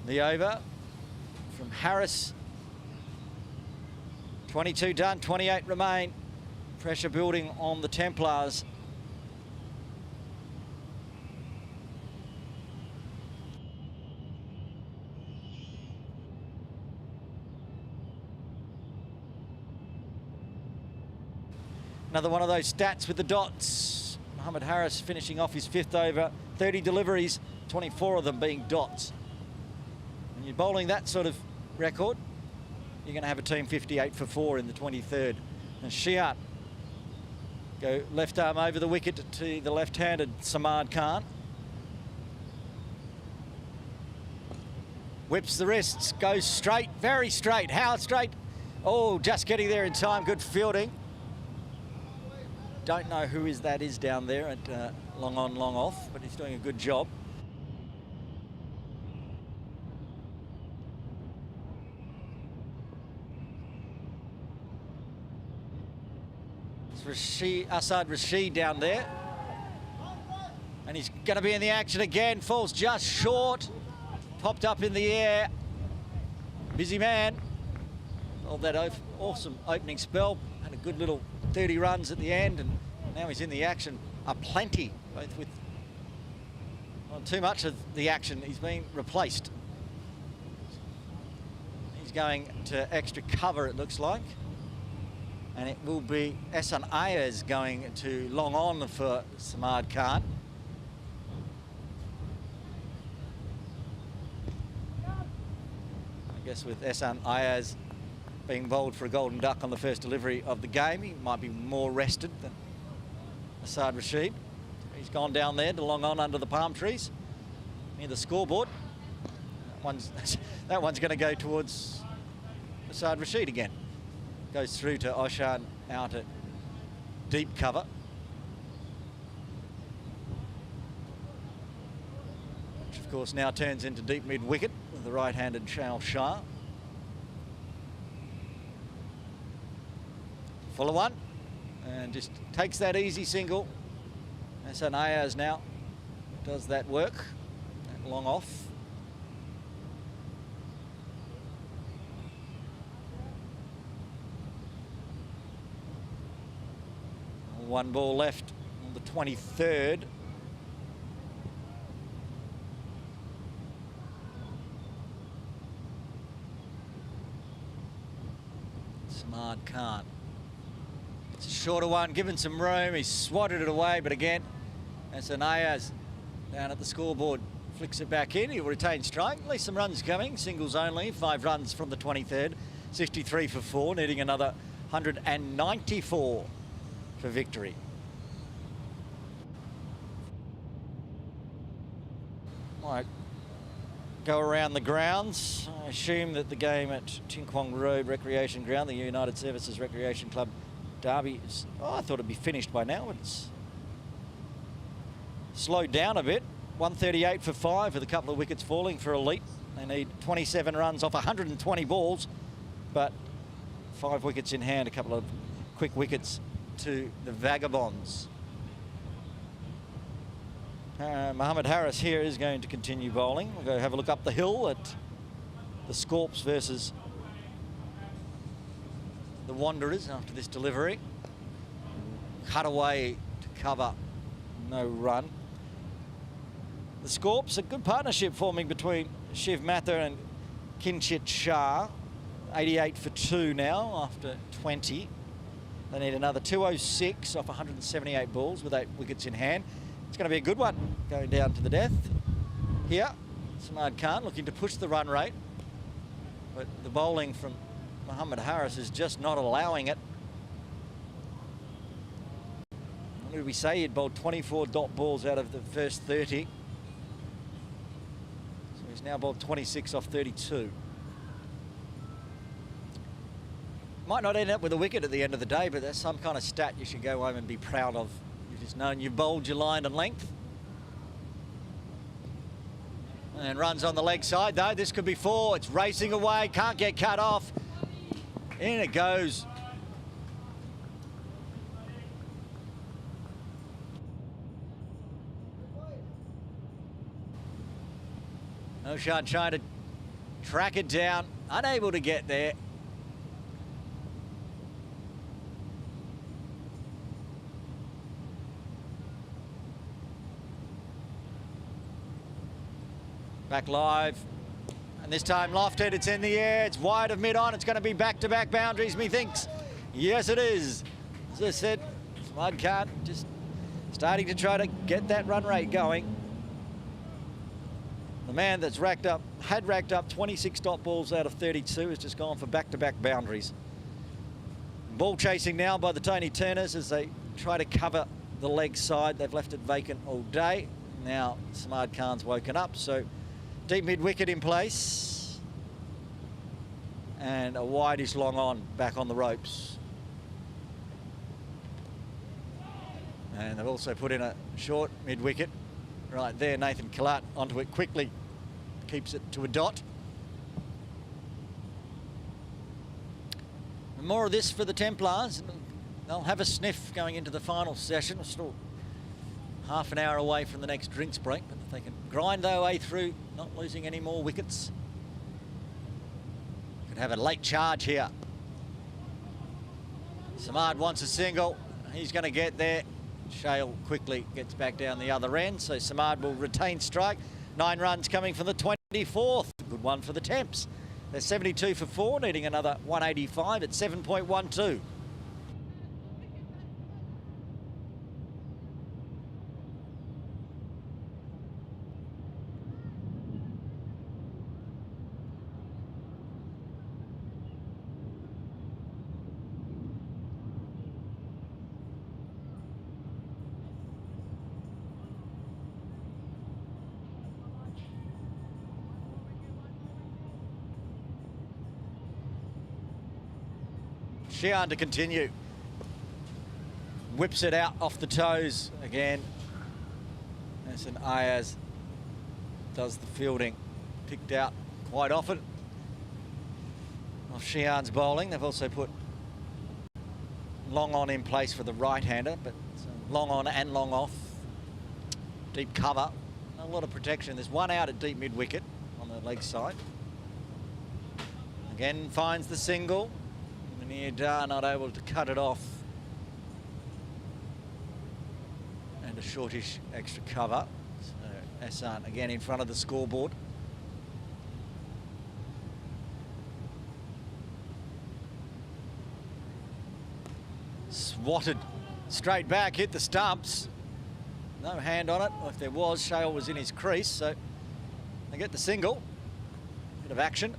The over from Harris. 22 done, 28 remain. Pressure building on the Templars. Another one of those stats with the dots. Mohammed Harris finishing off his 5th over, 30 deliveries, 24 of them being dots. When you're bowling that sort of record, you're going to have a team 58 for 4 in the 23rd. And Shiat go left arm over the wicket to the left-handed Samad Khan. Whips the wrists, goes straight, very straight. How straight? Oh, just getting there in time, good fielding. Don't know who that is down there at long on, long off, but he's doing a good job. It's Asad Rashid down there. And he's going to be in the action again. Falls just short. Popped up in the air. Busy man. All that awesome opening spell. Had a good little 30 runs at the end, and now he's in the action aplenty, both with not too much of the action. He's been replaced. He's going to extra cover, it looks like, and it will be Ehsan Ayaz going to long on for Samad Khan. I guess with Ehsan Ayaz being bowled for a golden duck on the first delivery of the game, he might be more rested than Asad Rashid. He's gone down there to long on under the palm trees near the scoreboard. That one's going to go towards Asad Rashid again. Goes through to Oshan out at deep cover. Which of course now turns into deep mid-wicket with the right-handed Shao Shah. Fuller one, and just takes that easy single. Ehsan Ayaz now does that work, that long off. One ball left on the 23rd. Samad Khan. It's a shorter one, given some room. He's swatted it away, but again, Ehsan Ayaz down at the scoreboard flicks it back in. He'll retain strike. At least some runs coming. Singles only. 5 runs from the 23rd. 63 for 4, needing another 194 for victory. Might go around the grounds. I assume that the game at Tin Kwong Road Recreation Ground, the United Services Recreation Club Derby, I thought it'd be finished by now, but it's slowed down a bit. 138 for 5 with a couple of wickets falling for Elite. They need 27 runs off 120 balls, but 5 wickets in hand, a couple of quick wickets to the Vagabonds. Mohammed Harris here is going to continue bowling. We'll go have a look up the hill at the Scorps versus the Wanderers after this delivery. Cut away to cover, no run. The Scorps, a good partnership forming between Shiv Mathur and Kinchit Shah. 88 for 2 now after 20. They need another 206 off 178 balls with 8 wickets in hand. It's going to be a good one going down to the death. Here, Samad Khan looking to push the run rate, but the bowling from Mohammed Harris is just not allowing it. What did we say? He'd bowled 24 dot balls out of the first 30. So he's now bowled 26 off 32. Might not end up with a wicket at the end of the day, but that's some kind of stat you should go home and be proud of. You've just known you've bowled your line and length. And runs on the leg side, though. This could be 4. It's racing away. Can't get cut off. In it goes. Oshan trying to track it down. Unable to get there. Back live, and this time lofted, it's in the air, it's wide of mid-on, it's going to be back-to-back boundaries, methinks. Yes, it is. As I said, Samad Khan just starting to try to get that run rate going. The man that's had racked up 26 dot balls out of 32 has just gone for back-to-back boundaries. Ball chasing now by the Tony Turners as they try to cover the leg side. They've left it vacant all day. Now Samad Khan's woken up, so deep mid-wicket in place. And a wide-ish long on back on the ropes. And they've also put in a short mid-wicket. Right there, Nathan Kalat onto it quickly. Keeps it to a dot. And more of this for the Templars. They'll have a sniff going into the final session. We're still half an hour away from the next drinks break, but if they can grind their way through, not losing any more wickets, could have a late charge here. Samad wants a single. He's going to get there. Shale quickly gets back down the other end, so Samad will retain strike. 9 runs coming from the 24th. Good one for the Temps. They're 72 for 4, needing another 185 at 7.12. Shihan to continue. Whips it out off the toes again. As an Ayaz does the fielding. Picked out quite often off Shihan's bowling. They've also put long on in place for the right-hander, but long on and long off. Deep cover. A lot of protection. There's one out at deep mid-wicket on the leg side. Again finds the single. Near not able to cut it off. And a shortish extra cover. So Hassan again in front of the scoreboard. Swatted straight back, hit the stumps. No hand on it. Well, if there was, Shale was in his crease, so they get the single. Bit of action.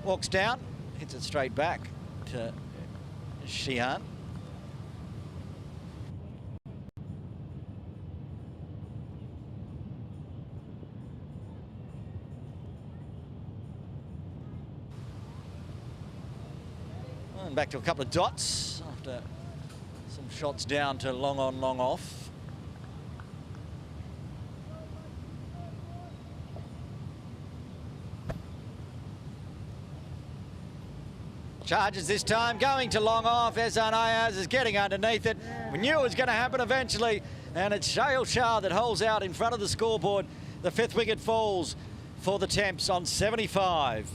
Walks down, hits it straight back to Shihan. And back to a couple of dots after some shots down to long on, long off. Charges this time, going to long off. Ayaz is getting underneath it. We knew it was going to happen eventually. And it's Shale Shah that holds out in front of the scoreboard. The 5th wicket falls for the Temps on 75.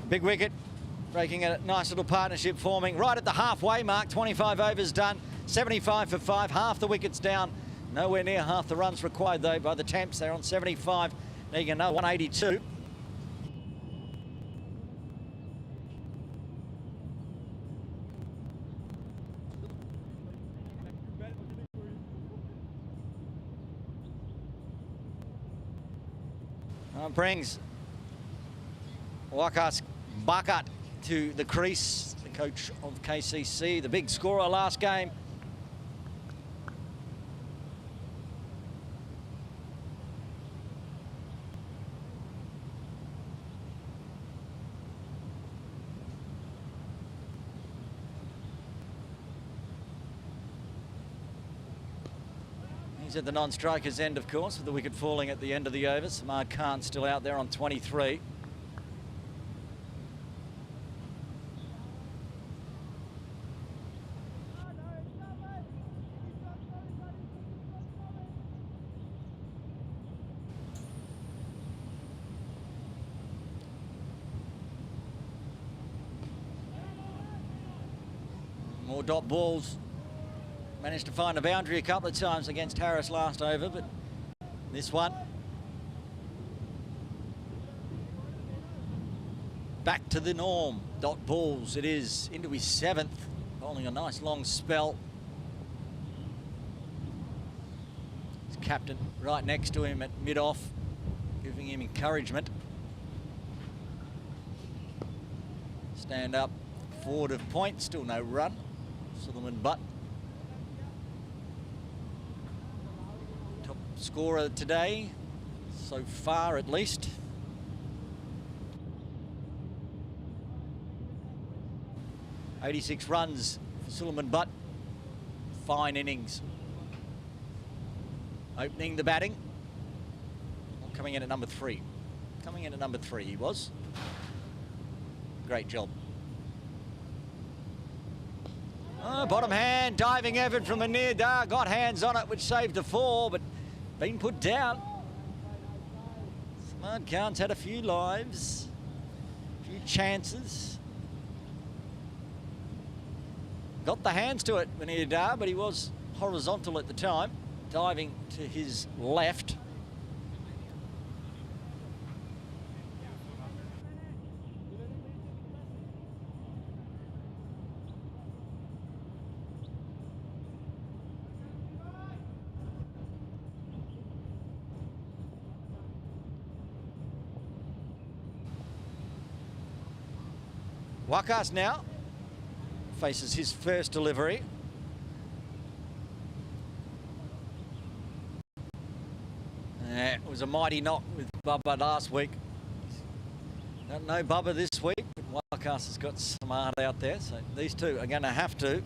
Big wicket, breaking a nice little partnership forming right at the halfway mark. 25 overs done, 75 for 5, half the wickets down. Nowhere near half the runs required though by the Temps. They're on 75, needing another 182. Brings Waqas Bakat to the crease, the coach of KCC, the big scorer last game. He's at the non-strikers end, of course, with the wicket falling at the end of the over. Samad Khan still out there on 23. More dot balls. Managed to find a boundary a couple of times against Harris last over, but this one back to the norm. Dot balls it is, into his 7th, bowling a nice long spell. His captain right next to him at mid-off, giving him encouragement. Stand up, forward of point, still no run. Suleiman Butt, top scorer today, so far at least. .86 runs for Suleiman Butt. Fine innings. Opening the batting. Coming in at number 3. Coming in at number 3 he was. Great job. Oh, bottom hand, diving effort from Anir Dar, got hands on it, which saved the 4, but been put down. Samad Khan's had a few lives, a few chances. Got the hands to it, Anir Dar, but he was horizontal at the time, diving to his left. Waqas now faces his first delivery. It was a mighty knock with Bubba last week. Don't know Bubba this week, but Waqas has got smart out there, so these two are going to have to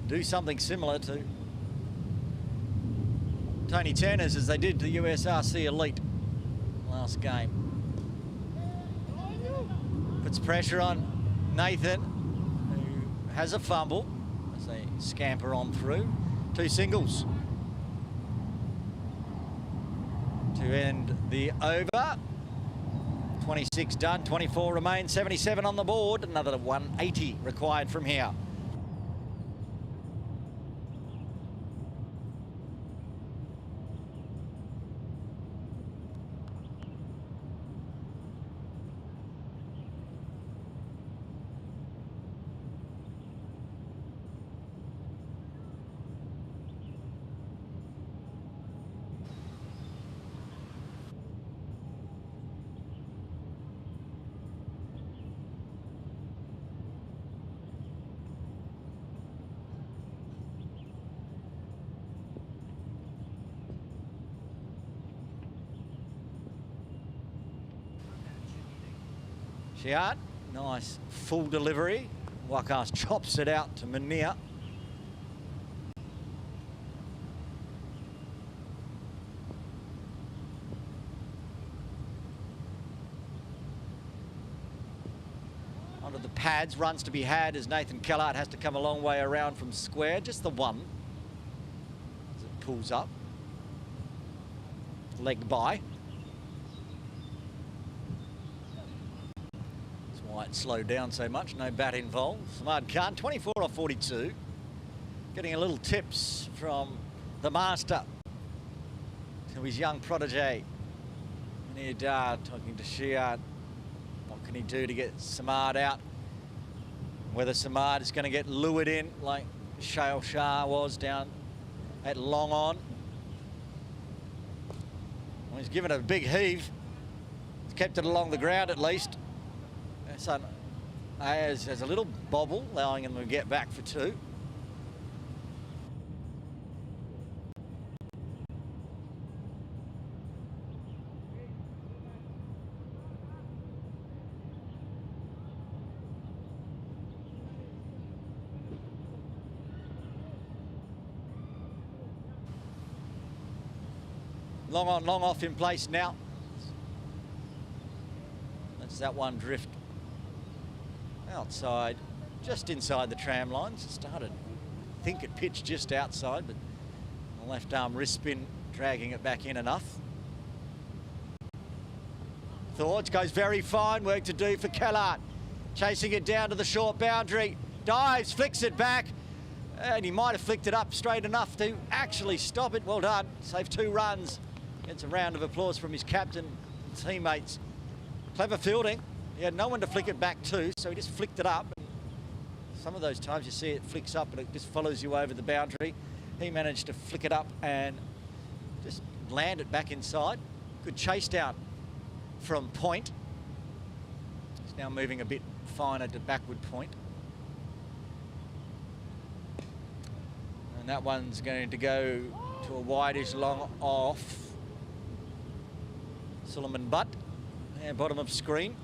do something similar to Tony Turner's as they did to the USRC Elite last game. Puts pressure on Nathan, who has a fumble as they scamper on through. 2 singles to end the over. 26 done, 24 remain, 77 on the board. Another 180 required from here. Shiat, nice full delivery. Wakas chops it out to Munir. Onto the pads, runs to be had as Nathan Kellart has to come a long way around from square. Just the one as it pulls up. Leg by. That's why it slowed down so much. No bat involved. Samad Khan, 24 off 42. Getting a little tips from the master to his young protege. Munir Dar talking to Shiat. What can he do to get Samad out? Whether Samad is going to get lured in like Shail Shah was down at long on. Well, he's given it a big heave. He's kept it along the ground at least. So has a little bobble, allowing him to get back for two. Long on, long off in place now. That's that one drift outside, just inside the tram lines. It started, I think it pitched just outside, but the left arm wrist spin dragging it back in enough. Thoughts goes very fine, work to do for Kellart. Chasing it down to the short boundary, dives, flicks it back, and he might have flicked it up straight enough to actually stop it. Well done, saved 2 runs. Gets a round of applause from his captain and teammates. Clever fielding. He had no one to flick it back to, so he just flicked it up. Some of those times you see it flicks up and it just follows you over the boundary. He managed to flick it up and just land it back inside. Good chase down from point. He's now moving a bit finer to backward point. And that one's going to go to a wideish long off. Suleiman Butt, and bottom of screen.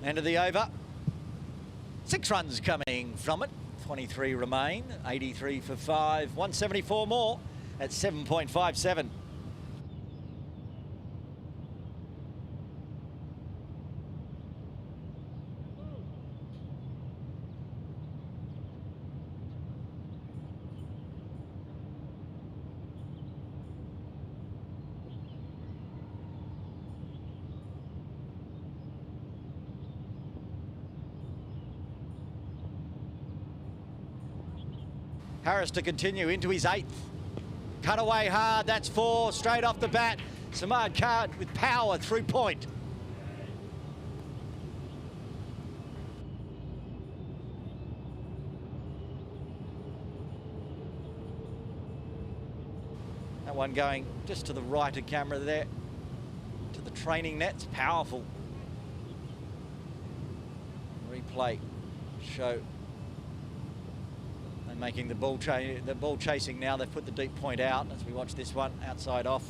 End of the over. 6 runs coming from it. 23 remain. 83 for 5. 174 more at 7.57. Harris to continue into his 8th. Cut away hard, that's 4, straight off the bat. Samad Khan with power through point. That one going just to the right of camera there, to the training nets, powerful. Replay show. Making the ball chasing now. They've put the deep point out as we watch this one outside off.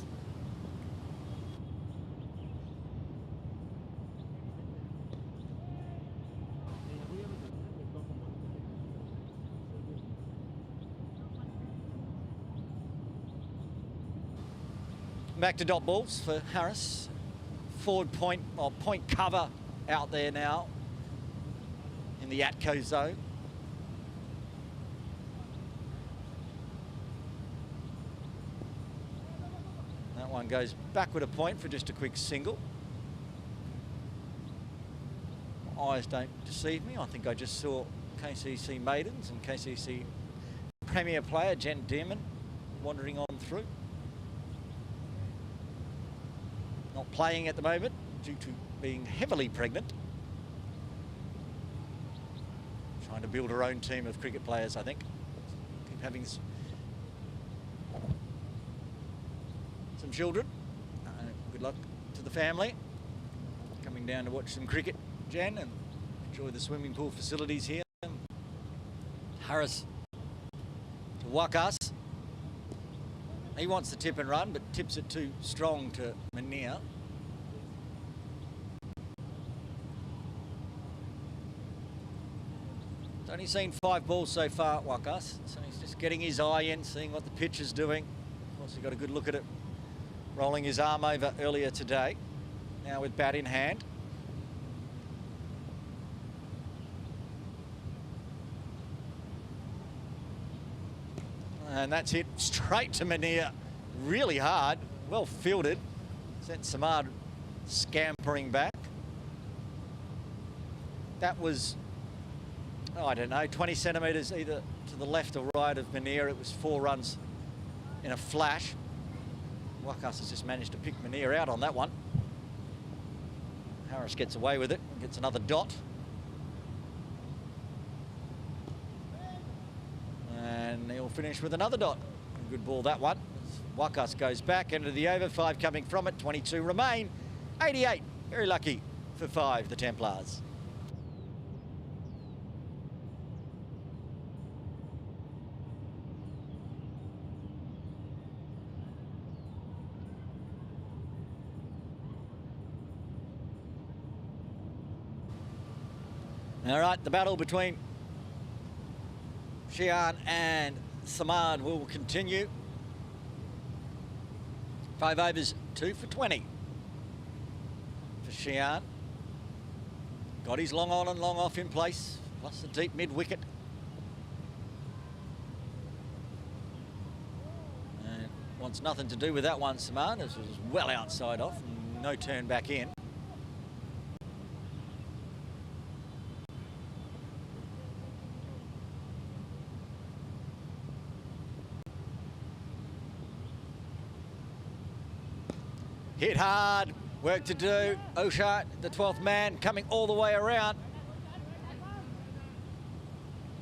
Back to dot balls for Harris. Forward point, or point cover out there now in the Atco zone. One goes backward a point for just a quick single. My eyes don't deceive me. I think I just saw KCC maidens and KCC premier player Jen Dearman wandering on through. Not playing at the moment due to being heavily pregnant. Trying to build her own team of cricket players, I think. Keep having some children. Good luck to the family. Coming down to watch some cricket, Jen, and enjoy the swimming pool facilities here. Harris to Wakas. He wants the tip and run, but tips it too strong to Mania. He's only seen 5 balls so far at Wakas, so he's just getting his eye in, seeing what the pitch is doing. Of course, he got a good look at it, rolling his arm over earlier today. Now with bat in hand. And that's hit straight to Mania, really hard, well fielded. Sent Samad scampering back. That was, oh, I don't know, 20 centimetres either to the left or right of Mania. It was 4 runs in a flash. Wakas has just managed to pick Mania out on that one. Harris gets away with it, gets another dot. And he'll finish with another dot. A good ball, that one. Wakas goes back into the over, 5 coming from it, 22 remain. 88, very lucky for 5, the Templars. All right, the battle between Shian and Samad will continue. 5 overs, 2 for 20 for Shian. Got his long on and long off in place, plus the deep mid-wicket. And wants nothing to do with that one, Samad. This was well outside off, no turn back in. Hit hard, work to do. Osha, the 12th man, coming all the way around.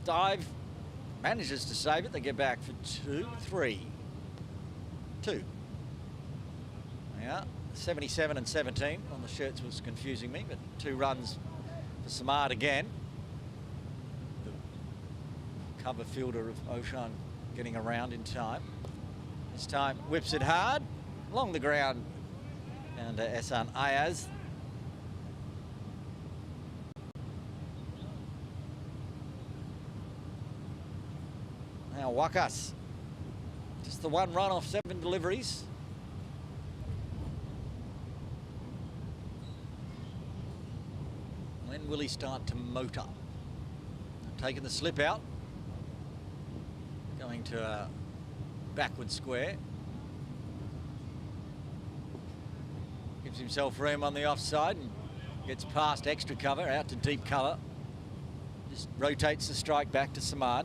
Dive, manages to save it. They get back for 2, 3, 2. Yeah, 77 and 17 on the shirts was confusing me, but 2 runs for Samad again. The cover fielder of Oshan getting around in time. This time whips it hard, along the ground. And Ehsan Ayaz. Now Wakas, just the 1 run off 7 deliveries. When will he start to motor? Taking the slip out, going to a backward square. Gives himself room on the offside and gets past extra cover, out to deep cover. Just rotates the strike back to Samad.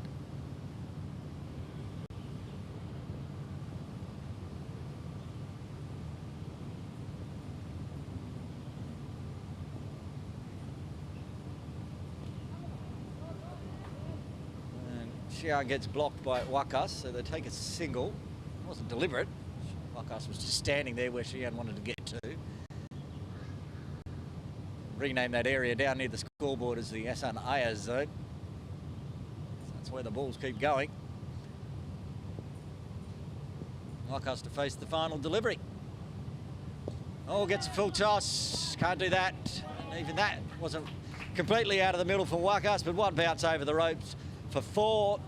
And Shia gets blocked by Wakas, so they take a single. It wasn't deliberate. Wakas was just standing there where Shian wanted to get to. Rename that area down near the scoreboard as the Ehsan Ayaz zone. That's where the balls keep going. Wakas to face the final delivery. Oh, gets a full toss. Can't do that. And even that wasn't completely out of the middle from Wakas, but 1 bounce over the ropes for 4.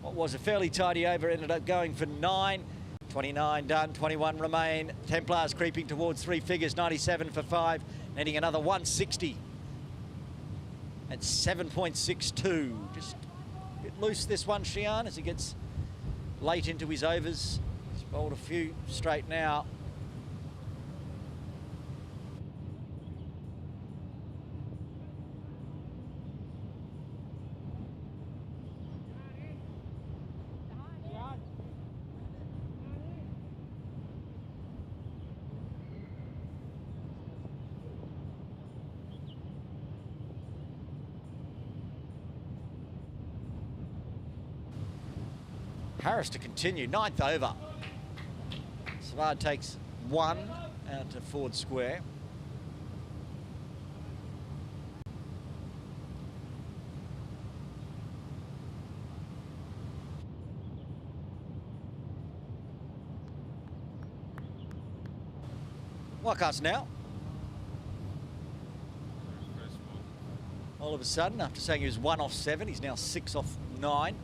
What was a fairly tidy over ended up going for 9. 29 done, 21 remain. Templars creeping towards 3 figures, 97 for 5, netting another 160 at 7.62. Just a bit loose this one, Shian, as he gets late into his overs. He's bowled a few straight now. Harris to continue, 9th over. Samad takes 1 out to Ford Square. Wakas now. All of a sudden, after saying he was 1 off 7, he's now 6 off 9.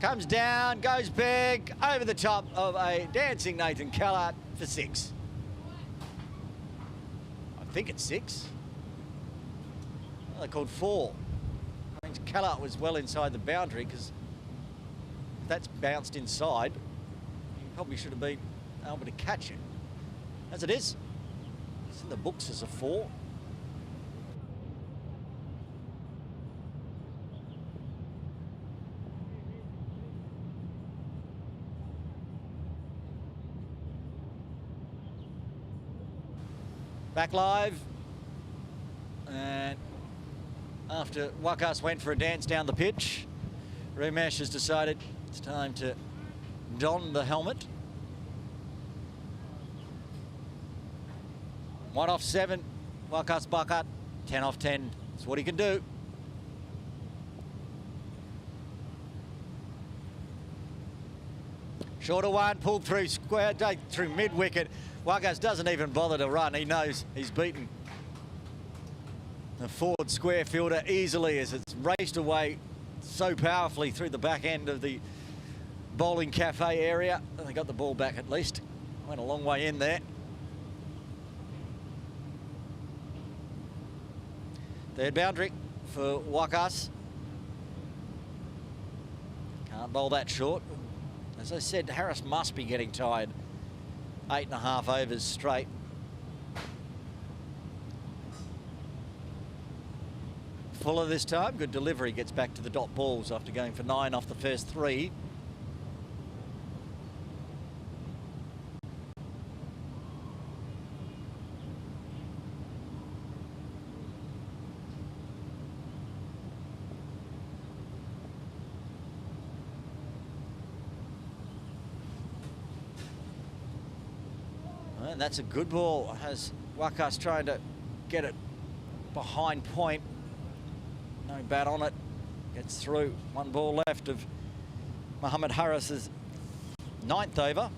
Comes down, goes big, over the top of a dancing Nathan Callart for 6. I think it's 6. Well, they called 4. I mean, Callart was well inside the boundary, because if that's bounced inside, he probably should have been able to catch it. As it is, it's in the books as a 4. Back live, and after Wakas went for a dance down the pitch, Ramesh has decided it's time to don the helmet. 1 off 7, Wakas Bakat, 10 off 10, that's what he can do. Shorter one, pulled through square, through mid-wicket. Wakas doesn't even bother to run. He knows he's beaten the forward square fielder easily as it's raced away so powerfully through the back end of the bowling cafe area. And they got the ball back at least. Went a long way in there. Third boundary for Wakas. Can't bowl that short. As I said, Harris must be getting tired. 8.5 overs straight. Fuller this time, good delivery, gets back to the dot balls after going for 9 off the first 3. And that's a good ball as Wakas trying to get it behind point. No bat on it. Gets through. 1 ball left of Mohammed Harris's 9th over.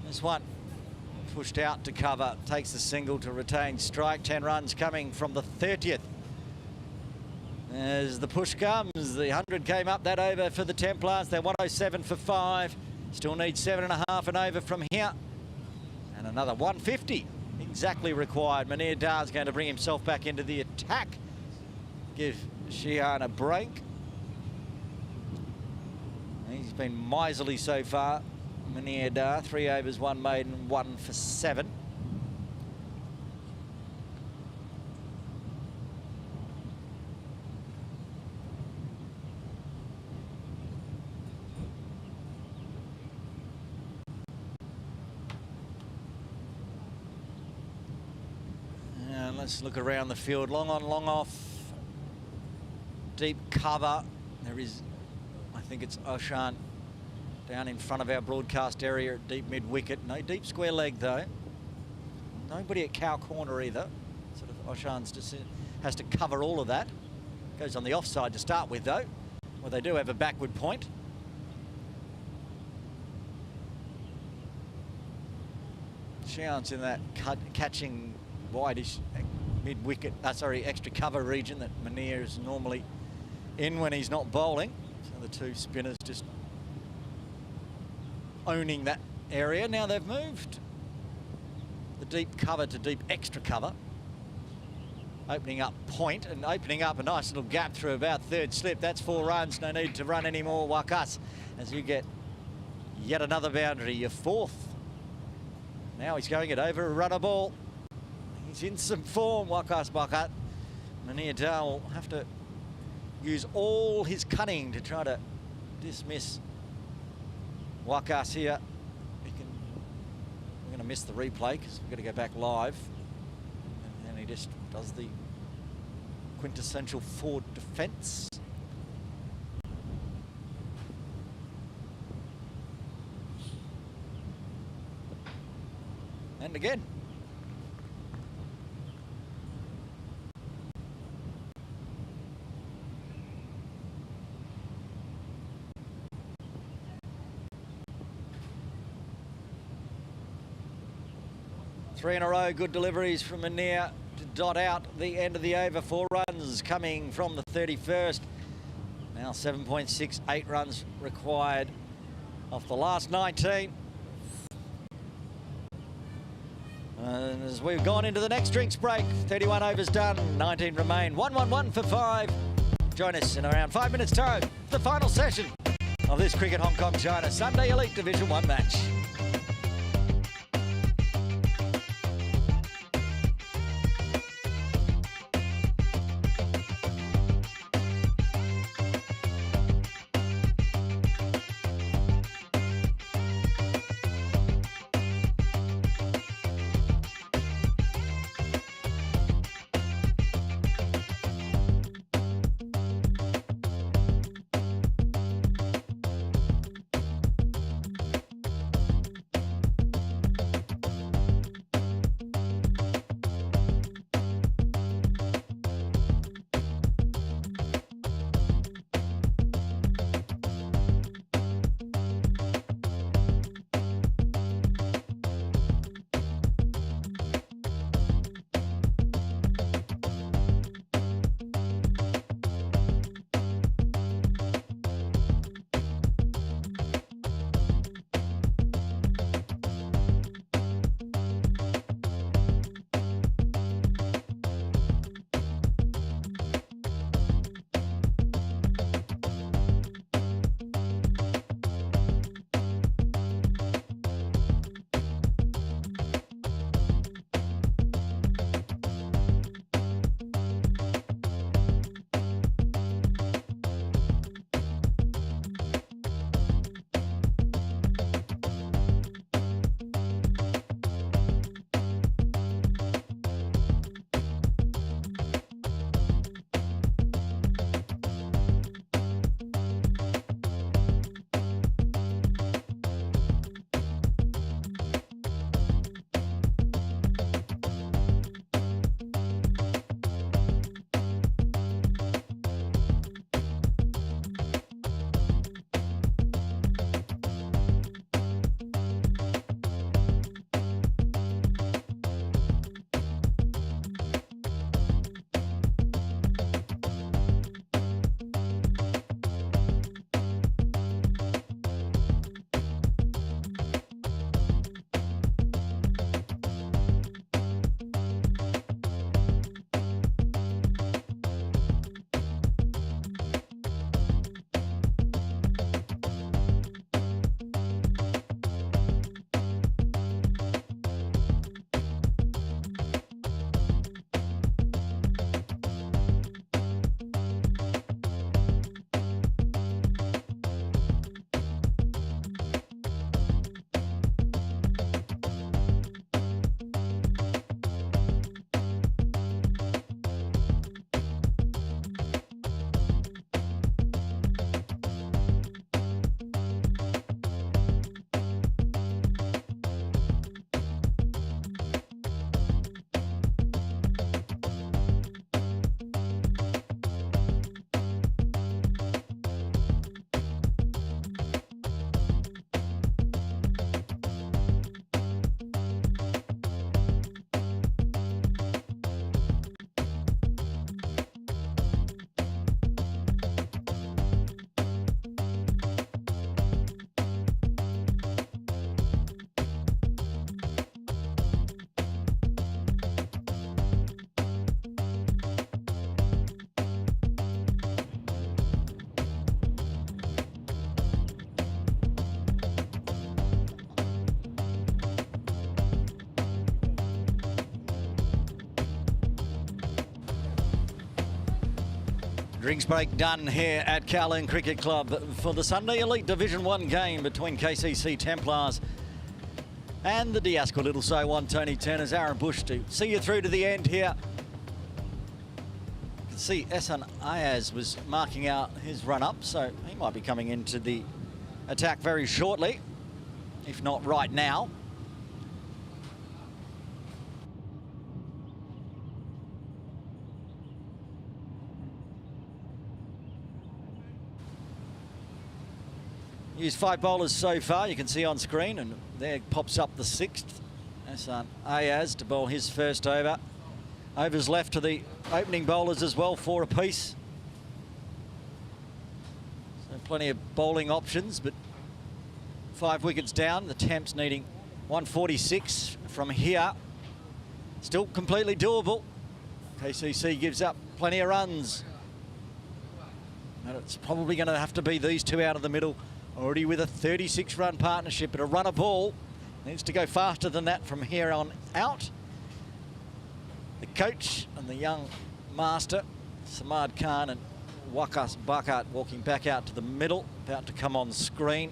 This one pushed out to cover, takes the single to retain strike. 10 runs coming from the 30th. As the push comes, the 100 came up that over for the Templars. They're 107 for 5. Still need 7.5 and over from here. And another 150 exactly required. Munir Dar's going to bring himself back into the attack. Give Sheehan a break. He's been miserly so far. Munir Dar, 3 overs, 1 maiden, 1 for 7. And let's look around the field. Long on, long off. Deep cover. There is, I think it's Oshan down in front of our broadcast area at deep mid-wicket. No deep square leg, though. Nobody at cow corner either. Sort of Oshan's just has to cover all of that. Goes on the offside to start with, though. Well, they do have a backward point. Sheehan's in that catching wideish mid-wicket, extra cover region that Munir is normally in when he's not bowling. So the 2 spinners just owning that area. Now they've moved the deep cover to deep extra cover. Opening up point and opening up a nice little gap through about 3rd slip. That's 4 runs. No need to run anymore, Wakas, as you get yet another boundary, your 4th. Now he's going it over a runner ball. He's in some form, Wakas Bakat. Munir Dar will have to use all his cunning to try to dismiss Wakas here. We're going to miss the replay because we've got to go back live. And he just does the quintessential forward defence. and again. Three in a row, good deliveries from Anir to dot out the end of the over. 4 runs coming from the 31st. Now 7.68 runs required off the last 19. And as we've gone into the next drinks break, 31 overs done, 19 remain. 1-1-1 for 5. Join us in around 5 minutes' time for the final session of this Cricket Hong Kong China Sunday Elite Division 1 match. Drinks break done here at Kowloon Cricket Club for the Sunday Elite Division 1 game between KCC Templars and the Diasqua Little So One Tony Turner's Aaron Bush to see you through to the end here. You can see Ehsan Ayaz was marking out his run-up, so he might be coming into the attack very shortly, if not right now. Used 5 bowlers so far, you can see on screen, and there pops up the 6th. Hassan Ayaz to bowl his first over. Overs left to the opening bowlers as well, 4 apiece. So plenty of bowling options, but 5 wickets down. The Temps needing 146 from here. Still completely doable. KCC gives up plenty of runs. And it's probably going to have to be these 2 out of the middle. Already with a 36-run partnership, but a run a ball needs to go faster than that from here on out. The coach and the young master, Samad Khan and Waqas Bakat, walking back out to the middle, about to come on screen.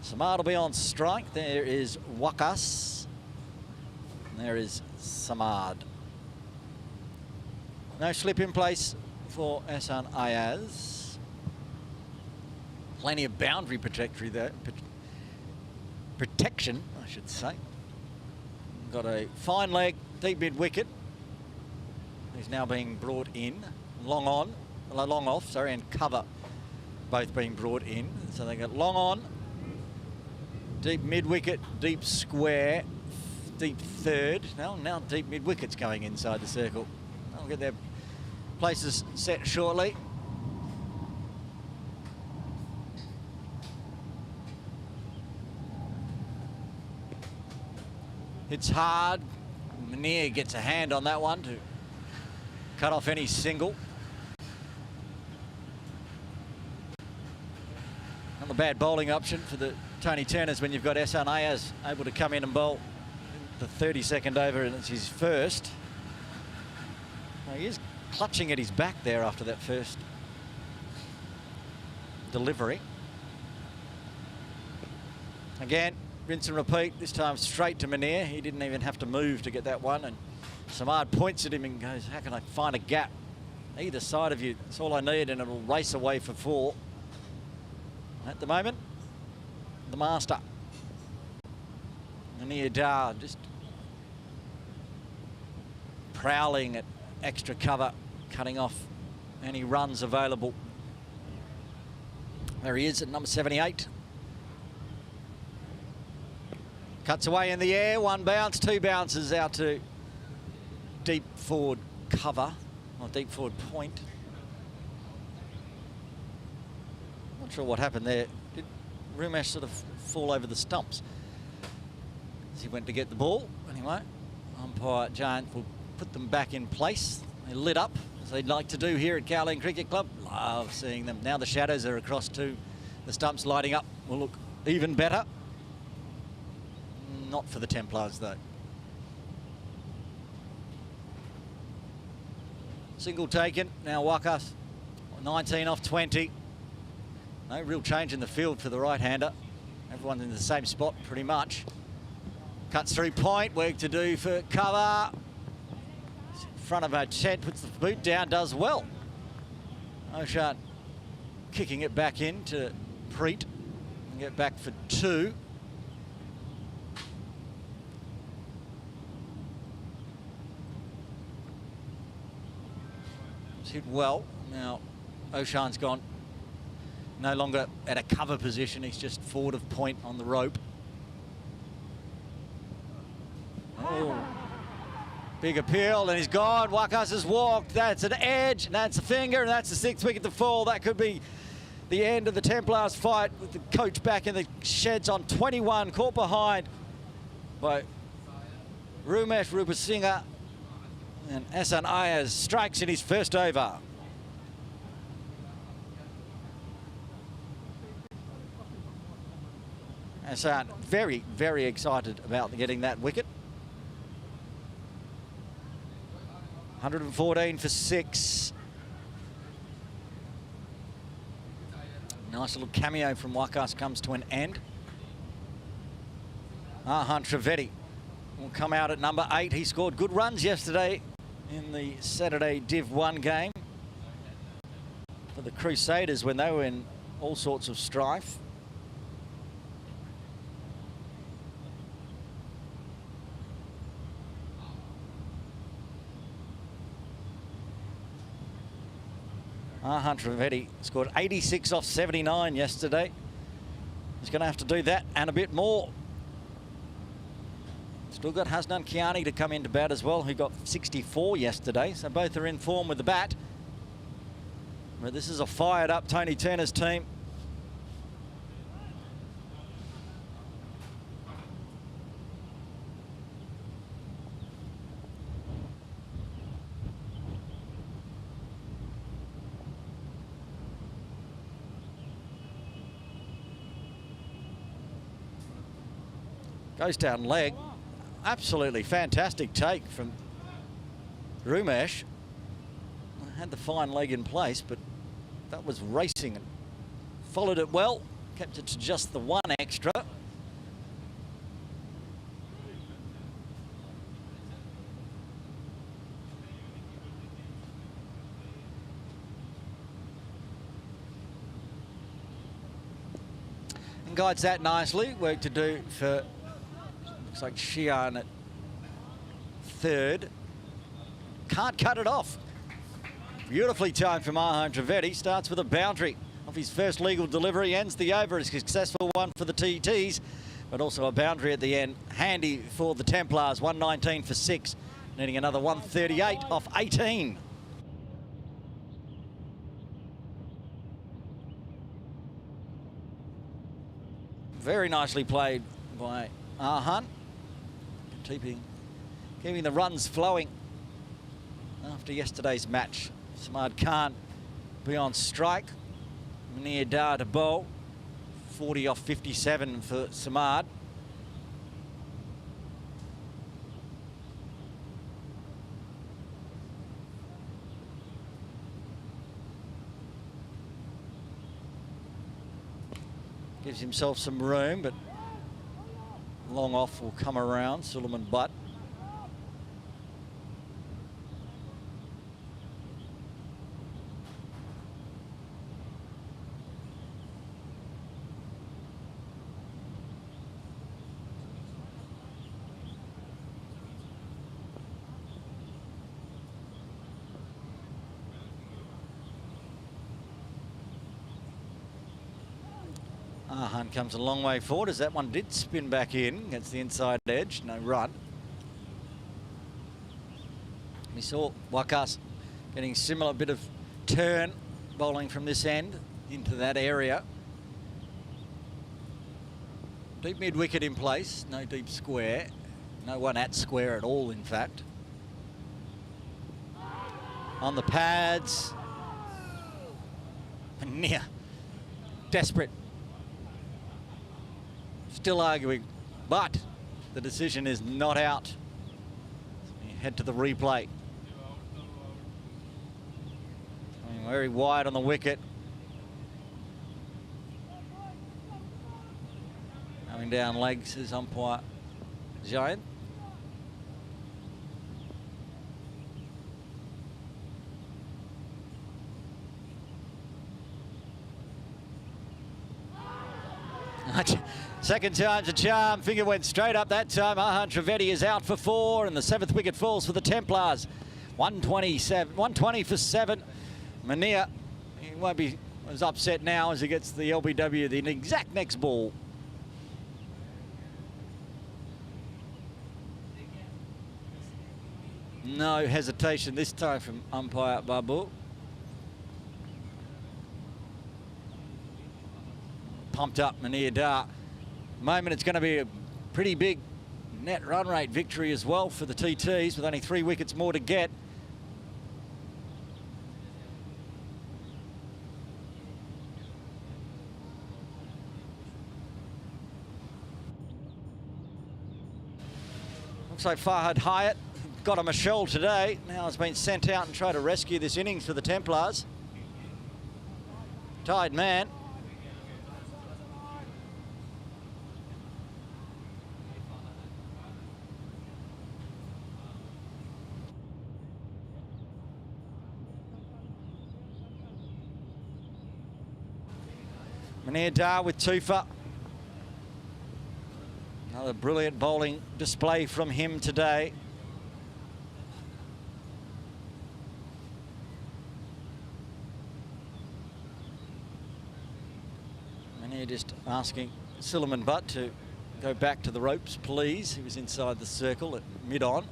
Samad will be on strike. There is Waqas. And there is Samad. No slip in place for Hassan Ayaz. Plenty of boundary protection there. Protection, I should say. Got a fine leg, deep mid wicket. He's now being brought in. Long on, long off, sorry, and cover both being brought in. So they got long on, deep mid wicket, deep square, deep third. Now deep mid wicket's going inside the circle. They'll get their places set shortly. It's hard. Munir gets a hand on that one to cut off any single. Not a bad bowling option for the Tony Turners when you've got Hassan Ayaz able to come in and bowl the 32nd over, and it's his first. He is clutching at his back there after that first delivery. Again, rinse and repeat, this time straight to Munir. He didn't even have to move to get that one, and Samad points at him and goes, how can I find a gap? Either side of you, that's all I need, and it'll race away for 4. At the moment, the master. Munir Dar just prowling at extra cover, cutting off any runs available. There he is at number 78. Cuts away in the air, 1 bounce, 2 bounces out to deep forward cover, or deep forward point. Not sure what happened there. Did Rumesh sort of fall over the stumps as he went to get the ball? Anyway, umpire Giant will put them back in place. They lit up, as they'd like to do here at Cowling Cricket Club. Love seeing them. Now the shadows are across to the stumps, lighting up. Will look even better. Not for the Templars, though. Single taken. Now Waqas, 19 off 20. No real change in the field for the right-hander. Everyone's in the same spot, pretty much. Cuts through point. Work to do for cover. In front of Ochet, puts the boot down, does well. Oshan kicking it back in to Preet. And get back for 2. Hit well. Now Oshan's gone no longer at a cover position, he's just forward of point on the rope. Oh, big appeal, and he's gone. Waqas has walked. That's an edge, and that's a finger, and that's the 6th wicket to fall. That could be the end of the Templars fight, with the coach back in the sheds on 21, caught behind by Rumesh Rupasinghe. And Hassan Ayaz strikes in his first over. Hassan very, very excited about getting that wicket. 114 for 6. Nice little cameo from Waqas comes to an end. Arhan Trivedi will come out at number 8. He scored good runs yesterday in the Saturday Div 1 game for the Crusaders when they were in all sorts of strife. Arhan Trivedi scored 86 off 79 yesterday. He's going to have to do that and a bit more. Still got Hasnan Kiani to come into bat as well, who got 64 yesterday. So both are in form with the bat. But this is a fired up Tony Turner's team. Goes down leg. Absolutely fantastic take from Rumesh. Had the fine leg in place, but that was racing and followed it well. Kept it to just the one extra. And guides that nicely. Work to do for, looks like Shian at third. Can't cut it off. Beautifully timed from Arhan Trivedi. Starts with a boundary off his first legal delivery. Ends the over. A successful one for the TTs, but also a boundary at the end. Handy for the Templars. 119 for 6. Needing another 138 off 18. Very nicely played by Arhan. Keeping the runs flowing after yesterday's match. Samad Khan be on strike. Munir Dar to bowl. 40 off 57 for Samad. Gives himself some room, but long off will come around. Suleiman Butt. Arhan comes a long way forward as that one did spin back in against the inside edge. No run. We saw Wakas getting similar bit of turn, bowling from this end into that area. Deep mid-wicket in place, no deep square. No one at square at all, in fact. On the pads. And near. Desperate. Still arguing, but the decision is not out. So we head to the replay. Going very wide on the wicket. Coming down legs is umpire Giant. Second time's a charm. Finger went straight up that time. Arhan Trivedi is out for 4, and the 7th wicket falls for the Templars. 120 for 7. Munir, he won't be as upset now as he gets the LBW, the exact next ball. No hesitation this time from umpire Babu. Pumped up Munir Dar. Moment it's going to be a pretty big net run rate victory as well for the TTs, with only 3 wickets more to get. Looks like Farhad Hyatt got a Michelle today. Now has been sent out and tried to rescue this innings for the Templars. Tied man. Munir Dar with 2 for. Another brilliant bowling display from him today. Munir just asking Silliman Butt to go back to the ropes, please. He was inside the circle at mid-on.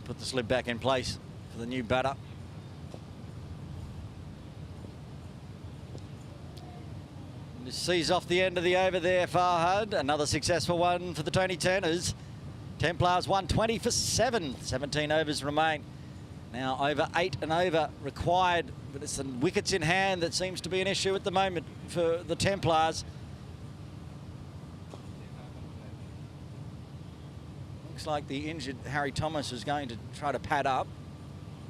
Put the slip back in place for the new batter. Just sees off the end of the over there, Farhad. Another successful one for the Tony Turners. Templars 120 for 7. 17 overs remain. Now over 8 and over required, but it's the wickets in hand that seems to be an issue at the moment for the Templars. Looks like the injured Harry Thomas is going to try to pad up,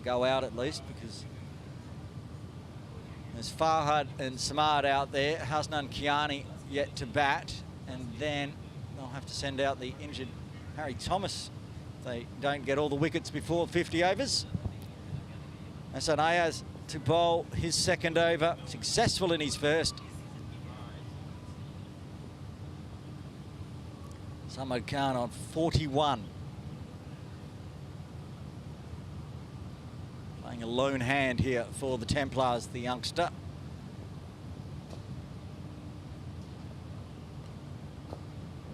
go out at least, because there's Farhad and Samad out there. Hasnan Kiani yet to bat, and then they'll have to send out the injured Harry Thomas if they don't get all the wickets before 50 overs. Hassan Ayaz to bowl his second over, successful in his first. Samad Khan on 41. Playing a lone hand here for the Templars, the youngster.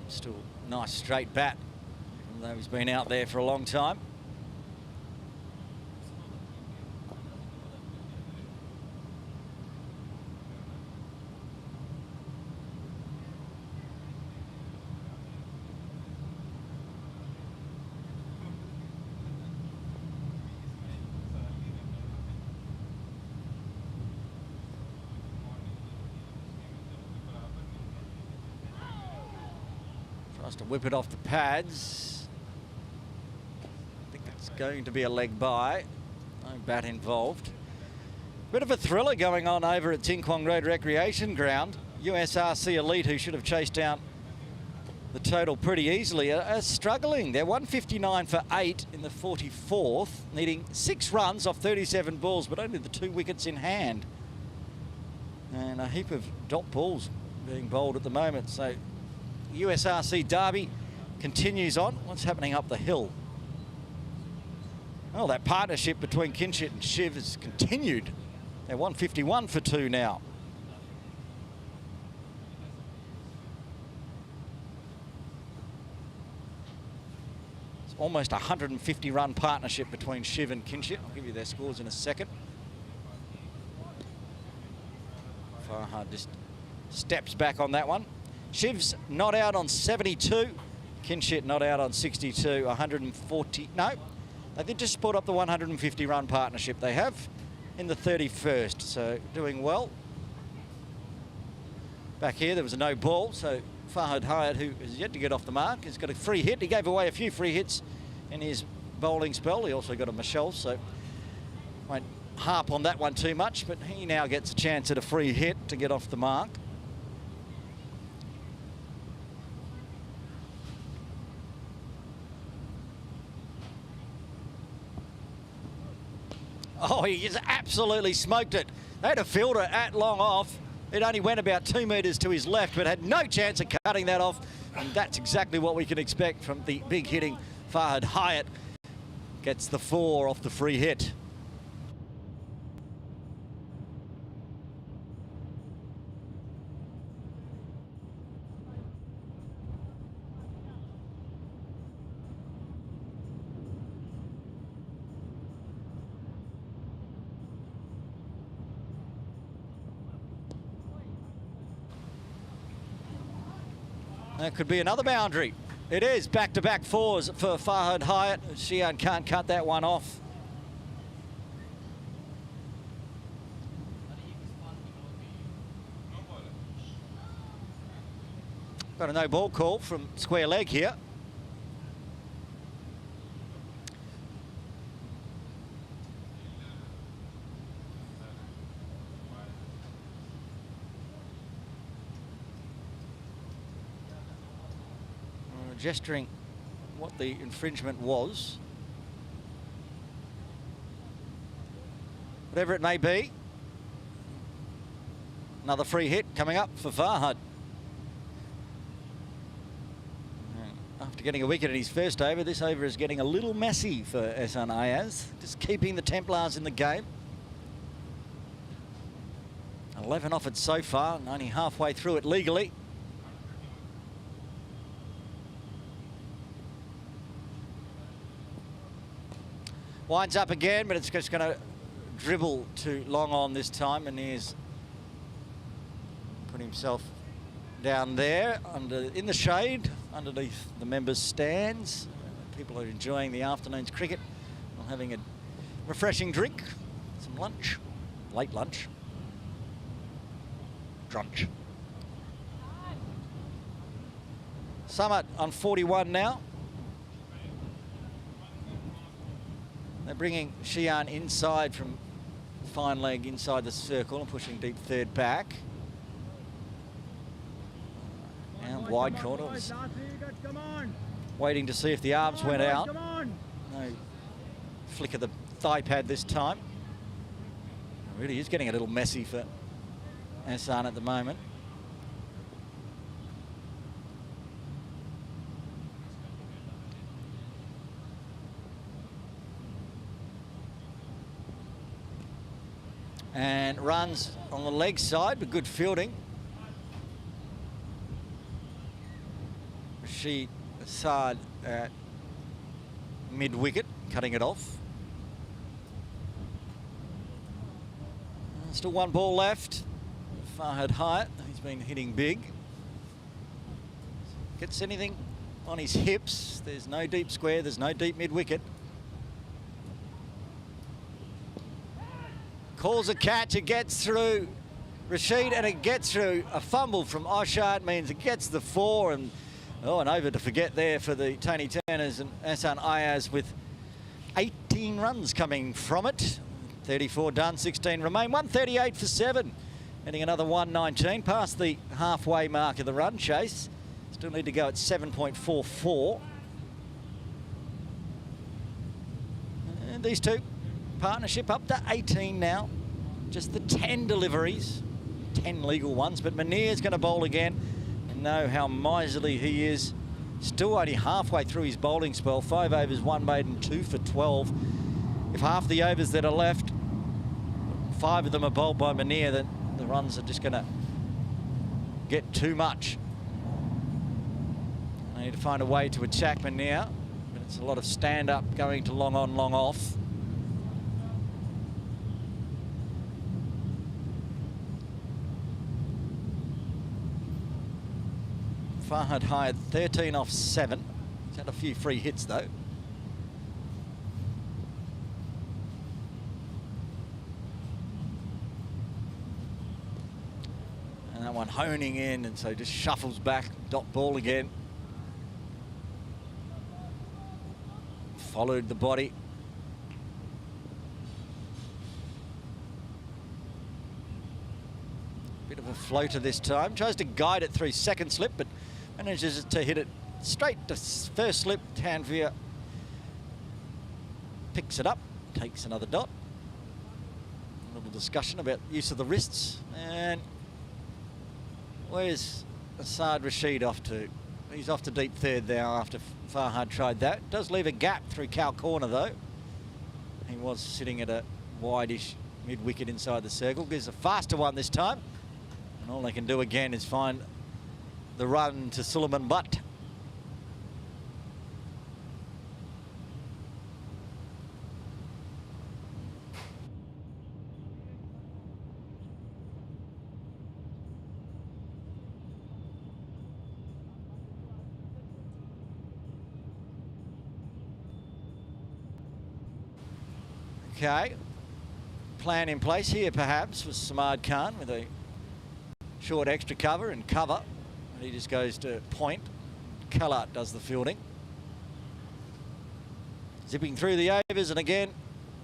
Still nice straight bat, even though he's been out there for a long time. Tries to whip it off the pads. I think it's going to be a leg by. No bat involved. Bit of a thriller going on over at Ting Kwong Road Recreation Ground. USRC Elite, who should have chased down the total pretty easily, are struggling. They're 159 for 8 in the 44th, needing 6 runs off 37 balls, but only the 2 wickets in hand. And a heap of dot balls being bowled at the moment. So USRC Derby continues on. What's happening up the hill? Oh, that partnership between Kinshit and Shiv has continued. They're 151 for 2 now. It's almost a 150 run partnership between Shiv and Kinshit. I'll give you their scores in a second. Farhad just steps back on that one. Shiv's not out on 72. Kinshit not out on 62. 140. No, they did just put up the 150 run partnership they have in the 31st. So doing well. Back here there was a no ball. So Farhad Hyatt, who is yet to get off the mark, has got a free hit. He gave away a few free hits in his bowling spell. He also got a Michelle, so won't harp on that one too much. But he now gets a chance at a free hit to get off the mark. Oh, he just absolutely smoked it. They had a fielder at long off. It only went about 2 metres to his left, but had no chance of cutting that off. And that's exactly what we can expect from the big hitting Farhad Hyatt. Gets the 4 off the free hit. That could be another boundary. It is back-to-back 4s for Farhad Hyatt. Shian can't cut that one off. Got a no ball call from square leg here. Gesturing what the infringement was. Whatever it may be. Another free hit coming up for Farhad. getting a wicket in his first over. This over is getting a little messy for Ehsan Ayaz, just keeping the Templars in the game. 11 off it so far, and only halfway through it legally. Winds up again, but it's just going to dribble too long on this time, and he's put himself down there in the shade underneath the members' stands. People are enjoying the afternoon's cricket while having a refreshing drink, some lunch, late lunch. Drunch. Summit on 41 now. They're bringing Shian inside from fine leg inside the circle and pushing deep third back. And wide corner. Waiting to see if the arms went out. No flick of the thigh pad this time. It really is getting a little messy for Ehsan at the moment. And runs on the leg side, but good fielding. Rashid Assad at mid-wicket, cutting it off. Still one ball left. Farhad Hyatt, he's been hitting big. Gets anything on his hips. There's no deep square, there's no deep mid-wicket. Calls a catch, it gets through Rashid, and it gets through. A fumble from Oshard means it gets the 4, and an over to forget there for the Tony Turners, and Ehsan Ayaz with 18 runs coming from it. 34 done, 16 remain. 138 for 7. Heading another 119 past the halfway mark of the run chase. Still need to go at 7.44. And these two partnership up to 18 now. Just the 10 deliveries, 10 legal ones, but Munir's going to bowl again. And know how miserly he is. Still only halfway through his bowling spell. 5 overs, 1 maiden, 2 for 12. If half the overs that are left, 5 of them are bowled by Munir, then the runs are just going to get too much. I need to find a way to attack Munir, but it's a lot of stand-up going to long on, long off. Farhad Hyatt 13 off 7. He's had a few free hits though. And that one honing in, and so just shuffles back, dot ball again. Followed the body. Bit of a floater this time. Tries to guide it through second slip, but manages to hit it straight to first slip. Tanvir picks it up, takes another dot. A little discussion about use of the wrists. And where's Asad Rashid off to? He's off to deep third now after Farhad tried that. Does leave a gap through cow corner though. He was sitting at a wide-ish mid-wicket inside the circle. Gives a faster one this time. And all they can do again is find the run to Suleiman Butt. Okay, plan in place here perhaps with Samad Khan with a short extra cover and cover. And he just goes to point. Kalat does the fielding. Zipping through the overs, and again,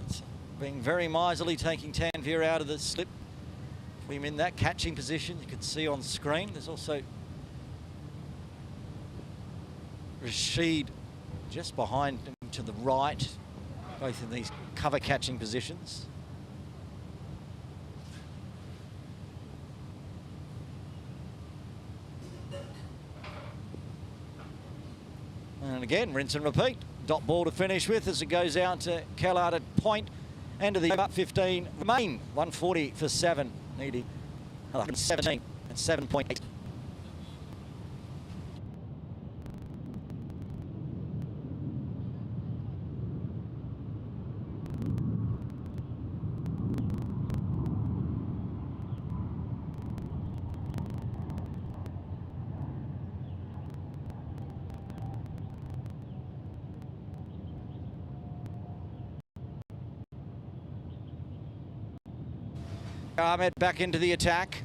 it's being very miserly, taking Tanvir out of the slip. Put him in that catching position. You can see on screen. There's also Rashid just behind him to the right, both in these cover catching positions. And And again, rinse and repeat. Dot ball to finish with as it goes out to Kellard at point. End of the over 15 remain. 140 for 7. Needing 117 and 7.8. Ahmed back into the attack.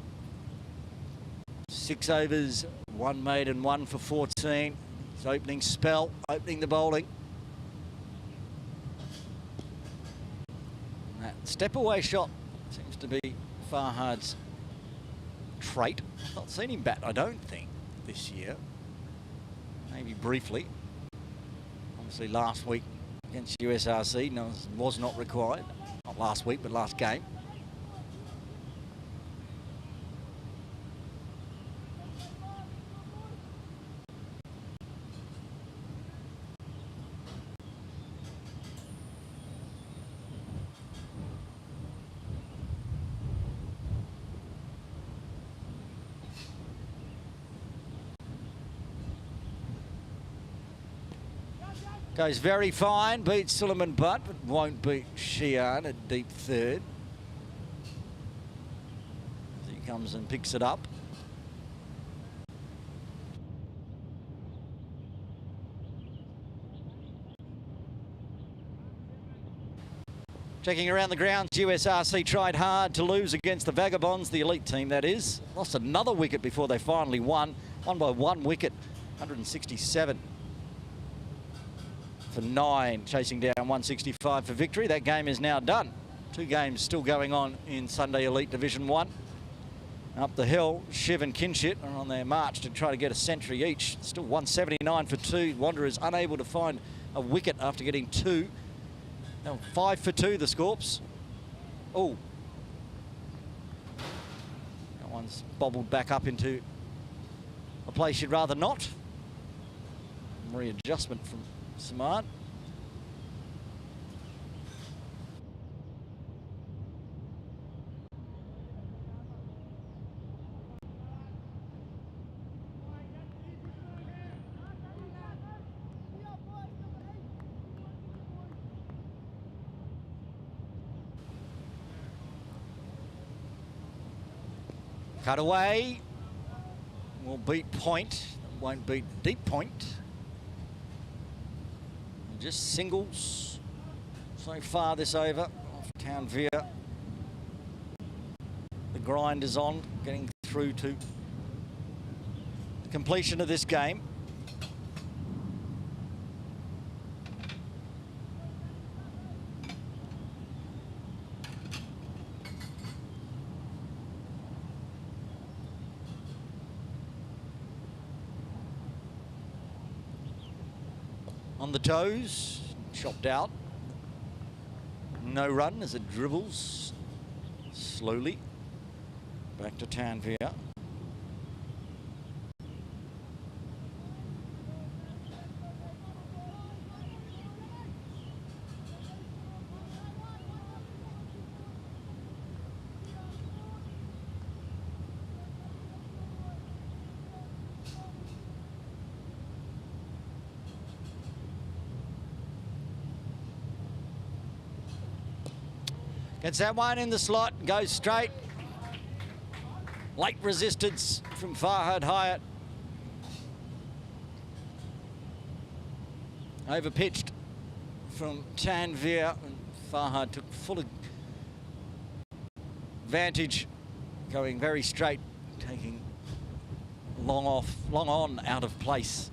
6 overs, 1 made and 1 for 14. His opening spell, opening the bowling. That step away shot seems to be Farhad's trait. I've not seen him bat, I don't think, this year. Maybe briefly. Obviously last week against USRC was not required. Not last week, but last game. Goes very fine, beats Suleiman Butt, but won't beat Shian at deep third. As he comes and picks it up. Checking around the grounds, USRC tried hard to lose against the Vagabonds, the elite team that is. Lost another wicket before they finally won. Won by 1 wicket, 167. For 9, chasing down 165 for victory. That game is now done. 2 games still going on in Sunday Elite Division 1. Up the hill, Shiv and Kinshit are on their march to try to get a century each. Still 179 for 2. Wanderers unable to find a wicket after getting 2. Now 5 for 2, the Scorps. Oh. That one's bobbled back up into a place you'd rather not. Readjustment from Samad. Cut away. Will beat point. Won't beat deep point. Just singles so far this over off Townvere. The grind is on, getting through to the completion of this game. On the toes, chopped out. No run as it dribbles slowly back to Tanvir. Gets that one in the slot, goes straight. Late resistance from Farhad Hyatt. Overpitched from Tanvir, and Farhad took full advantage, going very straight, taking long on out of place.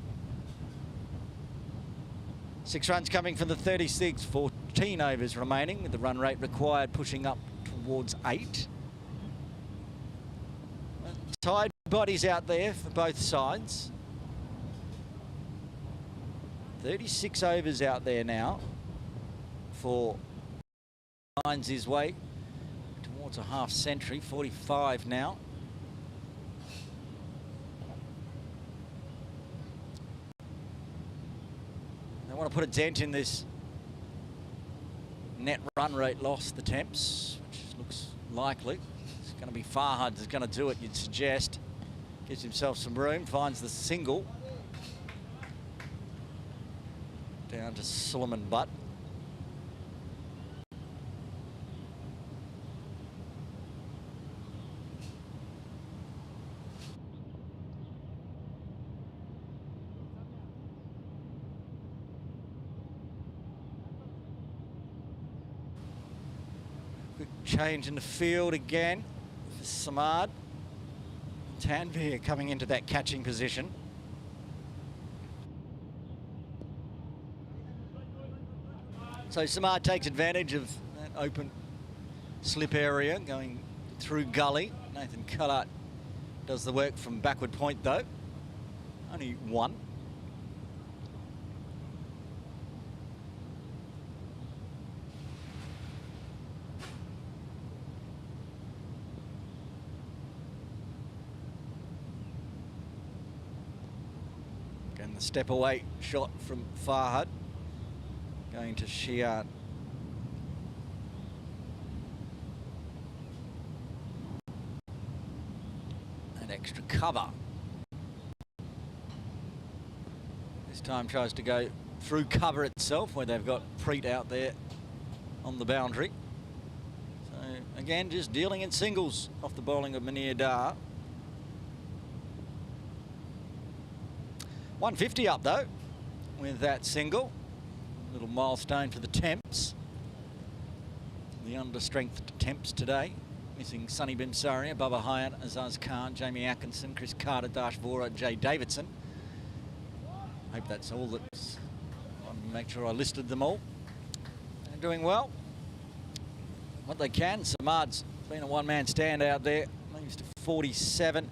6 runs coming from the 36, 14 overs remaining, with the run rate required pushing up towards 8. Tied bodies out there for both sides. 36 overs out there now for finds his way towards a half century, 45 now. They want to put a dent in this net run rate loss, the Temps, which looks likely. It's going to be Farhad that's going to do it, you'd suggest. Gives himself some room, finds the single. Down to Suleiman Butt. Quick change in the field again for Samad. Tanvir coming into that catching position. So Samad takes advantage of that open slip area going through gully. Nathan Cullart does the work from backward point though. Only one. Again, the step away shot from Farhad. Going to Shian. An extra cover. This time tries to go through cover itself where they've got Preet out there on the boundary. So again, just dealing in singles off the bowling of Munir Dar. 150 up though with that single. Little milestone for the Temps. The understrength Temps today. Missing Sonny Bimsaria, Bubba Hyatt, Azaz Khan, Jamie Atkinson, Chris Carter, Dash Vora, Jay Davidson. Hope that's all that's... I want to make sure I listed them all. They're doing well. What they can. Samad's been a one-man stand out there. Moves to 47.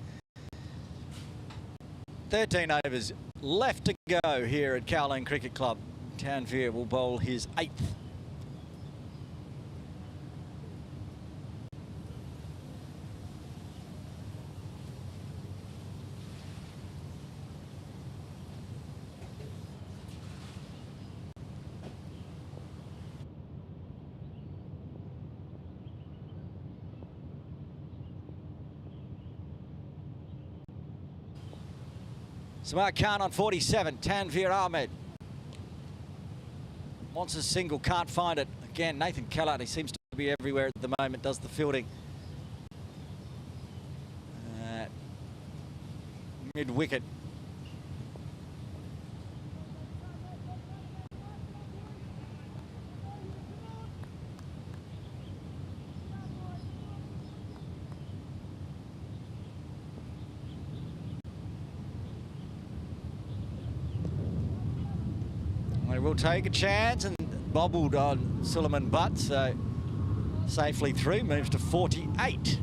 13 overs left to go here at Kowloon Cricket Club. Tanvir will bowl his 8th. Samad Khan on 47, Tanvir Ahmed. Wants a single, can't find it. Again, Nathan Cullart, he seems to be everywhere at the moment, does the fielding. Mid-wicket. They will take a chance and bobbled on Suleiman Butt, so safely through, moves to 48.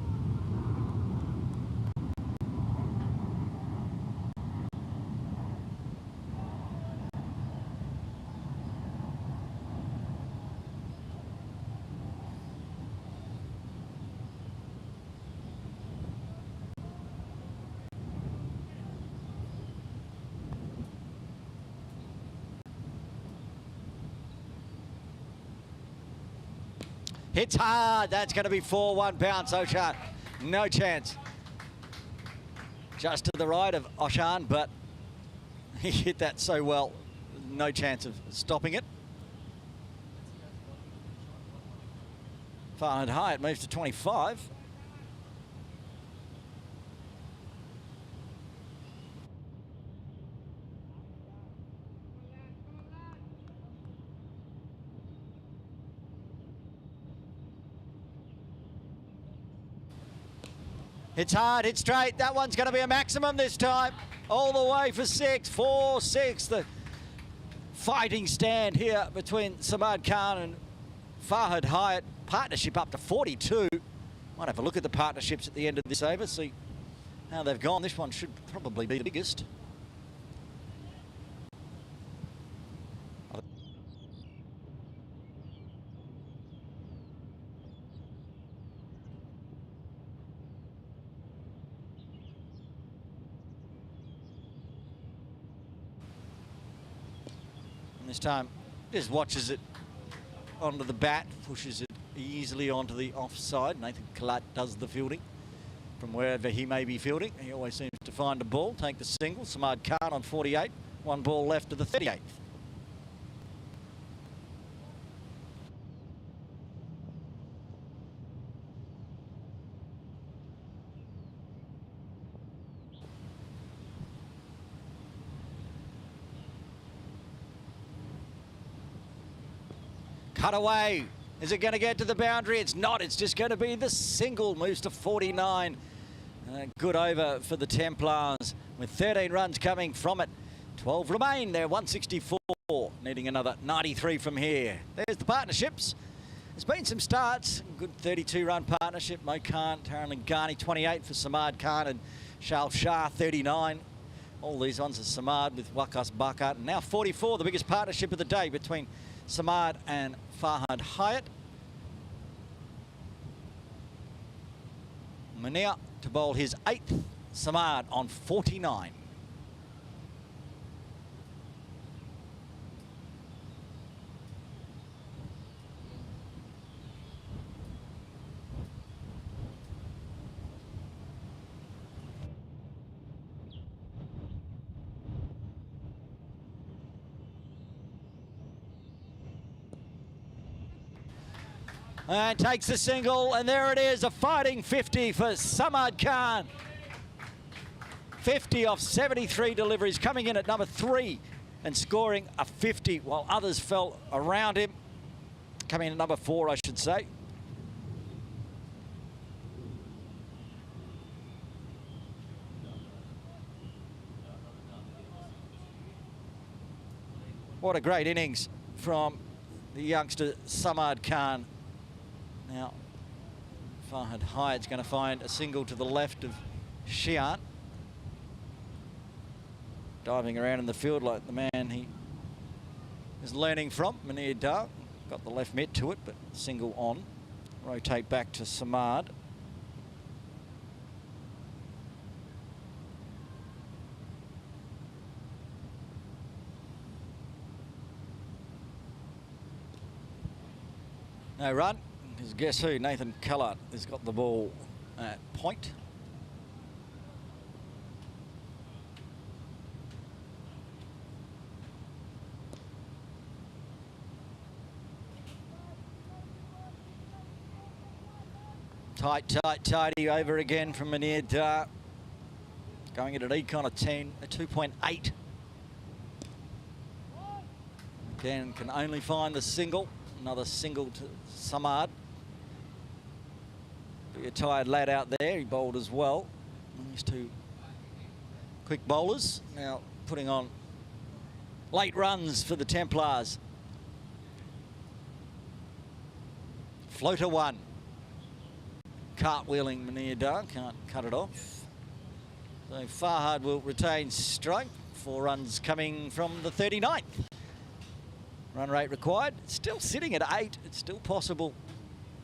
Hits hard. That's going to be 4-1 bounce, Oshan. No chance. Just to the right of Oshan, but he hit that so well. No chance of stopping it. Farhad Hyatt moves to 25. It's hard, it's straight. That one's going to be a maximum this time. All the way for 6, 4-6. The fighting stand here between Samad Khan and Farhad Hyatt. Partnership up to 42. Might have a look at the partnerships at the end of this over, see how they've gone. This one should probably be the biggest. This time, just watches it onto the bat, pushes it easily onto the offside. Nathan Kalat does the fielding from wherever he may be fielding. He always seems to find a ball, take the single. Samad Khan on 48, one ball left to the 38th. Cut away. Is it going to get to the boundary? It's not. It's just going to be the single. Moves to 49. Good over for the Templars with 13 runs coming from it. 12 remain. They're 164. Needing another 93 from here. There's the partnerships. There's been some starts. Good 32-run partnership. Mo Khan, Taran Ghani, 28 for Samad Khan and Shal Shah, 39. All these ones are Samad with Wakas Bakat. And now 44, the biggest partnership of the day between Samad and Farhad Hyatt. Munir to bowl his 8th. Samad on 49. And takes the single, and there it is, a fighting 50 for Samad Khan. 50 off 73 deliveries, coming in at number 3 and scoring a 50 while others fell around him. Coming in at number 4, I should say. What a great innings from the youngster Samad Khan. Now, Farhad Hyatt's going to find a single to the left of Shian. Diving around in the field like the man he is learning from, Munir Dar. Got the left mitt to it, but single on. Rotate back to Samad. No run. Because guess who? Nathan Kalat has got the ball at point. Tidy over again from Munir Dar. Going at an econ of 10, a 2.8. Again, can only find the single. Another single to Samad. Be a tired lad out there. He bowled as well. These two quick bowlers now putting on late runs for the Templars. Floater 1. Cartwheeling Munir Dar, can't cut it off. So Farhad will retain strike. 4 runs coming from the 39th. Run rate required. Still sitting at 8. It's still possible.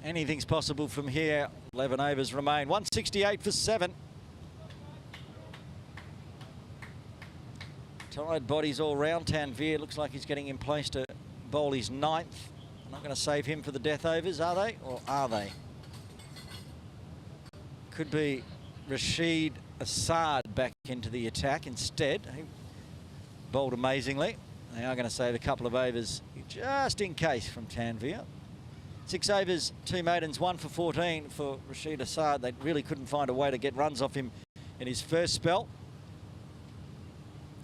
Anything's possible from here. 11 overs remain. 168 for 7. Tired bodies all round. Tanveer looks like he's getting in place to bowl his 9th. Not going to save him for the death overs, are they? Or are they? Could be Rashid Assad back into the attack instead. He bowled amazingly. They are going to save a couple of overs just in case from Tanveer. 6 overs, 2 maidens, 1 for 14 for Rashid Assad. They really couldn't find a way to get runs off him in his first spell.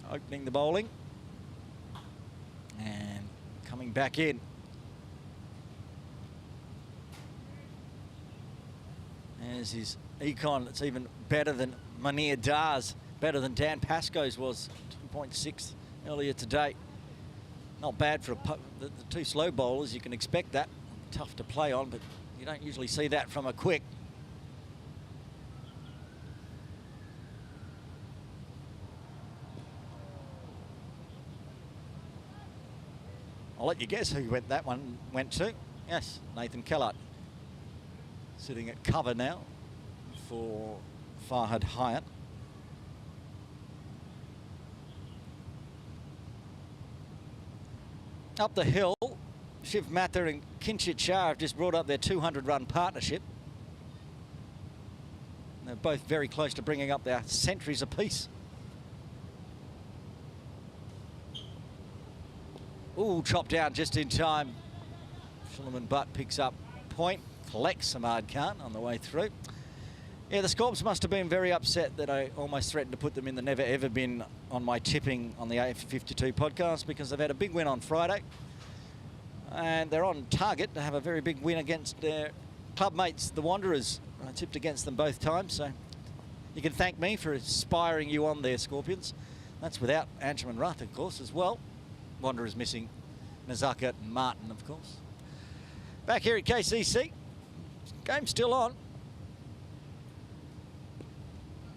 Opening the bowling. And coming back in. There's his econ. It's even better than Munir Dar's, better than Dan Pascoe's was, 2.6 earlier today. Not bad for the 2 slow bowlers. You can expect that. Tough to play on, but you don't usually see that from a quick. I'll let you guess who that one went to. Yes, Nathan Kalat. Sitting at cover now for Farhad Hyatt. Up the hill, Shiv Mather and Kinshit Shah have just brought up their 200-run partnership. They're both very close to bringing up their centuries apiece. Ooh, chopped down just in time. Suleiman Butt picks up point, collects Samad Khan on the way through. Yeah, the Scorps must have been very upset that I almost threatened to put them in the never ever bin on my tipping on the AF52 podcast, because they've had a big win on Friday. And they're on target to have a very big win against their club mates, the Wanderers. I tipped against them both times, so you can thank me for inspiring you on there, Scorpions. That's without Anjuman Rath, of course, as well. Wanderers missing Nazaka and Martin, of course. Back here at KCC, game's still on.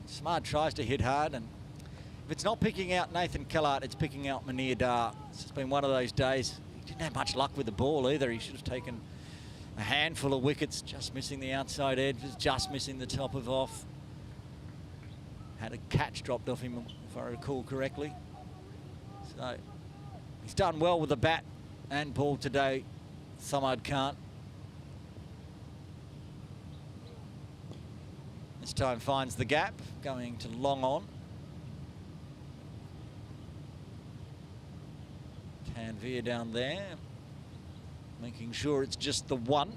Smart tries to hit hard, and if it's not picking out Nathan Kellart, it's picking out Munir Dar. It's just been one of those days. He didn't have much luck with the ball either. He should have taken a handful of wickets, just missing the outside edges, just missing the top of off. Had a catch dropped off him, if I recall correctly. So he's done well with the bat and ball today, Samad Khan. This time finds the gap, going to long on. Tanvir down there, making sure it's just the one.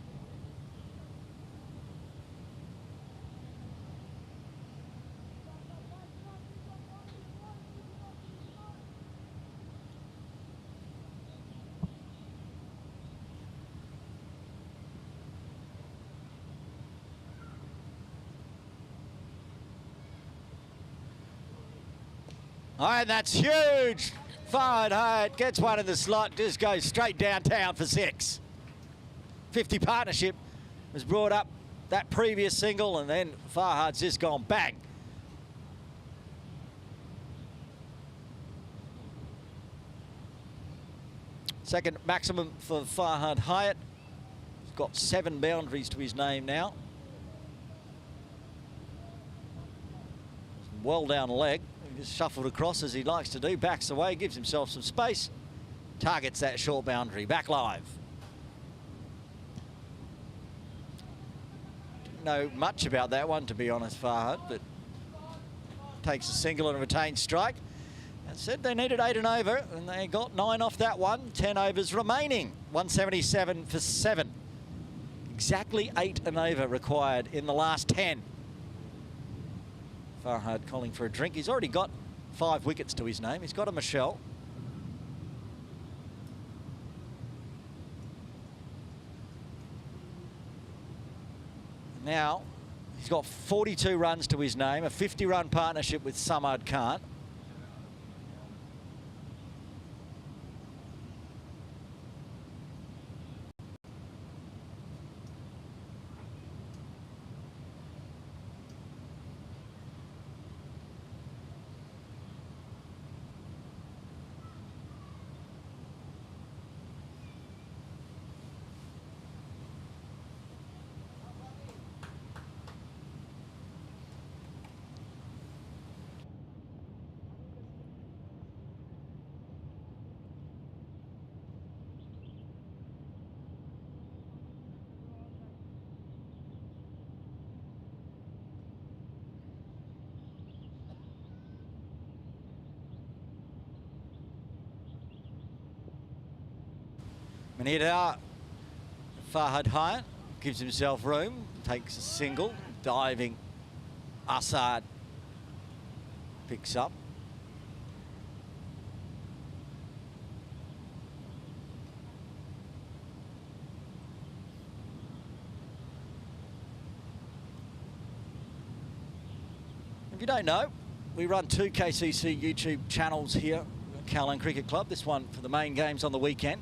All right, that's huge. Farhad Hyatt gets one in the slot, just goes straight downtown for 6. 50 partnership was brought up that previous single, and then Farhad's just gone bang. Second maximum for Farhad Hyatt. He's got 7 boundaries to his name now. Well down leg. Just shuffled across as he likes to do, backs away, gives himself some space, targets that short boundary, back live. Didn't know much about that one, to be honest, Farhad, but takes a single and a retained strike. And said they needed 8 and over, and they got 9 off that one. 10 overs remaining, 177 for 7. Exactly 8 and over required in the last 10. Farhad calling for a drink. He's already got 5 wickets to his name. He's got a Michelle. Now, he's got 42 runs to his name, a 50-run partnership with Samad Khan. Manita, Farhad Hyatt gives himself room, takes a single, diving. Assad picks up. If you don't know, we run 2 KCC YouTube channels here at Kowloon Cricket Club. This one for the main games on the weekend.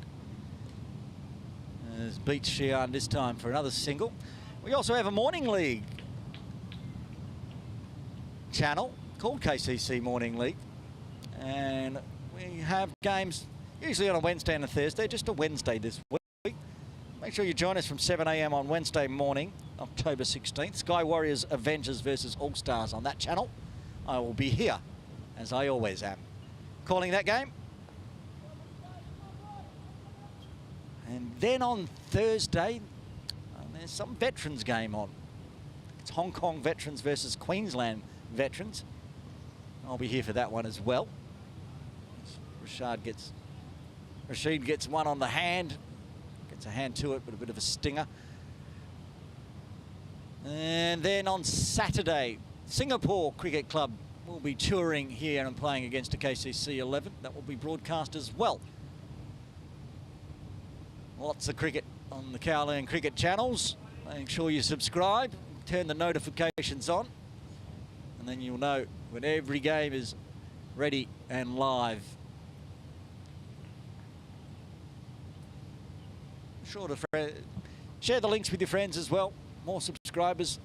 As beats Shian this time for another single. We also have a morning league channel called KCC Morning League, and we have games usually on a Wednesday and a Thursday, just a Wednesday this week. Make sure you join us from 7 a.m. on Wednesday morning, October 16th. Sky Warriors Avengers versus All Stars on that channel. I will be here, as I always am. Calling that game, And then on Thursday, there's some veterans game on. It's Hong Kong veterans versus Queensland veterans. I'll be here for that one as well. Rashid gets one on the hand. Gets a hand to it, but a bit of a stinger. And then on Saturday, Singapore Cricket Club will be touring here and playing against a KCC 11. That will be broadcast as well. Lots of cricket on the Kowloon Cricket channels. Make sure you subscribe, turn the notifications on, and then you'll know when every game is ready and live. Sure to share the links with your friends as well. More subscribers,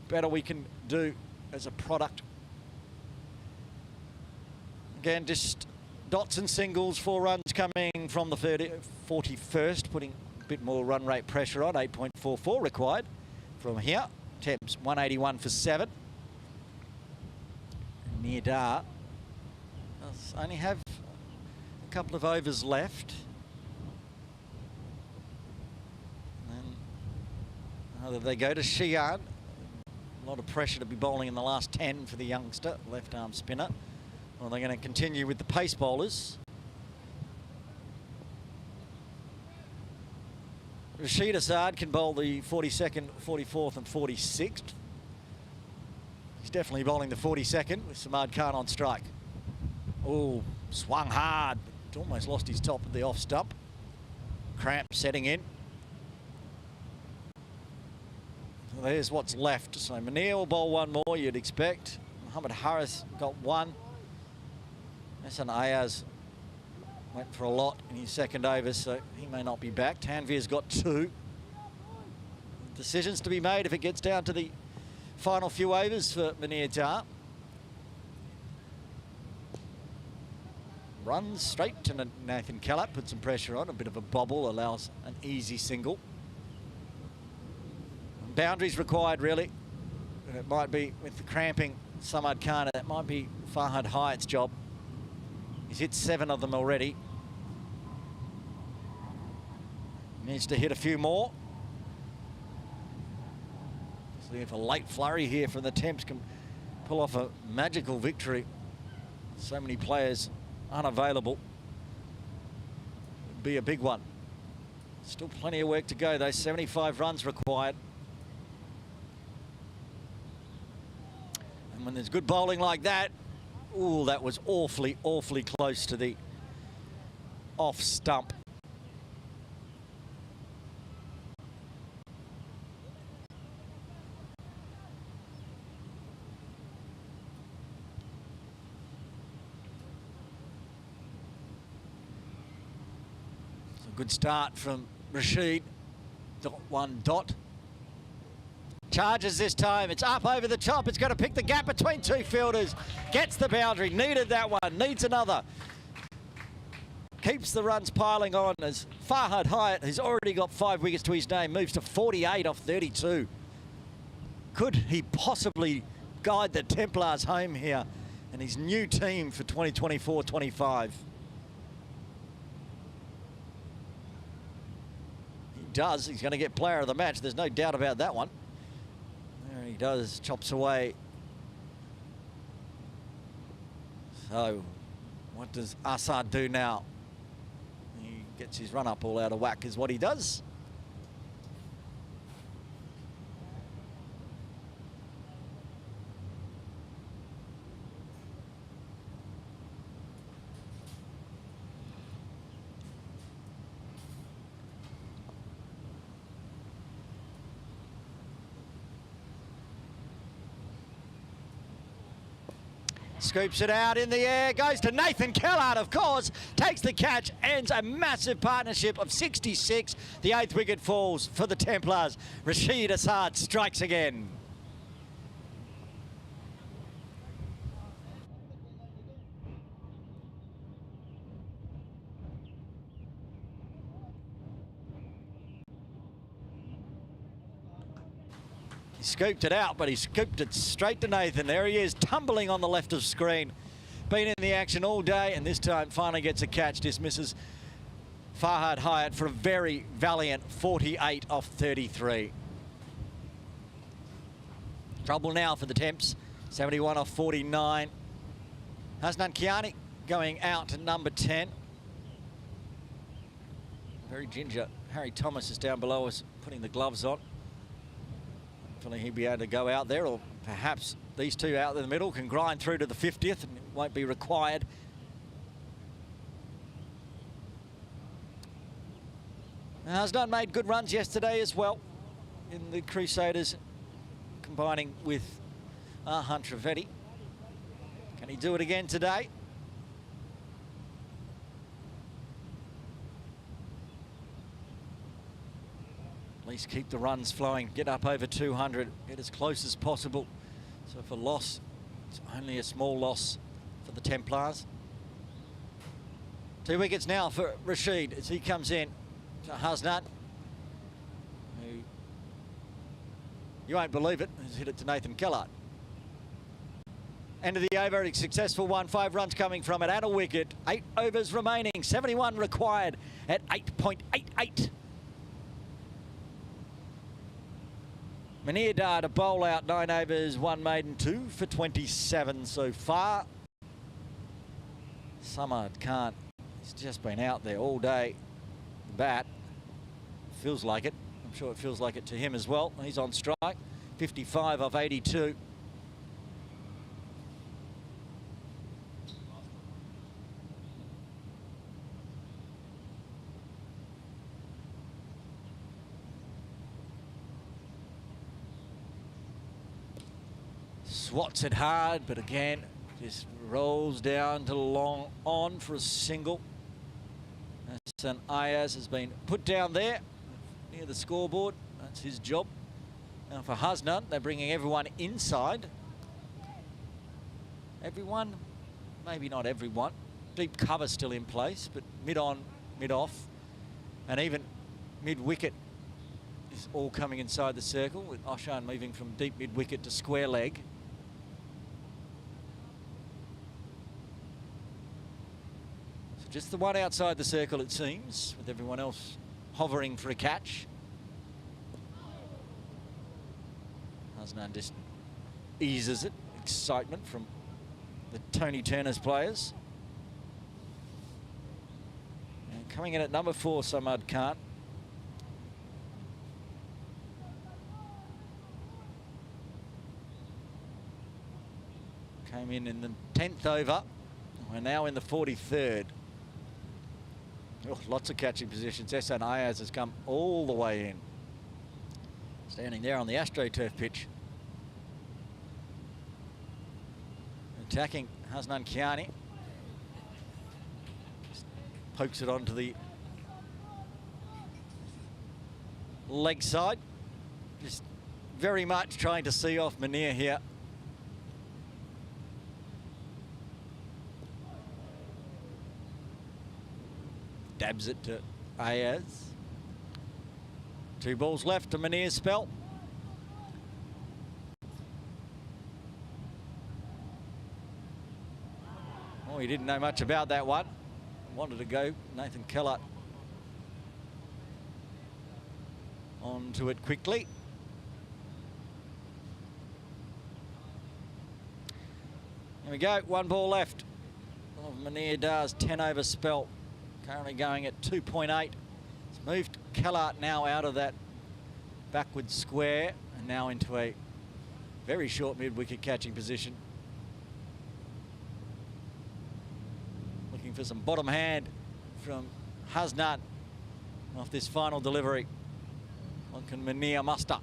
better we can do as a product. Again, just dots and singles, 4 runs coming from the 41st, putting a bit more run rate pressure on. 8.44 required from here. Temps 181 for 7. Mirdar only have a couple of overs left. Either they go to Xi'an, a lot of pressure to be bowling in the last 10 for the youngster, left arm spinner, or they're going to continue with the pace bowlers. Rashid Assad can bowl the 42nd, 44th and 46th. He's definitely bowling the 42nd with Samad Khan on strike. Oh, swung hard, but almost lost his top at the off stump. Cramp setting in. There's what's left. So Munir will bowl one more, you'd expect. Muhammad Harris got one. Hassan Ayaz went for a lot in his second over, so he may not be back. Tanvir's got 2. Decisions to be made if it gets down to the final few overs for Munir Dar. Runs straight to Nathan Kellap, put some pressure on. A bit of a bobble allows an easy single. Boundaries required, really. And it might be with the cramping Samad Khan, that might be Farhad Hyatt's job. He's hit 7 of them already. Needs to hit a few more. See if a late flurry here from the Temps can pull off a magical victory. So many players unavailable. It'd be a big one. Still plenty of work to go though. 75 runs required. And when there's good bowling like that, ooh, that was awfully, awfully close to the off stump. It's a good start from Rashid. One dot. Charges this time, it's up over the top, it's going to pick the gap between 2 fielders, gets the boundary, needed that one, needs another. Keeps the runs piling on as Farhad Hyatt, who's already got 5 wickets to his name, moves to 48 off 32. Could he possibly guide the Templars home here and his new team for 2024-25? He does, he's going to get player of the match, there's no doubt about that one. There he does, chops away. So, what does Assad do now? He gets his run up all out of whack is what he does. Scoops it out in the air, goes to Nathan Kellard, of course, takes the catch, ends a massive partnership of 66. The 8th wicket falls for the Templars. Rashid Assad strikes again. He scooped it out, but he scooped it straight to Nathan. There he is, tumbling on the left of screen. Been in the action all day, and this time finally gets a catch, dismisses Farhad Hyatt for a very valiant 48 off 33. Trouble now for the Temps, 71 off 49. Hasnan Kiani going out at number 10. Very ginger. Harry Thomas is down below us, putting the gloves on. Hopefully he'll be able to go out there, or perhaps these two out in the middle can grind through to the 50th and it won't be required. Hasnan made good runs yesterday as well in the Crusaders, combining with Arhan Trivedi. Can he do it again today? At least keep the runs flowing, get up over 200, get as close as possible. So for loss, it's only a small loss for the Templars. 2 wickets now for Rashid as he comes in to Hasnan, who, you won't believe it, has hit it to Nathan Kellart. End of the over, a successful one, 5 runs coming from it and a wicket. 8 overs remaining, 71 required at 8.88. Munir Dar to bowl out, 9 overs, 1 maiden, 2 for 27 so far. Samad Khan, he's just been out there all day. The bat, feels like it. I'm sure it feels like it to him as well. He's on strike, 55 off 82. Swats it hard, but again, just rolls down to long on for a single. Hassan Ayaz has been put down there near the scoreboard. That's his job. Now for Hasnan, they're bringing everyone inside. Everyone, maybe not everyone. Deep cover still in place, but mid-on, mid-off, and even mid-wicket is all coming inside the circle, with Oshan moving from deep mid-wicket to square leg. Just the one outside the circle, it seems, with everyone else hovering for a catch. Hasnan just eases it. Excitement from the Tony Turner's players. And coming in at number 4, Samad Khan. Came in the 10th over. We're now in the 43rd. Oh, lots of catching positions. Hassan Ayaz has come all the way in. Standing there on the AstroTurf pitch. Attacking Hasnan Kiani. Just pokes it onto the leg side. Just very much trying to see off Munir here. Dabs it to Ayaz. 2 balls left to Munir's spell. Oh, he didn't know much about that one. Wanted to go. Nathan Kellart onto it quickly. Here we go. 1 ball left of Munir Dar's 10-over spell. Currently going at 2.8. It's moved Kellart now out of that backward square and now into a very short mid-wicket catching position. Looking for some bottom hand from Hasnan off this final delivery. What can Munir muster?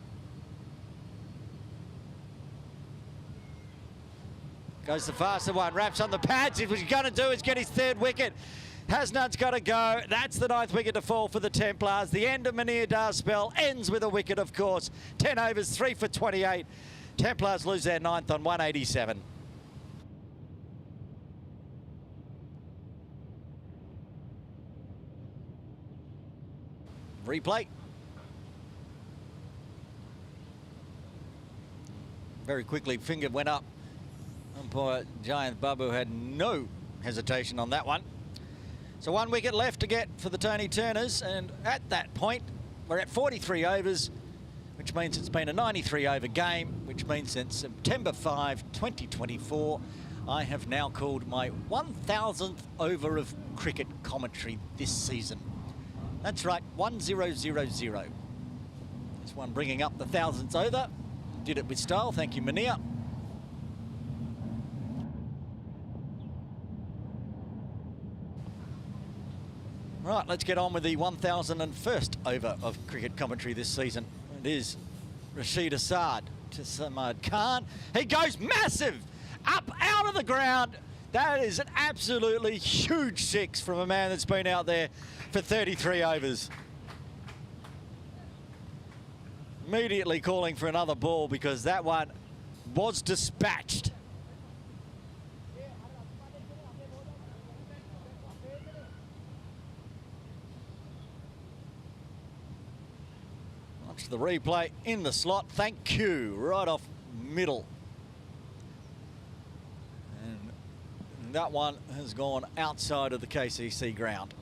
Goes the faster one, wraps on the pads. What he's going to do is get his 3rd wicket. Hasnan's got to go. That's the 9th wicket to fall for the Templars. The end of Munir Dar's spell ends with a wicket, of course. 10 overs, 3 for 28. Templars lose their 9th on 187. Replay. Very quickly, finger went up. Umpire Jayanth Babu had no hesitation on that one. So 1 wicket left to get for the Tony Turners, and at that point, we're at 43 overs, which means it's been a 93 over game, which means that September 5, 2024, I have now called my 1000th over of cricket commentary this season. That's right, 1000. This one bringing up the 1000th over. Did it with style, thank you, Mania. Right, let's get on with the 1001st over of cricket commentary this season. It is Rashid Assad to Samad Khan. He goes massive, up out of the ground. That is an absolutely huge six from a man that's been out there for 33 overs. Immediately calling for another ball because that one was dispatched. Watch the replay in the slot. Thank you. Right off middle. And that one has gone outside of the KCC ground.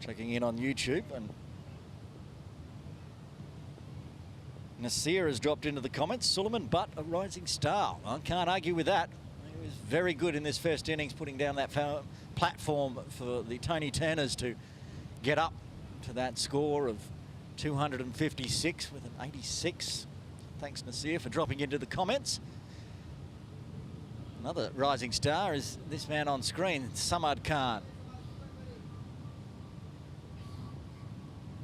Checking in on YouTube, and Nasir has dropped into the comments. Suleiman, but a rising star. I can't argue with that. He was very good in this first innings, putting down that platform for the Tony Turners to get up to that score of 256 with an 86. Thanks, Nasir, for dropping into the comments. Another rising star is this man on screen, Samad Khan.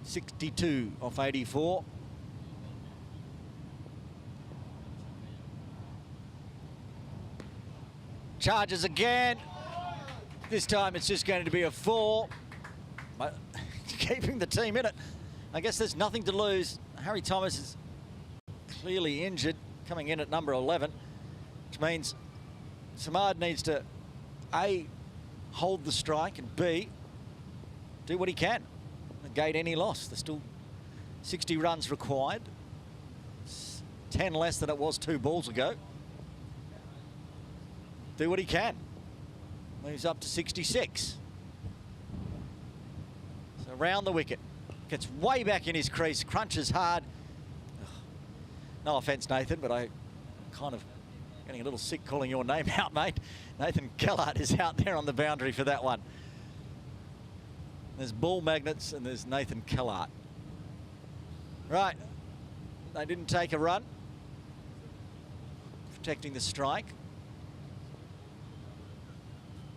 62 off 84. Charges again. This time it's just going to be a 4. But keeping the team in it. I guess there's nothing to lose. Harry Thomas is clearly injured, coming in at number 11, which means Samad needs to A, hold the strike, and B, do what he can. Negate any loss. There's still 60 runs required. It's 10 less than it was 2 balls ago. Do what he can. Moves up to 66. So round the wicket. Gets way back in his crease. Crunches hard. Ugh. No offence, Nathan, but I'm kind of getting a little sick calling your name out, mate. Nathan Kellart is out there on the boundary for that one. There's ball magnets and there's Nathan Kellart. Right, they didn't take a run. Protecting the strike.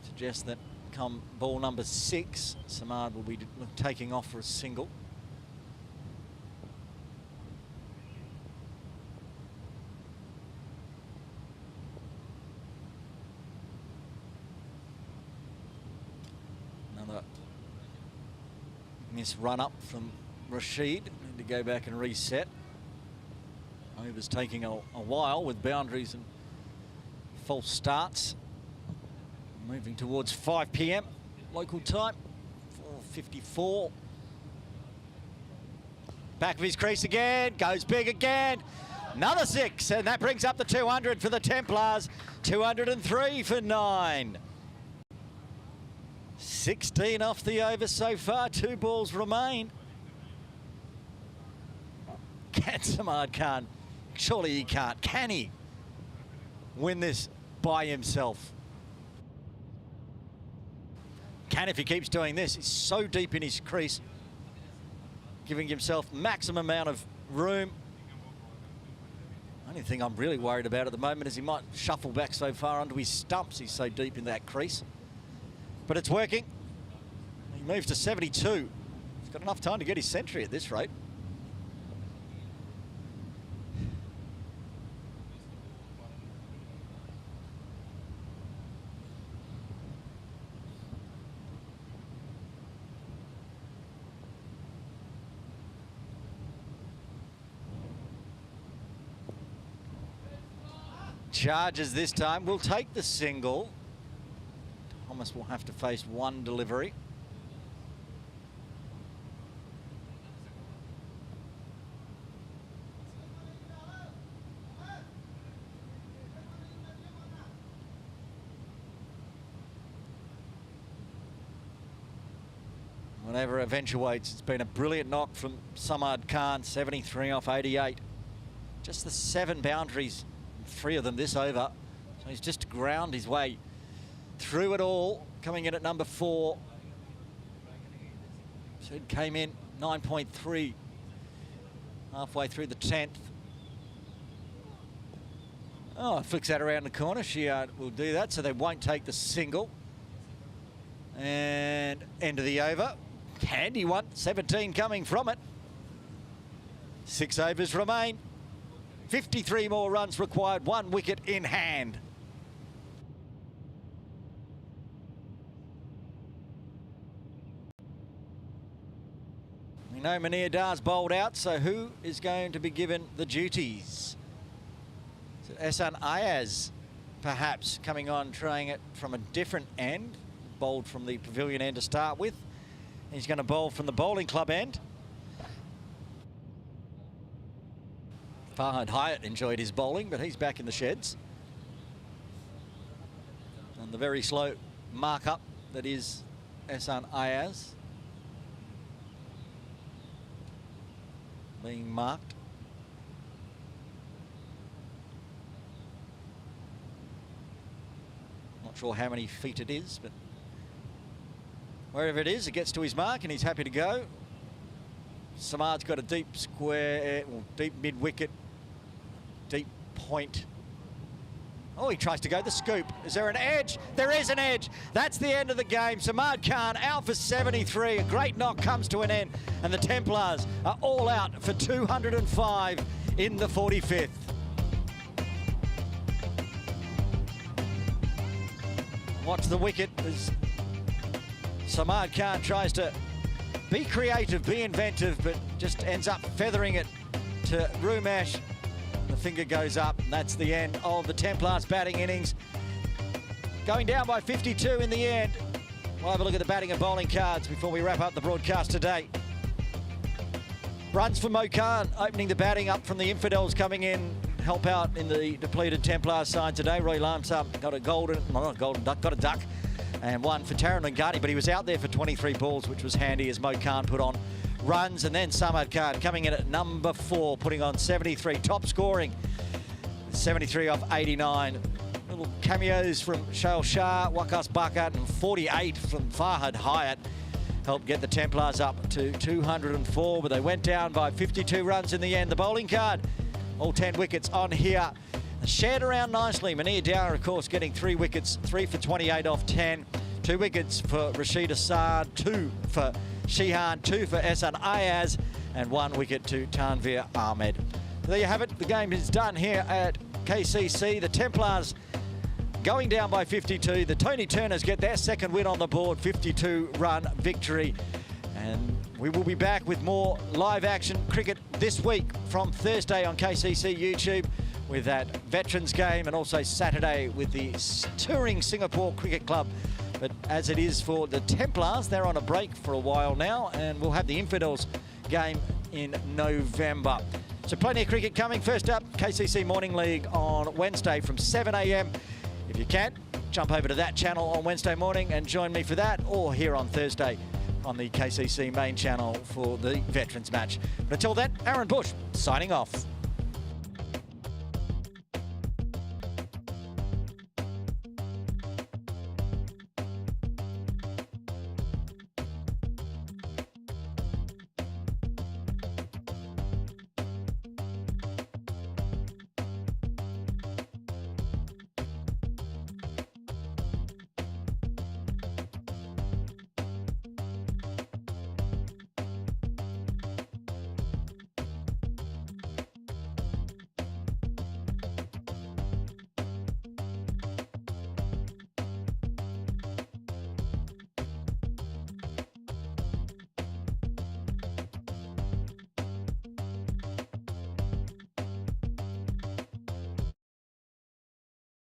Suggests that come ball number 6, Samad will be taking off for a single. Another miss run up from Rashid. Need to go back and reset. Over's taking a while with boundaries and false starts. Moving towards 5 p.m. local time. 4:54. Back of his crease again. Goes big again. Another 6, and that brings up the 200 for the Templars. 203 for 9. 16 off the over so far. 2 balls remain. Can Samad Khan? Surely he can't. Can he win this by himself? Can if he keeps doing this. He's so deep in his crease, giving himself maximum amount of room. Only thing I'm really worried about at the moment is he might shuffle back so far onto his stumps. He's so deep in that crease. But it's working. He moves to 72. He's got enough time to get his century at this rate. Charges this time. Will take the single. Thomas will have to face one delivery. Whatever eventuates, it's been a brilliant knock from Samad Khan, 73 off 88. Just the 7 boundaries, 3 of them this over. So he's just ground his way through it all, coming in at number 4. Sid came in 9.3, halfway through the 10th. Oh, flicks that around the corner. She will do that, so they won't take the single. And end of the over. Handy one, 17 coming from it. 6 overs remain. 53 more runs required, 1 wicket in hand. We know Munir Dar's bowled out, so who is going to be given the duties? Is it Ehsan Ayaz, perhaps, coming on, trying it from a different end? Bowled from the pavilion end to start with. He's going to bowl from the bowling club end. Farhad Hyatt enjoyed his bowling, but he's back in the sheds. And the very slow mark-up that is Ehsan Ayaz being marked. Not sure how many feet it is, but wherever it is, it gets to his mark and he's happy to go. Samad's got a deep square, well, deep mid-wicket, deep point. Oh, he tries to go the scoop. Is there an edge? There is an edge. That's the end of the game. Samad Khan out for 73. A great knock comes to an end. And the Templars are all out for 205 in the 45th. Watch the wicket as Samad Khan tries to be creative, be inventive, but just ends up feathering it to Rumesh. The finger goes up, and that's the end of the Templars batting innings. Going down by 52 in the end. We'll have a look at the batting and bowling cards before we wrap up the broadcast today. Runs for Mo Khan, opening the batting up from the Infidels, coming in, help out in the depleted Templars side today. Roy Lamsam got a golden, well, not a golden duck, got a duck. And one for Taran Lingani, but he was out there for 23 balls, which was handy as Mo Khan put on runs. And then Samad Khan coming in at number 4, putting on 73, top scoring, 73 off 89. Little cameos from Shail Shah, Waqas Bakat, and 48 from Farhad Hyatt helped get the Templars up to 204, but they went down by 52 runs in the end. The bowling card, all 10 wickets on here. Shared around nicely. Munir Dar, of course, getting 3 wickets, 3 for 28 off 10. 2 wickets for Rashid Assad, 2 for Shihan, 2 for Ehsan Ayaz, and 1 wicket to Tanveer Ahmed. There you have it. The game is done here at KCC. The Templars going down by 52. The Tony Turners get their 2nd win on the board, 52-run victory. And we will be back with more live action cricket this week from Thursday on KCC YouTube, with that Veterans game, and also Saturday with the touring Singapore Cricket Club. But as it is for the Templars, they're on a break for a while now, and we'll have the Infidels game in November. So plenty of cricket coming. First up, KCC Morning League on Wednesday from 7 a.m. If you can, jump over to that channel on Wednesday morning and join me for that, or here on Thursday on the KCC main channel for the Veterans match. But until then, Aaron Bush signing off.